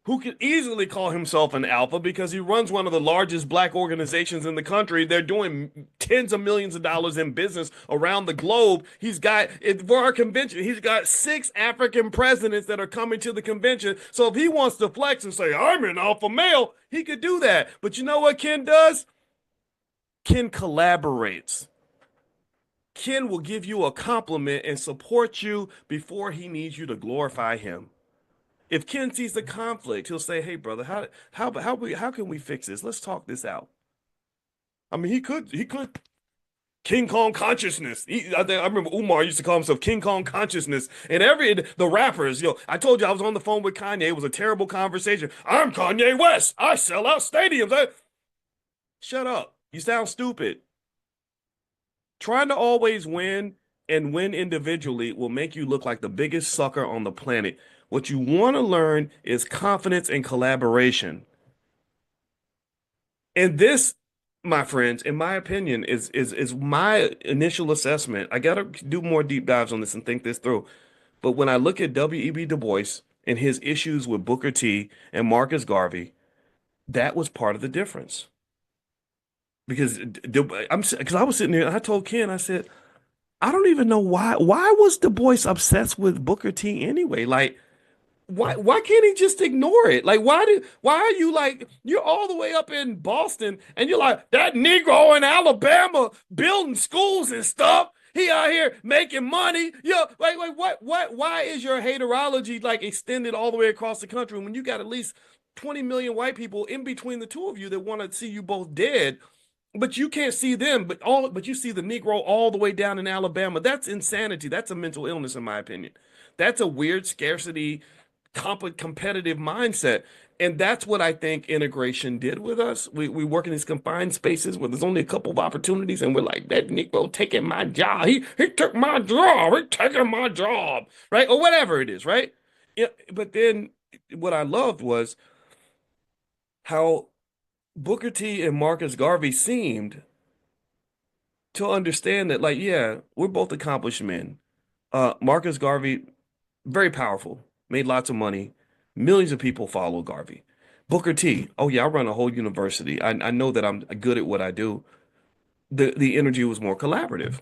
who could easily call himself an alpha because he runs one of the largest black organizations in the country. They're doing tens of millions of dollars in business around the globe. He's got, for our convention, he's got 6 African presidents that are coming to the convention. So if he wants to flex and say, I'm an alpha male, he could do that. But you know what Ken does? Ken collaborates. Ken will give you a compliment and support you before he needs you to glorify him. If Ken sees the conflict, he'll say, "Hey, brother, how can we fix this? Let's talk this out." I mean, he could King Kong consciousness. I remember Umar used to call himself King Kong consciousness. And the rappers, I told you I was on the phone with Kanye. It was a terrible conversation. I'm Kanye West. I sell out stadiums. Shut up. You sound stupid. Trying to always win and win individually will make you look like the biggest sucker on the planet. What you want to learn is confidence and collaboration. And this, my friends, in my opinion, is my initial assessment. I gotta do more deep dives on this and think this through. But when I look at W.E.B. Du Bois and his issues with Booker T and Marcus Garvey, that was part of the difference. Because I was sitting there and I told Ken, I said, I don't even know why was Du Bois obsessed with Booker T anyway? Like why can't he just ignore it? Like why are you like you're all the way up in Boston and you're like that Negro in Alabama building schools and stuff. He out here making money. Like what why is your haterology like extended all the way across the country when you got at least 20 million white people in between the two of you that want to see you both dead? But you can't see them, but you see the Negro all the way down in Alabama. That's insanity. That's a mental illness, in my opinion. That's a weird scarcity, competitive mindset. And that's what I think integration did with us. We work in these confined spaces where there's only a couple of opportunities, and we're like, that Negro taking my job. He took my job. He taking my job, right? Or whatever it is, right? Yeah, but then what I loved was how Booker T and Marcus Garvey seemed to understand that, like, yeah, we're both accomplished men. Marcus Garvey, very powerful, made lots of money. Millions of people follow Garvey. Booker T, oh yeah, I run a whole university. I know that I'm good at what I do. The energy was more collaborative.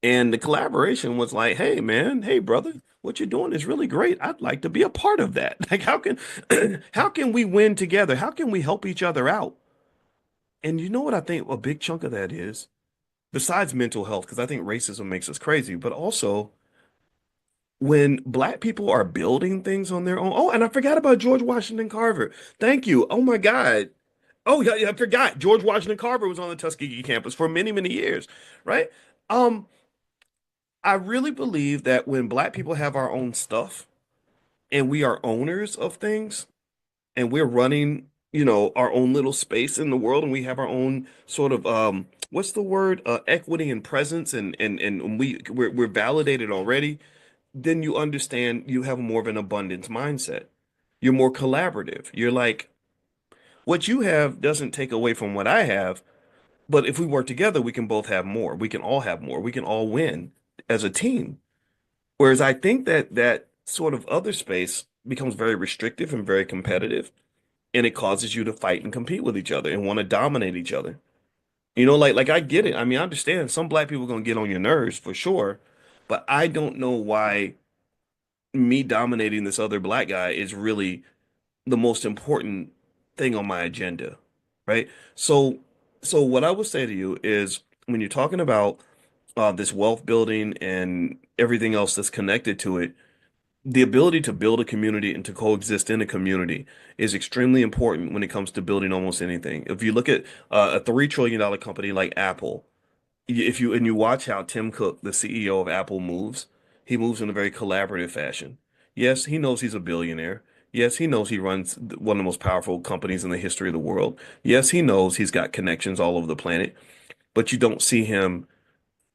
And the collaboration was like, hey man, hey brother, what you're doing is really great. I'd like to be a part of that. Like how can we win together? How can we help each other out? And you know what I think a big chunk of that is? Besides mental health, because I think racism makes us crazy, but also when black people are building things on their own. Oh, and I forgot about George Washington Carver. Thank you. Oh my God. Oh yeah, I forgot. George Washington Carver was on the Tuskegee campus for many, many years, right? Um, I really believe that when black people have our own stuff and we are owners of things and we're running, our own little space in the world and we have our own sort of what's the word? Equity and presence and we're validated already, then you understand you have more of an abundance mindset. You're more collaborative. You're like, what you have doesn't take away from what I have, but if we work together, we can both have more. We can all have more. We can all win as a team. Whereas I think that that sort of other space becomes very restrictive and very competitive, and it causes you to fight and compete with each other and want to dominate each other. Like I get it. I mean, I understand some black people are gonna get on your nerves for sure, but I don't know why me dominating this other black guy is really the most important thing on my agenda, right? So, so what I would say to you is when you're talking about this wealth building and everything else that's connected to it, the ability to build a community and to coexist in a community is extremely important when it comes to building almost anything. If you look at a $3 trillion company like Apple, if you and you watch how Tim Cook, the CEO of Apple, moves, he moves in a very collaborative fashion. Yes, he knows he's a billionaire. Yes, he knows he runs one of the most powerful companies in the history of the world. Yes, he knows he's got connections all over the planet, but you don't see him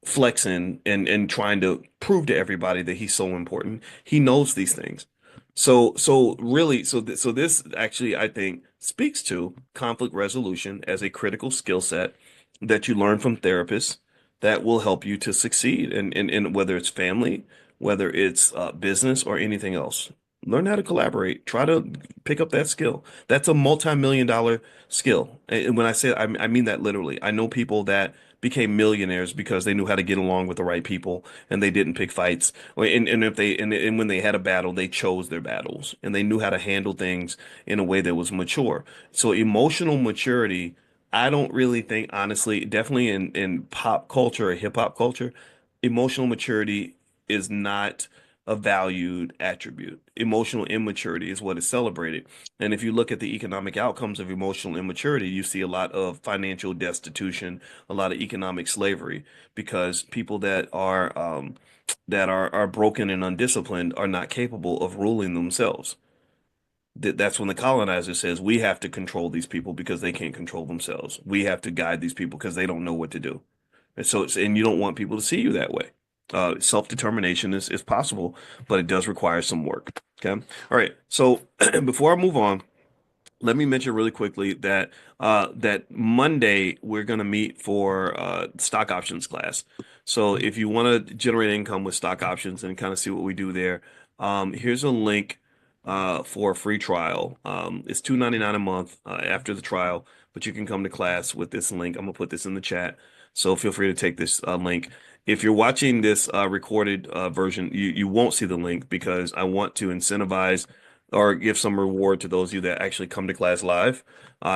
flexing and trying to prove to everybody that he's so important. He knows these things. So really, so this actually, I think, speaks to conflict resolution as a critical skill set that you learn from therapists that will help you to succeed in whether it's family, whether it's business or anything else. Learn how to collaborate. Try to pick up that skill. That's a multi-million-dollar skill. And when I say I mean that literally. I know people that became millionaires because they knew how to get along with the right people and they didn't pick fights. And if they and when they had a battle, they chose their battles and they knew how to handle things in a way that was mature. So emotional maturity, I don't really think, honestly, definitely in pop culture or hip hop culture, emotional maturity is not a valued attribute. Emotional immaturity is what is celebrated. And if you look at the economic outcomes of emotional immaturity, you see a lot of financial destitution, a lot of economic slavery, because people that are broken and undisciplined are not capable of ruling themselves. That's when the colonizer says we have to control these people because they can't control themselves. We have to guide these people because they don't know what to do. And so and you don't want people to see you that way. Self-determination is possible, but it does require some work. Okay. All right. So before I move on, let me mention really quickly that that Monday we're going to meet for stock options class. So if you want to generate income with stock options and kind of see what we do there, here's a link for a free trial. It's $2.99 a month after the trial, but you can come to class with this link. I'm gonna put this in the chat, so feel free to take this link. If you're watching this recorded version, you won't see the link because I want to incentivize or give some reward to those of you that actually come to class live.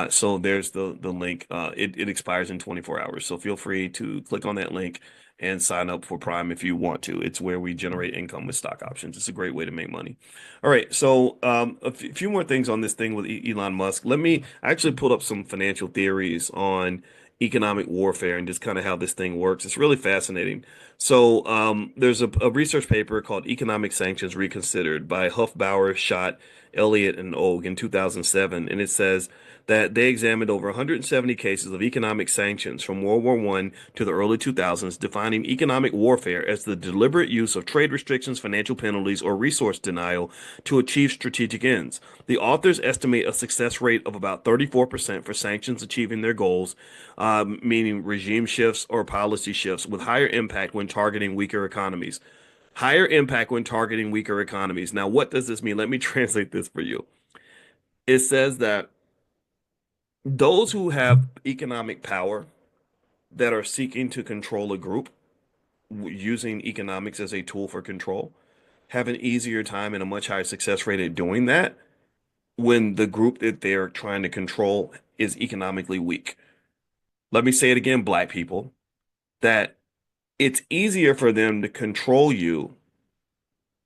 So there's the link. It expires in 24 hours. So feel free to click on that link and sign up for Prime if you want to. It's where we generate income with stock options. It's a great way to make money. All right. So a few more things on this thing with Elon Musk. I actually pulled up some financial theories on economic warfare and just kind of how this thing works. It's really fascinating. So there's a research paper called Economic Sanctions Reconsidered by Huffbauer, Schott, Elliott, and Ogue in 2007. And it says that they examined over 170 cases of economic sanctions from World War I to the early 2000s, defining economic warfare as the deliberate use of trade restrictions, financial penalties, or resource denial to achieve strategic ends. The authors estimate a success rate of about 34% for sanctions achieving their goals, meaning regime shifts or policy shifts, with higher impact when targeting weaker economies. Higher impact when targeting weaker economies. Now, what does this mean? Let me translate this for you. It says that those who have economic power that are seeking to control a group using economics as a tool for control have an easier time and a much higher success rate at doing that when the group that they're trying to control is economically weak. Let me say it again, black people, that it's easier for them to control you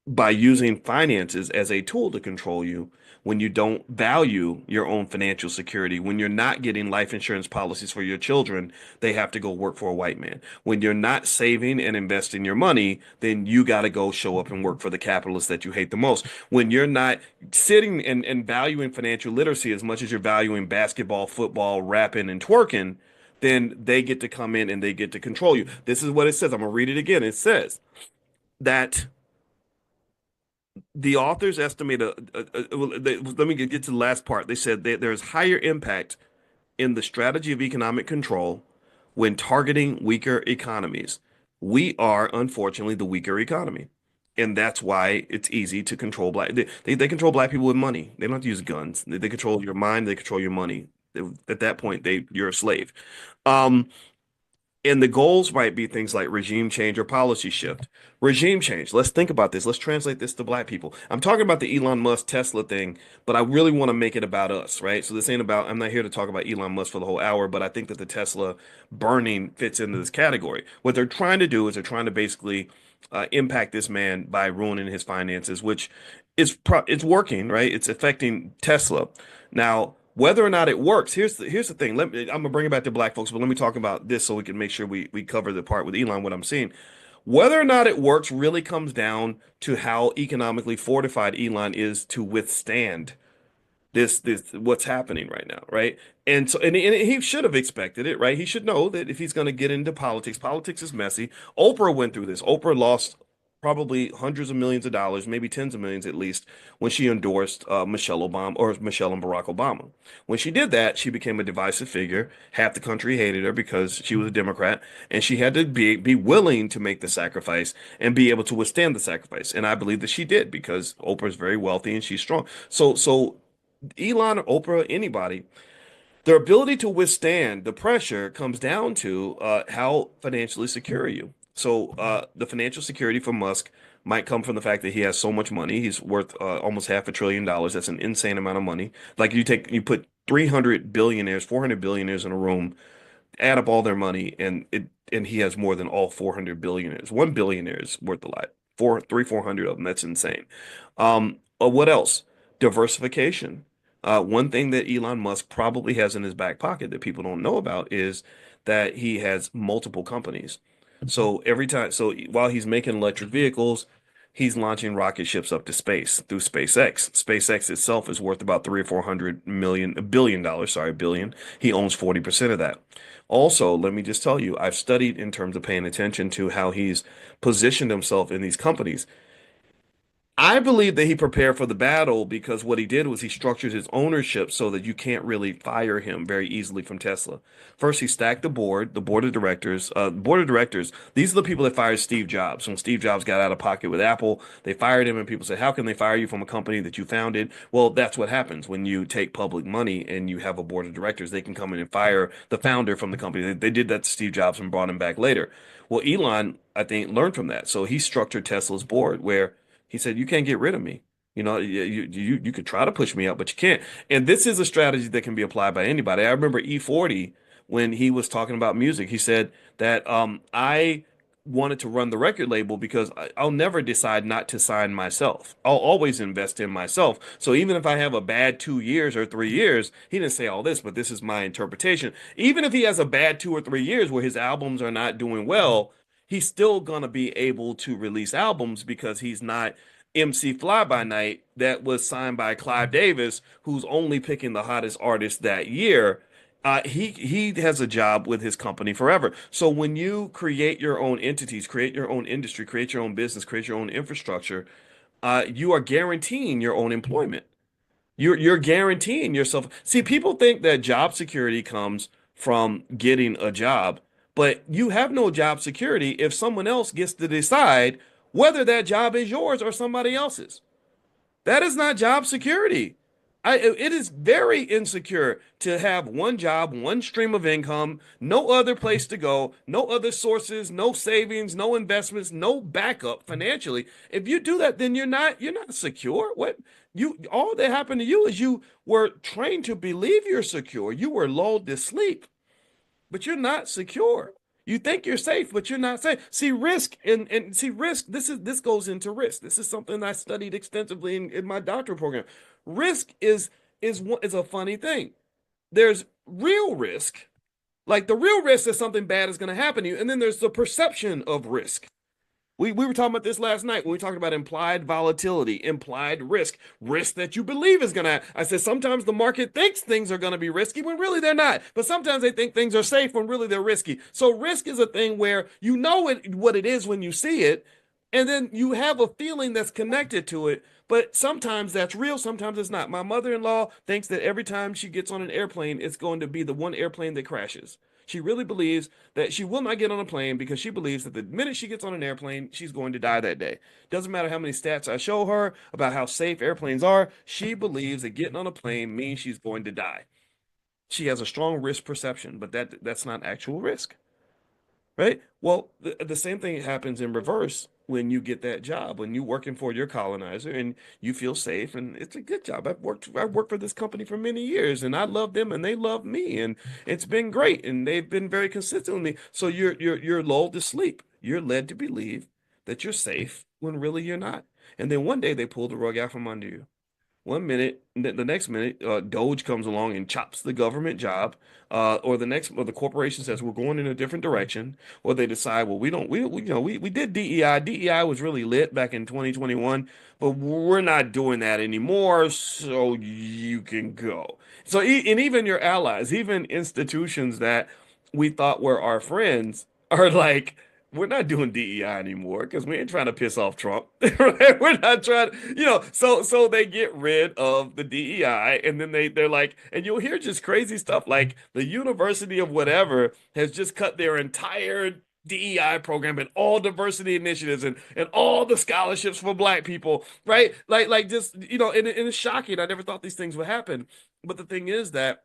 by using finances as a tool to control you when you don't value your own financial security, when you're not getting life insurance policies for your children, they have to go work for a white man. When you're not saving and investing your money, then you got to go show up and work for the capitalists that you hate the most. When you're not sitting and valuing financial literacy as much as you're valuing basketball, football, rapping, and twerking, then they get to come in and they get to control you. This is what it says. I'm going to read it again. It says that the authors estimate let me get to the last part. They said that there's higher impact in the strategy of economic control when targeting weaker economies. We are, unfortunately, the weaker economy. And that's why it's easy to control they control black people with money. They don't have to use guns. They control your mind, they control your money. At that point, you're a slave. Um, and the goals might be things like regime change or policy shift. Regime change. Let's think about this. Let's translate this to black people. I'm talking about the Elon Musk Tesla thing, but I really want to make it about us, right? So this ain't about, I'm not here to talk about Elon Musk for the whole hour, but I think that the Tesla burning fits into this category. What they're trying to do is they're trying to basically impact this man by ruining his finances, which it's working, right? It's affecting Tesla. Now, whether or not it works, here's the thing. I'm gonna bring it back to black folks, but let me talk about this so we can make sure we cover the part with Elon, what I'm seeing. Whether or not it works really comes down to how economically fortified Elon is to withstand this what's happening right now, right? And so and he should have expected it, right? He should know that if he's going to get into politics, politics is messy. Oprah went through this. Oprah lost probably hundreds of millions of dollars, maybe tens of millions at least, when she endorsed Michelle Obama or Michelle and Barack Obama. When she did that, she became a divisive figure. Half the country hated her because she was a Democrat, and she had to be willing to make the sacrifice and be able to withstand the sacrifice. And I believe that she did because Oprah is very wealthy and she's strong. So Elon, Oprah, anybody, their ability to withstand the pressure comes down to how financially secure are you. So the financial security for Musk might come from the fact that he has so much money. He's worth almost $500 billion. That's an insane amount of money. Like you put 300 billionaires, 400 billionaires in a room, add up all their money, and he has more than all 400 billionaires. One billionaire is worth a lot. 400 of them. That's insane. What else? Diversification. One thing that Elon Musk probably has in his back pocket that people don't know about is that he has multiple companies. So so while he's making electric vehicles, he's launching rocket ships up to space through SpaceX. SpaceX itself is worth about 300 or 400 billion dollars, sorry, billion. He owns 40% of that. Also, let me just tell you, I've studied in terms of paying attention to how he's positioned himself in these companies. I believe that he prepared for the battle because what he did was he structured his ownership so that you can't really fire him very easily from Tesla. First, he stacked the board of directors. Board of directors, these are the people that fired Steve Jobs. When Steve Jobs got out of pocket with Apple, they fired him, and people said, how can they fire you from a company that you founded? Well, that's what happens when you take public money and you have a board of directors. They can come in and fire the founder from the company. They did that to Steve Jobs and brought him back later. Well, Elon, I think, learned from that. So he structured Tesla's board where he said, "You can't get rid of me. You know, you could try to push me out, but you can't." And this is a strategy that can be applied by anybody. I remember E40 when he was talking about music. He said that I wanted to run the record label because I'll never decide not to sign myself. I'll always invest in myself. So even if I have a bad 2 years or 3 years, he didn't say all this, but this is my interpretation. Even if he has a bad 2 or 3 years where his albums are not doing well, he's still gonna be able to release albums because he's not MC Fly by Night that was signed by Clive Davis, who's only picking the hottest artists that year. He has a job with his company forever. So when you create your own entities, create your own industry, create your own business, create your own infrastructure, you are guaranteeing your own employment. You're guaranteeing yourself. See, people think that job security comes from getting a job, but you have no job security if someone else gets to decide whether that job is yours or somebody else's. That is not job security. It is very insecure to have one job, one stream of income, no other place to go, no other sources, no savings, no investments, no backup financially. If you do that, then you're not secure. What you all that happened to you is you were trained to believe you're secure. You were lulled to sleep, but you're not secure. You think you're safe, but you're not safe. See risk and see risk. This goes into risk. This is something I studied extensively in my doctoral program. Risk is a funny thing. There's real risk, like the real risk that something bad is going to happen to you, and then there's the perception of risk. We were talking about this last night when we talked about implied volatility, implied risk, risk that you believe is going to. I said sometimes the market thinks things are going to be risky when really they're not. But sometimes they think things are safe when really they're risky. So risk is a thing where you know what it is when you see it, and then you have a feeling that's connected to it. But sometimes that's real, sometimes it's not. My mother-in-law thinks that every time she gets on an airplane, it's going to be the one airplane that crashes. She really believes that she will not get on a plane because she believes that the minute she gets on an airplane, she's going to die that day. Doesn't matter how many stats I show her about how safe airplanes are, she believes that getting on a plane means she's going to die. She has a strong risk perception, but that's not actual risk. Right? Well, the same thing happens in reverse when you get that job, when you're working for your colonizer and you feel safe and it's a good job. I've worked for this company for many years and I love them and they love me and it's been great and they've been very consistent with me. So you're lulled to sleep. You're led to believe that you're safe when really you're not. And then one day they pull the rug out from under you. One minute, the next minute, Doge comes along and chops the government job, or the corporation says we're going in a different direction, or they decide, well, we don't, we you know, we did DEI. DEI was really lit back in 2021, but we're not doing that anymore, so you can go. So, and even your allies, even institutions that we thought were our friends, are like, we're not doing DEI anymore because we ain't trying to piss off Trump. Right? We're not trying, so they get rid of the DEI and then they're like, and you'll hear just crazy stuff like the University of whatever has just cut their entire DEI program and all diversity initiatives and all the scholarships for black people, right? Like just, and it's shocking. I never thought these things would happen. But the thing is that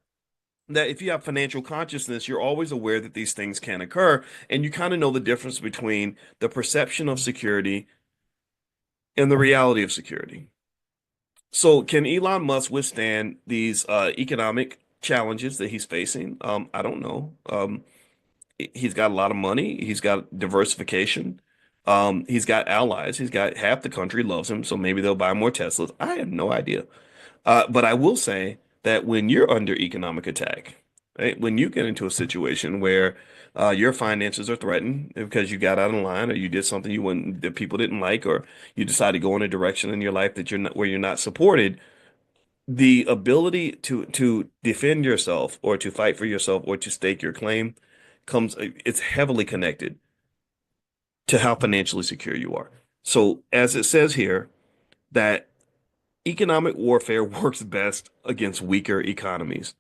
if you have financial consciousness, you're always aware that these things can occur, and you kind of know the difference between the perception of security and the reality of security. So, can Elon Musk withstand these economic challenges that he's facing? I don't know. He's got a lot of money. He's got diversification. He's got allies. He's got half the country loves him, so maybe they'll buy more Teslas. I have no idea. But I will say that when you're under economic attack, right, when you get into a situation where your finances are threatened because you got out of line or you did something that people didn't like, or you decided to go in a direction in your life that you're not where you're not supported, the ability to defend yourself or to fight for yourself or to stake your claim it's heavily connected to how financially secure you are. So as it says here, that economic warfare works best against weaker economies.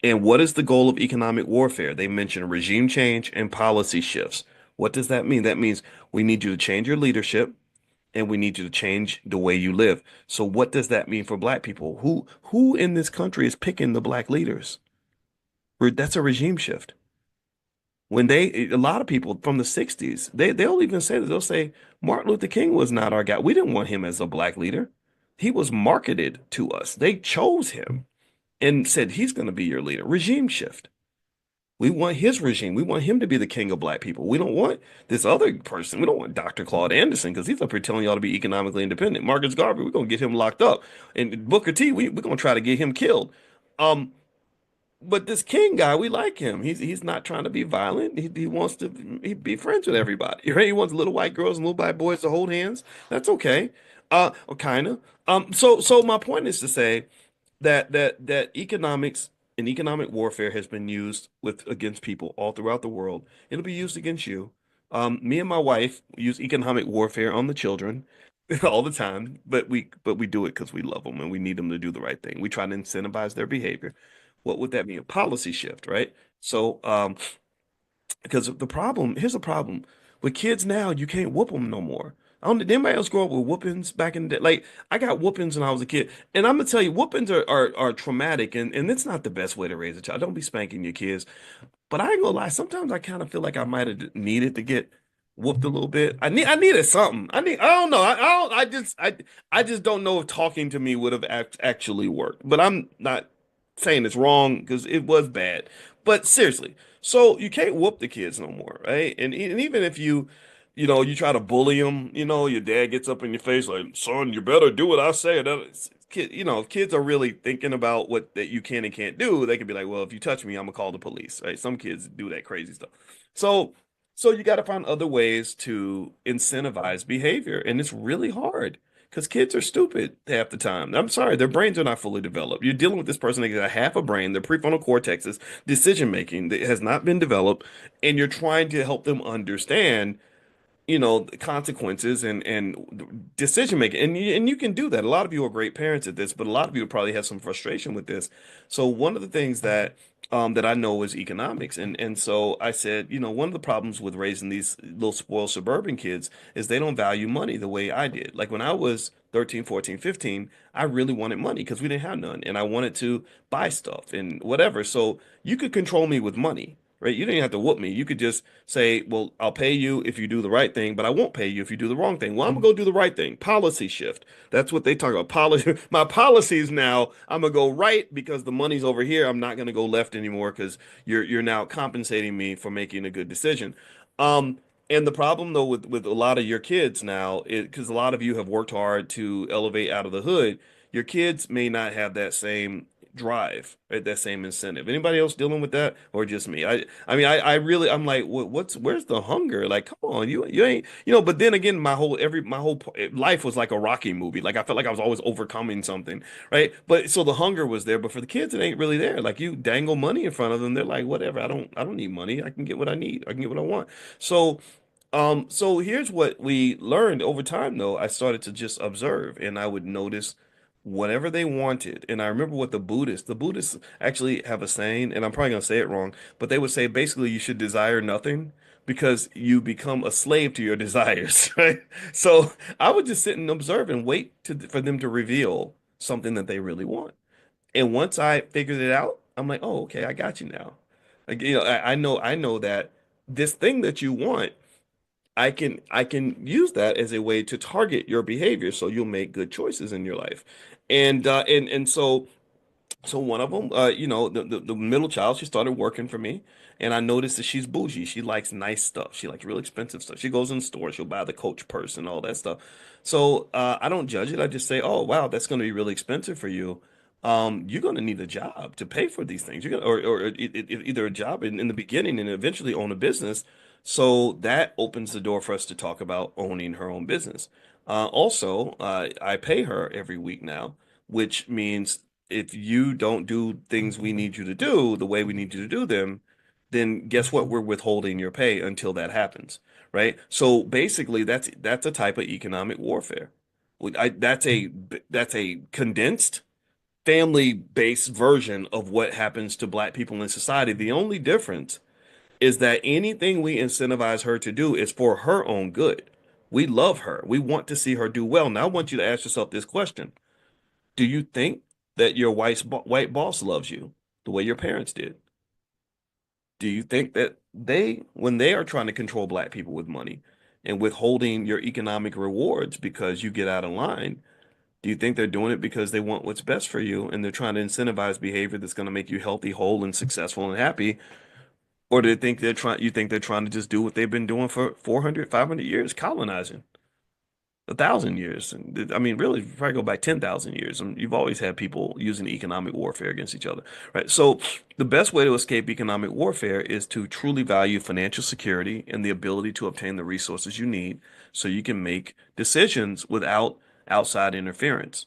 And what is the goal of economic warfare? They mention regime change and policy shifts. What does that mean? That means we need you to change your leadership and we need you to change the way you live. So what does that mean for black people? Who in this country is picking the black leaders? That's a regime shift. A lot of people from the 60s, they'll even say that they'll say Martin Luther King was not our guy. We didn't want him as a black leader. He was marketed to us. They chose him and said he's going to be your leader. Regime shift. We want his regime. We want him to be the king of black people. We don't want this other person. We don't want Dr. Claude Anderson because he's up here telling y'all to be economically independent. Marcus Garvey, we're going to get him locked up. And Booker T, we're going to try to get him killed. Um, but this King guy, we like him. He's not trying to be violent. He wants to be friends with everybody. Right? He wants little white girls and little white boys to hold hands. That's okay. Or kind of. So my point is to say that economics and economic warfare has been used against people all throughout the world. It'll be used against you. Me and my wife use economic warfare on the children all the time, but we do it because we love them and we need them to do the right thing. We try to incentivize their behavior. What would that mean? A policy shift, right? So, because here's the problem with kids now, you can't whoop them no more. I don't, did anybody else grow up with whoopings back in the day? Like I got whoopings when I was a kid, and I'm gonna tell you, whoopings are traumatic, and it's not the best way to raise a child. Don't be spanking your kids. But I ain't gonna lie, sometimes I kind of feel like I might have needed to get whooped a little bit. I needed something. I don't know. I just don't know if talking to me would have actually worked. But I'm not saying it's wrong because it was bad. But seriously, so you can't whoop the kids no more, right? And even if you try to bully them, your dad gets up in your face like, son, you better do what I say. If kids are really thinking about what that you can and can't do, they could be like, well, if you touch me, I'm gonna call the police, right? Some kids do that crazy stuff. So, so you got to find other ways to incentivize behavior, and it's really hard because kids are stupid half the time. I'm sorry, their brains are not fully developed. You're dealing with this person that got half a brain, their prefrontal cortex is decision making that has not been developed, and you're trying to help them understand consequences and decision making, and you can do that. A lot of you are great parents at this, but a lot of you probably have some frustration with this. So one of the things that I know is economics, and so I said, one of the problems with raising these little spoiled suburban kids is they don't value money the way I did. Like when I was 13, 14, 15, I really wanted money because we didn't have none, and I wanted to buy stuff and whatever. So you could control me with money. Right? You didn't have to whoop me. You could just say, well, I'll pay you if you do the right thing, but I won't pay you if you do the wrong thing. Well, I'm gonna go do the right thing. Policy shift. That's what they talk about. Policy. My policies now, I'm gonna go right because the money's over here. I'm not gonna go left anymore because you're now compensating me for making a good decision. Um, and the problem though with a lot of your kids now, because a lot of you have worked hard to elevate out of the hood, your kids may not have that same drive, right? That same incentive. Anybody else dealing with that, or just me? I mean, I really, I'm like, where's the hunger? Like, come on, you ain't, But then again, my whole life was like a Rocky movie. Like I felt like I was always overcoming something, right? But so the hunger was there, but for the kids, it ain't really there. Like you dangle money in front of them, they're like, whatever. I don't need money. I can get what I need. I can get what I want. So. So here's what we learned over time, though. I started to just observe, and I would notice whatever they wanted. And I remember what the Buddhists actually have a saying, and I'm probably gonna say it wrong, but they would say basically you should desire nothing because you become a slave to your desires, right? So I would just sit and observe and wait for them to reveal something that they really want. And once I figured it out, I'm like, oh, okay, I got you now. Like, I know that this thing that you want. I can use that as a way to target your behavior so you'll make good choices in your life. And so one of them, the middle child, she started working for me, and I noticed that she's bougie. She likes nice stuff. She likes real expensive stuff. She goes in stores, she'll buy the Coach purse and all that stuff. So I don't judge it. I just say, oh wow, that's going to be really expensive for you. You're going to need a job to pay for these things. You're gonna, either a job in the beginning and eventually own a business. So that opens the door for us to talk about owning her own business. Also, I pay her every week now, which means if you don't do things we need you to do the way we need you to do them, then guess what? We're withholding your pay until that happens, right? So basically, that's a type of economic warfare. That's a condensed family-based version of what happens to black people in society. The only difference is that anything we incentivize her to do is for her own good. We love her. We want to see her do well. Now, I want you to ask yourself this question. Do you think that your white boss loves you the way your parents did? Do you think that when they are trying to control black people with money and withholding your economic rewards because you get out of line, do you think they're doing it because they want what's best for you and they're trying to incentivize behavior that's going to make you healthy, whole, and successful and happy? Or do you think they're trying to just do what they've been doing for 400, 500 years, colonizing? 1,000 years. And I mean, really, if you probably go back 10,000 years. And you've always had people using economic warfare against each other, right? So the best way to escape economic warfare is to truly value financial security and the ability to obtain the resources you need so you can make decisions without outside interference.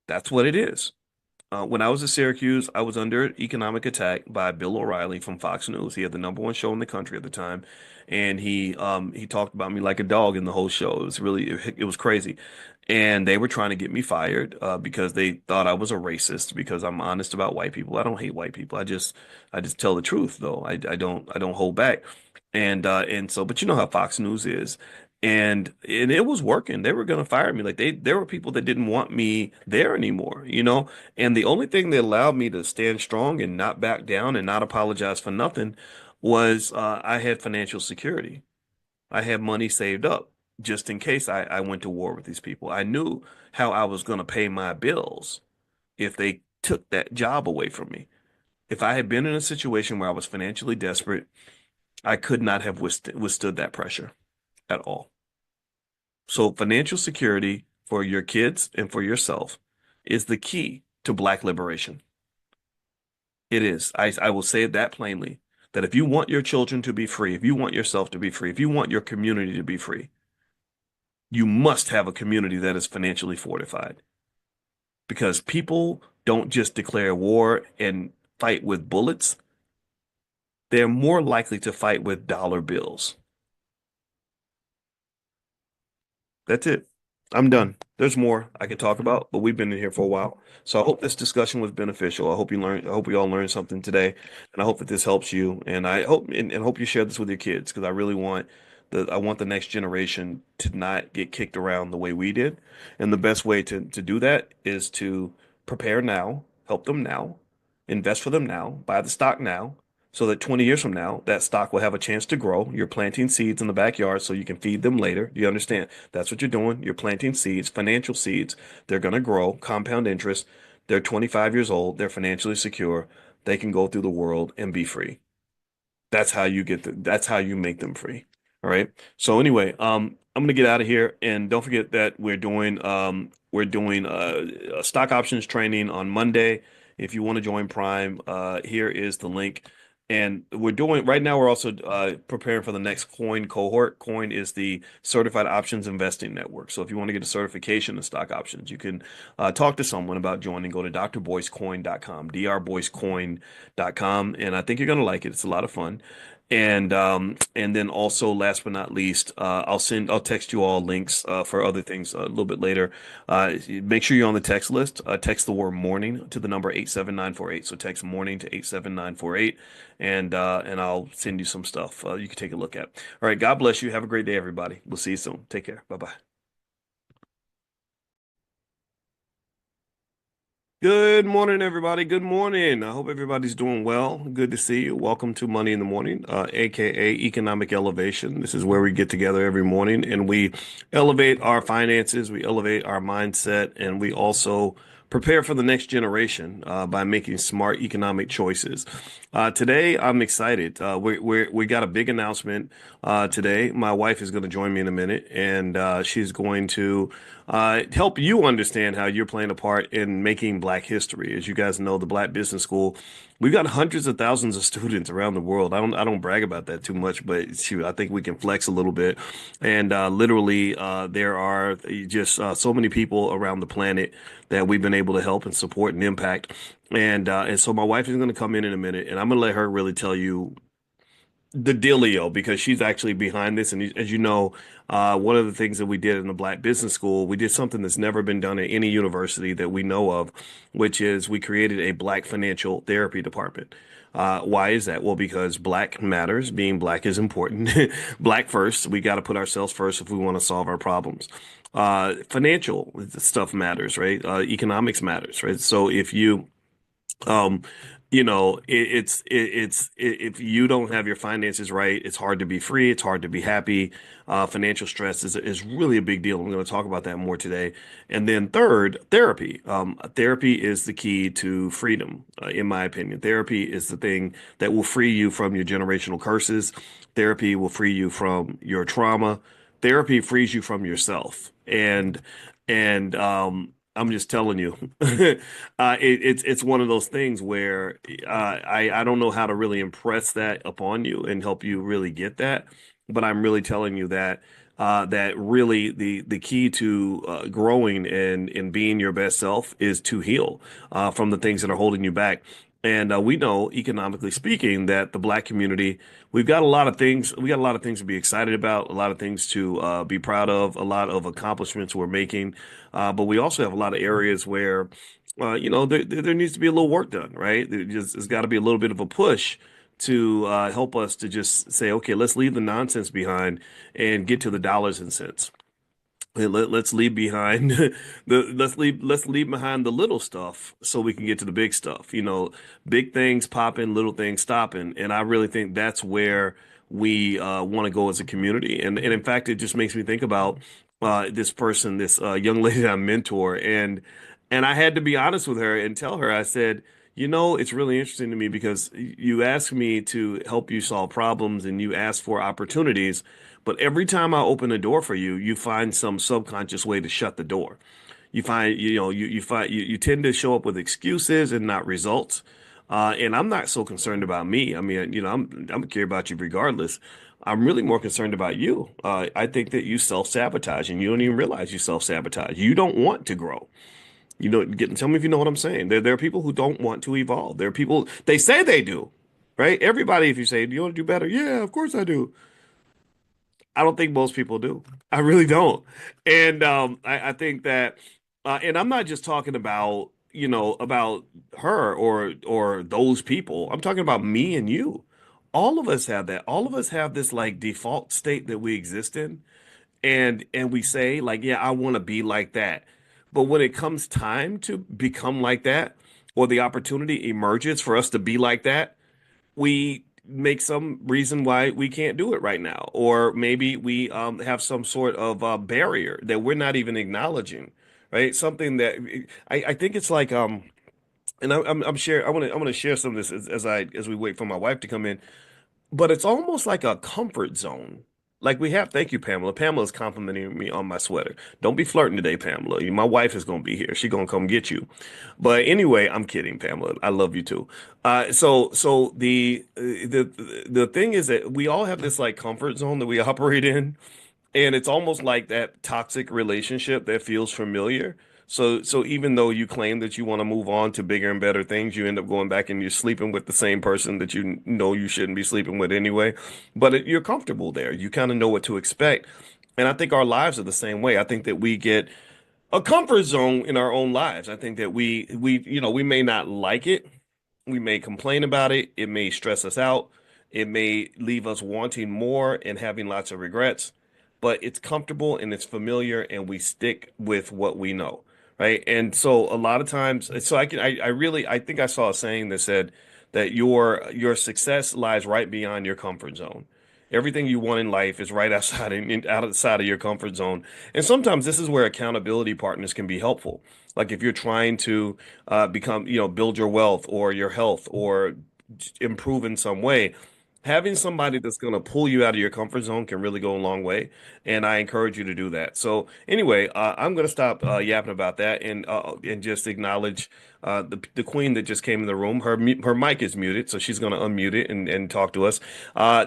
That's what it is. When I was at Syracuse, I was under economic attack by Bill O'Reilly from Fox News. He had the number one show in the country at the time, and he talked about me like a dog in the whole show. It was crazy, and they were trying to get me fired because they thought I was a racist because I'm honest about white people. I don't hate white people. I just tell the truth though. I don't hold back, and so but you know how Fox News is. And it was working. They were gonna fire me. Like there were people that didn't want me there anymore, you know? And the only thing that allowed me to stand strong and not back down and not apologize for nothing was I had financial security. I had money saved up just in case I went to war with these people. I knew how I was going to pay my bills if they took that job away from me. If I had been in a situation where I was financially desperate, I could not have withstood that pressure at all. So financial security for your kids and for yourself is the key to Black liberation. It is. I will say it that plainly, that if you want your children to be free, if you want yourself to be free, if you want your community to be free, you must have a community that is financially fortified. Because people don't just declare war and fight with bullets, they're more likely to fight with dollar bills. That's it. I'm done. There's more I could talk about, but we've been in here for a while. So I hope this discussion was beneficial. I hope we all learned something today, and I hope that this helps you. And I hope and hope you share this with your kids because I want the next generation to not get kicked around the way we did. And the best way to do that is to prepare now, help them now, invest for them now, buy the stock now, so that 20 years from now, that stock will have a chance to grow. You're planting seeds in the backyard so you can feed them later. Do you understand? That's what you're doing. You're planting seeds, financial seeds. They're going to grow, compound interest. They're 25 years old. They're financially secure. They can go through the world and be free. That's how you make them free. All right. So anyway, I'm gonna get out of here, and don't forget that we're doing stock options training on Monday. If you want to join Prime, here is the link. And we're doing right now, we're also preparing for the next Coin cohort. Coin is the Certified Options Investing Network. So if you want to get a certification in stock options, you can talk to someone about joining. Go to drboycecoin.com, drboycecoin.com, and I think you're going to like it. It's a lot of fun. And then also last but not least, I'll text you all links for other things a little bit later. Make sure you're on the text list. Text the word morning to the number 87948. So text morning to 87948, and I'll send you some stuff you can take a look at. All right, God bless you. Have a great day, everybody. We'll see you soon. Take care. Bye bye. Good morning, everybody. Good morning. I hope everybody's doing well. Good to see you. Welcome to Money in the Morning, aka Economic Elevation. This is where we get together every morning and we elevate our finances, we elevate our mindset, and we also prepare for the next generation by making smart economic choices. Today, I'm excited. We got a big announcement today. My wife is going to join me in a minute, and she's going to help you understand how you're playing a part in making Black history. As you guys know, the Black Business School, we've got hundreds of thousands of students around the world. I don't brag about that too much, but shoot, I think we can flex a little bit. And literally, there are just so many people around the planet that we've been able to help and support and impact. And so my wife is going to come in a minute, and I'm going to let her really tell you the dealio because she's actually behind this. And as you know, one of the things that we did in the Black Business School, we did something that's never been done at any university that we know of, which is we created a Black financial therapy department. Why is that? Well, because Black matters. Being Black is important. Black first. We got to put ourselves first if we want to solve our problems. Financial stuff matters, right? Economics matters, right? So if you um, if you don't have your finances right, it's hard to be free. It's hard to be happy. Financial stress is really a big deal. I'm going to talk about that more today. And then third, therapy. Therapy is the key to freedom, in my opinion. Therapy is the thing that will free you from your generational curses. Therapy will free you from your trauma. Therapy frees you from yourself. And I'm just telling you, it's one of those things where I don't know how to really impress that upon you and help you really get that, but I'm really telling you that that really the key to growing and being your best self is to heal from the things that are holding you back. And we know, economically speaking, that the Black community, we've got a lot of things. We got a lot of things to be excited about, a lot of things to be proud of, a lot of accomplishments we're making. But we also have a lot of areas where, there needs to be a little work done, right? There's got to be a little bit of a push to help us to just say, okay, let's leave the nonsense behind and get to the dollars and cents. Let's leave behind let's leave behind the little stuff so we can get to the big stuff. Big things popping, little things stopping, and I really think that's where we want to go as a community. And in fact, it just makes me think about this person, this young lady that I mentor, and I had to be honest with her and tell her. I said, it's really interesting to me because you ask me to help you solve problems and you ask for opportunities. But every time I open a door for you, you find some subconscious way to shut the door. You find, you tend to show up with excuses and not results. And I'm not so concerned about me. I mean, I'm care about you regardless. I'm really more concerned about you. I think that you self-sabotage and you don't even realize you self-sabotage. You don't want to grow. Tell me if you know what I'm saying. There are people who don't want to evolve. There are people, they say they do, right? Everybody, if you say, do you want to do better? Yeah, of course I do. I don't think most people do. I really don't. And I think that, and I'm not just talking about, about her or those people. I'm talking about me and you. All of us have that. All of us have this like default state that we exist in, and we say like, yeah, I want to be like that. But when it comes time to become like that, or the opportunity emerges for us to be like that, we make some reason why we can't do it right now, or maybe we have some sort of barrier that we're not even acknowledging, right? Something that I think it's like and I'm share I want to share some of this as we wait for my wife to come in, but it's almost like a comfort zone. Like we have, thank you, Pamela. Pamela's complimenting me on my sweater. Don't be flirting today, Pamela. My wife is gonna be here. She's gonna come get you. But anyway, I'm kidding, Pamela. I love you too. So the thing is that we all have this like comfort zone that we operate in, and it's almost like that toxic relationship that feels familiar. So even though you claim that you want to move on to bigger and better things, you end up going back and you're sleeping with the same person that you know you shouldn't be sleeping with anyway. But you're comfortable there. You kind of know what to expect. And I think our lives are the same way. I think that we get a comfort zone in our own lives. I think that we may not like it. We may complain about it. It may stress us out. It may leave us wanting more and having lots of regrets, but it's comfortable and it's familiar and we stick with what we know, right? And so a lot of times, so I think I saw a saying that said that your success lies right beyond your comfort zone. Everything you want in life is right outside of your comfort zone. And sometimes this is where accountability partners can be helpful. Like if you're trying to build your wealth or your health or improve in some way, having somebody that's going to pull you out of your comfort zone can really go a long way. And I encourage you to do that. So anyway, I'm going to stop yapping about that and just acknowledge the queen that just came in the room. Her mic is muted, so she's going to unmute it and talk to us.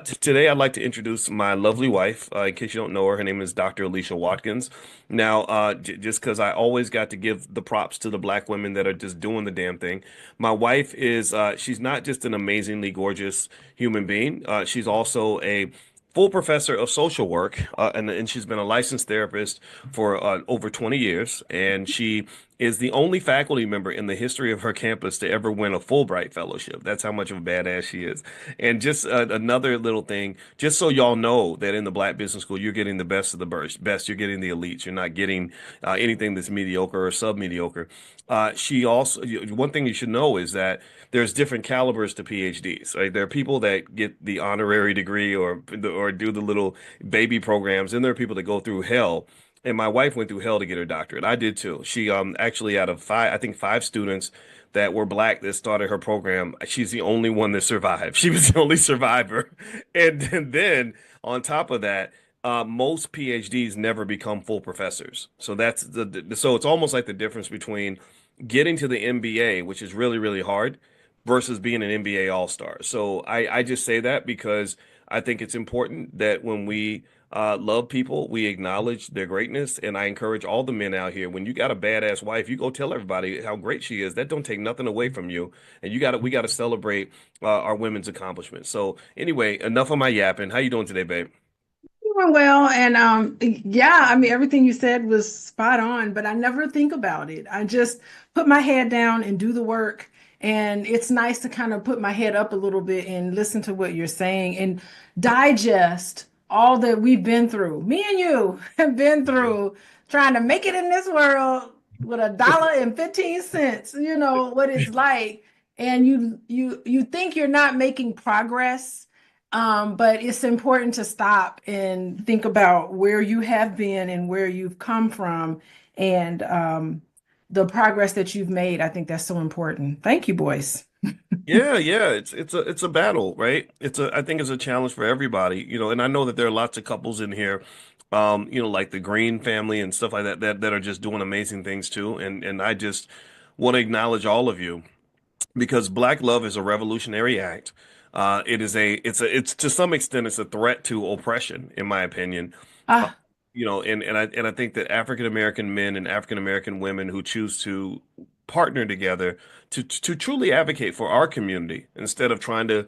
Today, I'd like to introduce my lovely wife. In case you don't know her, her name is Dr. Alicia Watkins. Now, just because I always got to give the props to the black women that are just doing the damn thing, my wife is she's not just an amazingly gorgeous human being. She's also a full professor of social work, and she's been a licensed therapist for over 20 years. And she is the only faculty member in the history of her campus to ever win a Fulbright fellowship. That's how much of a badass she is. And just another little thing, just so y'all know that in the Black Business School, you're getting the best of the best. You're getting the elites. You're not getting anything that's mediocre or sub-mediocre. She also, one thing you should know is that there's different calibers to PhDs, right? There are people that get the honorary degree or do the little baby programs, and there are people that go through hell. And my wife went through hell to get her doctorate. I did too. She actually out of five, I think five students that were black that started her program, she's the only one that survived. She was the only survivor. And then on top of that, most PhDs never become full professors. So that's so it's almost like the difference between getting to the MBA, which is really, really hard, versus being an NBA All-Star. So I just say that because I think it's important that when we love people, we acknowledge their greatness. And I encourage all the men out here, when you got a badass wife, you go tell everybody how great she is. That don't take nothing away from you. And we got to celebrate our women's accomplishments. So anyway, enough of my yapping. How you doing today, babe? Doing well, and yeah, I mean everything you said was spot on, but I never think about it. I just put my head down and do the work, and it's nice to kind of put my head up a little bit and listen to what you're saying and digest all that we've been through. Me and you have been through trying to make it in this world with $1.15, you know what it's like, and you think you're not making progress, but it's important to stop and think about where you have been and where you've come from and the progress that you've made. I think that's so important. Thank you, Boyce. Yeah, yeah, it's a battle, right? I think it's a challenge for everybody, and I know that there are lots of couples in here, like the Green family and stuff like that are just doing amazing things too. And I just want to acknowledge all of you because Black love is a revolutionary act. It's to some extent it's a threat to oppression, in my opinion. Uh, Ah, and I think that African American men and African American women who choose to partner together to truly advocate for our community instead of trying to,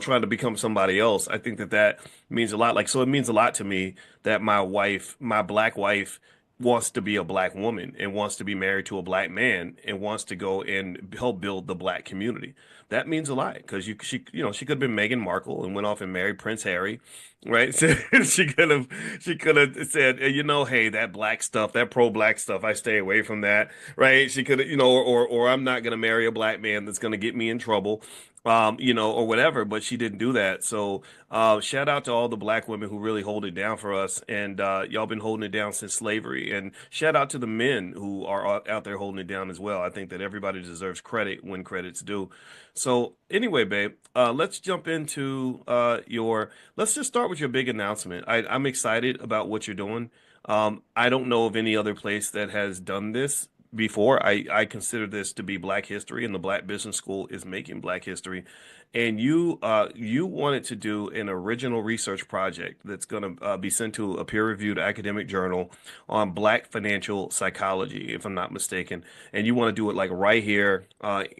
trying to become somebody else. I think that that means a lot. Like, so it means a lot to me that my wife, my black wife, wants to be a black woman and wants to be married to a black man and wants to go and help build the black community. That means a lot because she could have been Meghan Markle and went off and married Prince Harry, right? So she could have said, hey, that black stuff, that pro-black stuff, I stay away from that, right? She could have, or I'm not gonna marry a black man that's gonna get me in trouble, or whatever. But she didn't do that. So shout out to all the black women who really hold it down for us, and y'all been holding it down since slavery. And shout out to the men who are out there holding it down as well. I think that everybody deserves credit when credit's due. So anyway, babe, let's jump into your. Let's just start with your big announcement. I'm excited about what you're doing. I don't know of any other place that has done this before. I consider this to be Black history, and the Black Business School is making Black history. And you wanted to do an original research project that's going to be sent to a peer-reviewed academic journal on Black financial psychology, if I'm not mistaken. And you want to do it like right here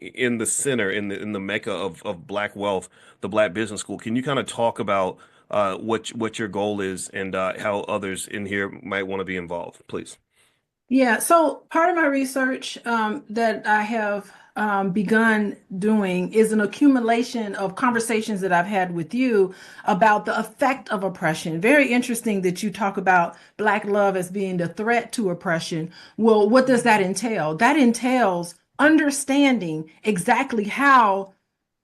in the center, in the mecca of Black wealth, the Black Business School. Can you kind of talk about what your goal is and how others in here might want to be involved, please? Yeah, so part of my research that I have begun doing is an accumulation of conversations that I've had with you about the effect of oppression. Very interesting that you talk about Black love as being the threat to oppression. Well, what does that entail? That entails understanding exactly how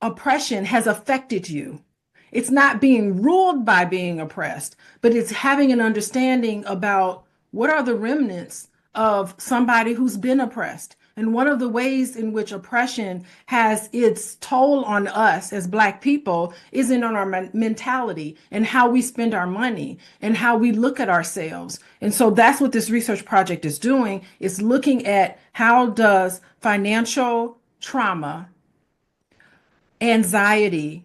oppression has affected you. It's not being ruled by being oppressed, but it's having an understanding about what are the remnants of somebody who's been oppressed. And one of the ways in which oppression has its toll on us as Black people is in on our mentality and how we spend our money and how we look at ourselves. And so that's what this research project is doing, is looking at how does financial trauma, anxiety,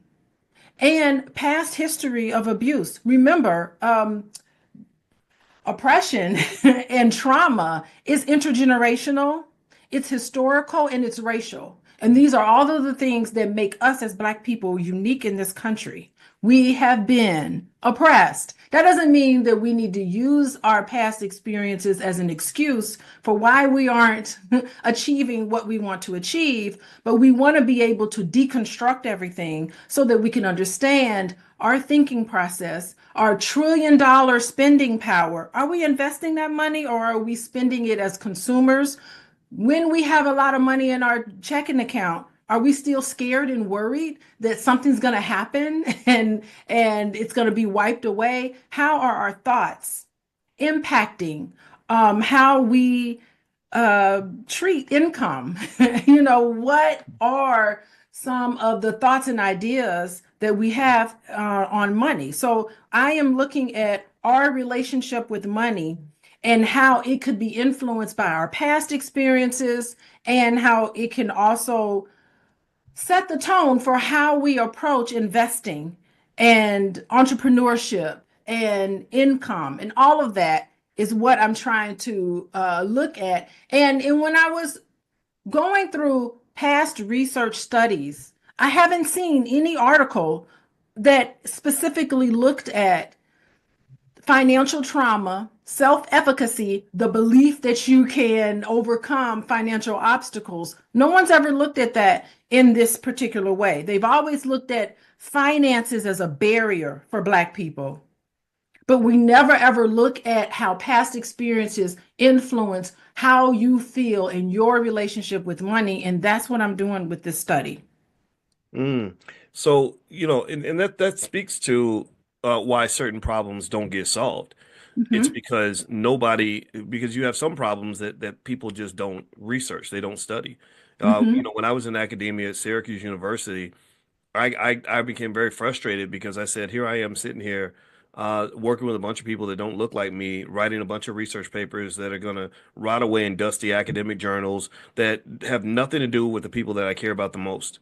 and past history of abuse. Remember, oppression and trauma is intergenerational, it's historical, and it's racial. And these are all of the things that make us as Black people unique in this country. We have been oppressed. That doesn't mean that we need to use our past experiences as an excuse for why we aren't achieving what we want to achieve, but we want to be able to deconstruct everything so that we can understand our thinking process, our $1 trillion spending power. Are we investing that money or are we spending it as consumers? When we have a lot of money in our checking account, are we still scared and worried that something's going to happen and it's going to be wiped away? How are our thoughts impacting how we treat income? What are some of the thoughts and ideas that we have on money? So I am looking at our relationship with money and how it could be influenced by our past experiences and how it can also set the tone for how we approach investing and entrepreneurship and income, and all of that is what I'm trying to look at. And when I was going through past research studies, I haven't seen any article that specifically looked at financial trauma, self-efficacy, the belief that you can overcome financial obstacles. No one's ever looked at that in this particular way. They've always looked at finances as a barrier for Black people, but we never ever look at how past experiences influence how you feel in your relationship with money. And that's what I'm doing with this study. Mm. So, and that speaks to why certain problems don't get solved. It's Mhm. because you have some problems that people just don't research, they don't study. Mhm. When I was in academia at Syracuse University, I became very frustrated because I said, here I am sitting here working with a bunch of people that don't look like me, writing a bunch of research papers that are going to rot away in dusty academic journals that have nothing to do with the people that I care about the most.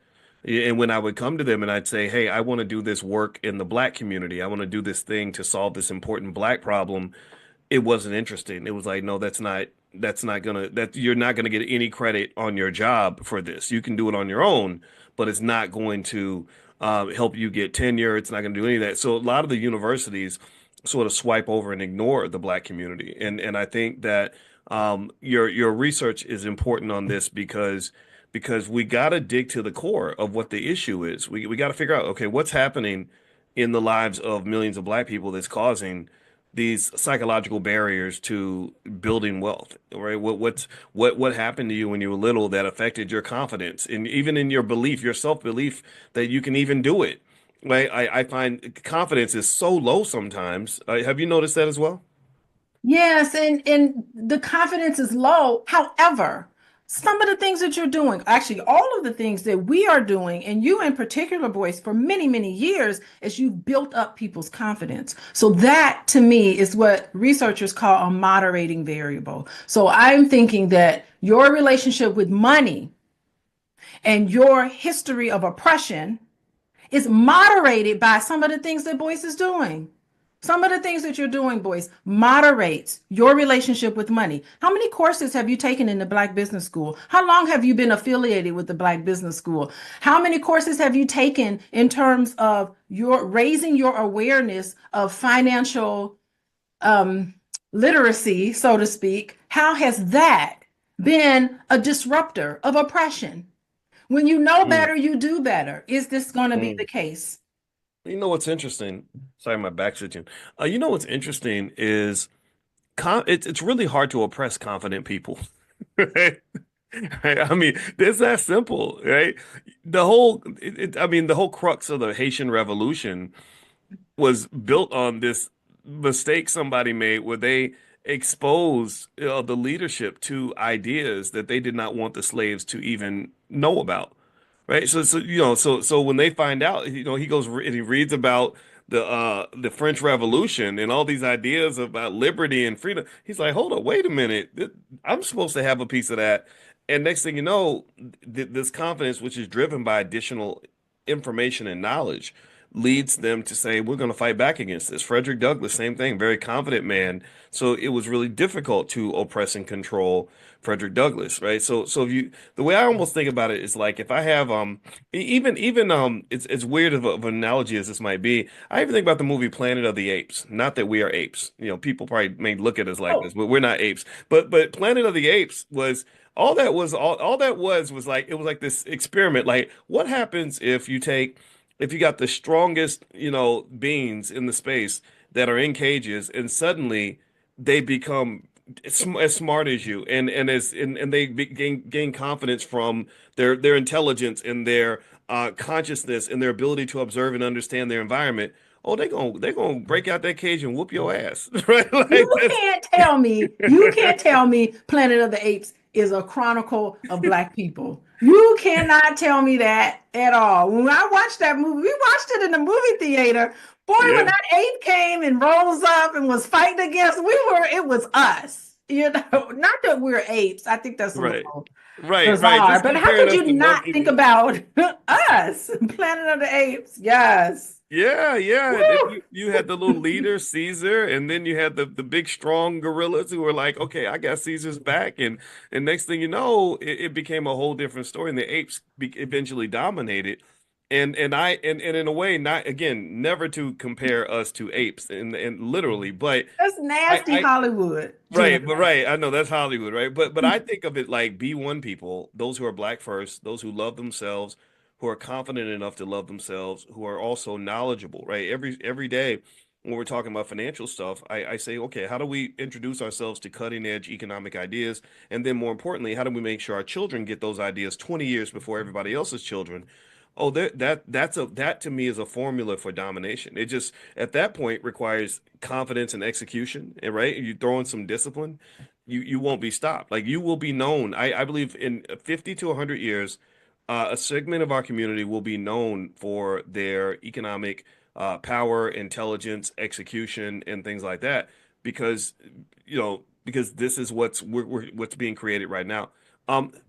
And when I would come to them and I'd say, hey, I want to do this work in the Black community, I want to do this thing to solve this important Black problem, it wasn't interesting. It was like, no, that you're not gonna get any credit on your job for this. You can do it on your own, but it's not going to help you get tenure. It's not going to do any of that. So a lot of the universities sort of swipe over and ignore the Black community, and I think that your research is important on this because we got to dig to the core of what the issue is. We got to figure out, okay, what's happening in the lives of millions of Black people that's causing these psychological barriers to building wealth, right? What happened to you when you were little that affected your confidence and even in your belief, your self-belief that you can even do it, right? I find confidence is so low sometimes. Have you noticed that as well? Yes, and the confidence is low. However, some of the things that you're doing, actually all of the things that we are doing, and you in particular, Boyce, for many, many years, is you've built up people's confidence. So that to me is what researchers call a moderating variable. So I'm thinking that your relationship with money and your history of oppression is moderated by some of the things that Boyce is doing. Some of the things that you're doing, Boyce, moderates your relationship with money. How many courses have you taken in the Black Business School? How long have you been affiliated with the Black Business School? How many courses have you taken in terms of your raising your awareness of financial um, literacy, so to speak? How has that been a disruptor of oppression? When you know Mm, better, you do better. Is this going to be the mm. case? You know what's interesting? Sorry, my back's itching. You know what's interesting is it's really hard to oppress confident people. Right? Right? I mean, it's that simple, right? I mean, the whole crux of the Haitian Revolution was built on this mistake somebody made where they exposed, the leadership to ideas that they did not want the slaves to even know about. Right. So when they find out, he goes and he reads about the French Revolution and all these ideas about liberty and freedom. He's like, hold on, wait a minute. I'm supposed to have a piece of that. And next thing you know, th this confidence, which is driven by additional information and knowledge, leads them to say, we're going to fight back against this. Frederick Douglass, same thing, very confident man. So it was really difficult to oppress and control Frederick Douglass, right? So if you the way I almost think about it is like if I have even it's weird of an analogy as this might be. I even think about the movie Planet of the Apes. Not that we are apes. People probably may look at us like Oh, this, but we're not apes. But Planet of the Apes was all that was like it was like this experiment. Like what happens if you got the strongest, beings in the space that are in cages and suddenly they become as smart as you and they gain confidence from their intelligence and their consciousness and their ability to observe and understand their environment. Oh, they gonna break out that cage and whoop your ass, right? Like that's you can't tell me Planet of the Apes is a chronicle of Black people. You cannot tell me that at all. When I watched that movie, we watched it in the movie theater. Boy, when yeah, that ape came and rose up and was fighting against, it was us. Not that we're apes. I think that's a right, little right. bizarre. Just But how comparing could us you to not think monkeys. about us? Planet of the Apes. Yes. Yeah, yeah. And Woo! you had the little leader, Caesar, and then you had the big strong gorillas who were like, okay, I got Caesar's back. And next thing you know, it became a whole different story. And the apes eventually dominated. And in a way, not again, never to compare us to apes and literally, but That's nasty I Hollywood, right, but Jared. right, I know that's Hollywood, right? But I think of it like B1 people, those who are black first, those who love themselves, who are confident enough to love themselves, who are also knowledgeable, right? Every day when we're talking about financial stuff, I say, okay, how do we introduce ourselves to cutting edge economic ideas? And then more importantly, how do we make sure our children get those ideas 20 years before everybody else's children? Oh, that to me is a formula for domination. It just at that point requires confidence and execution, and right? You throw in some discipline, you won't be stopped. Like you will be known. I believe in 50 to 100 years, a segment of our community will be known for their economic power, intelligence, execution, and things like that, because because this is what's being created right now.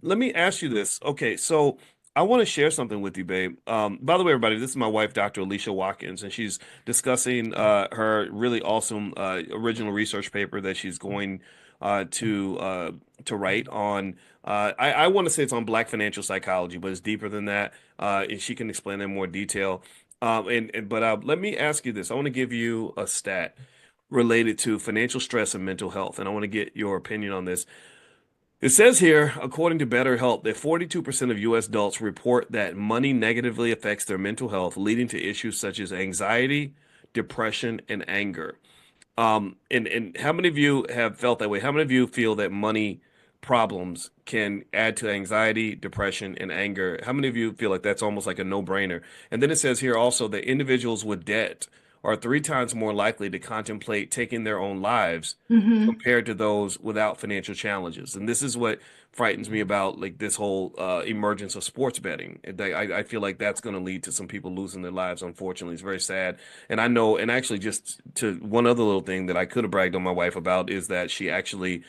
Let me ask you this. Okay, so I want to share something with you, babe. By the way, everybody, this is my wife, Dr. Alicia Watkins, and she's discussing her really awesome original research paper that she's going to write on. I want to say it's on Black financial psychology, but it's deeper than that, and she can explain in more detail. But let me ask you this. I want to give you a stat related to financial stress and mental health, and I want to get your opinion on this. It says here, according to BetterHelp, that 42% of U.S. adults report that money negatively affects their mental health, leading to issues such as anxiety, depression, and anger. And how many of you have felt that way? How many of you feel that money problems can add to anxiety, depression, and anger? How many of you feel like that's almost like a no-brainer? And then it says here also that individuals with debt are 3 times more likely to contemplate taking their own lives Hmm. compared to those without financial challenges. And this is what frightens me about like this whole emergence of sports betting. I feel like that's going to lead to some people losing their lives. Unfortunately, it's very sad. And I know, and actually, just to one other little thing that I could have bragged on my wife about is that she actually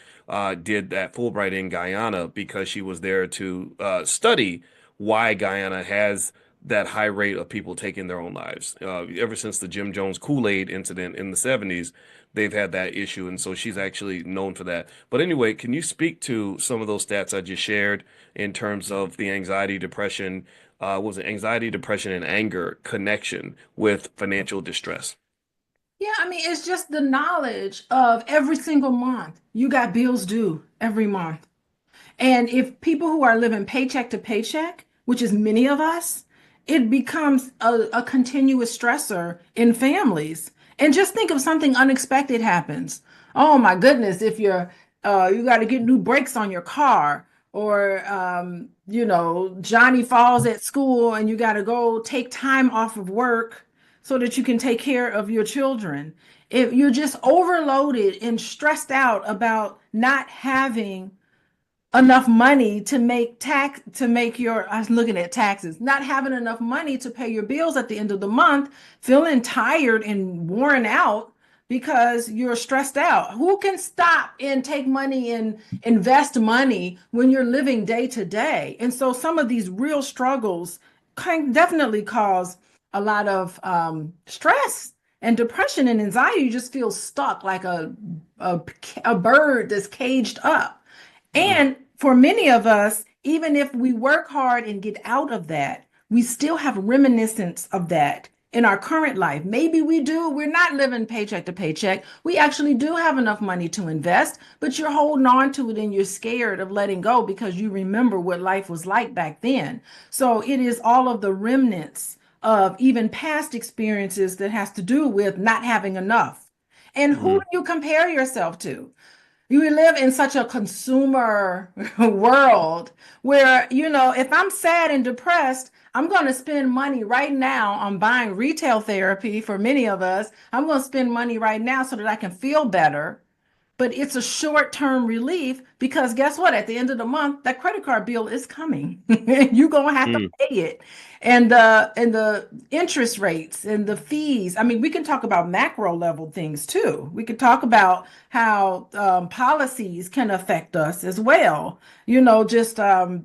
did that Fulbright in Guyana because she was there to study why Guyana has that high rate of people taking their own lives. Ever since the Jim Jones Kool-Aid incident in the 70s, they've had that issue. And so she's actually known for that. But anyway, can you speak to some of those stats I just shared in terms of the anxiety, depression, was it anxiety, depression, and anger connection with financial distress? Yeah, I mean, it's just the knowledge of every single month you got bills due every month. And if people who are living paycheck to paycheck, which is many of us, it becomes a continuous stressor in families. And just think of something unexpected happens. Oh my goodness, if you got to get new brakes on your car, or Johnny falls at school and you got to go take time off of work so that you can take care of your children. If you're just overloaded and stressed out about not having enough money to make your, I was looking at taxes, not having enough money to pay your bills at the end of the month, feeling tired and worn out because you're stressed out. Who can stop and take money and invest money when you're living day to day? And so some of these real struggles can definitely cause a lot of stress and depression and anxiety. You just feel stuck like a, a bird that's caged up. Mm, And for many of us, even if we work hard and get out of that, we still have reminiscence of that in our current life. Maybe we do, we're not living paycheck to paycheck. We actually do have enough money to invest, but you're holding on to it and you're scared of letting go because you remember what life was like back then. So it is all of the remnants of even past experiences that has to do with not having enough. And who mm, do you compare yourself to? We live in such a consumer world where, if I'm sad and depressed, I'm going to spend money right now on buying retail therapy for many of us. I'm going to spend money right now so that I can feel better. But it's a short-term relief because guess what? At the end of the month, that credit card bill is coming. You're gonna have to mm. pay it. And the interest rates and the fees. I mean, we can talk about macro level things too. We could talk about how policies can affect us as well. Just oh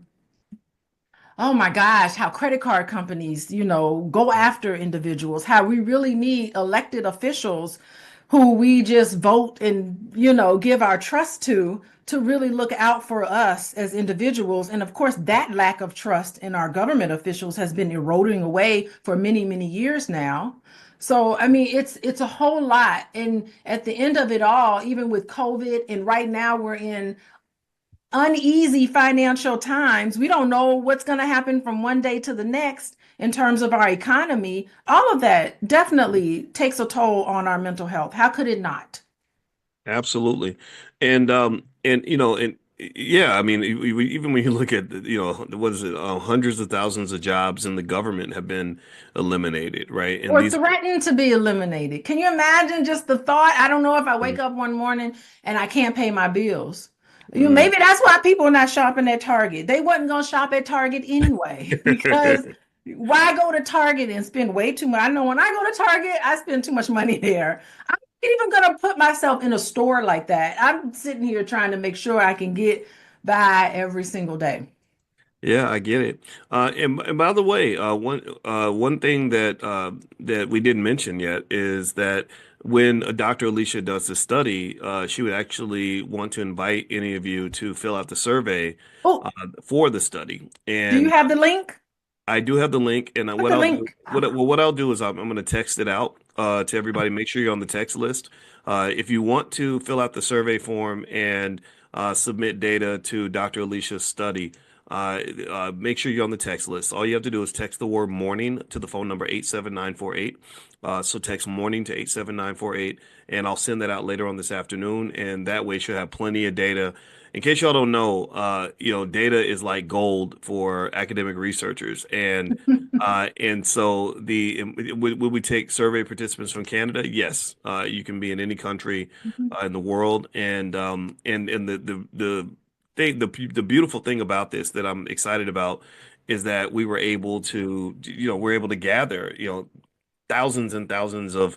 my gosh, how credit card companies, go after individuals, how we really need elected officials who we just vote and, give our trust to really look out for us as individuals. And of course, that lack of trust in our government officials has been eroding away for many, many years now. So, I mean, it's a whole lot. And at the end of it all, even with COVID, and right now we're in uneasy financial times. We don't know what's going to happen from one day to the next in terms of our economy. All of that definitely takes a toll on our mental health. How could it not? Absolutely. And and yeah, I mean, even when you look at, what is it, hundreds of thousands of jobs in the government have been eliminated, right? And Or these, threatened to be eliminated. Can you imagine just the thought? I don't know if I wake mm, up one morning and I can't pay my bills. mm. Maybe that's why people are not shopping at Target. They wasn't gonna shop at Target anyway because why go to Target and spend way too much? I know when I go to Target, I spend too much money there. I'm not even gonna put myself in a store like that. I'm sitting here trying to make sure I can get by every single day. Yeah, I get it. And by the way, one thing that we didn't mention yet is that when Dr. Alicia does the study, she would actually want to invite any of you to fill out the survey uh, Oh, for the study. do you And have the link? I do have the link, and Put what the I'll do, link. what I'll do is I'm going to text it out to everybody. Make sure you're on the text list. If you want to fill out the survey form and submit data to Dr. Alicia's study, make sure you're on the text list. All you have to do is text the word morning to the phone number 87948. So text morning to 87948, and I'll send that out later on this afternoon. And that way, you'll have plenty of data. In case y'all don't know, data is like gold for academic researchers, and so would we take survey participants from Canada? Yes, you can be in any country in the world, and the beautiful thing about this that I'm excited about is that we were able to, we're able to gather, thousands and thousands of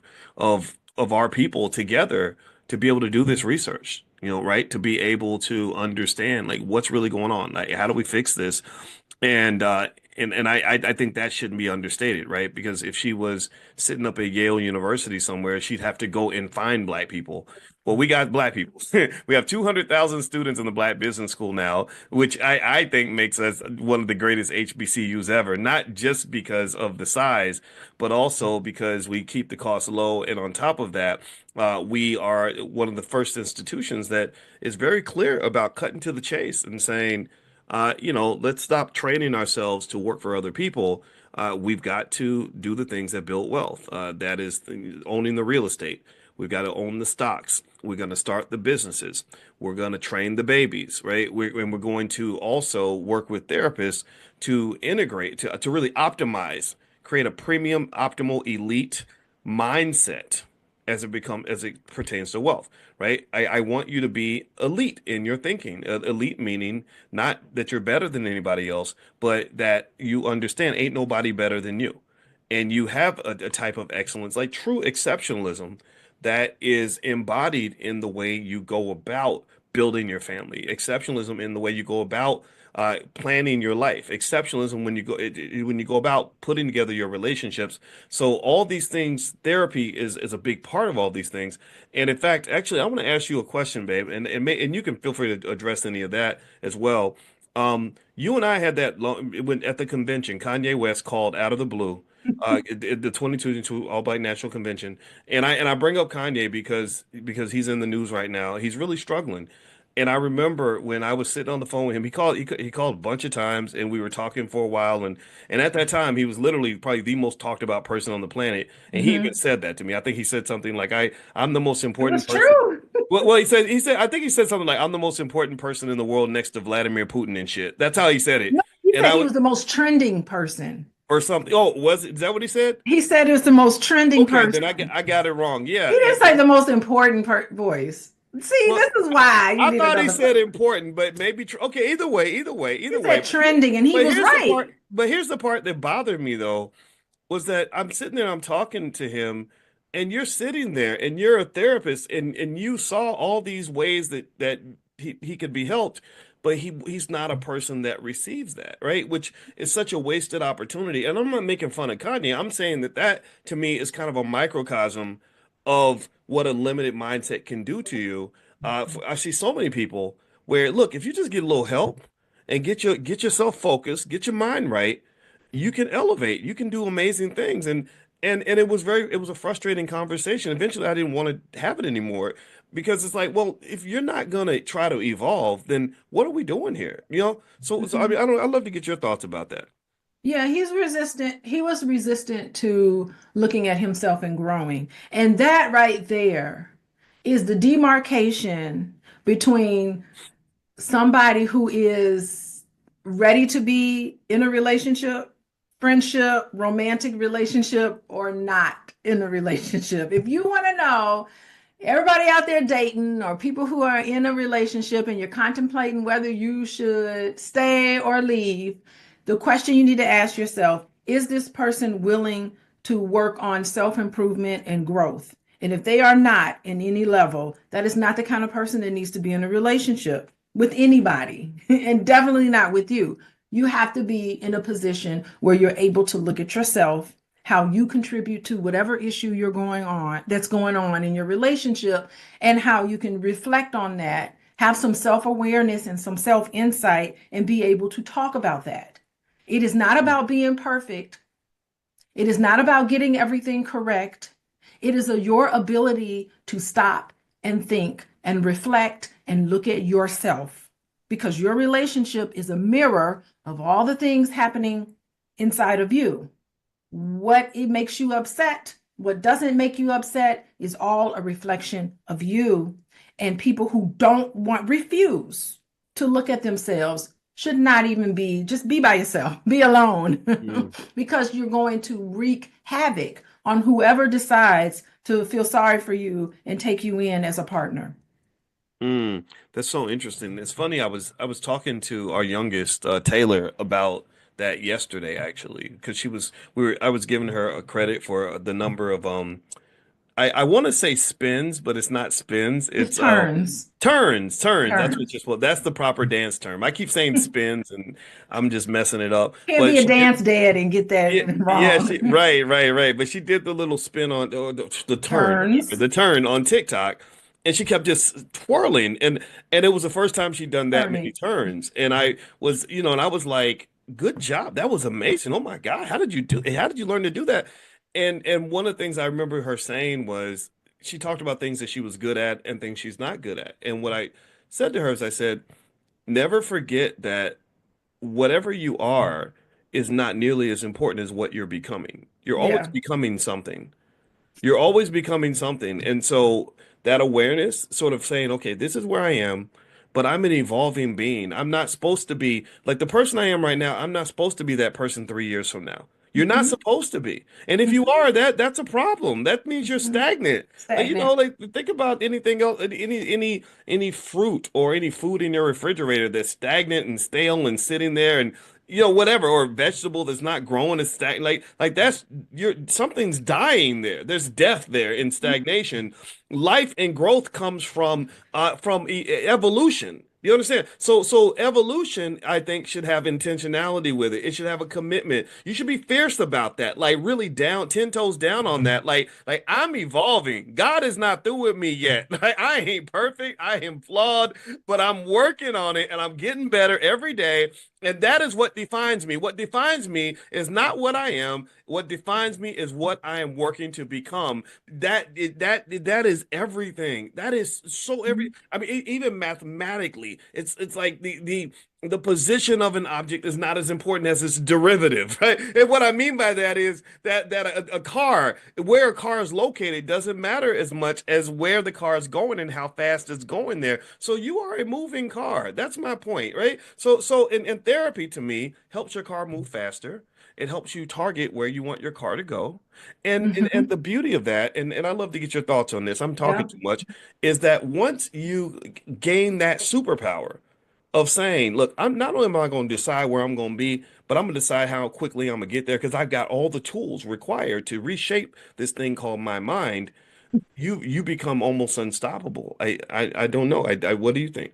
our people together to be able to do this research, right? To be able to understand like what's really going on. Like, how do we fix this? And I think that shouldn't be understated, right? Because if she was sitting up at Yale University somewhere, she'd have to go and find black people. Well, we got black people. We have 200,000 students in the Black Business School now, which I think makes us one of the greatest HBCUs ever, not just because of the size, but also because we keep the costs low. And on top of that, we are one of the first institutions that is very clear about cutting to the chase and saying, let's stop training ourselves to work for other people. We've got to do the things that build wealth. That is owning the real estate. We've got to own the stocks. We're going to start the businesses. We're going to train the babies, right? And we're going to also work with therapists to integrate, to really optimize, create a premium, optimal, elite mindset as it pertains to wealth, right? I want you to be elite in your thinking. Elite meaning not that you're better than anybody else, but that you understand ain't nobody better than you. And you have a type of excellence, like true exceptionalism, that is embodied in the way you go about building your family. Exceptionalism in the way you go about planning your life. Exceptionalism when you go about putting together your relationships. So all these things, therapy is a big part of all these things. And in fact, actually, I want to ask you a question, babe, and you can feel free to address any of that as well. You and I had that when at the convention. Kanye West called out of the blue, the 2022 All Black National Convention, and I bring up Kanye because he's in the news right now. He's really struggling. And I remember when I was sitting on the phone with him, he called a bunch of times, and we were talking for a while. And at that time, he was literally probably the most talked about person on the planet. And he even Mhm. said that to me. I think he said something like, I'm the most It was important person. true. Well, I think he said something like, I'm the most important person in the world next to Vladimir Putin and shit. That's how he said it. No, he And said I he would, was the most trending person. or something. Oh, is that what he said? He said it was the most trending Okay, then person. I got it wrong. Yeah. He didn't say the most important voice. See, Well, this is why you I need thought he another said person. important, but maybe okay. He Either way. said trending, and he But was here's the right. part. But here's the part that bothered me though, was that I'm sitting there, I'm talking to him, and you're sitting there, and you're a therapist, and you saw all these ways that he could be helped, but he's not a person that receives that, right? Which is such a wasted opportunity. And I'm not making fun of Kanye. I'm saying that to me is kind of a microcosm of what a limited mindset can do to you. I see so many people where, look, if you just get a little help and get yourself focused, get your mind right, you can elevate. You can do amazing things. And it was a frustrating conversation. Eventually, I didn't want to have it anymore because it's like, well, if you're not gonna try to evolve, then what are we doing here? So I Mhm. mean, I don't. I'd love to get your thoughts about that. Yeah, he's resistant. He was resistant to looking at himself and growing. And that right there is the demarcation between somebody who is ready to be in a relationship, friendship, romantic relationship, or not in a relationship. If you want to know, everybody out there dating or people who are in a relationship and you're contemplating whether you should stay or leave, the question you need to ask yourself, is this person willing to work on self-improvement and growth? And if they are not in any level, that is not the kind of person that needs to be in a relationship with anybody, and definitely not with you. You have to be in a position where you're able to look at yourself, how you contribute to whatever issue that's going on in your relationship, and how you can reflect on that, have some self-awareness and some self-insight, and be able to talk about that. It is not about being perfect. It is not about getting everything correct. It is your ability to stop and think and reflect and look at yourself, because your relationship is a mirror of all the things happening inside of you. What it makes you upset, what doesn't make you upset, is all a reflection of you. And people who refuse to look at themselves should not even just be by yourself, be alone, because you're going to wreak havoc on whoever decides to feel sorry for you and take you in as a partner. That's so interesting. It's funny. I was talking to our youngest, Taylor, about that yesterday, actually, because I was giving her a credit for the number of I want to say spins, but it's not spins. It's turns. Turns. That's the proper dance term. I keep saying spins, and I'm just messing it up. Can't But be a dance dad and get that wrong. right. But she did the little spin on the turn, Turns. the turn on TikTok, and she kept just twirling, and it was the first time she'd done that many turns, and I was, and I was like, "Good job, that was amazing! Oh my God, how did you do? How did you learn to do that?" And one of the things I remember her saying was she talked about things that she was good at and things she's not good at. And what I said to her is I said, never forget that whatever you are is not nearly as important as what you're becoming. You're always Yeah. becoming something. You're always becoming something. And so that awareness, sort of saying, okay, this is where I am, but I'm an evolving being. I'm not supposed to be like the person I am right now. I'm not supposed to be that person 3 years from now. You're not supposed to be. And if you are, that's a problem. That means you're stagnant. Like, like think about anything else, any fruit or any food in your refrigerator that's stagnant and stale and sitting there and whatever, or a vegetable that's not growing is stagnant. Like that's something's dying there. There's death there in stagnation. Life and growth comes from evolution. You understand? So evolution, I think, should have intentionality with it. It should have a commitment. You should be fierce about that, like really down, 10 toes down on that. Like I'm evolving. God is not through with me yet. Like, I ain't perfect. I am flawed, but I'm working on it and I'm getting better every day. And that is what defines me. What defines me is not what I am. What defines me is what I am working to become. That is everything. That is so I mean, even mathematically, it's like the position of an object is not as important as its derivative, right? And what I mean by that is that a car, where a car is located, doesn't matter as much as where the car is going and how fast it's going there. So you are a moving car. That's my point, right? So in therapy, to me, helps your car move faster. It helps you target where you want your car to go. And the beauty of that, and I'd love to get your thoughts on this, I'm talking too much, is that once you gain that superpower of saying, look, I'm not only am I going to decide where I'm going to be, but I'm going to decide how quickly I'm going to get there because I've got all the tools required to reshape this thing called my mind. You become almost unstoppable. I don't know. What do you think?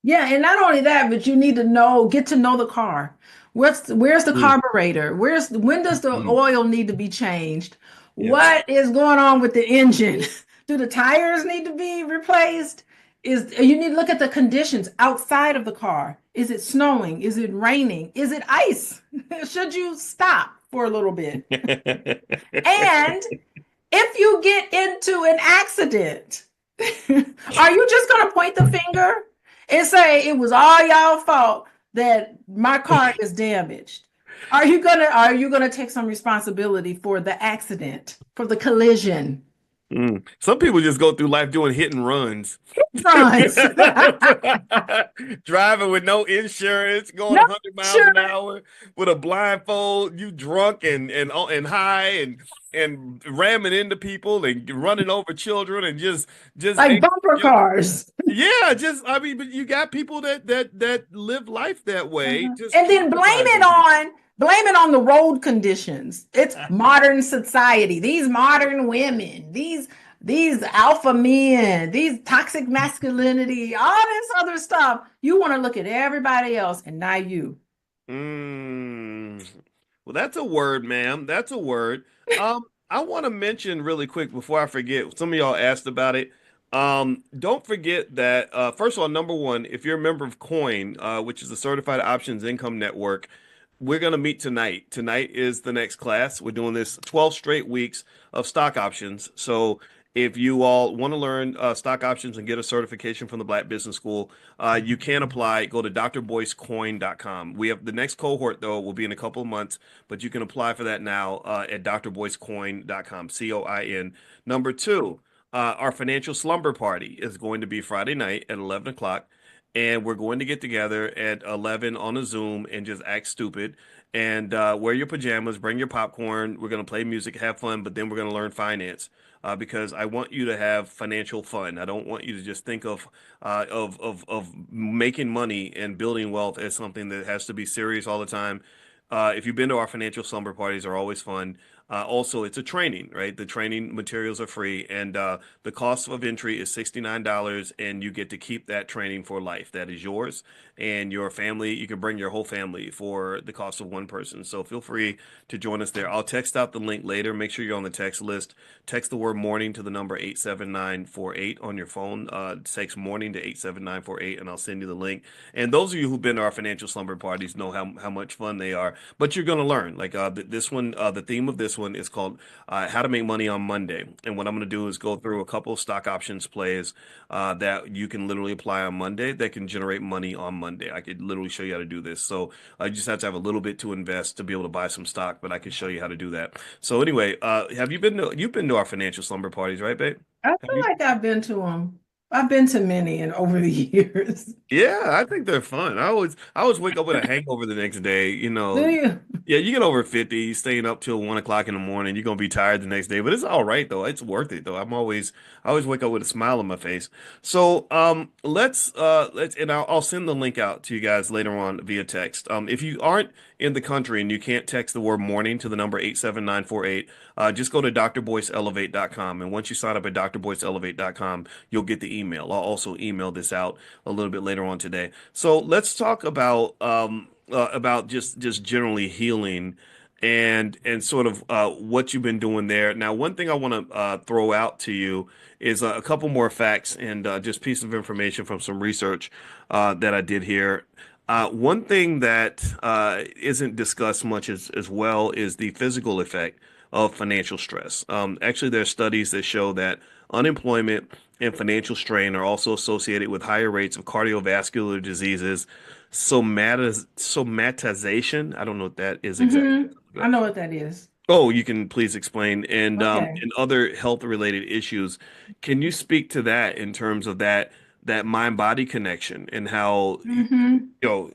Yeah, and not only that, but you need to get to know the car. Where's the carburetor? When does the oil need to be changed? Yes. What is going on with the engine? Do the tires need to be replaced? You need to look at the conditions outside of the car. Is it snowing? Is it raining? Is it ice? Should you stop for a little bit? And if you get into an accident, are you just going to point the finger and say it was all y'all fault that my car is damaged? Are you gonna take some responsibility for the accident, for the collision? Some people just go through life doing hit and runs. Runs. Driving with no insurance, going 100 miles an hour with a blindfold, you drunk and high and ramming into people and running over children and just like bumper cars. Yeah, I mean, but you got people that live life that way. And then blame it on the road conditions. It's modern society. These modern women, these alpha men, these toxic masculinity, all this other stuff. You want to look at everybody else and not you. Mm. Well, that's a word, ma'am. That's a word. I want to mention really quick before I forget. Some of y'all asked about it. Don't forget that first of all, number one, if you're a member of Coin, which is the Certified Options Income Network, we're gonna meet tonight. Tonight is the next class. We're doing this 12 straight weeks of stock options. So if you all want to learn stock options and get a certification from the Black Business School, you can apply. Go to drboycecoin.com. We have the next cohort, though, will be in a couple of months, but you can apply for that now at drboycecoin.com, COIN. Number two, our financial slumber party is going to be Friday night at 11 o'clock. And we're going to get together at 11 on a Zoom and just act stupid and wear your pajamas, bring your popcorn. We're going to play music, have fun, but then we're going to learn finance because I want you to have financial fun. I don't want you to just think of making money and building wealth as something that has to be serious all the time. If you've been to our financial slumber parties, are always fun. Also, it's a training, right? The training materials are free, and the cost of entry is $69, and you get to keep that training for life. That is yours and your family. You can bring your whole family for the cost of one person. So feel free to join us there. I'll text out the link later. Make sure you're on the text list. Text the word morning to the number 87948 on your phone. Text morning to 87948, and I'll send you the link. And those of you who've been to our financial slumber parties know how much fun they are. But you're going to learn. Like this one, the theme of this one is called How to Make Money on Monday. And what I'm going to do is go through a couple of stock options plays that you can literally apply on Monday that can generate money on Monday. I could literally show you how to do this. So I just have to have a little bit to invest to be able to buy some stock, but I can show you how to do that. So anyway, you've been to our financial slumber parties, right, babe? I Have feel you? like I've been to them. I've been to many and over the years. Yeah, I think they're fun. I always wake up with a hangover the next day. Do you? Yeah, you get over 50, staying up till 1 o'clock in the morning, you're gonna be tired the next day. But it's all right though. It's worth it though. I always wake up with a smile on my face. So let's and I'll send the link out to you guys later on via text. If you aren't in the country and you can't text the word morning to the number 87948, just go to drboyceelevate.com. And once you sign up at drboyceelevate.com, you'll get the email. I'll also email this out a little bit later on today. So let's talk about just generally healing and sort of what you've been doing there. Now, one thing I want to throw out to you is a couple more facts and just piece of information from some research that I did here. One thing that isn't discussed much as well is the physical effect of financial stress. Actually, there are studies that show that unemployment and financial strain are also associated with higher rates of cardiovascular diseases, somatization. I don't know what that is exactly. I know what that is. Oh, you can please explain, Okay. and other health related issues. Can you speak to that in terms of that mind body connection and how know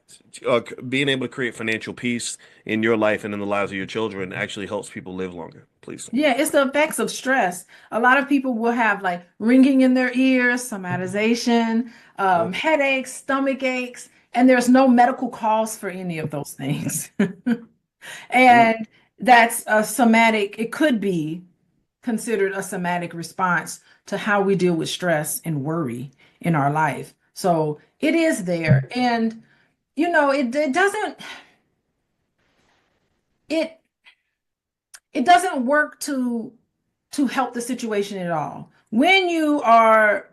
being able to create financial peace in your life and in the lives of your children actually helps people live longer, please? Yeah, it's the effects of stress. A lot of people will have like ringing in their ears, somatization, headaches, stomach aches, and there's no medical cause for any of those things. Mm. And that's a somatic, it could be considered a somatic response to how we deal with stress and worry in our life. So it is there. And, it doesn't, it, it doesn't work to help the situation at all. When you are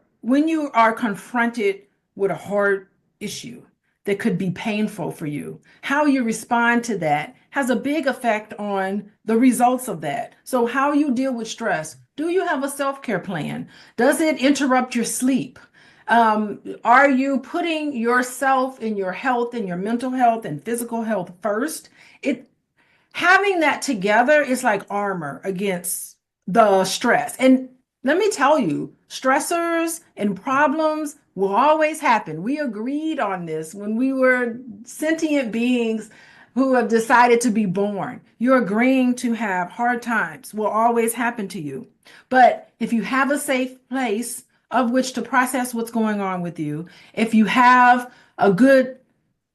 confronted with a hard issue that could be painful for you, how you respond to that has a big effect on the results of that. So how you deal with stress, do you have a self-care plan? Does it interrupt your sleep? Are you putting yourself and your health and your mental health and physical health first? It Having that together is like armor against the stress. And let me tell you, stressors and problems will always happen. We agreed on this when we were sentient beings who have decided to be born. You're agreeing to have hard times will always happen to you. But if you have a safe place of which to process what's going on with you, if you have a good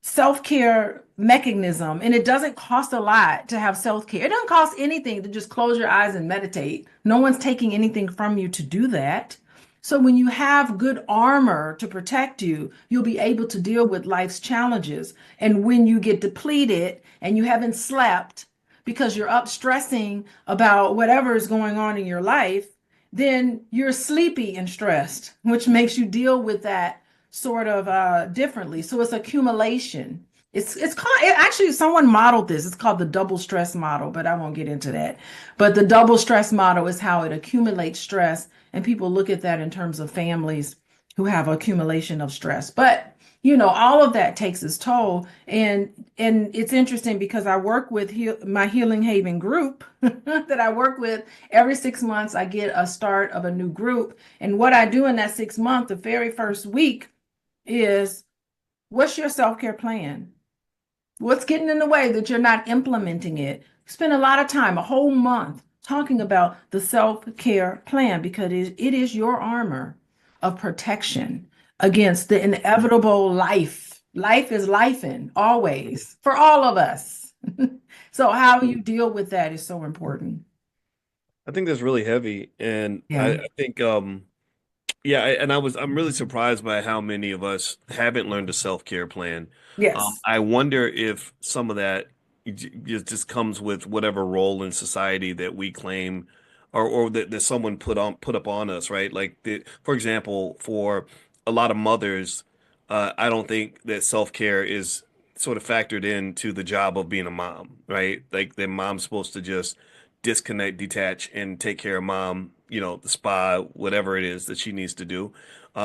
self-care mechanism, and it doesn't cost a lot to have self-care. It doesn't cost anything to just close your eyes and meditate. No one's taking anything from you to do that. So when you have good armor to protect you, you'll be able to deal with life's challenges. And when you get depleted and you haven't slept because you're up stressing about whatever is going on in your life, then you're sleepy and stressed, which makes you deal with that sort of differently. So it's accumulation. It's called actually someone modeled this. It's called the double stress model, but I won't get into that. But the double stress model is how it accumulates stress, and people look at that in terms of families who have accumulation of stress. But all of that takes its toll, and it's interesting because I work with my Healing Haven group that I work with every 6 months. I get a start of a new group, and what I do in that 6 month, the very first week, is what's your self-care plan? What's getting in the way that you're not implementing it? Spend a lot of time, a whole month, talking about the self-care plan because it is your armor of protection against the inevitable life. Life is lifing always for all of us. So how you deal with that is so important. I think that's really heavy, and Yeah. I think yeah, and I'm really surprised by how many of us haven't learned a self-care plan. Yes. I wonder if some of that just comes with whatever role in society that we claim, or that someone put up on us, right? Like for example, for a lot of mothers, I don't think that self-care is sort of factored into the job of being a mom, right? Like the mom's supposed to just disconnect, detach, and take care of mom, the spa, whatever it is that she needs to do,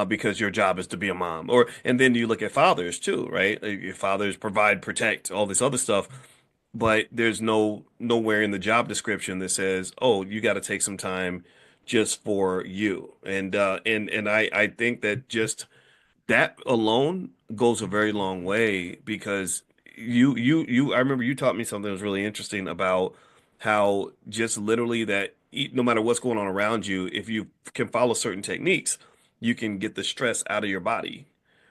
because your job is to be a mom. And then you look at fathers too, right? Like, your fathers provide, protect, all this other stuff, but there's nowhere in the job description that says, oh, you got to take some time just for you. And I think that just that alone goes a very long way because I remember you taught me something that was really interesting about how just literally that no matter what's going on around you, if you can follow certain techniques, you can get the stress out of your body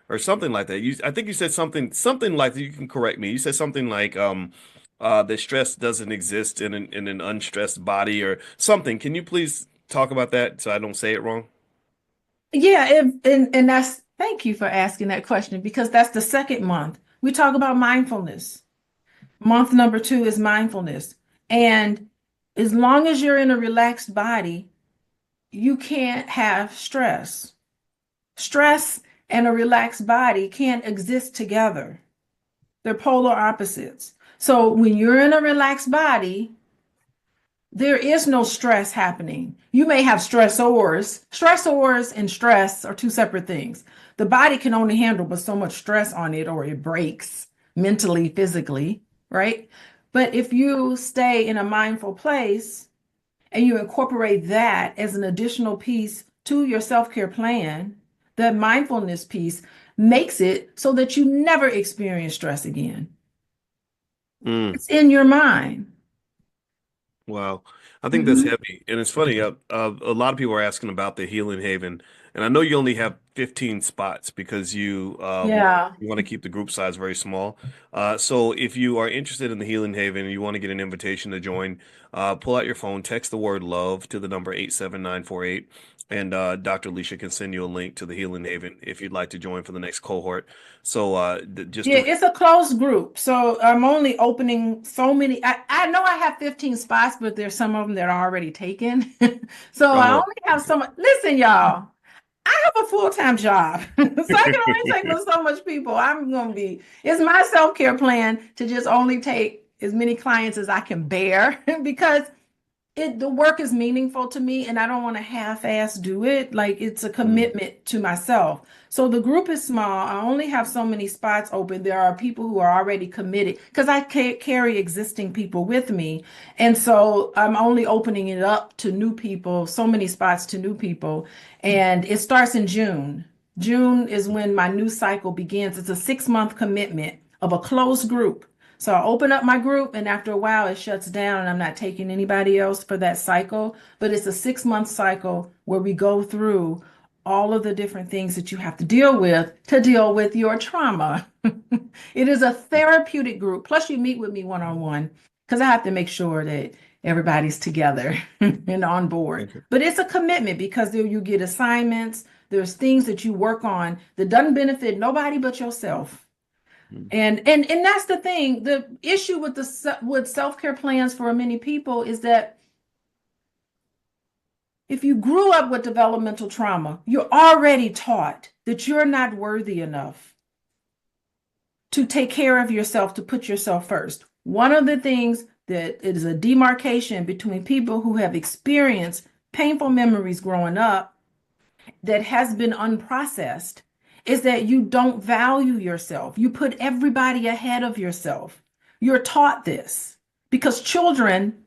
or something like that. I think you said something like that. You can correct me. You said something like that stress doesn't exist in an unstressed body or something. Can you please talk about that so I don't say it wrong? Yeah, and that's thank you for asking that question because that's the second month. We talk about mindfulness. Month number two is mindfulness. And as long as you're in a relaxed body, you can't have stress. Stress and a relaxed body can't exist together. They're polar opposites. So when you're in a relaxed body, there is no stress happening. You may have stressors. Stressors and stress are two separate things. The body can only handle but so much stress on it or it breaks mentally, physically, right? But if you stay in a mindful place and you incorporate that as an additional piece to your self-care plan, that mindfulness piece makes it so that you never experience stress again. Mm. It's in your mind. Wow. I think that's Mhm. heavy. And it's funny, a lot of people are asking about the Healing Haven. And I know you only have 15 spots because Yeah. you want to keep the group size very small. So if you are interested in the Healing Haven and you want to get an invitation to join, pull out your phone, text the word love to the number 87948, and Dr. Alicia can send you a link to the Healing Haven if you'd like to join for the next cohort. So just Yeah, to it's a closed group. So I'm only opening so many. I know I have 15 spots, but there's some of them that are already taken. So I Oh, only have so much. Listen, y'all, I have a full-time job. So I can only take with so much people. It's my self-care plan to just only take as many clients as I can bear because the work is meaningful to me and I don't want to half-ass do it. Like it's a mm, commitment to myself. So the group is small. I only have so many spots open. There are people who are already committed because I carry existing people with me. And so I'm only opening it up to new people, so many spots to new people. And it starts in June. June is when my new cycle begins. It's a 6 month commitment of a closed group. So I open up my group, and after a while, it shuts down, and I'm not taking anybody else for that cycle. But it's a 6 month cycle where we go through all of the different things that you have to deal with your trauma. It is a therapeutic group. Plus, you meet with me one on one because I have to make sure that everybody's together and on board. Okay. But it's a commitment because there you get assignments, there's things that you work on that doesn't benefit nobody but yourself. Mm. And that's the thing. The issue with with self-care plans for many people is that if you grew up with developmental trauma, you're already taught that you're not worthy enough to take care of yourself, to put yourself first. One of the things that is a demarcation between people who have experienced painful memories growing up that has been unprocessed is that you don't value yourself. You put everybody ahead of yourself. You're taught this because children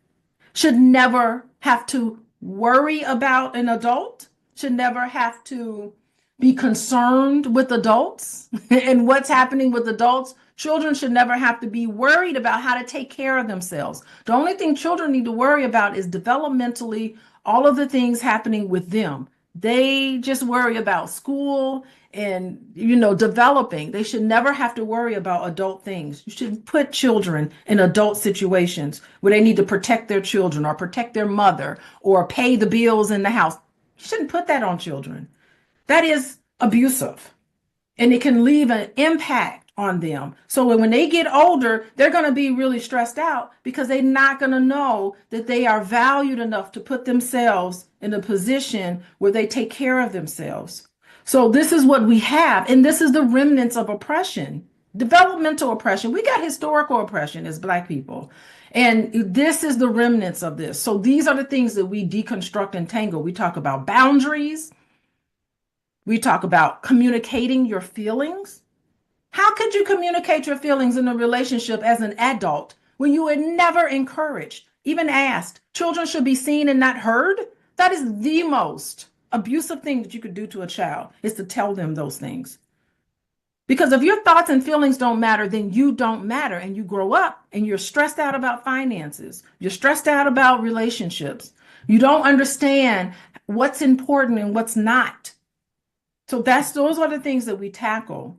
should never have to worry about an adult, should never have to be concerned with adults and what's happening with adults. Children should never have to be worried about how to take care of themselves. The only thing children need to worry about is developmentally all of the things happening with them. They just worry about school and developing. They should never have to worry about adult things. You should put children in adult situations where they need to protect their children or protect their mother or pay the bills in the house. You shouldn't put that on children. That is abusive, and it can leave an impact on them. So when they get older, they're going to be really stressed out because they're not going to know that they are valued enough to put themselves in a position where they take care of themselves. So this is what we have, and this is the remnants of oppression, developmental oppression. We got historical oppression as Black people. And this is the remnants of this. So these are the things that we deconstruct and tangle. We talk about boundaries. We talk about communicating your feelings. How could you communicate your feelings in a relationship as an adult when you were never encouraged, even asked? Children should be seen and not heard. That is the most abusive thing that you could do to a child, is to tell them those things. Because if your thoughts and feelings don't matter, then you don't matter. And you grow up and you're stressed out about finances. You're stressed out about relationships. You don't understand what's important and what's not. So those are the things that we tackle.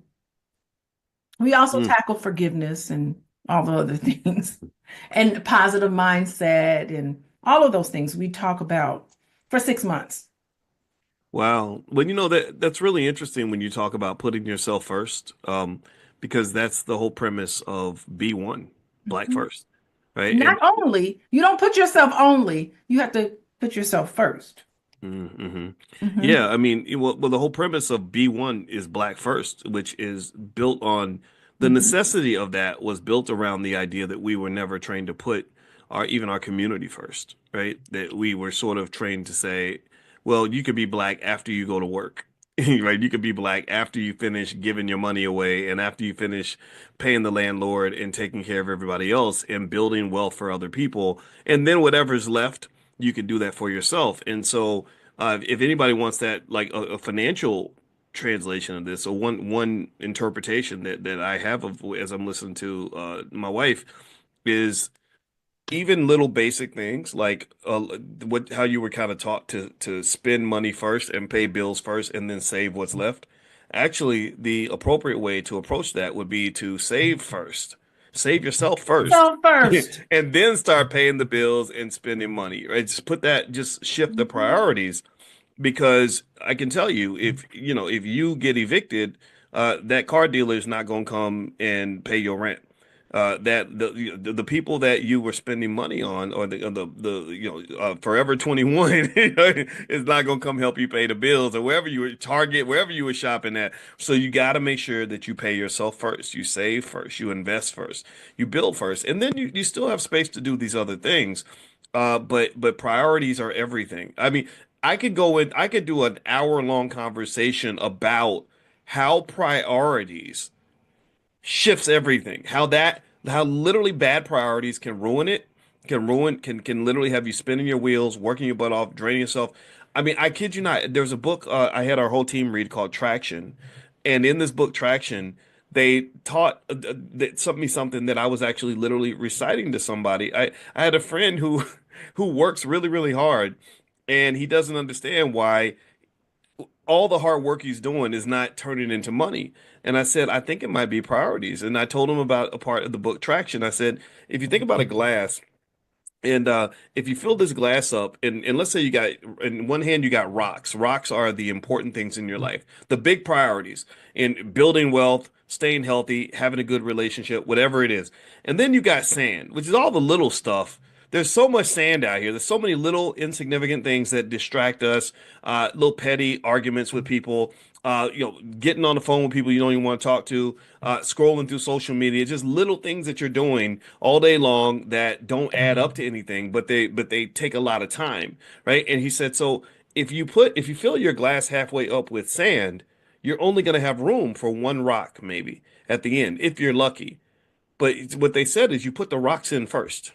We also tackle forgiveness and all the other things, and positive mindset and all of those things we talk about for 6 months. Wow. Well, that's really interesting when you talk about putting yourself first, because that's the whole premise of B1, Black First, right? Not only, you don't put yourself only, you have to put yourself first. Yeah, I mean, well, the whole premise of B1 is Black First, which is built on the necessity of that was built around the idea that we were never trained to put even our community first, right? That we were sort of trained to say, well, you could be Black after you go to work, right? You could be Black after you finish giving your money away and after you finish paying the landlord and taking care of everybody else and building wealth for other people. And then whatever's left, you can do that for yourself. And so if anybody wants that, like a financial translation of this, so one interpretation that I have of as I'm listening to my wife is even little basic things like how you were kind of taught to spend money first and pay bills first and then save what's left. Actually, the appropriate way to approach that would be to save first. Save yourself first. So first. And then start paying the bills and spending money, right? Just shift the priorities, because I can tell you, if you get evicted, that car dealer is not going to come and pay your rent. That the people that you were spending money on, or the Forever 21 is not going to come help you pay the bills, or wherever you were Target, wherever you were shopping at. So you got to make sure that you pay yourself first, you save first, you invest first, you build first, and then you still have space to do these other things. But priorities are everything. I mean, I could do an hour-long conversation about how priorities shifts everything. How literally bad priorities can ruin it, can literally have you spinning your wheels, working your butt off, draining yourself. I mean, I kid you not. There's a book I had our whole team read called Traction, and in this book Traction, they taught something that I was actually literally reciting to somebody. I had a friend who who works really really hard, and he doesn't understand why all the hard work he's doing is not turning into money. And I said, I think it might be priorities. And I told him about a part of the book Traction. I said, if you think about a glass, And if you fill this glass up, and let's say you got, in one hand, you got rocks. Rocks are the important things in your life, the big priorities in building wealth, staying healthy, having a good relationship, whatever it is. And then you got sand, which is all the little stuff. There's so much sand out here. There's so many little insignificant things that distract us, little petty arguments with people, getting on the phone with people you don't even want to talk to, scrolling through social media, just little things that you're doing all day long that don't add up to anything, but they take a lot of time, right? And he said, so if you fill your glass halfway up with sand, you're only going to have room for one rock maybe at the end if you're lucky. But what they said is you put the rocks in first.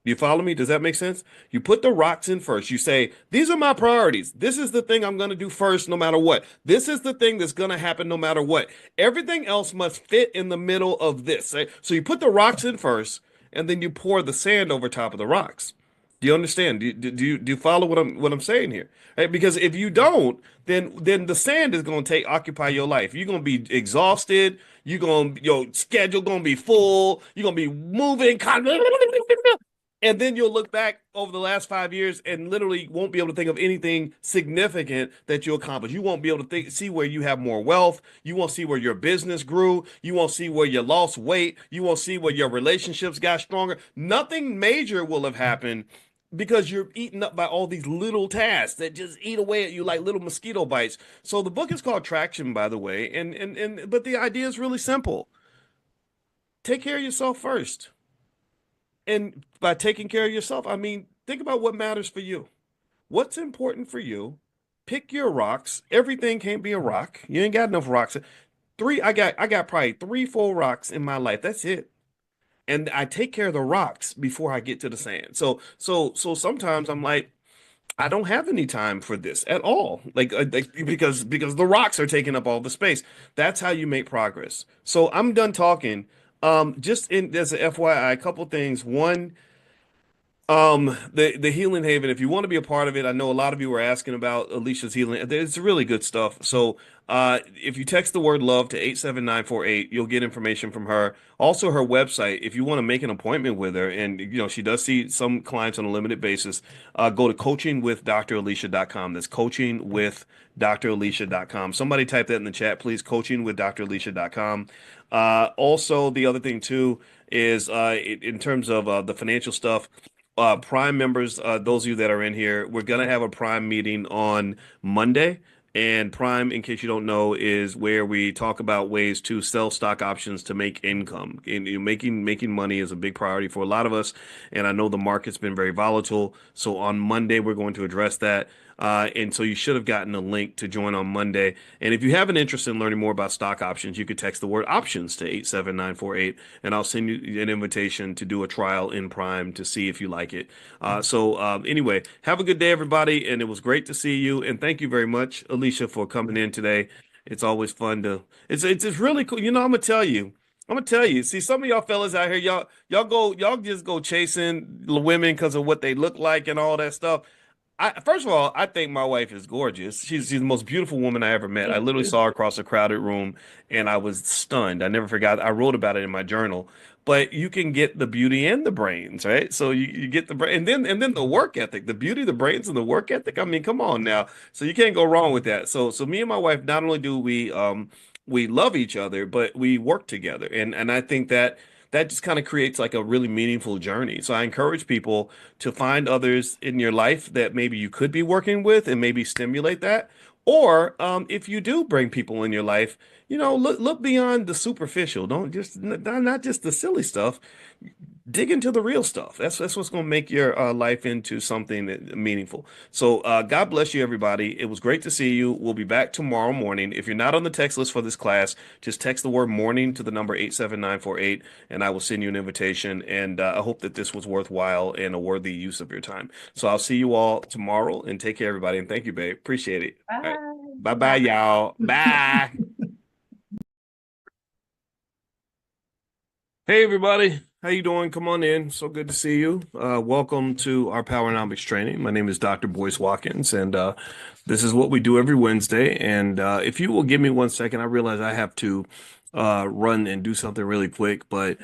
You follow me? Does that make sense? You put the rocks in first. You say, these are my priorities. This is the thing I'm going to do first, no matter what. This is the thing that's going to happen no matter what. Everything else must fit in the middle of this. Right? So you put the rocks in first, and then you pour the sand over top of the rocks. Do you understand? Do you follow what I'm saying here? Right? Because if you don't, then the sand is going to occupy your life. You're going to be exhausted. Your schedule going to be full. You're going to be moving. And then you'll look back over the last 5 years and literally won't be able to think of anything significant that you accomplished. You won't be able to see where you have more wealth. You won't see where your business grew. You won't see where you lost weight. You won't see where your relationships got stronger. Nothing major will have happened because you're eaten up by all these little tasks that just eat away at you like little mosquito bites. So the book is called Traction, by the way, and but the idea is really simple. Take care of yourself first. And by taking care of yourself, I mean, think about what matters for you. What's important for you? Pick your rocks. Everything can't be a rock. You ain't got enough rocks. I got probably 3, 4 rocks in my life. That's it. And I take care of the rocks before I get to the sand. So sometimes I'm like, I don't have any time for this at all. Because the rocks are taking up all the space. That's how you make progress. So I'm done talking. Just in as a FYI, a couple things. One, the Healing Haven, if you want to be a part of it, I know a lot of you were asking about Alicia's healing. It's really good stuff. So if you text the word love to 87948, you'll get information from her. Also her website, if you want to make an appointment with her, and she does see some clients on a limited basis, go to coachingwithdralicia.com. That's coachingwithdralicia.com. Somebody type that in the chat, please. Coachingwithdralicia.com. Also, the other thing too is in terms of the financial stuff, Prime members, those of you that are in here, we're gonna have a Prime meeting on Monday. And Prime, in case you don't know, is where we talk about ways to sell stock options to make income. And making money is a big priority for a lot of us. And I know the market's been very volatile. So on Monday, we're going to address that. And so you should have gotten a link to join on Monday. And if you have an interest in learning more about stock options, you could text the word options to 87948, and I'll send you an invitation to do a trial in Prime to see if you like it. Anyway, have a good day, everybody. And it was great to see you. And thank you very much, Alicia, for coming in today. It's always fun it's really cool. I'm gonna tell you. See, some of y'all fellas out here, y'all just go chasing the women because of what they look like and all that stuff. First of all, I think my wife is gorgeous. She's the most beautiful woman I ever met. I literally saw her across a crowded room and I was stunned. I never forgot. I wrote about it in my journal. But you can get the beauty and the brains, right? So you get the brain and then the work ethic, the beauty, the brains, and the work ethic. I mean, come on now. So you can't go wrong with that. So me and my wife, not only do we love each other, but we work together. And I think that just kind of creates like a really meaningful journey. So I encourage people to find others in your life that maybe you could be working with and maybe stimulate that. Or if you do bring people in your life, look beyond the superficial. Don't just not just the silly stuff. Dig into the real stuff. That's what's going to make your life into something meaningful. So God bless you, everybody. It was great to see you. We'll be back tomorrow morning. If you're not on the text list for this class, just text the word morning to the number 87948, and I will send you an invitation. And I hope that this was worthwhile and a worthy use of your time. So I'll see you all tomorrow, and take care, everybody. And thank you, babe. Appreciate it. Bye. All right. Bye-bye, y'all. Bye. Hey, everybody. How you doing? Come on in. So good to see you. Welcome to our Powernomics training. My name is Dr. Boyce Watkins, and this is what we do every Wednesday. And if you will give me 1 second, I realize I have to run and do something really quick, but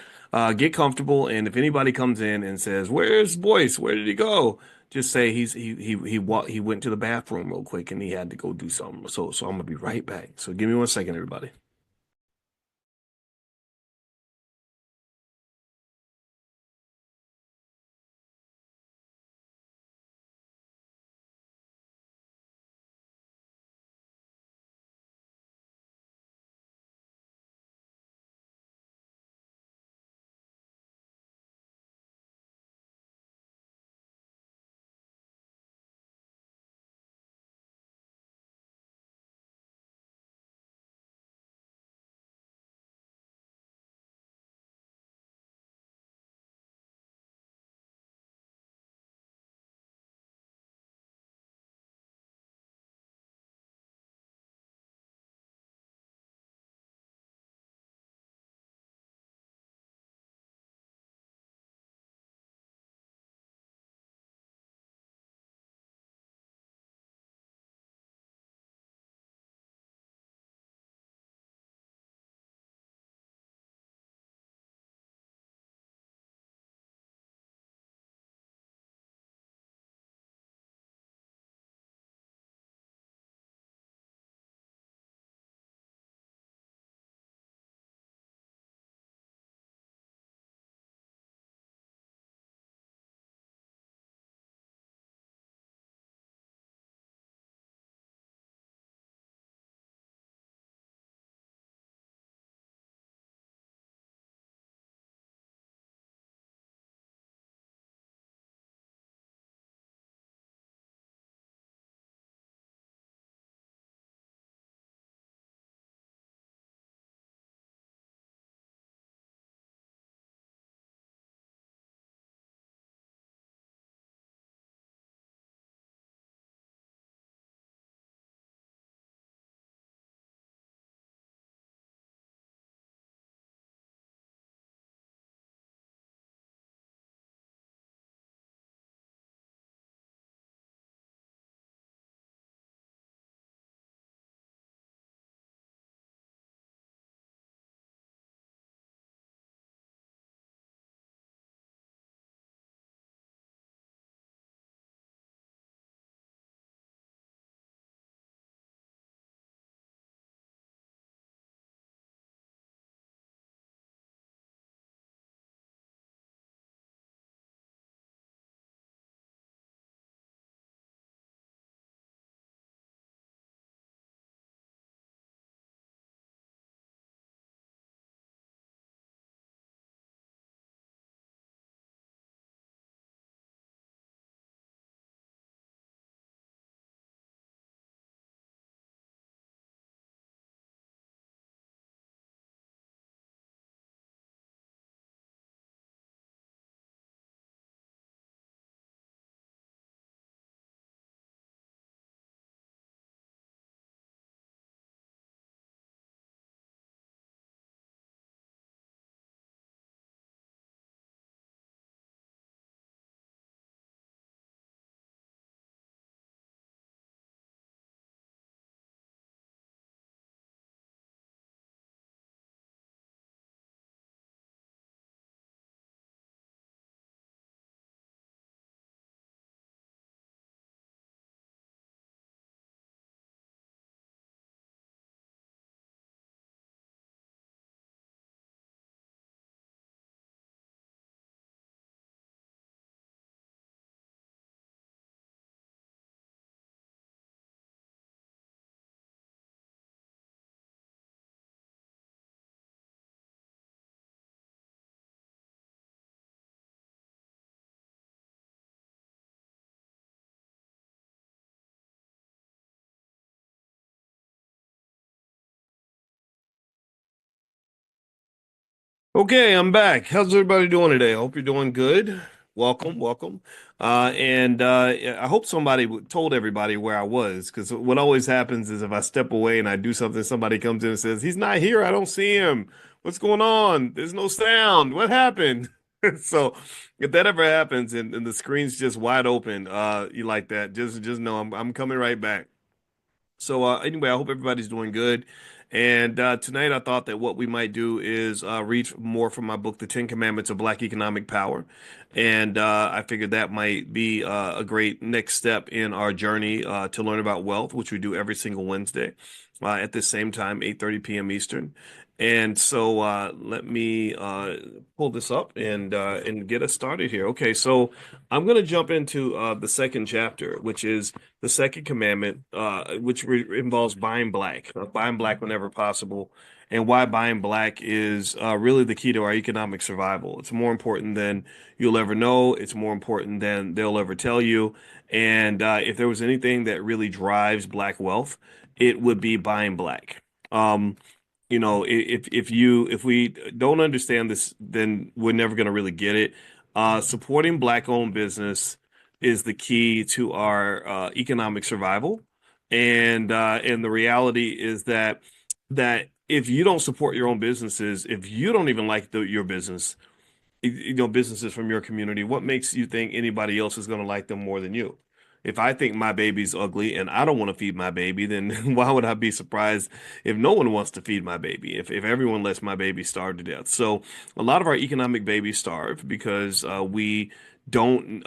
get comfortable. And if anybody comes in and says, "Where's Boyce? Where did he go?" Just say he went to the bathroom real quick and he had to go do something. So I'm gonna be right back. So give me 1 second, everybody. Okay, I'm back. How's everybody doing today? I hope you're doing good. Welcome, welcome. I hope somebody told everybody where I was, because what always happens is if I step away and I do something, somebody comes in and says, "He's not here. I don't see him. What's going on? There's no sound. What happened?" So if that ever happens and the screen's just wide open, you like that, just know I'm coming right back. So anyway, I hope everybody's doing good. And tonight I thought that what we might do is read more from my book, The Ten Commandments of Black Economic Power. And I figured that might be a great next step in our journey to learn about wealth, which we do every single Wednesday at the same time, 8:30 p.m. Eastern. And so let me pull this up and get us started here. Okay, so I'm going to jump into the second chapter, which is the second commandment, which involves buying black whenever possible, and why buying black is really the key to our economic survival. It's more important than you'll ever know. It's more important than they'll ever tell you. And if there was anything that really drives black wealth, it would be buying black. Um, if we don't understand this, then we're never going to really get it. Supporting black-owned business is the key to our economic survival, and the reality is that if you don't support your own businesses, if you don't even like your business, businesses from your community, what makes you think anybody else is going to like them more than you? If I think my baby's ugly and I don't want to feed my baby, then why would I be surprised if no one wants to feed my baby, if everyone lets my baby starve to death? So a lot of our economic babies starve because we don't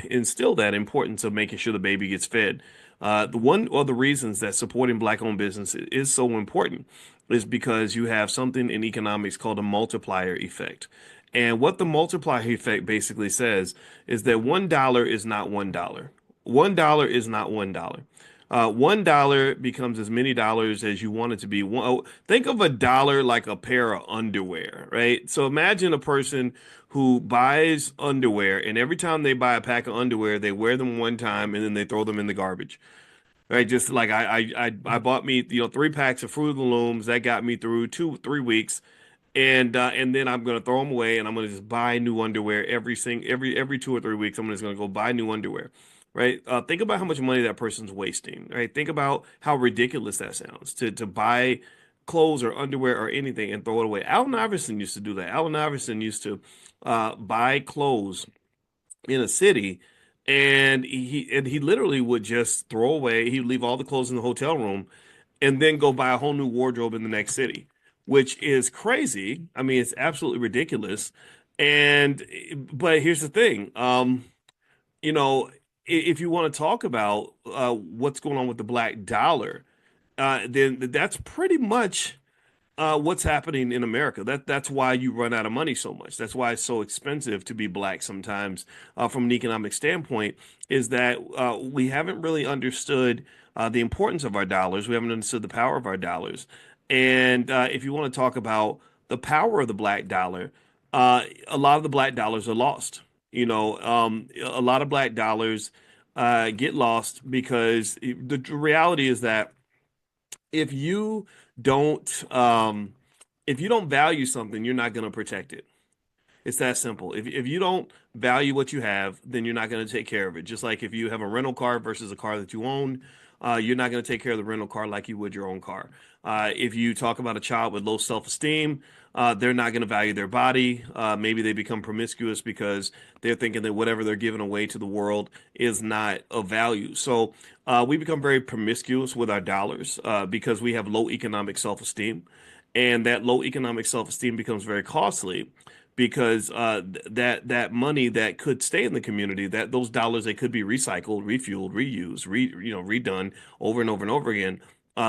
instill that importance of making sure the baby gets fed. The one of the reasons that supporting black-owned business is so important is because you have something in economics called a multiplier effect. And what the multiplier effect basically says is that $1 is not $1. $1 is not $1. $1 becomes as many dollars as you want it to be. Think of a dollar like a pair of underwear, right? So imagine a person who buys underwear, and every time they buy a pack of underwear, they wear them one time and then they throw them in the garbage. Right, just like I bought me, 3 packs of Fruit of the Looms that got me through 2 3 weeks, and then I'm gonna throw them away, and I'm gonna just buy new underwear every 2 or 3 weeks. I'm just gonna go buy new underwear, right? Think about how much money that person's wasting, right? Think about how ridiculous that sounds to buy clothes or underwear or anything and throw it away. Allen Iverson used to do that. Allen Iverson used to buy clothes in a city, and he literally would just throw away. He would leave all the clothes in the hotel room and then go buy a whole new wardrobe in the next city, which is crazy. I mean, it's absolutely ridiculous. And but here's the thing, you know, if you want to talk about what's going on with the black dollar, then that's pretty much what's happening in America. That's why you run out of money so much. That's why it's so expensive to be black sometimes, from an economic standpoint, is that we haven't really understood the importance of our dollars. We haven't understood the power of our dollars. And if you want to talk about the power of the black dollar, a lot of the black dollars are lost. A lot of black dollars get lost because the reality is that if you don't if you don't value something, you're not going to protect it. It's that simple. If you don't value what you have, then you're not going to take care of it. Just like if you have a rental car versus a car that you own, you're not going to take care of the rental car like you would your own car. If you talk about a child with low self-esteem, they're not going to value their body. Maybe they become promiscuous because they're thinking that whatever they're giving away to the world is not of value. So we become very promiscuous with our dollars because we have low economic self-esteem. And that low economic self-esteem becomes very costly because that money that could stay in the community, that those dollars that could be recycled, refueled, reused, redone over and over and over again,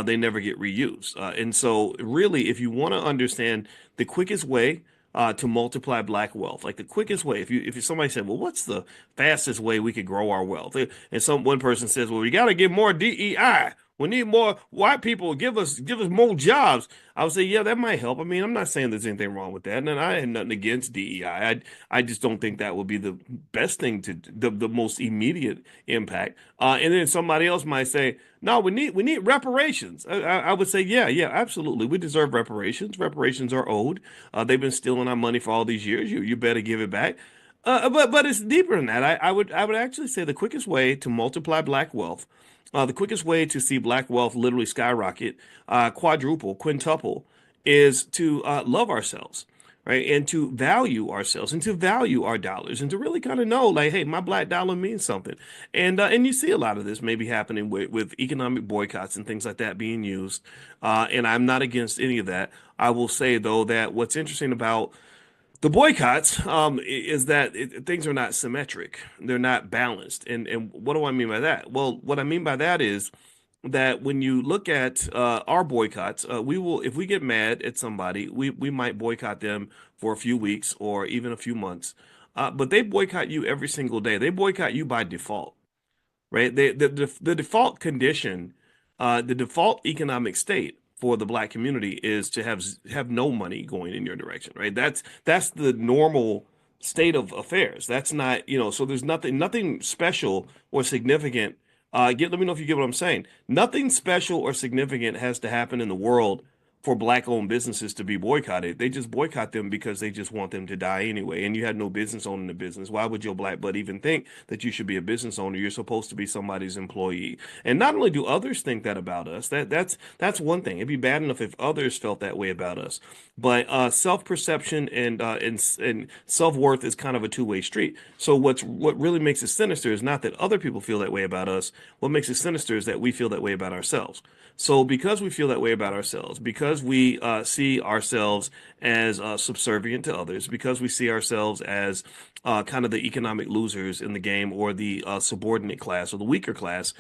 they never get reused. And so, really, if you want to understand the quickest way to multiply black wealth, like the quickest way, if somebody said, "Well, what's the fastest way we could grow our wealth?" And one person says, "Well, we got to get more DEI. We need more white people. Give us more jobs." I would say, yeah, that might help. I mean, I'm not saying there's anything wrong with that, and I had nothing against DEI. I just don't think that would be the best thing the most immediate impact. And then somebody else might say, no, we need reparations. I would say, yeah, absolutely. We deserve reparations. Reparations are owed. They've been stealing our money for all these years. You better give it back. But it's deeper than that. I would actually say the quickest way to multiply black wealth, the quickest way to see black wealth literally skyrocket, quadruple, quintuple, is to love ourselves, right? And to value ourselves and to value our dollars and to really kind of know, like, hey, my black dollar means something. And you see a lot of this maybe happening with economic boycotts and things like that being used. And I'm not against any of that. I will say though that what's interesting about the boycotts is that things are not symmetric. They're not balanced. And what do I mean by that? Well, what I mean by that is that when you look at our boycotts, we will, if we get mad at somebody, we might boycott them for a few weeks or even a few months. But they boycott you every single day. They boycott you by default, right? The default condition, the default economic state for the black community is to have no money going in your direction, right? That's the normal state of affairs. That's not, so there's nothing special or significant. Let me know if you get what I'm saying. Nothing special or significant has to happen in the world for black-owned businesses to be boycotted. They just boycott them because they just want them to die anyway. And you had no business owning the business. Why would your black butt even think that you should be a business owner? You're supposed to be somebody's employee. And not only do others think that about us, that's one thing. It'd be bad enough if others felt that way about us. But self-perception and self-worth is kind of a two-way street. So what really makes it sinister is not that other people feel that way about us. What makes it sinister is that we feel that way about ourselves. So because we feel that way about ourselves, because we see ourselves as subservient to others, because we see ourselves as kind of the economic losers in the game or the subordinate class or the weaker class,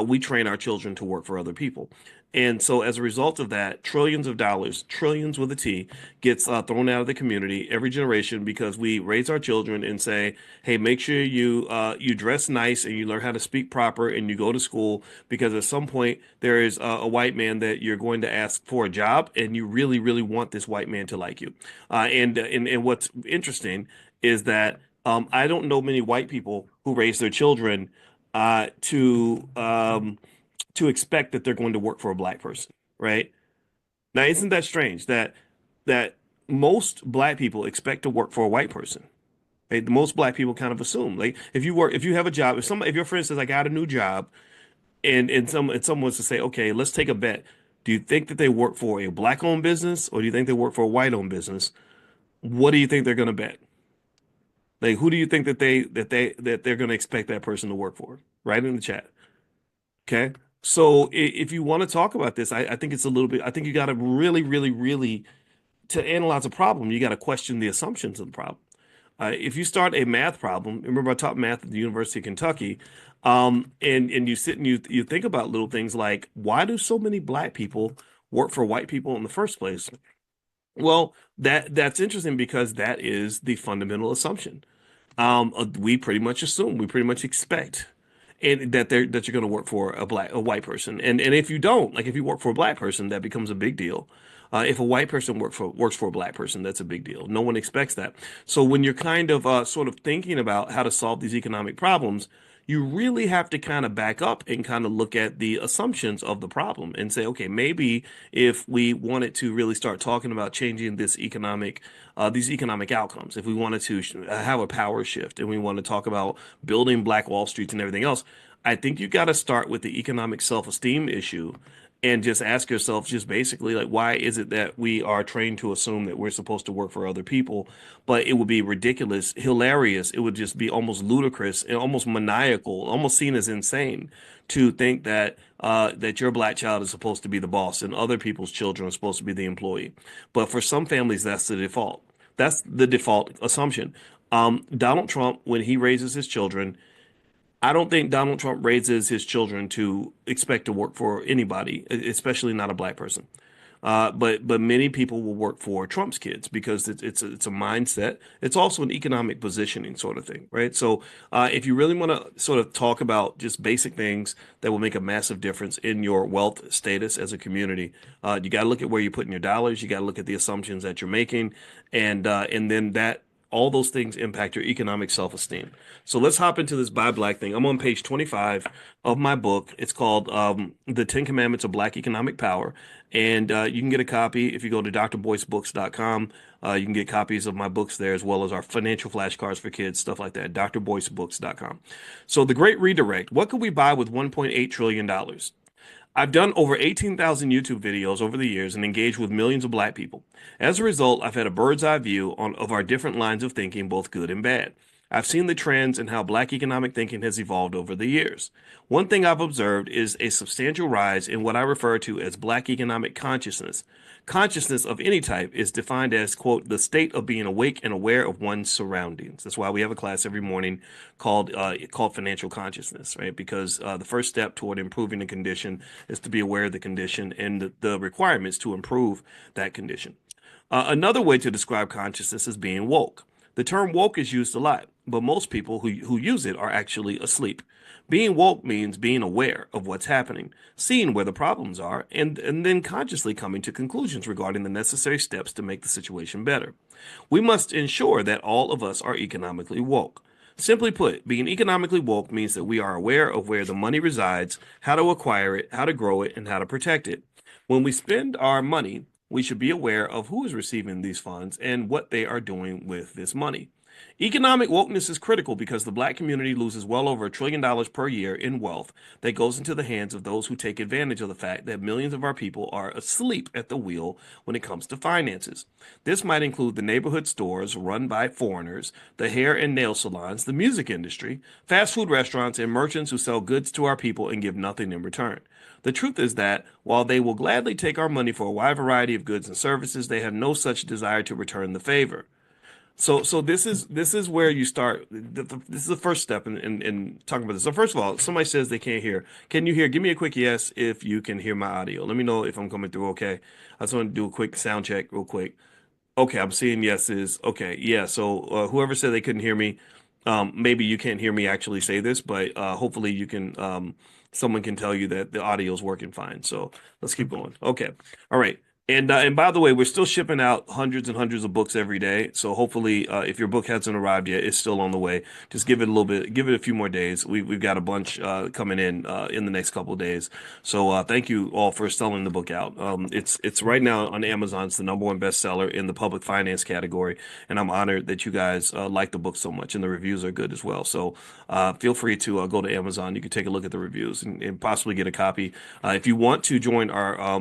we train our children to work for other people. And so as a result of that, trillions of dollars, trillions with a T, gets thrown out of the community every generation because we raise our children and say, hey, make sure you dress nice and you learn how to speak proper and you go to school because at some point there is a white man that you're going to ask for a job and you really, really want this white man to like you. And what's interesting is that I don't know many white people who raise their children to expect that they're going to work for a black person, right? Now, isn't that strange that most black people expect to work for a white person? Right? Most black people kind of assume, like, if you have a job, if your friend says, I got a new job, and someone was to say, okay, let's take a bet. Do you think that they work for a black-owned business or do you think they work for a white-owned business? What do you think they're going to bet? Like, who do you think that they're going to expect that person to work for? Right in the chat. Okay. So if you want to talk about this, I think it's a little bit, I think you got to really, really, really, to analyze a problem, you got to question the assumptions of the problem. If you start a math problem, remember I taught math at the University of Kentucky, and you sit and you think about little things like, why do so many black people work for white people in the first place? Well, that's interesting because that is the fundamental assumption. We pretty much assume, we pretty much expect and that you're going to work for a white person. And if you don't, like if you work for a black person, that becomes a big deal. If a white person works for a black person, that's a big deal. No one expects that. So when you're kind of sort of thinking about how to solve these economic problems, you really have to kind of back up and kind of look at the assumptions of the problem and say, okay, maybe if we wanted to really start talking about changing these economic outcomes, if we wanted to have a power shift and we want to talk about building Black Wall Streets and everything else, I think you got to start with the economic self-esteem issue and just ask yourself just basically like, why is it that we are trained to assume that we're supposed to work for other people? But it would be ridiculous, hilarious. It would just be almost ludicrous and almost maniacal, almost seen as insane to think that that your black child is supposed to be the boss and other people's children are supposed to be the employee. But for some families, that's the default. That's the default assumption. Donald Trump, when he raises his children, I don't think Donald Trump raises his children to expect to work for anybody, especially not a black person. But many people will work for Trump's kids because it's a mindset. It's also an economic positioning sort of thing, right? So if you really want to sort of talk about just basic things that will make a massive difference in your wealth status as a community, you got to look at where you're putting your dollars. You got to look at the assumptions that you're making, and then that all those things impact your economic self-esteem. So let's hop into this buy black thing. I'm on page 25 of my book. It's called The 10 Commandments of Black Economic Power. And you can get a copy if you go to drboycebooks.com. You can get copies of my books there as well as our financial flashcards for kids, stuff like that, drboycebooks.com. So the great redirect. What could we buy with $1.8 trillion? I've done over 18,000 YouTube videos over the years and engaged with millions of black people. As a result, I've had a bird's eye view of our different lines of thinking, both good and bad. I've seen the trends and how black economic thinking has evolved over the years. One thing I've observed is a substantial rise in what I refer to as black economic consciousness. Consciousness of any type is defined as, quote, the state of being awake and aware of one's surroundings. That's why we have a class every morning called financial consciousness, right? Because the first step toward improving the condition is to be aware of the condition and the requirements to improve that condition. Another way to describe consciousness is being woke. The term woke is used a lot, but most people who use it are actually asleep. Being woke means being aware of what's happening, seeing where the problems are, and then consciously coming to conclusions regarding the necessary steps to make the situation better. We must ensure that all of us are economically woke. Simply put, being economically woke means that we are aware of where the money resides, how to acquire it, how to grow it, and how to protect it. When we spend our money, we should be aware of who is receiving these funds and what they are doing with this money. Economic wokeness is critical because the black community loses well over $1 trillion per year in wealth that goes into the hands of those who take advantage of the fact that millions of our people are asleep at the wheel when it comes to finances. This might include the neighborhood stores run by foreigners, the hair and nail salons, the music industry, fast food restaurants, and merchants who sell goods to our people and give nothing in return. The truth is that while they will gladly take our money for a wide variety of goods and services, they have no such desire to return the favor. So this is where you start. This is the first step in talking about this. So first of all, somebody says they can't hear. Can you hear? Give me a quick yes if you can hear my audio. Let me know if I'm coming through okay. I just want to do a quick sound check real quick. Okay, I'm seeing yeses. Okay, yeah. So whoever said they couldn't hear me, maybe you can't hear me actually say this, but hopefully you can. Someone can tell you that the audio is working fine. So let's keep going. Okay, all right. And by the way, we're still shipping out hundreds and hundreds of books every day. So hopefully, if your book hasn't arrived yet, it's still on the way. Just give it a little bit, give it a few more days. We've got a bunch coming in the next couple of days. So thank you all for selling the book out. It's right now on Amazon. It's the #1 bestseller in the public finance category, and I'm honored that you guys like the book so much, and the reviews are good as well. So feel free to go to Amazon. You can take a look at the reviews and possibly get a copy. If you want to join our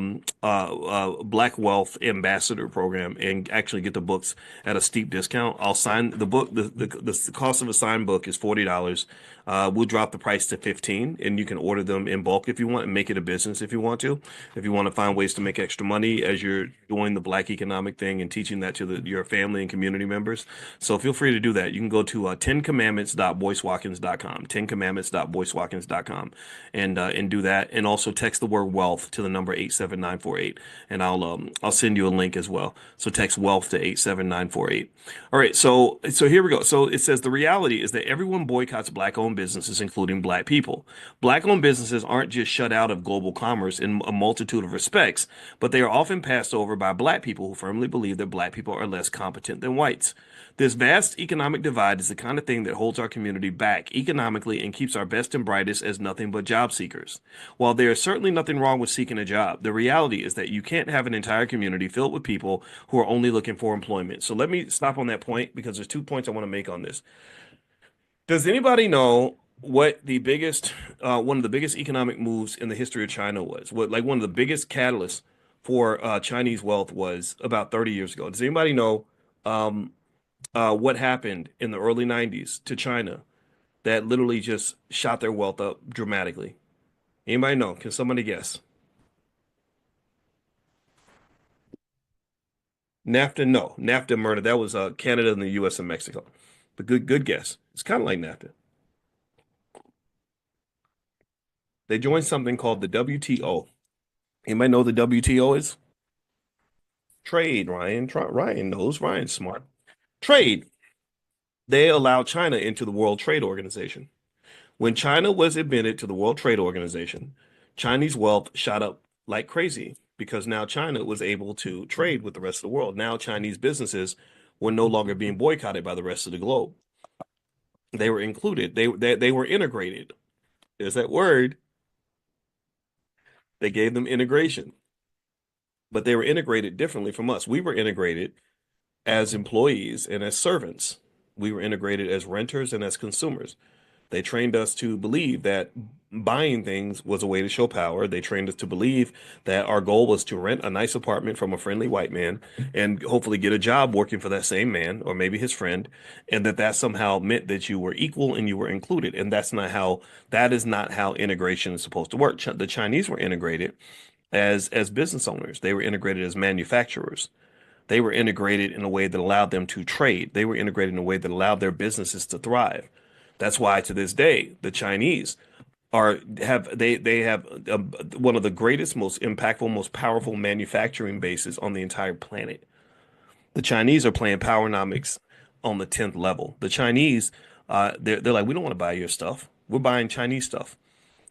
Black Wealth Ambassador program and actually get the books at a steep discount, I'll sign the book. The cost of a signed book is $40. We'll drop the price to 15, and you can order them in bulk if you want and make it a business if you want to. If you want to find ways to make extra money as you're doing the Black economic thing and teaching that to your family and community members. So feel free to do that. You can go to 10commandments.boycewatkins.com, 10commandments.boycewatkins.com, and do that. And also text the word wealth to the number 87948, and I'll send you a link as well. So text wealth to 87948. All right, so here we go. So it says the reality is that everyone boycotts black-owned businesses, including black people. Black-owned businesses aren't just shut out of global commerce in a multitude of respects, but they are often passed over by black people who firmly believe that black people are less competent than whites. This vast economic divide is the kind of thing that holds our community back economically and keeps our best and brightest as nothing but job seekers. While there is certainly nothing wrong with seeking a job, the reality is that you can't have an entire community filled with people who are only looking for employment. So let me stop on that point because there's 2 points I want to make on this. Does anybody know what the biggest, one of the biggest economic moves in the history of China was? What, like, one of the biggest catalysts for Chinese wealth was about 30 years ago? Does anybody know what happened in the early 90s to China that literally just shot their wealth up dramatically? Anybody know? Can somebody guess? NAFTA? No. NAFTA murder. That was Canada and the US and Mexico. But good guess. It's kind of like NAFTA. They joined something called the WTO. Anybody know what the WTO is? Trade, Ryan. Ryan knows. Ryan's smart. Trade. They allowed China into the World Trade Organization. When China was admitted to the World Trade Organization, Chinese wealth shot up like crazy because now China was able to trade with the rest of the world. Now Chinese businesses were no longer being boycotted by the rest of the globe. They were included. They were integrated. There's that word. They gave them integration, but they were integrated differently from us. We were integrated as employees and as servants. We were integrated as renters and as consumers. They trained us to believe that buying things was a way to show power. They trained us to believe that our goal was to rent a nice apartment from a friendly white man and hopefully get a job working for that same man or maybe his friend, and that somehow meant that you were equal and you were included. And that is not how integration is supposed to work. The Chinese were integrated as business owners. They were integrated as manufacturers. They were integrated in a way that allowed them to trade. They were integrated in a way that allowed their businesses to thrive. That's why to this day, the Chinese they have one of the greatest, most impactful, most powerful manufacturing bases on the entire planet. The Chinese are playing powernomics on the 10th level. The Chinese, they're like, we don't want to buy your stuff. We're buying Chinese stuff.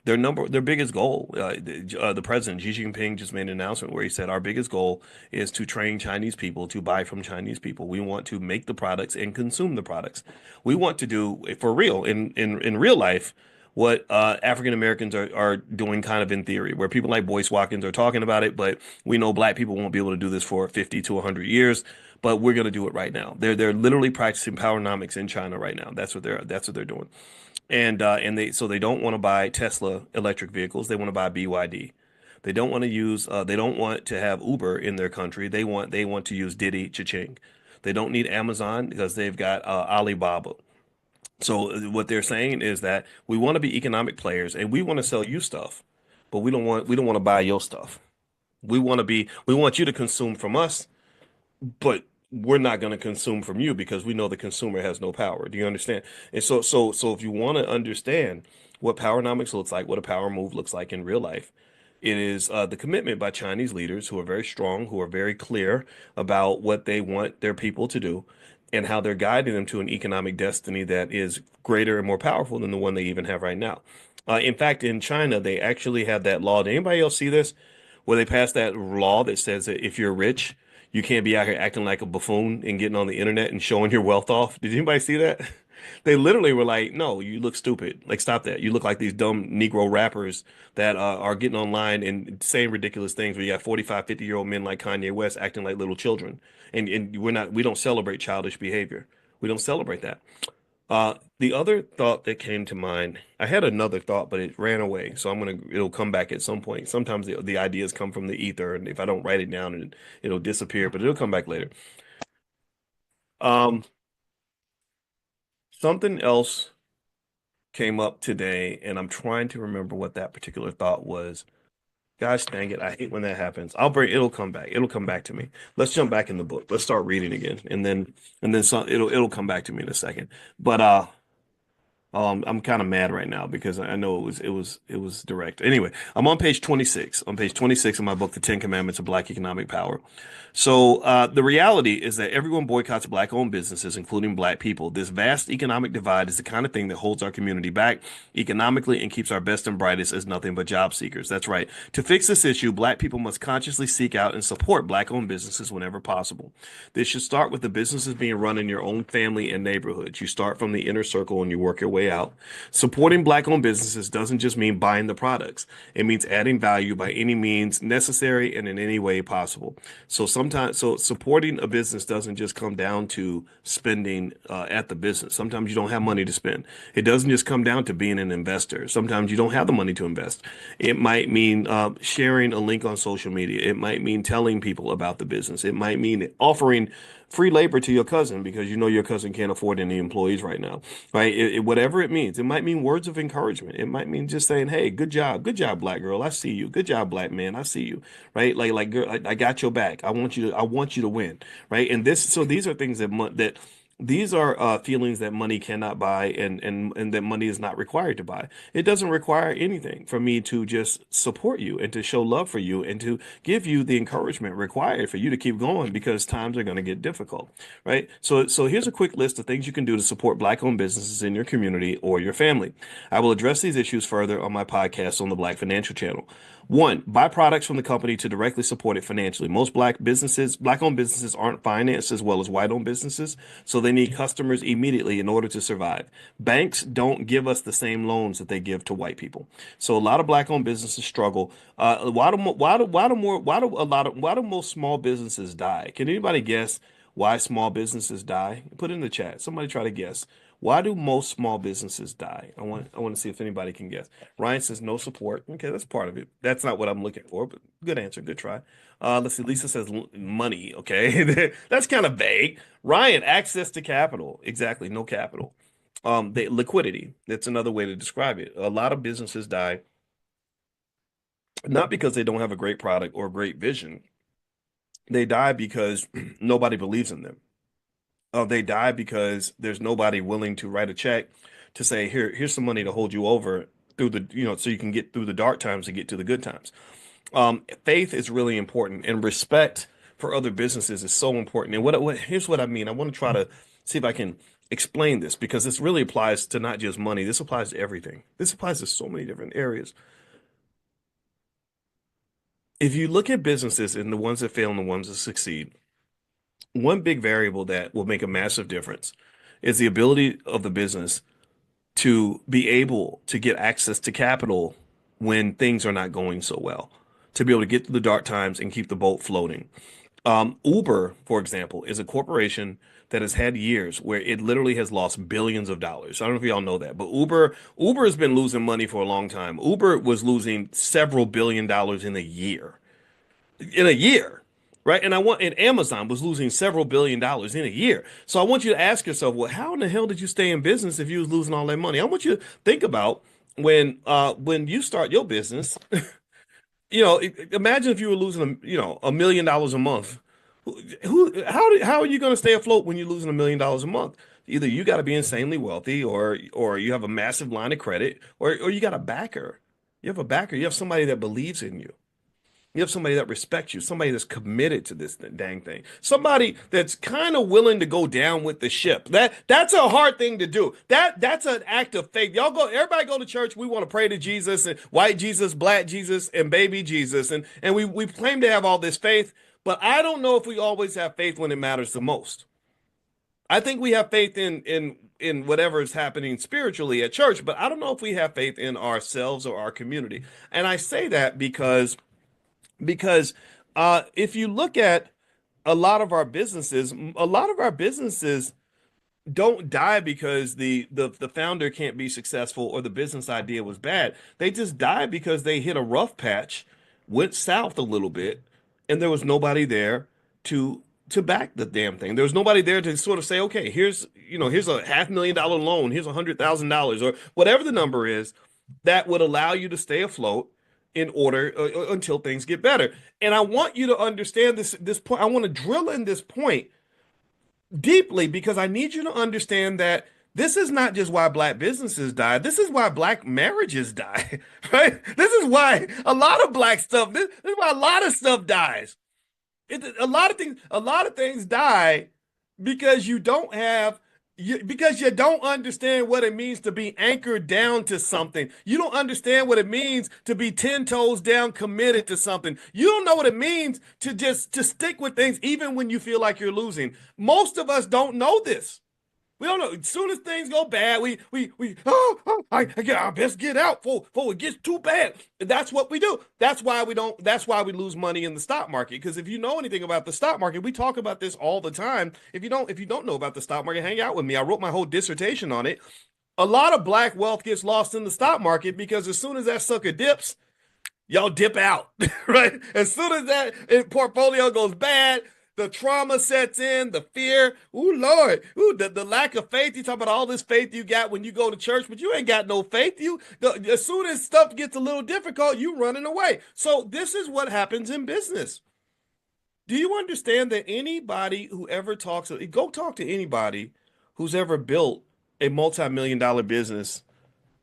Their biggest goal, the president Xi Jinping just made an announcement where he said our biggest goal is to train Chinese people to buy from Chinese people. We want to make the products and consume the products. We want to do for real in real life what African Americans are doing kind of in theory, where people like Boyce Watkins are talking about it, but we know black people won't be able to do this for 50 to 100 years. But we're going to do it right now. They're literally practicing powernomics in China right now. That's what they're doing. And they don't want to buy Tesla electric vehicles. They want to buy BYD. They don't want to they don't want to have Uber in their country. They want to use Didi, Cha-ching. They don't need Amazon because they've got Alibaba. So what they're saying is that we want to be economic players and we want to sell you stuff, but we don't want to buy your stuff. We want you to consume from us, but we're not going to consume from you because we know the consumer has no power. Do you understand? And so if you want to understand what powernomics looks like, what a power move looks like in real life, it is the commitment by Chinese leaders who are very strong, who are very clear about what they want their people to do and how they're guiding them to an economic destiny that is greater and more powerful than the one they even have right now. In fact, in China, they actually have that law. Did anybody else see this? Where they passed that law that says that if you're rich, you can't be out here acting like a buffoon and getting on the internet and showing your wealth off. Did anybody see that? They literally were like, no, you look stupid. Like, stop that. You look like these dumb Negro rappers that are getting online and saying ridiculous things where you got 45, 50-year-old men like Kanye West acting like little children. And we don't celebrate childish behavior. We don't celebrate that. The other thought that came to mind, I had another thought, but it ran away. So it'll come back at some point. Sometimes the ideas come from the ether, and if I don't write it down, it'll disappear, but it'll come back later. Um, Something else came up today, and I'm trying to remember what that particular thought was. Gosh dang it, I hate when that happens. It'll come back. It'll come back to me. Let's jump back in the book. Let's start reading again, and then it'll come back to me in a second. But I'm kind of mad right now because I know it was direct. Anyway, I'm on page 26. On page 26 of my book, The 10 Commandments of Black Economic Power. So the reality is that everyone boycotts black-owned businesses, including black people. This vast economic divide is the kind of thing that holds our community back economically and keeps our best and brightest as nothing but job seekers. That's right. To fix this issue, black people must consciously seek out and support black-owned businesses whenever possible. This should start with the businesses being run in your own family and neighborhoods. You start from the inner circle and you work your way out. Supporting black-owned businesses doesn't just mean buying the products. It means adding value by any means necessary and in any way possible. So supporting a business doesn't just come down to spending at the business. Sometimes you don't have money to spend. It doesn't just come down to being an investor. Sometimes you don't have the money to invest. It might mean sharing a link on social media. It might mean telling people about the business. It might mean offering free labor to your cousin because you know your cousin can't afford any employees right now, right? Whatever it means. It might mean words of encouragement. It might mean just saying, "Hey, good job, black girl. I see you. Good job, black man. I see you." Right? Like girl, I got your back. I want you to win, right? And these are things that these are feelings that money cannot buy and that money is not required to buy. It doesn't require anything for me to just support you and to show love for you and to give you the encouragement required for you to keep going because times are going to get difficult, right? So here's a quick list of things you can do to support black-owned businesses in your community or your family. I will address these issues further on my podcast on the Black Financial Channel. 1, buy products from the company to directly support it financially. Most black-owned businesses aren't financed as well as white-owned businesses, so they need customers immediately in order to survive. Banks don't give us the same loans that they give to white people, so a lot of black-owned businesses struggle. Why do most small businesses die? Can anybody guess why small businesses die? Put it in the chat. Somebody try to guess. Why do most small businesses die? I want to see if anybody can guess. Ryan says no support. Okay, that's part of it. That's not what I'm looking for, but good answer, good try. Let's see. Lisa says money. Okay, that's kind of vague. Ryan, access to capital. Exactly, no capital. The liquidity. That's another way to describe it. A lot of businesses die not because they don't have a great product or a great vision. They die because nobody believes in them. They die because there's nobody willing to write a check to say, here's some money to hold you over through the, so you can get through the dark times and get to the good times. Faith is really important, and respect for other businesses is so important. And here's what I mean. I want to try to see if I can explain this, because this really applies to not just money. This applies to everything. This applies to so many different areas. If you look at businesses and the ones that fail and the ones that succeed, one big variable that will make a massive difference is the ability of the business to be able to get access to capital when things are not going so well, to be able to get through the dark times and keep the boat floating. Uber, for example, is a corporation that has had years where it literally has lost billions of dollars. I don't know if y'all know that, but Uber has been losing money for a long time. Uber was losing several billion dollars in a year. In a year, right? And Amazon was losing several billion dollars in a year. So I want you to ask yourself, well, how in the hell did you stay in business if you was losing all that money? I want you to think about when you start your business. Imagine if you were losing $1 million a month. How are you going to stay afloat when you're losing $1 million a month? Either you got to be insanely wealthy, or you have a massive line of credit, or you got a backer. You have a backer. You have somebody that believes in you. You have somebody that respects you, somebody that's committed to this dang thing, somebody that's kind of willing to go down with the ship. That's a hard thing to do. That's an act of faith. Everybody go to church. We want to pray to Jesus, and white Jesus, black Jesus, and baby Jesus, and we claim to have all this faith, but I don't know if we always have faith when it matters the most. I think we have faith in whatever is happening spiritually at church, but I don't know if we have faith in ourselves or our community. And I say that because if you look at a lot of our businesses don't die because the founder can't be successful or the business idea was bad. They just die because they hit a rough patch, went south a little bit, and there was nobody there to back the damn thing. There was nobody there to sort of say, okay, here's a $500,000 loan, here's $100,000, or whatever the number is that would allow you to stay afloat in order until things get better. And I want you to understand this point. I want to drill in this point deeply, because I need you to understand that this is not just why black businesses die. This is why black marriages die, right? This is why a lot of black stuff, this is why a lot of stuff dies. A lot of things die because because you don't understand what it means to be anchored down to something. You don't understand what it means to be 10 toes down committed to something. You don't know what it means to stick with things even when you feel like you're losing. Most of us don't know this. We don't know. As soon as things go bad, I best get out before it gets too bad. That's what we do. That's why we lose money in the stock market. Because if you know anything about the stock market, we talk about this all the time. If you don't know about the stock market, hang out with me. I wrote my whole dissertation on it. A lot of black wealth gets lost in the stock market because as soon as that sucker dips, y'all dip out, right? As soon as that portfolio goes bad, the trauma sets in, the fear. Ooh, Lord. Ooh, the lack of faith. You talk about all this faith you got when you go to church, but you ain't got no faith. As soon as stuff gets a little difficult, you running away. So this is what happens in business. Do you understand that anybody who ever go talk to anybody who's ever built a multi-million-dollar business,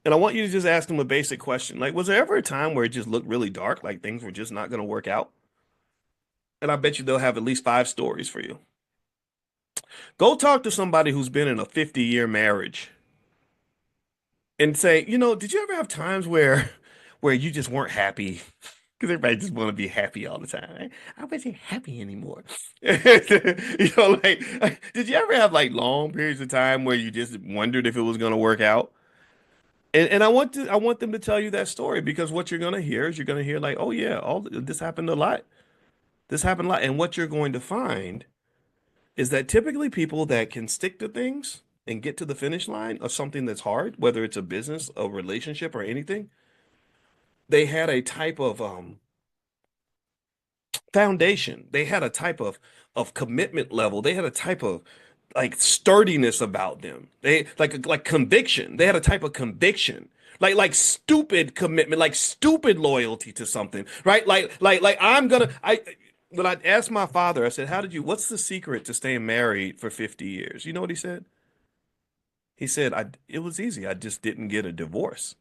and I want you to just ask them a basic question. Like, was there ever a time where it just looked really dark, like things were just not going to work out? And I bet you they'll have at least 5 stories for you. Go talk to somebody who's been in a 50-year marriage and say, did you ever have times where you just weren't happy? Because everybody just want to be happy all the time. Right? I wasn't happy anymore. Did you ever have like long periods of time where you just wondered if it was going to work out? And I want them to tell you that story, because what you're going to hear is like, oh yeah, this happened a lot. This happened a lot. And what you're going to find is that typically people that can stick to things and get to the finish line of something that's hard, whether it's a business, a relationship, or anything, they had a type of foundation. They had a type of commitment level. They had a type of like sturdiness about them. They like conviction. They had a type of conviction. Like stupid commitment, like stupid loyalty to something, right? Like I when I asked my father, I said, what's the secret to staying married for 50 years? You know what he said? He said, it was easy. I just didn't get a divorce.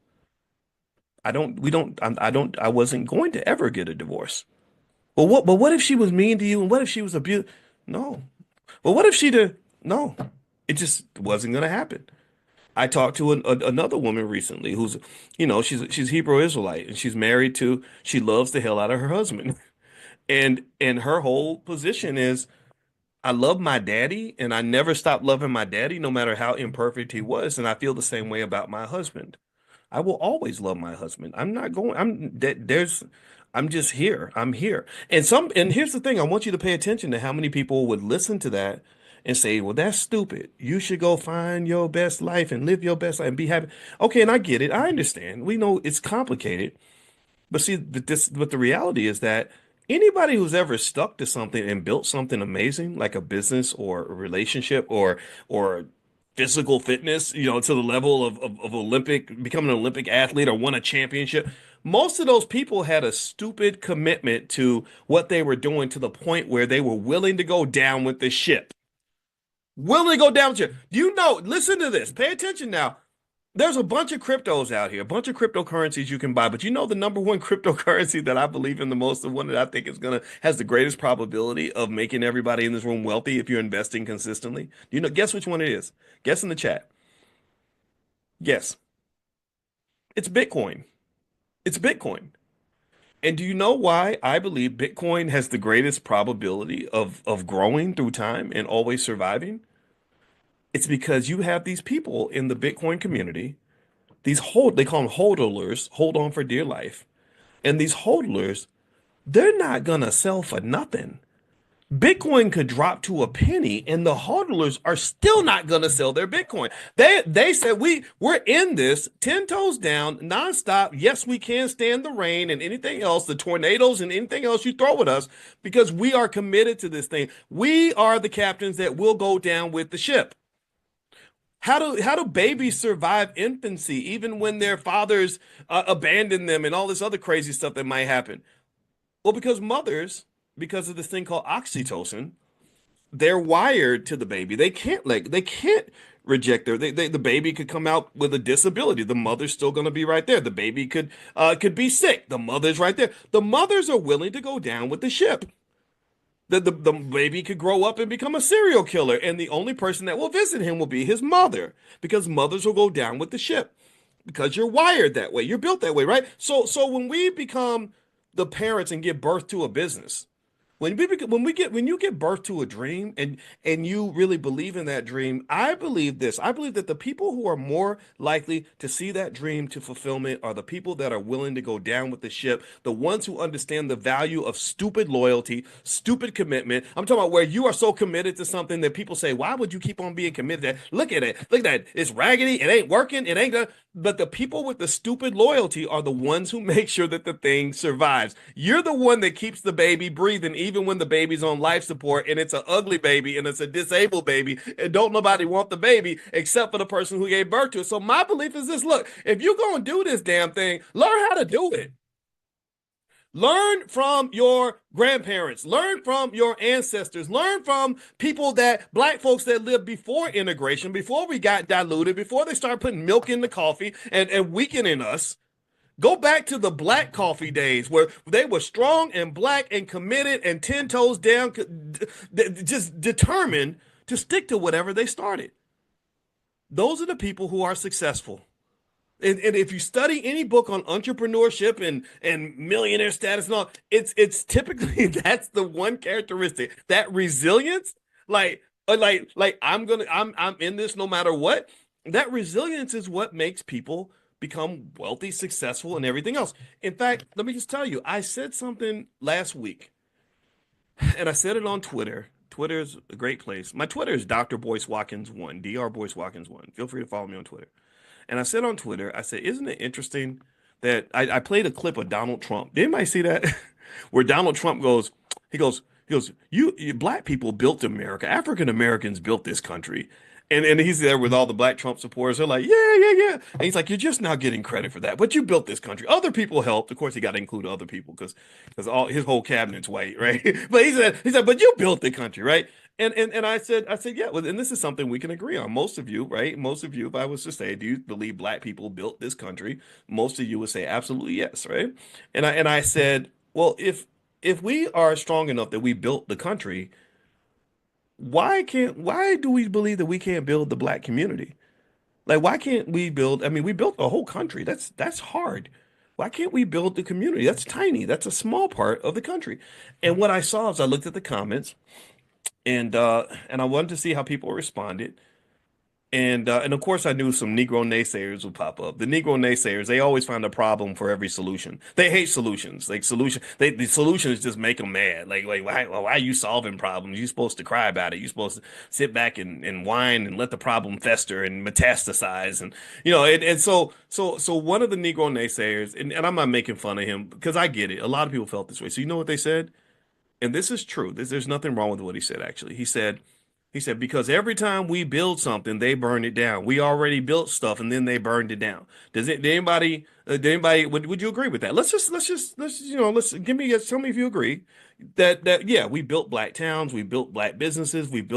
I wasn't going to ever get a divorce. But what if she was mean to you? And what if she was abused? No. But what if she did? No. It just wasn't going to happen. I talked to another woman recently who's, she's Hebrew Israelite and she loves the hell out of her husband. And her whole position is, I love my daddy and I never stopped loving my daddy, no matter how imperfect he was. And I feel the same way about my husband. I will always love my husband. I'm not going, I'm that there's I'm just here. I'm here. And here's the thing, I want you to pay attention to how many people would listen to that and say, well, that's stupid. You should go find your best life and live your best life and be happy. Okay, and I get it. I understand. We know it's complicated. But see, but the reality is that anybody who's ever stuck to something and built something amazing, like a business or a relationship or physical fitness, to the level of Olympic, becoming an Olympic athlete or won a championship, most of those people had a stupid commitment to what they were doing to the point where they were willing to go down with the ship. Willing to go down with you. Listen to this. Pay attention now. There's a bunch of cryptos out here, a bunch of cryptocurrencies you can buy, but the number one cryptocurrency that I believe in the most, the one that I think has the greatest probability of making everybody in this room wealthy if you're investing consistently. Guess which one it is? Guess in the chat. Guess. It's Bitcoin. It's Bitcoin. And do you know why I believe Bitcoin has the greatest probability of growing through time and always surviving? It's because you have these people in the Bitcoin community. They call them hodlers, hold on for dear life. And these hodlers, they're not gonna sell for nothing. Bitcoin could drop to a penny and the hodlers are still not gonna sell their Bitcoin. They said we're in this 10 toes down, nonstop. Yes, we can stand the rain and anything else, the tornadoes and anything else you throw at us, because we are committed to this thing. We are the captains that will go down with the ship. How do babies survive infancy, even when their fathers abandon them and all this other crazy stuff that might happen? Well, because of this thing called oxytocin, they're wired to the baby. They can't reject the baby could come out with a disability. The mother's still going to be right there. The baby could be sick. The mother's right there. The mothers are willing to go down with the ship. The baby could grow up and become a serial killer, and the only person that will visit him will be his mother, because mothers will go down with the ship, because you're wired that way. You're built that way, right? So when we become the parents and give birth to a business, when you give birth to a dream and you really believe in that dream, I believe this. I believe that the people who are more likely to see that dream to fulfillment are the people that are willing to go down with the ship, the ones who understand the value of stupid loyalty, stupid commitment. I'm talking about where you are so committed to something that people say, why would you keep on being committed to that? Look at it. Look at that. It's raggedy. It ain't working. It ain't gonna. But the people with the stupid loyalty are the ones who make sure that the thing survives. You're the one that keeps the baby breathing, even when the baby's on life support and it's an ugly baby and it's a disabled baby and don't nobody want the baby except for the person who gave birth to it. So my belief is this: look, if you're going to do this damn thing, learn how to do it. Learn from your grandparents, learn from your ancestors, learn from black folks that lived before integration, before we got diluted, before they started putting milk in the coffee and weakening us. Go back to the black coffee days where they were strong and black and committed and 10 toes down, just determined to stick to whatever they started. Those are the people who are successful. And if you study any book on entrepreneurship and millionaire status and all, it's typically that's the one characteristic, that resilience. I'm in this no matter what. That resilience is what makes people become wealthy, successful, and everything else. In fact, let me just tell you, I said something last week, and I said it on Twitter Twitter's a great place. My Twitter is Dr. Boyce Watkins 1, Dr. Boyce Watkins 1. Feel free to follow me on Twitter. And I said on Twitter, I said, isn't it interesting that I played a clip of Donald Trump. Did anybody see that? Where Donald Trump goes, you black people built America. African Americans built this country. And he's there with all the black Trump supporters. They're like, yeah, yeah, yeah. And he's like, you're just not getting credit for that. But you built this country. Other people helped. Of course, he got to include other people because all his whole cabinet's white, right? But he said, but you built the country, right? And I said, yeah, well, and this is something we can agree on. Most of you, right? Most of you, if I was to say, do you believe black people built this country? Most of you would say absolutely yes, right? And I said, well, if we are strong enough that we built the country, why do we believe that we can't build the black community? Like, why can't we build? I mean, we built a whole country. That's hard. Why can't we build the community? That's tiny. That's a small part of the country. And what I saw is I looked at the comments and I wanted to see how people responded. And of course, I knew some Negro naysayers would pop up. The Negro naysayers, they always find a problem for every solution. They hate solutions. Like the solutions just make them mad. Like why are you solving problems? You're supposed to cry about it. You're supposed to sit back and whine and let the problem fester and metastasize. And so one of the Negro naysayers, and I'm not making fun of him because I get it. A lot of people felt this way. So you know what they said? And this is true. There's nothing wrong with what he said, actually. He said, because every time we build something, they burn it down. We already built stuff and then they burned it down. Would you agree with that? Let's tell me if you agree that yeah, we built black towns, we built black businesses, we've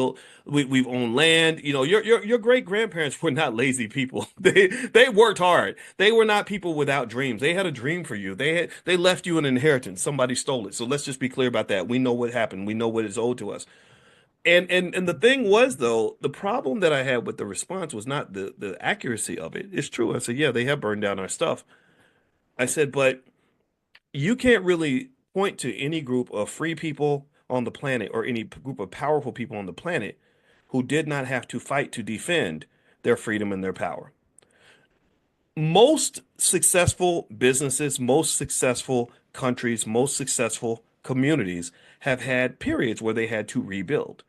owned land. Your great grandparents were not lazy people. They worked hard. They were not people without dreams. They had a dream for you. They left you an inheritance. Somebody stole it. So let's just be clear about that. We know what happened. We know what is owed to us. And the thing was, though, the problem that I had with the response was not the accuracy of it. It's true. I said, yeah, they have burned down our stuff. I said, but you can't really point to any group of free people on the planet or any group of powerful people on the planet who did not have to fight to defend their freedom and their power. Most successful businesses, most successful countries, most successful communities have had periods where they had to rebuild.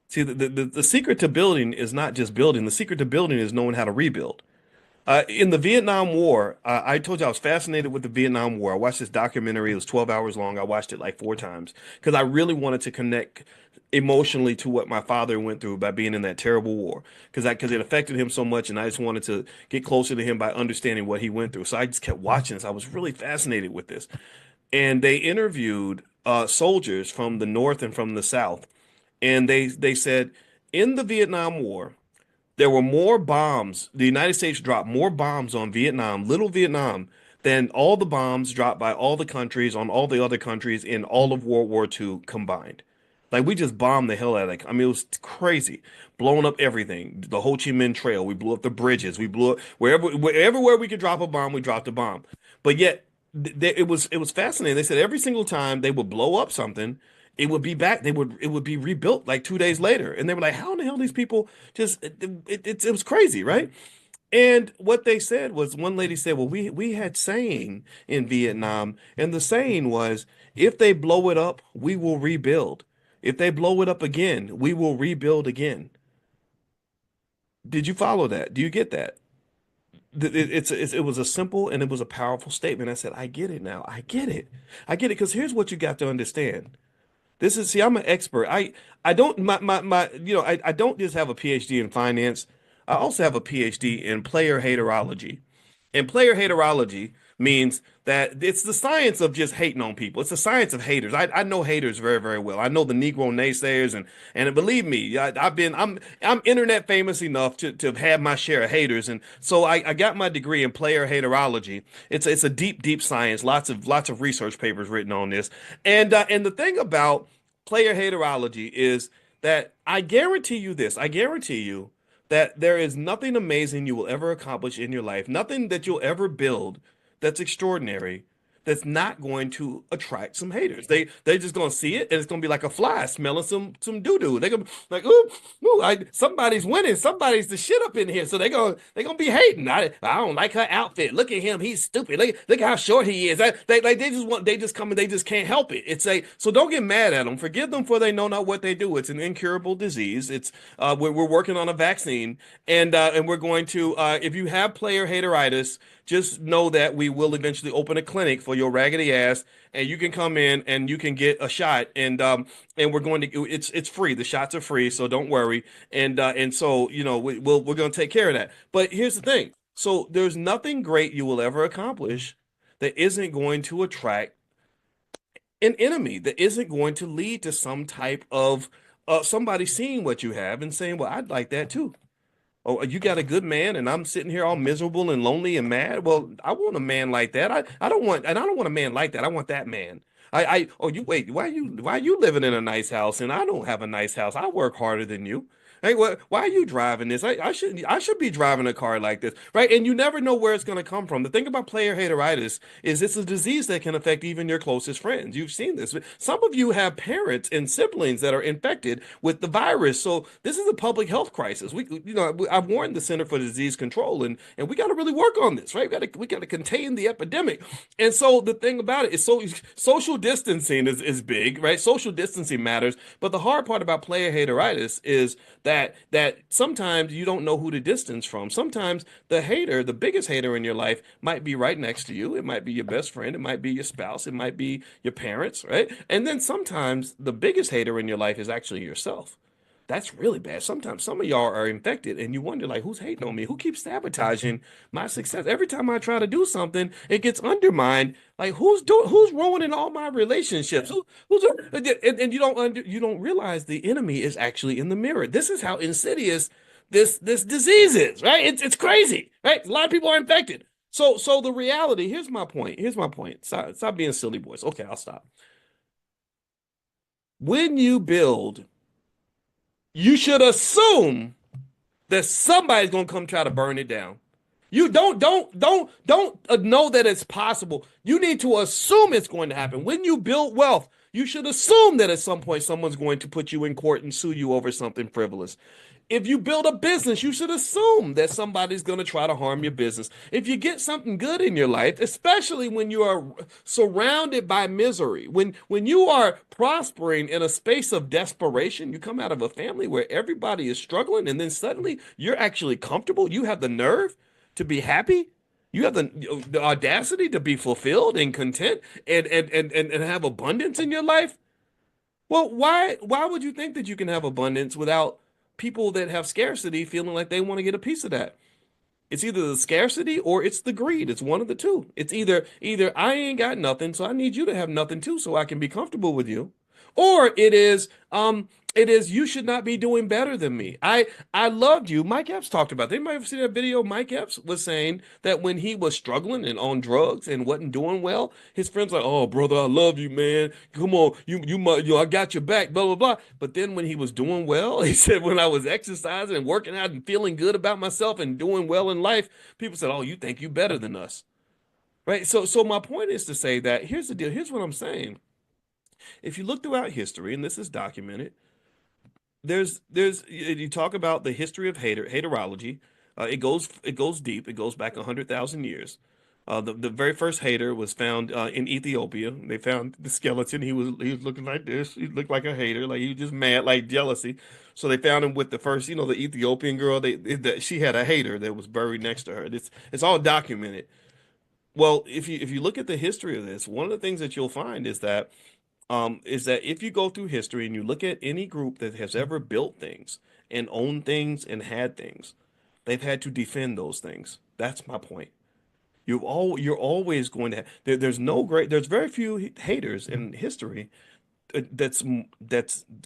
See, the secret to building is not just building. The secret to building is knowing how to rebuild. In the Vietnam War, I told you I was fascinated with the Vietnam War. I watched this documentary. It was 12 hours long. I watched it like 4 times because I really wanted to connect emotionally to what my father went through by being in that terrible war because it affected him so much, and I just wanted to get closer to him by understanding what he went through. So I just kept watching this. I was really fascinated with this. And they interviewed soldiers from the North and from the South. And they said in the Vietnam War, there were more bombs. The United States dropped more bombs on Vietnam, little Vietnam, than all the bombs dropped by all the countries on all the other countries in all of World War II combined. Like we just bombed the hell out of it. I mean, it was crazy, blowing up everything. The Ho Chi Minh Trail, we blew up the bridges, we blew up everywhere we could drop a bomb, we dropped a bomb. But yet, it was fascinating. They said every single time they would blow up something, it would be back. It would be rebuilt like 2 days later, and they were like, "How in the hell these people just?" It was crazy, right? And what they said was, one lady said, "Well, we had saying in Vietnam, and the saying was, if they blow it up, we will rebuild. If they blow it up again, we will rebuild again." Did you follow that? Do you get that? It was a simple and it was a powerful statement. I said, I get it now. I get it. I get it because here's what you got to understand. I'm an expert. I don't I don't just have a PhD in finance. I also have a PhD in player haterology. And player haterology means that it's the science of just hating on people. It's the science of haters. I know haters very, very well. I know the Negro naysayers, and believe me, I'm internet famous enough to have had my share of haters. And so I got my degree in player haterology. It's a deep, deep science. Lots of research papers written on this. And the thing about player haterology is that I guarantee you this. I guarantee you that there is nothing amazing you will ever accomplish in your life, nothing that you'll ever build that's extraordinary, that's not going to attract some haters. They're just gonna see it and it's gonna be like a fly smelling some doo-doo. They're gonna be like, ooh, ooh, somebody's winning, somebody's the shit up in here. So they're gonna be hating. I don't like her outfit. Look at him, he's stupid. Look how short he is. They just come and they just can't help it. So don't get mad at them. Forgive them for they know not what they do. It's an incurable disease. We're working on a vaccine, and we're going to if you have player hateritis, just know that we will eventually open a clinic for your raggedy ass, and you can come in and you can get a shot, and we're going to it's free. The shots are free, so don't worry. And so we're going to take care of that. But here's the thing. So there's nothing great you will ever accomplish that isn't going to attract an enemy, that isn't going to lead to some type of somebody seeing what you have and saying, well, I'd like that too. Oh, you got a good man, and I'm sitting here all miserable and lonely and mad. Well, I want a man like that. I don't want a man like that. I want that man. Oh, you wait, why you living in a nice house and I don't have a nice house? I work harder than you. Hey, why are you driving this? I should be driving a car like this, right? And you never know where it's going to come from. The thing about player hateritis is it's a disease that can affect even your closest friends. You've seen this. Some of you have parents and siblings that are infected with the virus. So this is a public health crisis. I've warned the Center for Disease Control, and we got to really work on this, right? We got to contain the epidemic. And so the thing about it is, social distancing is big, right? Social distancing matters. But the hard part about player hateritis is that sometimes you don't know who to distance from. Sometimes the biggest hater in your life might be right next to you. It might be your best friend. It might be your spouse. It might be your parents, right? And then sometimes the biggest hater in your life is actually yourself. That's really bad. Sometimes some of y'all are infected and you wonder, like, who's hating on me? Who keeps sabotaging my success? Every time I try to do something, it gets undermined. Like, who's ruining all my relationships? And you don't realize the enemy is actually in the mirror. This is how insidious this disease is, right? It's crazy, right? A lot of people are infected. So the reality, here's my point. Here's my point. Stop being silly, boys. Okay, I'll stop. When you build, you should assume that somebody's gonna come try to burn it down. You don't know that it's possible. You need to assume it's going to happen. When you build wealth, you should assume that at some point someone's going to put you in court and sue you over something frivolous. If you build a business, you should assume that somebody's going to try to harm your business. If you get something good in your life, especially when you are surrounded by misery, when you are prospering in a space of desperation, you come out of a family where everybody is struggling, and then suddenly you're actually comfortable. You have the nerve to be happy. You have the audacity to be fulfilled and content and have abundance in your life. Well, why would you think that you can have abundance without people that have scarcity feeling like they want to get a piece of that? It's either the scarcity or it's the greed. It's one of the two. It's either I ain't got nothing, so I need you to have nothing too, so I can be comfortable with you. Or it is you should not be doing better than me. I loved you. Mike Epps talked about that. Anybody ever see that video? Mike Epps was saying that when he was struggling and on drugs and wasn't doing well, his friends like, "Oh, brother, I love you, man. Come on, I got your back." Blah blah blah. But then when he was doing well, he said, when I was exercising and working out and feeling good about myself and doing well in life, people said, "Oh, you think you better than us." Right? So my point is to say that here's the deal. Here's what I'm saying. If you look throughout history, and this is documented, there's you talk about the history of haterology. It goes deep. It goes back 100,000 years. The very first hater was found in Ethiopia. They found the skeleton. He was looking like this. He looked like a hater, like he was just mad, like jealousy. So they found him with the first, the Ethiopian girl. She had a hater that was buried next to her. It's all documented. Well, if you look at the history of this, one of the things that you'll find is that if you go through history and you look at any group that has ever built things and owned things and had things, they've had to defend those things. That's my point. You're always going to have, there's very few haters in history that's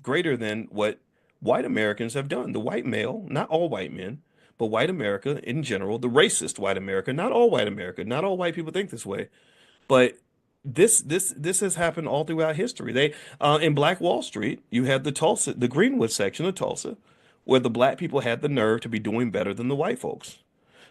greater than what white Americans have done. The white male, not all white men, but white America in general, the racist white America, not all white America, not all white people think this way, but this has happened all throughout history. In Black Wall Street, you had the Greenwood section of Tulsa, where the black people had the nerve to be doing better than the white folks.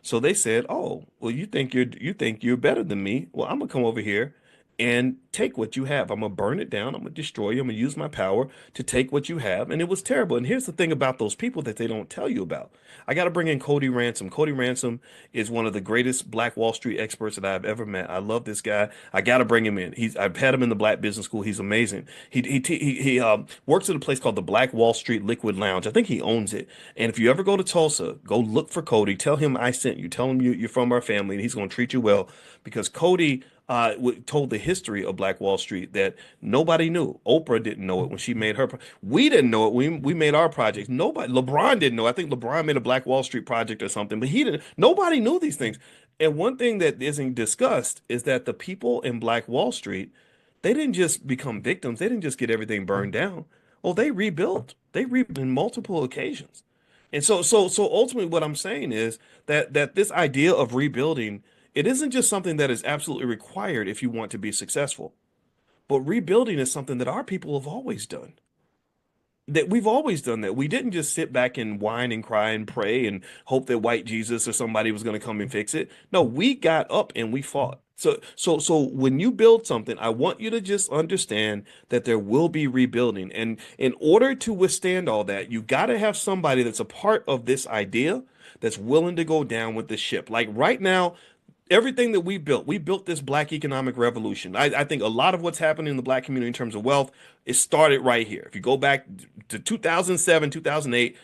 So they said, "Oh, well, you think you're better than me? Well, I'm gonna come over here and take what you have. I'm gonna burn it down. I'm gonna destroy you. I'm gonna use my power to take what you have. And it was terrible. And here's the thing about those people that they don't tell you about. I got to bring in Cody Ransom. Cody Ransom is one of the greatest Black Wall Street experts that I've ever met. I love this guy. I got to bring him in. I've had him in the Black Business School. He's amazing. He works at a place called the Black Wall Street Liquid Lounge. I think he owns it. And if you ever go to Tulsa, go look for Cody. Tell him I sent you. Tell him you're from our family, and he's going to treat you well because Cody told the history of Black Wall Street that nobody knew. Oprah didn't know it when she made her. We didn't know it. We made our projects. Nobody. LeBron didn't know. I think LeBron made a Black Wall Street project or something, but he didn't. Nobody knew these things. And one thing that isn't discussed is that the people in Black Wall Street, they didn't just become victims. They didn't just get everything burned down. Oh, they rebuilt. They rebuilt in multiple occasions. And so ultimately, what I'm saying is that this idea of rebuilding, it isn't just something that is absolutely required if you want to be successful, but rebuilding is something that our people have always done. That we've always done that. We didn't just sit back and whine and cry and pray and hope that white Jesus or somebody was going to come and fix it. No, we got up and we fought. So when you build something, I want you to just understand that there will be rebuilding. And in order to withstand all that, you got to have somebody that's a part of this idea that's willing to go down with the ship. Like right now, everything that we built this Black economic revolution. I think a lot of what's happening in the Black community in terms of wealth, it started right here. If you go back to 2007, 2008,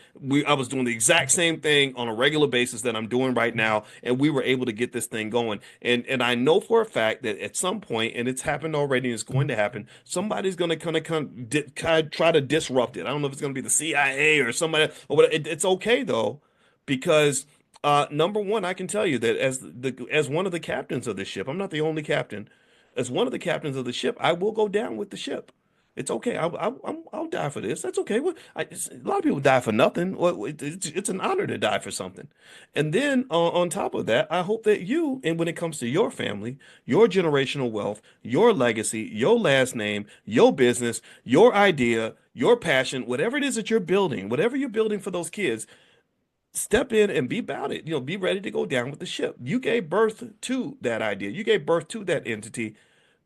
I was doing the exact same thing on a regular basis that I'm doing right now, and we were able to get this thing going. And I know for a fact that at some point, and it's happened already, and it's going to happen, somebody's going to kind of try to disrupt it. I don't know if it's going to be the CIA or somebody, or whatever. It's okay though, because number one, I can tell you that as one of the captains of the ship, I'm not the only captain. As one of the captains of the ship, I will go down with the ship. It's okay. I'll die for this. That's okay. A lot of people die for nothing. Well, it's an honor to die for something. And then on top of that, I hope that you, and when it comes to your family, your generational wealth, your legacy, your last name, your business, your idea, your passion, whatever it is that you're building, whatever you're building for those kids, step in and be about it. Be ready to go down with the ship. You gave birth to that idea. You gave birth to that entity.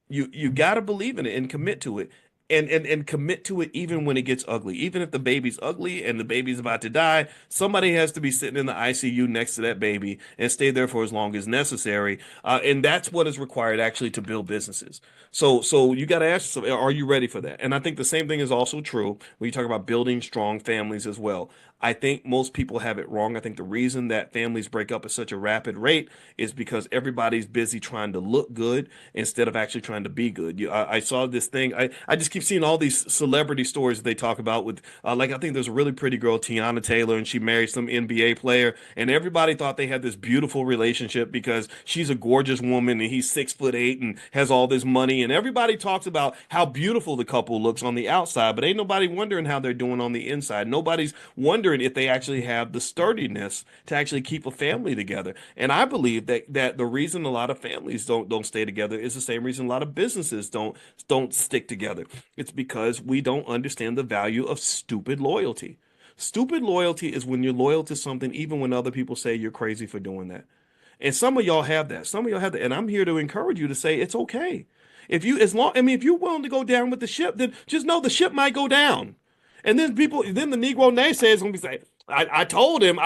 You got to believe in it and commit to it. And commit to it even when it gets ugly. Even if the baby's ugly and the baby's about to die, somebody has to be sitting in the ICU next to that baby and stay there for as long as necessary. And that's what is required actually to build businesses. So you got to ask yourself, are you ready for that? And I think the same thing is also true when you talk about building strong families as well. I think most people have it wrong. I think the reason that families break up at such a rapid rate is because everybody's busy trying to look good instead of actually trying to be good. I saw this thing. I just keep seeing all these celebrity stories that they talk about with, like, I think there's a really pretty girl, Tiana Taylor, and she married some NBA player, and everybody thought they had this beautiful relationship because she's a gorgeous woman and he's 6'8" and has all this money, and everybody talks about how beautiful the couple looks on the outside, but ain't nobody wondering how they're doing on the inside. Nobody's wondering if they actually have the sturdiness to actually keep a family together. And I believe that the reason a lot of families don't stay together is the same reason a lot of businesses don't stick together. It's because we don't understand the value of stupid loyalty. Stupid loyalty is when you're loyal to something even when other people say you're crazy for doing that. And some of y'all have that. Some of y'all have that. And I'm here to encourage you to say it's okay. If you're willing to go down with the ship, then just know the ship might go down. And then the Negro naysayers gonna be saying, I told him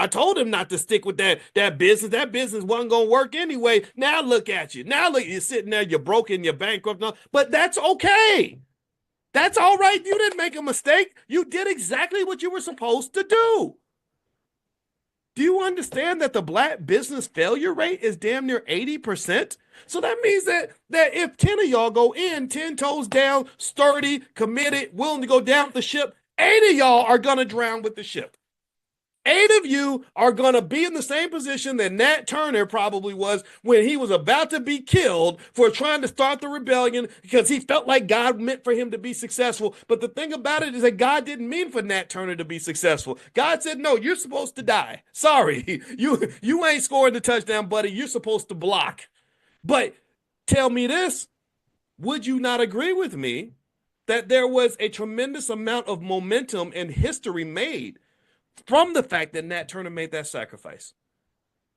not to stick with that business. That business wasn't gonna work anyway. Now look at you. Now look, you're sitting there, you're broken, you're bankrupt. But that's okay. That's all right. You didn't make a mistake. You did exactly what you were supposed to do. Do you understand that the Black business failure rate is damn near 80%? So that means that if 10 of y'all go in 10 toes down, sturdy, committed, willing to go down with the ship, 8 of y'all are going to drown with the ship. 8 of you are going to be in the same position that Nat Turner probably was when he was about to be killed for trying to start the rebellion because he felt like God meant for him to be successful. But the thing about it is that God didn't mean for Nat Turner to be successful. God said, no, you're supposed to die. Sorry, you ain't scoring the touchdown, buddy. You're supposed to block. But tell me this, would you not agree with me that there was a tremendous amount of momentum and history made from the fact that Nat Turner made that sacrifice?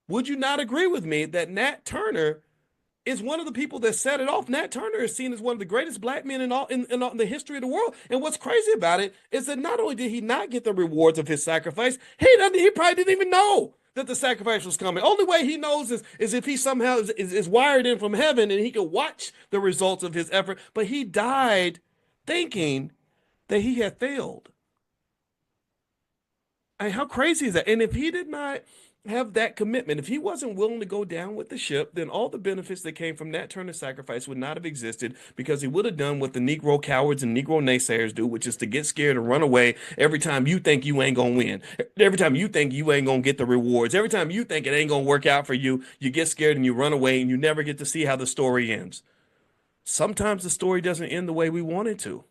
Would you not agree with me that Nat Turner is one of the people that set it off. Nat Turner is seen as one of the greatest black men in all the history of the world. And what's crazy about it is that not only did he not get the rewards of his sacrifice, he probably didn't even know that the sacrifice was coming. Only way he knows is if he somehow is wired in from heaven and he could watch the results of his effort. But he died thinking that he had failed. I mean, how crazy is that? And if he did not have that commitment, if he wasn't willing to go down with the ship, then all the benefits that came from Nat Turner's sacrifice would not have existed, because he would have done what the Negro cowards and Negro naysayers do, which is to get scared and run away every time you think you ain't gonna win, every time you think you ain't gonna get the rewards, every time you think it ain't gonna work out for you, you get scared and you run away and you never get to see how the story ends. Sometimes the story doesn't end the way we want it to.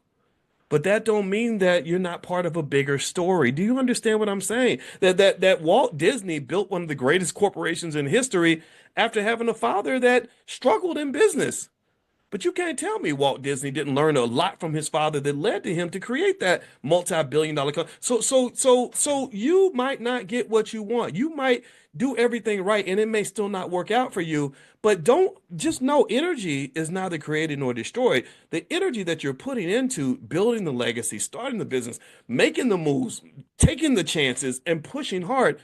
But that don't mean that you're not part of a bigger story. Do you understand what I'm saying? That Walt Disney built one of the greatest corporations in history after having a father that struggled in business. But you can't tell me Walt Disney didn't learn a lot from his father that led to him to create that multi-billion-dollar company. So you might not get what you want. You might do everything right and it may still not work out for you. But don't just know energy is neither created nor destroyed. The energy that you're putting into building the legacy, starting the business, making the moves, taking the chances, and pushing hard.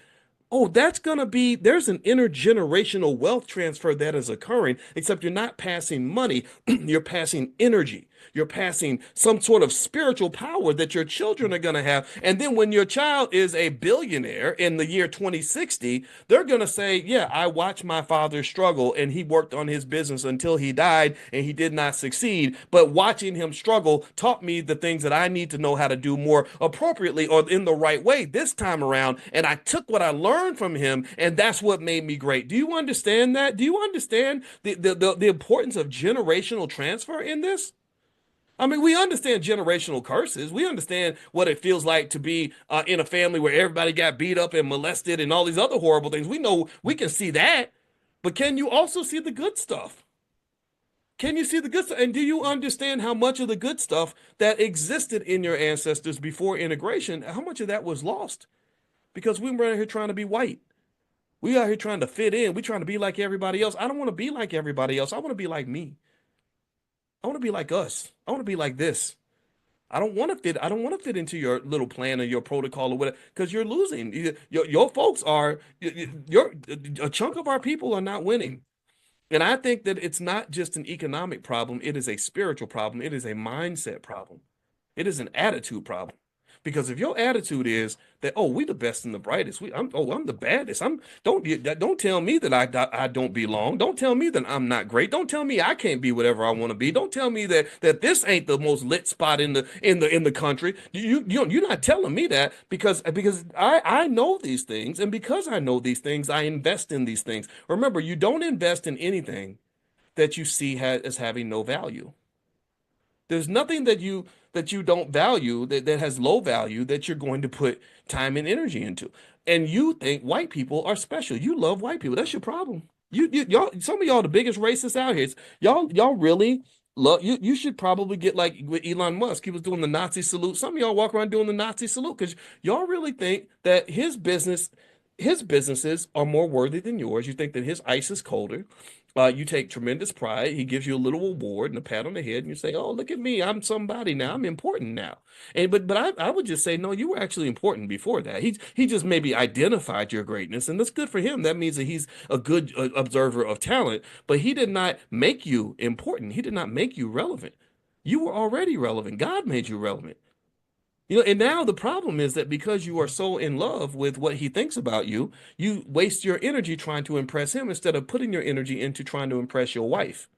Oh, there's an intergenerational wealth transfer that is occurring, except you're not passing money, you're passing energy. You're passing some sort of spiritual power that your children are going to have. And then when your child is a billionaire in the year 2060, they're going to say, yeah, I watched my father struggle and he worked on his business until he died and he did not succeed. But watching him struggle taught me the things that I need to know how to do more appropriately or in the right way this time around. And I took what I learned from him, and that's what made me great. Do you understand that? Do you understand the importance of generational transfer in this? I mean, we understand generational curses. We understand what it feels like to be in a family where everybody got beat up and molested and all these other horrible things. We know we can see that. But can you also see the good stuff? Can you see the good stuff? And do you understand how much of the good stuff that existed in your ancestors before integration, how much of that was lost? Because we were out here trying to be white. We out here trying to fit in. We're trying to be like everybody else. I don't want to be like everybody else. I want to be like me. I want to be like us. I want to be like this. I don't want to fit into your little plan or your protocol or whatever, because you're losing. Your folks are, a chunk of our people are not winning. And I think that it's not just an economic problem. It is a spiritual problem. It is a mindset problem. It is an attitude problem. Because if your attitude is that, oh, we the best and the brightest, I'm the baddest. Don't tell me that I don't belong. Don't tell me that I'm not great. Don't tell me I can't be whatever I want to be. Don't tell me that this ain't the most lit spot in the country. You're not telling me that, because I know these things, and because I know these things, I invest in these things. Remember, you don't invest in anything that you see as having no value. There's nothing that you don't value that has low value that you're going to put time and energy into. And you think white people are special. You love white people. That's your problem. Y'all, some of y'all the biggest racists out here. Y'all really love you should probably get like with Elon Musk. He was doing the Nazi salute. Some of y'all walk around doing the Nazi salute because y'all really think that his businesses are more worthy than yours. You think that his ice is colder. You take tremendous pride. He gives you a little award and a pat on the head, and you say, "Oh, look at me! I'm somebody now. I'm important now." And but I would just say, no, you were actually important before that. He just maybe identified your greatness, and that's good for him. That means that he's a good observer of talent. But he did not make you important. He did not make you relevant. You were already relevant. God made you relevant. And now the problem is that because you are so in love with what he thinks about you, you waste your energy trying to impress him instead of putting your energy into trying to impress your wife.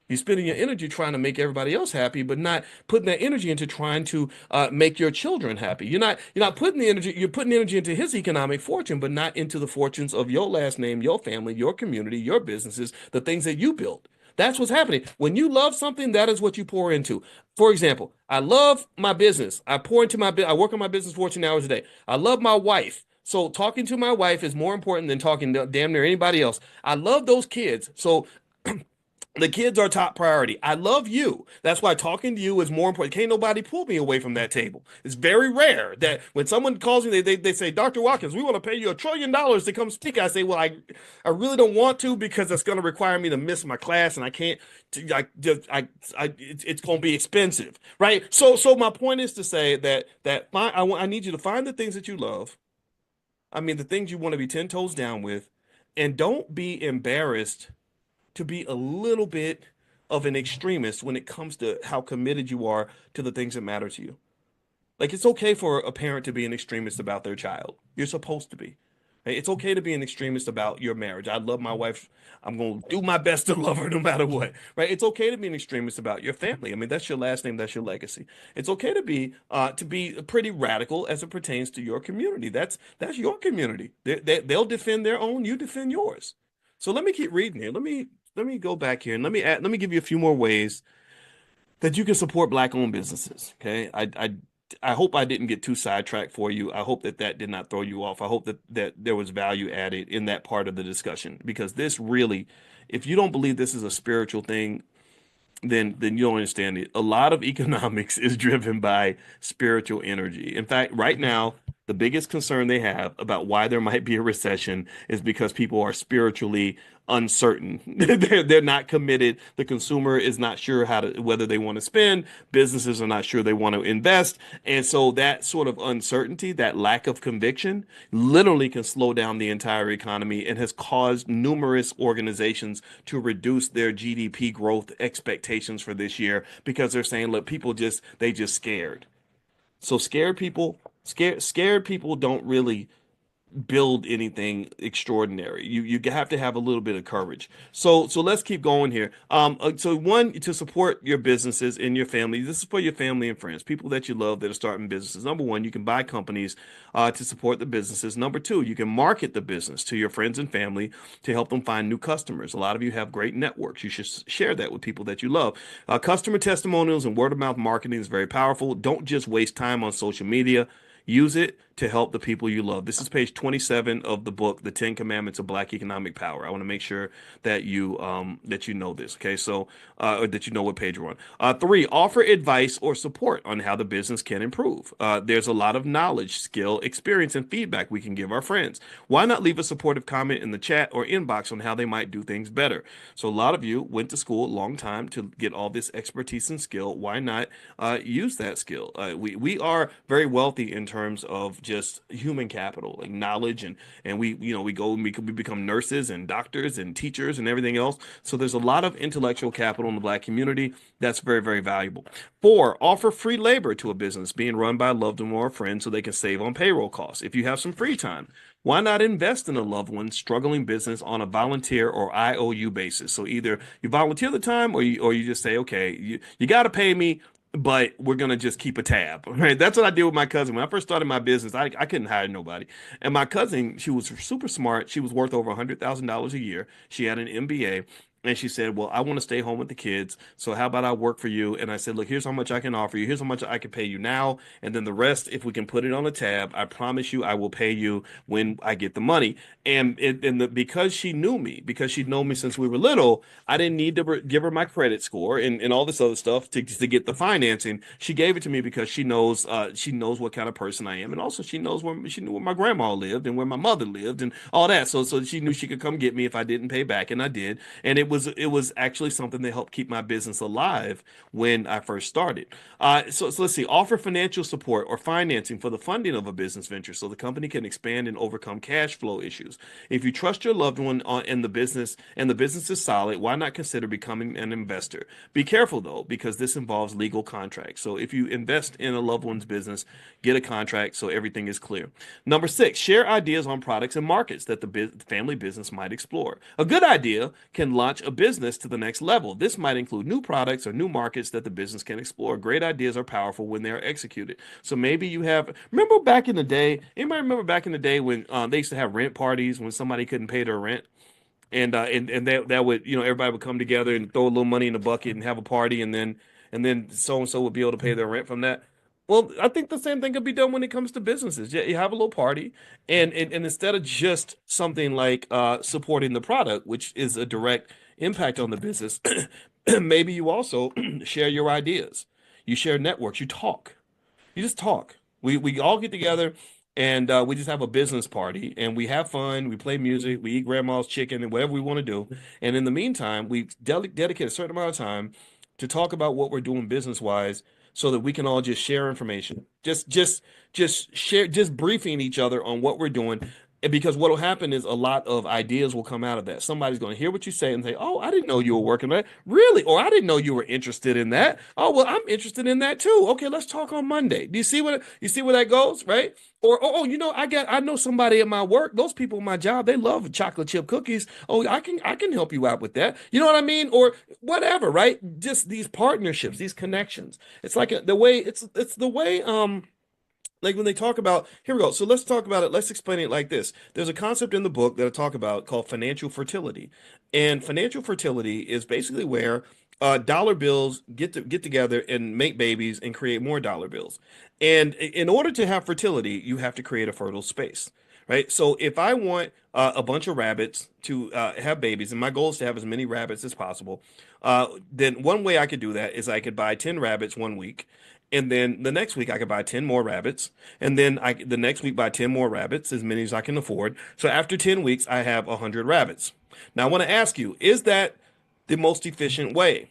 You're spending your energy trying to make everybody else happy, but not putting that energy into trying to make your children happy. You're not putting the energy. You're putting energy into his economic fortune, but not into the fortunes of your last name, your family, your community, your businesses, the things that you built. That's what's happening. When you love something, that is what you pour into. For example, I love my business. I work on my business 14 hours a day. I love my wife. So talking to my wife is more important than talking to damn near anybody else. I love those kids. So The kids are top priority. I love you. That's why talking to you is more important. Can't nobody pull me away from that table. It's very rare that when someone calls me, they say, Dr. Watkins, we want to pay you $1 trillion to come speak. I say, well, I really don't want to because it's going to require me to miss my class and I can't, it's going to be expensive. Right. So my point is to say I need you to find the things that you love. I mean, the things you want to be 10 toes down with, and don't be embarrassed to be a little bit of an extremist when it comes to how committed you are to the things that matter to you. Like it's okay for a parent to be an extremist about their child. You're supposed to be. Hey, it's okay to be an extremist about your marriage. I love my wife. I'm going to do my best to love her no matter what. Right? It's okay to be an extremist about your family. I mean, that's your last name, that's your legacy. It's okay to be pretty radical as it pertains to your community. That's your community. They'll defend their own, you defend yours. So let me keep reading here. Let me go back here and let me give you a few more ways that you can support Black-owned businesses. Okay, I hope I didn't get too sidetracked for you. I hope that did not throw you off. I hope that there was value added in that part of the discussion because this really, if you don't believe this is a spiritual thing, then you don't understand it. A lot of economics is driven by spiritual energy. In fact, right now, the biggest concern they have about why there might be a recession is because people are spiritually uncertain. They're not committed. The consumer is not sure whether they want to spend. Businesses are not sure they want to invest. And so that sort of uncertainty, that lack of conviction, literally can slow down the entire economy and has caused numerous organizations to reduce their GDP growth expectations for this year because they're saying, look, they just scared. So scared people don't really build anything extraordinary. You have to have a little bit of courage. So let's keep going here. So one, to support your businesses and your family. This is for your family and friends, people that you love that are starting businesses. Number one, you can buy companies to support the businesses. Number two, you can market the business to your friends and family to help them find new customers. A lot of you have great networks. You should share that with people that you love. Customer testimonials and word of mouth marketing is very powerful. Don't just waste time on social media. Use it to help the people you love. This is page 27 of the book, The 10 Commandments of Black Economic Power. I want to make sure that you know this. Okay, so or that you know what page we're on. Three, offer advice or support on how the business can improve. There's a lot of knowledge, skill, experience, and feedback we can give our friends. Why not leave a supportive comment in the chat or inbox on how they might do things better? So a lot of you went to school a long time to get all this expertise and skill. Why not use that skill? We are very wealthy in terms of just human capital, like knowledge, and we become nurses and doctors and teachers and everything else. So there's a lot of intellectual capital in the Black community that's very, very valuable. Four, offer free labor to a business being run by a loved one or a friend so they can save on payroll costs. If you have some free time, why not invest in a loved one's struggling business on a volunteer or IOU basis? So either you volunteer the time or you just say, okay, you got to pay me, but we're gonna just keep a tab, right? That's what I did with my cousin. When I first started my business, I couldn't hire nobody. And my cousin, she was super smart. She was worth over $100,000 a year. She had an MBA. And she said, well, I want to stay home with the kids. So how about I work for you? And I said, look, here's how much I can offer you. Here's how much I can pay you now. And then the rest, if we can put it on a tab, I promise you I will pay you when I get the money. Because she knew me, because she'd known me since we were little, I didn't need to give her my credit score and all this other stuff to get the financing. She gave it to me because she knows what kind of person I am. And also she knew where my grandma lived and where my mother lived and all that. So she knew she could come get me if I didn't pay back. And I did. And it was actually something that helped keep my business alive when I first started. So let's see, offer financial support or financing for the funding of a business venture so the company can expand and overcome cash flow issues. If you trust your loved one in the business and the business is solid, why not consider becoming an investor? Be careful though, because this involves legal contracts. So if you invest in a loved one's business, get a contract so everything is clear. Number six, share ideas on products and markets that the family business might explore. A good idea can launch a business to the next level. This might include new products or new markets that the business can explore. Great ideas are powerful when they are executed. So maybe remember back in the day, anybody remember back in the day when they used to have rent parties when somebody couldn't pay their rent? And that would, everybody would come together and throw a little money in the bucket and have a party, and then so and so would be able to pay their rent from that. Well, I think the same thing could be done when it comes to businesses. You have a little party, and instead of just something like supporting the product, which is a direct impact on the business, maybe you also share your ideas. You share networks. You talk. You just talk. We all get together and we just have a business party and we have fun. We play music. We eat grandma's chicken and whatever we want to do. And in the meantime, we dedicate a certain amount of time to talk about what we're doing business wise, so that we can all just share information. Just share, just briefing each other on what we're doing. And because what will happen is a lot of ideas will come out of that. Somebody's going to hear what you say and say, "Oh, I didn't know you were working on that. Really?" Or "I didn't know you were interested in that. Oh, well, I'm interested in that too. Okay, let's talk on Monday." Do you see where that goes, right? Or I know somebody at my work. Those people in my job, they love chocolate chip cookies. Oh, I can help you out with that. You know what I mean? Or whatever, right? Just these partnerships, these connections. It's like it's the way like when they talk about, here we go. So let's talk about it. Let's explain it like this. There's a concept in the book that I talk about called financial fertility. And financial fertility is basically where dollar bills get together and make babies and create more dollar bills. And in order to have fertility, you have to create a fertile space, right? So if I want a bunch of rabbits to have babies, and my goal is to have as many rabbits as possible, then one way I could do that is I could buy 10 rabbits one week. And then the next week I could buy 10 more rabbits. And then the next week buy 10 more rabbits, as many as I can afford. So after 10 weeks, I have 100 rabbits. Now I want to ask you, is that the most efficient way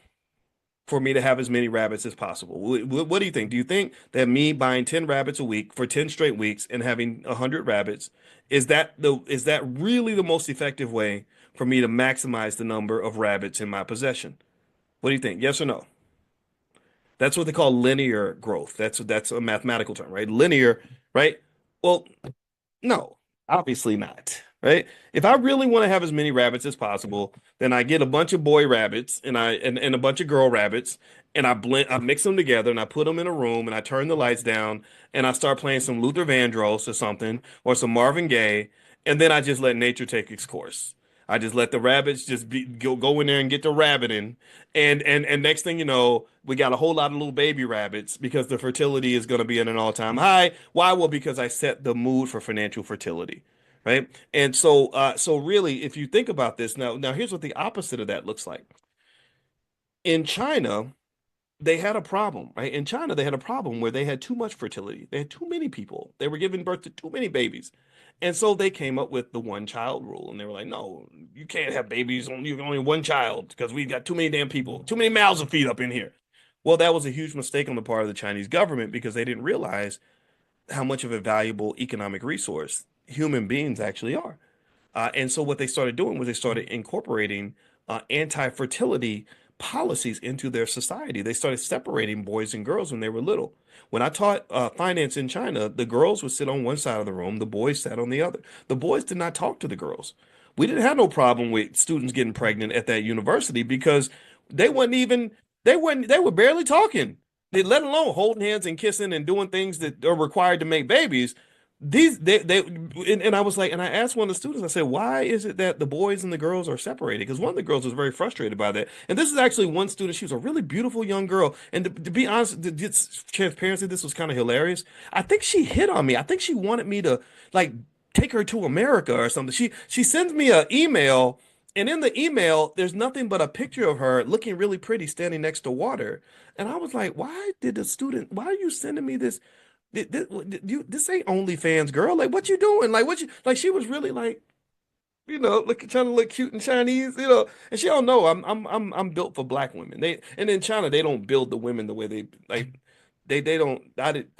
for me to have as many rabbits as possible? What do you think? Do you think that me buying 10 rabbits a week for 10 straight weeks and having 100 rabbits, is that really the most effective way for me to maximize the number of rabbits in my possession? What do you think? Yes or no? That's what they call linear growth. That's a mathematical term, right? Linear, right? Well, no, obviously not, right? If I really want to have as many rabbits as possible, then I get a bunch of boy rabbits and a bunch of girl rabbits, and I mix them together and I put them in a room and I turn the lights down and I start playing some Luther Vandross or something or some Marvin Gaye, and then I just let nature take its course. I just let the rabbits just go in there and get the rabbiting, and next thing you know, we got a whole lot of little baby rabbits because the fertility is going to be at an all-time high. Why? Well, because I set the mood for financial fertility, right? And so really, if you think about this now, here's what the opposite of that looks like. In China, they had a problem, right? In China, they had a problem where they had too much fertility. They had too many people. They were giving birth to too many babies. And so they came up with the one child rule. And they were like, no, you can't have babies on you only one child because we've got too many damn people, too many mouths to feed up in here. Well, that was a huge mistake on the part of the Chinese government because they didn't realize how much of a valuable economic resource human beings actually are. And so what they started doing was they started incorporating anti-fertility policies into their society. They started separating boys and girls when they were little. When I taught finance in China, the girls would sit on one side of the room, the boys sat on the other. The boys did not talk to the girls. We didn't have no problem with students getting pregnant at that university because they weren't even they were barely talking. Let alone holding hands and kissing and doing things that are required to make babies. And I was like, and I asked one of the students, I said, why is it that the boys and the girls are separated? Because one of the girls was very frustrated by that. And this is actually one student, she was a really beautiful young girl. And to be honest, transparency, this was kind of hilarious. I think she hit on me. I think she wanted me to like take her to America or something. She sends me an email, and in the email, there's nothing but a picture of her looking really pretty standing next to water. And I was like, why are you sending me this? This ain't OnlyFans, girl. Like, what you doing? Like, what you like? She was really like, trying to look cute and Chinese, And she don't know I'm built for black women. And in China they don't build the women the way they like. They don't. I did.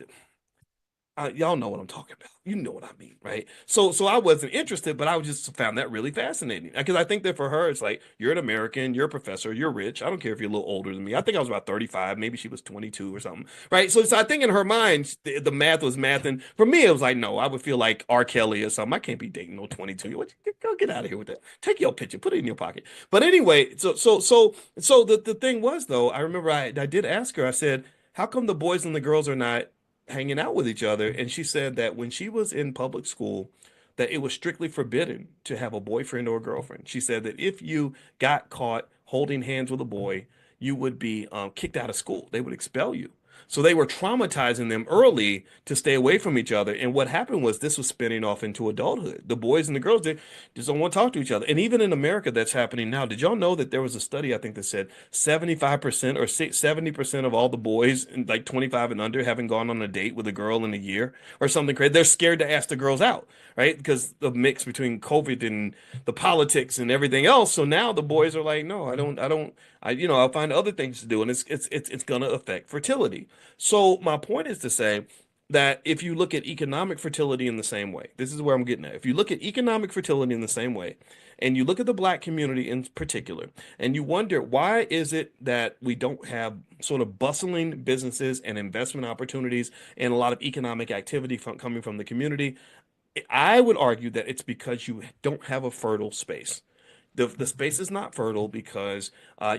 Y'all know what I'm talking about. You know what I mean, right? So I wasn't interested, but I just found that really fascinating because I think that for her, it's like you're an American, you're a professor, you're rich. I don't care if you're a little older than me. I think I was about 35, maybe she was 22 or something, right? So I think in her mind, the math was math, and for me, it was like, no, I would feel like R. Kelly or something. I can't be dating no 22. Go get out of here with that. Take your picture, put it in your pocket. But anyway, so the thing was though, I remember I did ask her. I said, how come the boys and the girls are not hanging out with each other? And she said that when she was in public school, that it was strictly forbidden to have a boyfriend or a girlfriend. She said that if you got caught holding hands with a boy, you would be kicked out of school. They would expel you. So they were traumatizing them early to stay away from each other. And what happened was this was spinning off into adulthood. The boys and the girls, they just don't want to talk to each other. And even in America, that's happening now. Did y'all know that there was a study, I think, that said 75% or 70% of all the boys in like 25 and under haven't gone on a date with a girl in a year or something crazy. They're scared to ask the girls out, right? Because the mix between COVID and the politics and everything else. So now the boys are like, no, I'll find other things to do, and it's going to affect fertility. So my point is to say that if you look at economic fertility in the same way, this is where I'm getting at. If you look at economic fertility in the same way, and you look at the Black community in particular, and you wonder why is it that we don't have sort of bustling businesses and investment opportunities and a lot of economic activity coming from the community, I would argue that it's because you don't have a fertile space. The space is not fertile because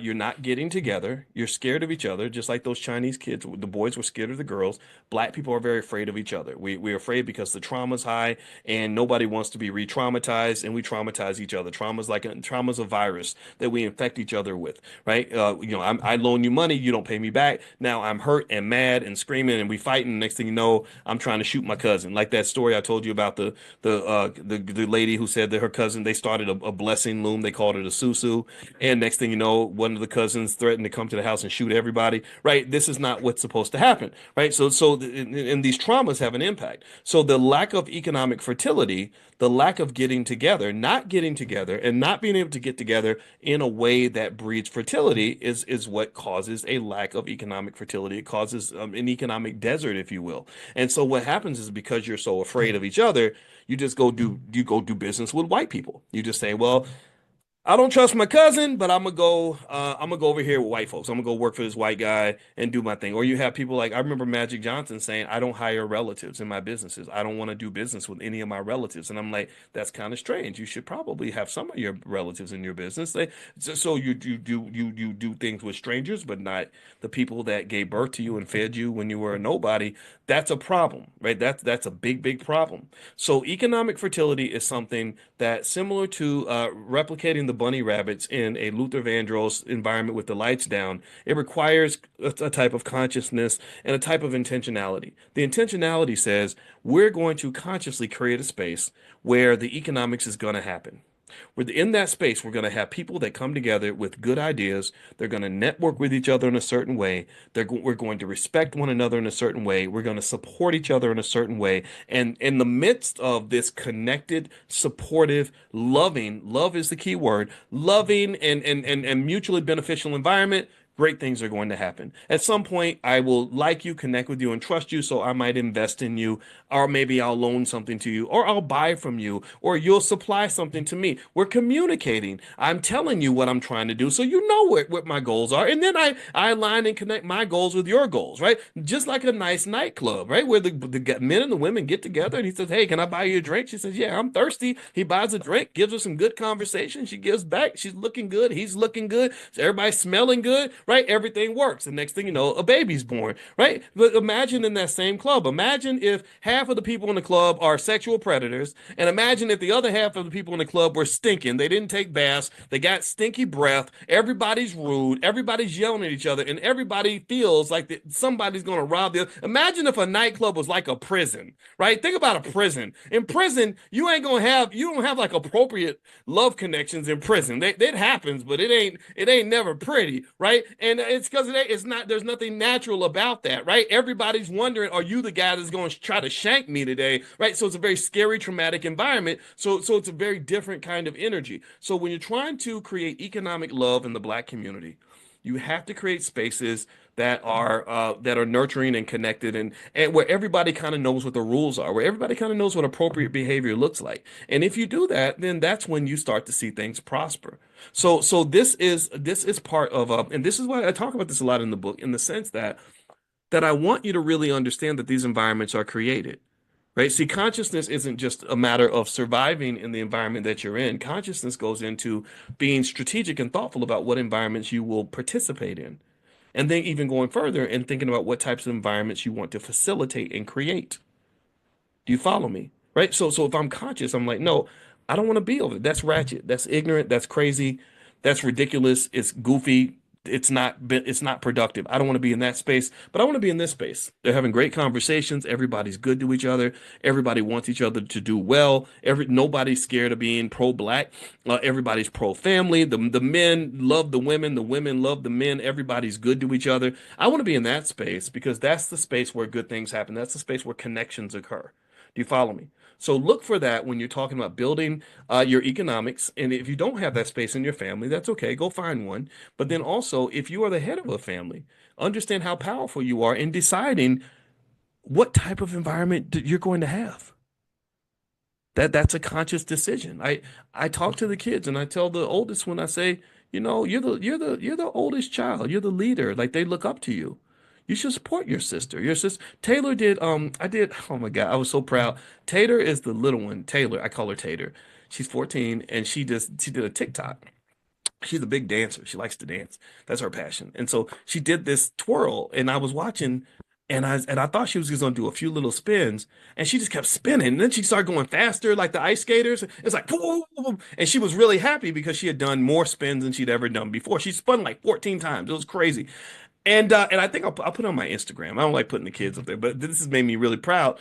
you're not getting together. You're scared of each other, just like those Chinese kids. The boys were scared of the girls. Black people are very afraid of each other. We're afraid because the trauma's high and nobody wants to be re-traumatized, and we traumatize each other. Trauma's a virus that we infect each other with, right? I loan you money, you don't pay me back. Now I'm hurt and mad and screaming, and we fighting. Next thing you know, I'm trying to shoot my cousin. Like that story I told you about the lady who said that her cousin, they started a blessing loom. They called it a susu. And next thing you know, one of the cousins threatened to come to the house and shoot everybody, right? This is not what's supposed to happen, right? And these traumas have an impact. So the lack of economic fertility, the lack of getting together, not getting together, and not being able to get together in a way that breeds fertility is what causes a lack of economic fertility. It causes an economic desert, if you will. And so what happens is because you're so afraid of each other, you go do business with white people. You just say, well, I don't trust my cousin, but I'm gonna go over here with white folks. I'm gonna go work for this white guy and do my thing. Or you have people like I remember Magic Johnson saying, I don't hire relatives in my businesses. I don't want to do business with any of my relatives. And I'm like, that's kind of strange. You should probably have some of your relatives in your business. So you do things with strangers, but not the people that gave birth to you and fed you when you were a nobody. That's a problem, right? That's a big problem. So economic fertility is something that similar to replicating the bunny rabbits in a Luther Vandross environment with the lights down, it requires a type of consciousness and a type of intentionality. The intentionality says we're going to consciously create a space where the economics is going to happen. In that space, we're going to have people that come together with good ideas. They're going to network with each other in a certain way. We're going to respect one another in a certain way. We're going to support each other in a certain way. And in the midst of this connected, supportive, loving, love is the key word, loving and mutually beneficial environment, great things are going to happen. At some point, I will like you, connect with you, and trust you, so I might invest in you, or maybe I'll loan something to you, or I'll buy from you, or you'll supply something to me. We're communicating. I'm telling you what I'm trying to do, so you know what my goals are, and then I align and connect my goals with your goals, right? Just like a nice nightclub, right? Where the men and the women get together, and he says, hey, can I buy you a drink? She says, yeah, I'm thirsty. He buys a drink, gives her some good conversation. She gives back. She's looking good. He's looking good. Everybody's smelling good, right? Everything works. The next thing you know, a baby's born, right? But imagine in that same club, imagine if half of the people in the club are sexual predators, and imagine if the other half of the people in the club were stinking. They didn't take baths. They got stinky breath. Everybody's rude. Everybody's yelling at each other, and everybody feels like somebody's going to rob them. Imagine if a nightclub was like a prison, right? Think about a prison. In prison, you don't have like appropriate love connections in prison. That happens, but it ain't never pretty, right? And it's because there's nothing natural about that, right? Everybody's wondering, are you the guy that's going to try to shank me today, right? So it's a very scary, traumatic environment. So it's a very different kind of energy. So when you're trying to create economic love in the Black community, you have to create spaces that are nurturing and connected, and where everybody kind of knows what the rules are, where everybody kind of knows what appropriate behavior looks like. And if you do that, then that's when you start to see things prosper. So this is part of and this is why I talk about this a lot in the book, in the sense that I want you to really understand that these environments are created. Right? See, consciousness isn't just a matter of surviving in the environment that you're in. Consciousness goes into being strategic and thoughtful about what environments you will participate in. And then even going further and thinking about what types of environments you want to facilitate and create. Do you follow me? Right? So if I'm conscious, I'm like, no, I don't want to be over it. That's ratchet. That's ignorant. That's crazy. That's ridiculous. It's goofy. it's not productive. I don't want to be in that space, but I want to be in this space. They're having great conversations. Everybody's good to each other. Everybody wants each other to do well. Nobody's scared of being pro-black. Everybody's pro-family. The men love the women love the men. Everybody's good to each other. I want to be in that space because that's the space where good things happen. That's the space where connections occur. Do you follow me? So look for that when you're talking about building your economics. And if you don't have that space in your family, that's okay. Go find one. But then also, if you are the head of a family, understand how powerful you are in deciding what type of environment you're going to have. That's a conscious decision. I talk to the kids and I tell the oldest one, I say, you know, you're the oldest child. You're the leader. Like they look up to you. You should support your sister. Your sister Taylor did I did oh my God, I was so proud. Tater is the little one. Taylor, I call her Tater. She's 14 and she did a TikTok. She's a big dancer. She likes to dance. That's her passion. And so she did this twirl and I was watching and I thought she was just gonna do a few little spins and she just kept spinning. And then she started going faster like the ice skaters. It's like boom, boom, boom, boom. And she was really happy because she had done more spins than she'd ever done before. She spun like 14 times. It was crazy. And I think I'll put it on my Instagram. I don't like putting the kids up there, but this has made me really proud.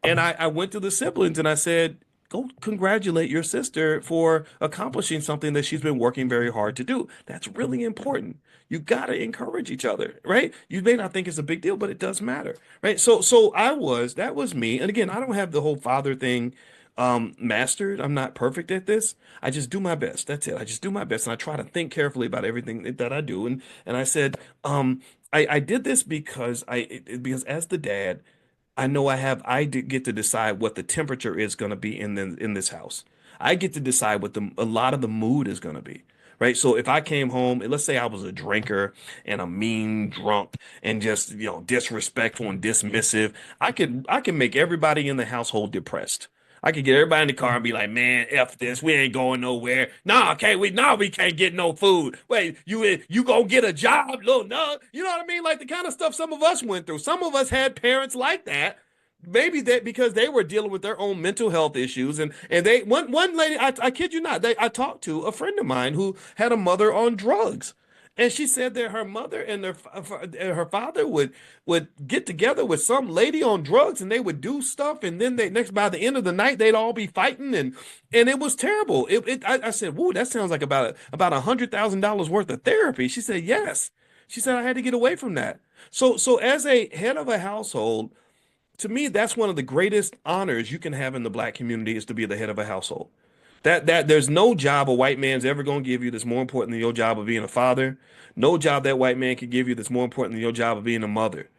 And I went to the siblings and I said, go congratulate your sister for accomplishing something that she's been working very hard to do. That's really important. You got to encourage each other, right? You may not think it's a big deal, but it does matter, right? So that was me. And again, I don't have the whole father thing mastered. I'm not perfect at this. I just do my best. That's it. I just do my best. And I try to think carefully about everything that I do. And I said, I did this because as the dad, I know I did get to decide what the temperature is going to be in this house. I get to decide what a lot of the mood is going to be. Right. So if I came home and let's say I was a drinker and a mean drunk and just, disrespectful and dismissive, I can make everybody in the household depressed. I could get everybody in the car and be like, man, F this. We ain't going nowhere. Nah, we can't get no food. Wait, you gonna get a job? No. You know what I mean? Like the kind of stuff some of us went through. Some of us had parents like that. Maybe that because they were dealing with their own mental health issues. And they one lady, I kid you not, I talked to a friend of mine who had a mother on drugs. And she said that her mother and her father would get together with some lady on drugs and they would do stuff and then by the end of the night they'd all be fighting and it was terrible. I said, "Woo, that sounds like about $100,000 worth of therapy." She said, "Yes." She said, "I had to get away from that." So as a head of a household, to me, that's one of the greatest honors you can have in the black community is to be the head of a household. That there's no job a white man's ever going to give you that's more important than your job of being a father. No job that white man can give you that's more important than your job of being a mother.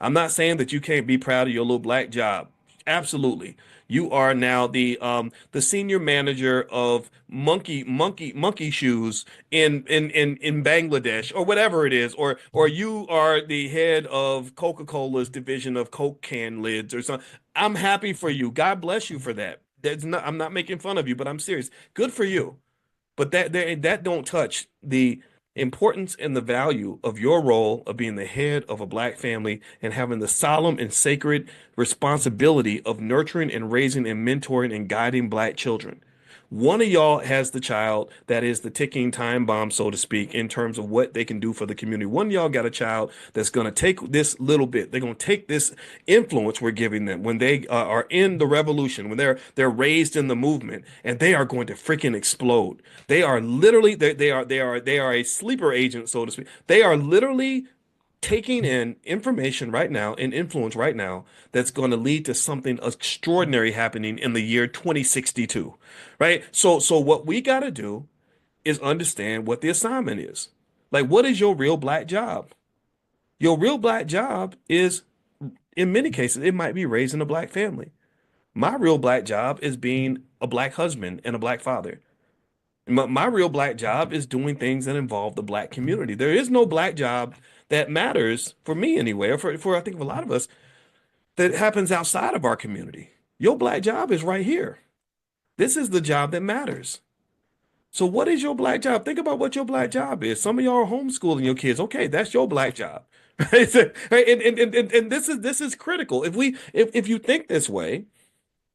I'm not saying that you can't be proud of your little black job. Absolutely. You are now the senior manager of monkey shoes in Bangladesh or whatever it is, or you are the head of Coca-Cola's division of Coke can lids or something. I'm happy for you. God bless you for that. I'm not making fun of you, but I'm serious. Good for you. But that don't touch the importance and the value of your role of being the head of a black family and having the solemn and sacred responsibility of nurturing and raising and mentoring and guiding black children. One of y'all has the child that is the ticking time bomb, so to speak, in terms of what they can do for the community. One of y'all got a child that's going to take this little bit. They're going to take this influence we're giving them when they are in the revolution, when they're raised in the movement, and they are going to freaking explode. They are literally they are a sleeper agent, so to speak. They are literally taking in information right now and influence right now that's going to lead to something extraordinary happening in the year 2062, right? So what we got to do is understand what the assignment is. Like, what is your real black job? Your real black job is, in many cases, it might be raising a black family. My real black job is being a black husband and a black father. My real black job is doing things that involve the black community. There is no black job that matters for me anyway, or for I think a lot of us, that happens outside of our community. Your black job is right here. This is the job that matters. So what is your black job? Think about what your black job is. Some of y'all are homeschooling your kids. Okay, that's your black job. Right? And this is critical. If you think this way,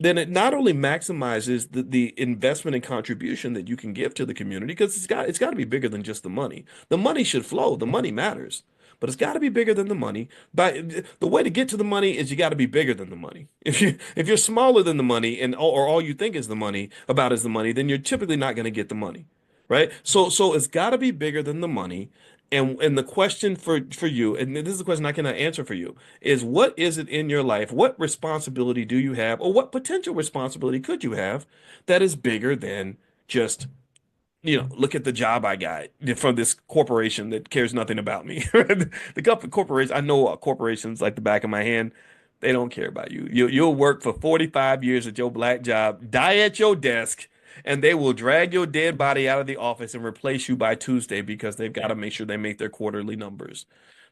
then it not only maximizes the investment and contribution that you can give to the community, because it's got to be bigger than just the money. The money should flow. The money matters, but it's got to be bigger than the money. But the way to get to the money is you got to be bigger than the money. If you're smaller than the money and or all you think is the money about is the money, then you're typically not going to get the money, right? So it's got to be bigger than the money. And the question for you, and this is a question I cannot answer for you, is what is it in your life? What responsibility do you have, or what potential responsibility could you have that is bigger than just, look at the job I got from this corporation that cares nothing about me. Corporation, I know corporations like the back of my hand. They don't care about you. You'll work for 45 years at your black job, die at your desk, and they will drag your dead body out of the office and replace you by Tuesday because they've got to make sure they make their quarterly numbers.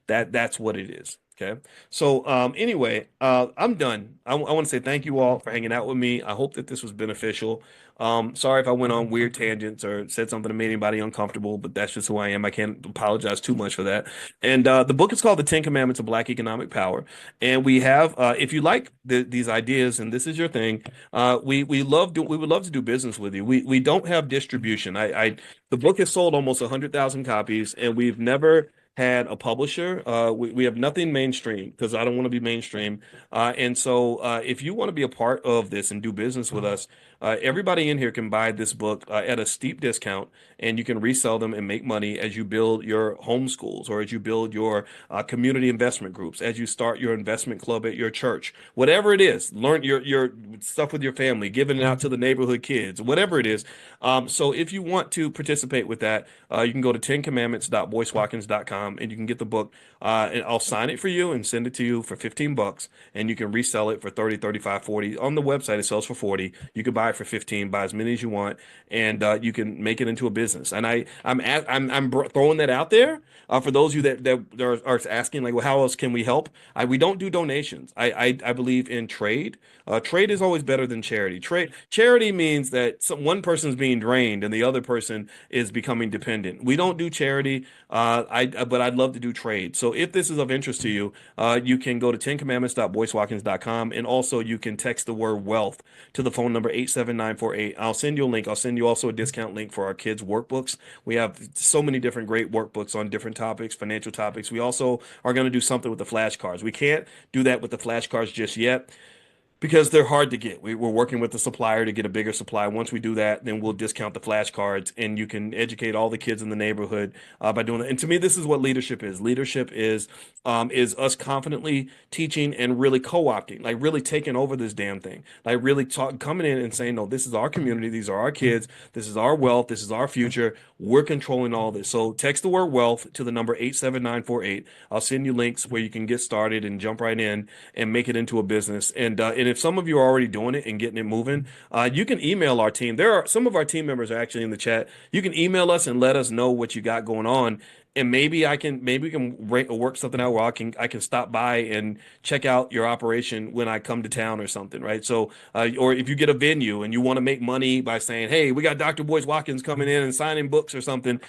That's what it is. Okay. So anyway, I'm done. I want to say thank you all for hanging out with me. I hope that this was beneficial. Sorry if I went on weird tangents or said something that made anybody uncomfortable, but that's just who I am. I can't apologize too much for that. And the book is called The 10 Commandments of Black Economic Power. And we have, if you like these ideas and this is your thing, we would love to do business with you. We don't have distribution. The book has sold almost 100,000 copies, and we've never had a publisher. We have nothing mainstream because I don't want to be mainstream. And so if you want to be a part of this and do business with us, everybody in here can buy this book at a steep discount, and you can resell them and make money as you build your homeschools or as you build your community investment groups, as you start your investment club at your church, whatever it is, learn your stuff with your family, giving it out to the neighborhood kids, whatever it is. So if you want to participate with that, you can go to 10commandments.boycewatkins.com and you can get the book, and I'll sign it for you and send it to you for $15, and you can resell it for 30, 35, 40. On the website, it sells for 40. You can buy it for 15, buy as many as you want, and you can make it into a business. And I'm throwing that out there for those of you that are asking, like, well, how else can we help? We don't do donations. I believe in trade. Trade is always better than charity. Charity means that one person's being drained and the other person is becoming dependent. We don't do charity, but I'd love to do trade. So if this is of interest to you, you can go to 10commandments.boycewatkins.com, and also you can text the word wealth to the phone number 87948. I'll send you a link. I'll send you also a discount link for our kids' workbooks. We have so many different great workbooks on different topics, financial topics. We also are going to do something with the flashcards. We can't do that with the flashcards just yet, because they're hard to get. We're working with the supplier to get a bigger supply. Once we do that, then we'll discount the flashcards, and you can educate all the kids in the neighborhood by doing that. And to me, this is what leadership is. Leadership is us confidently teaching and really co-opting, like really taking over this damn thing, like really coming in and saying, no, this is our community, these are our kids, this is our wealth, this is our future. We're controlling all this. So text the word wealth to the number 87948. I'll send you links where you can get started and jump right in and make it into a business. And if some of you are already doing it and getting it moving, you can email our team. There are some of our team members are actually in the chat. You can email us and let us know what you got going on. And maybe we can work something out where I can stop by and check out your operation when I come to town or something, right? So, or if you get a venue and you want to make money by saying, hey, we got Dr. Boyce Watkins coming in and signing books or something.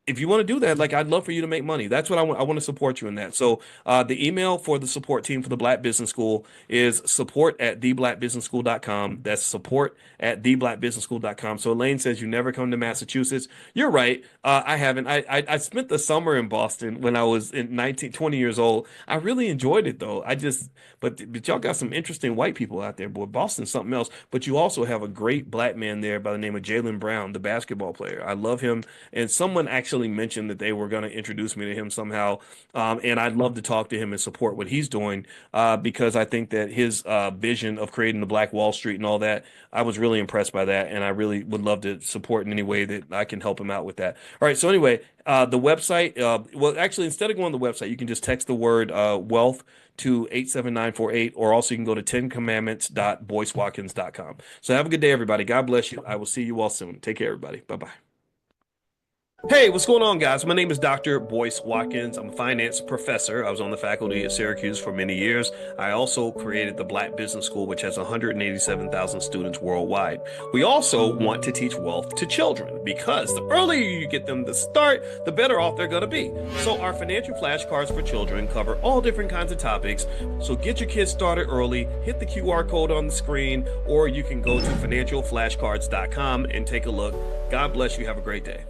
If you want to do that, like, I'd love for you to make money. That's what I want. I want to support you in that. So the email for the support team for the Black Business School is support@theblackbusinessschool.com. That's support@theblackbusinessschool.com. So Elaine says you never come to Massachusetts. You're right. I haven't. I spent the summer in Boston when I was 20 years old. I really enjoyed it though. But y'all got some interesting white people out there, boy. Boston's something else. But you also have a great black man there by the name of Jaylen Brown, the basketball player. I love him. And someone actually mentioned that they were going to introduce me to him somehow, and I'd love to talk to him and support what he's doing, because I think that his vision of creating the Black Wall Street and all that, I was really impressed by that, and I really would love to support in any way that I can help him out with that. All right, so anyway, the website, well, actually, instead of going to the website, you can just text the word wealth to 87948, or also you can go to 10commandments.boycewatkins.com. So have a good day, everybody. God bless you. I will see you all soon. Take care, everybody. Bye-bye. Hey, what's going on, guys? My name is Dr. Boyce Watkins. I'm a finance professor. I was on the faculty at Syracuse for many years. I also created the Black Business School, which has 187,000 students worldwide. We also want to teach wealth to children because the earlier you get them to start, the better off they're going to be. So our financial flashcards for children cover all different kinds of topics. So get your kids started early, hit the QR code on the screen, or you can go to financialflashcards.com and take a look. God bless you. Have a great day.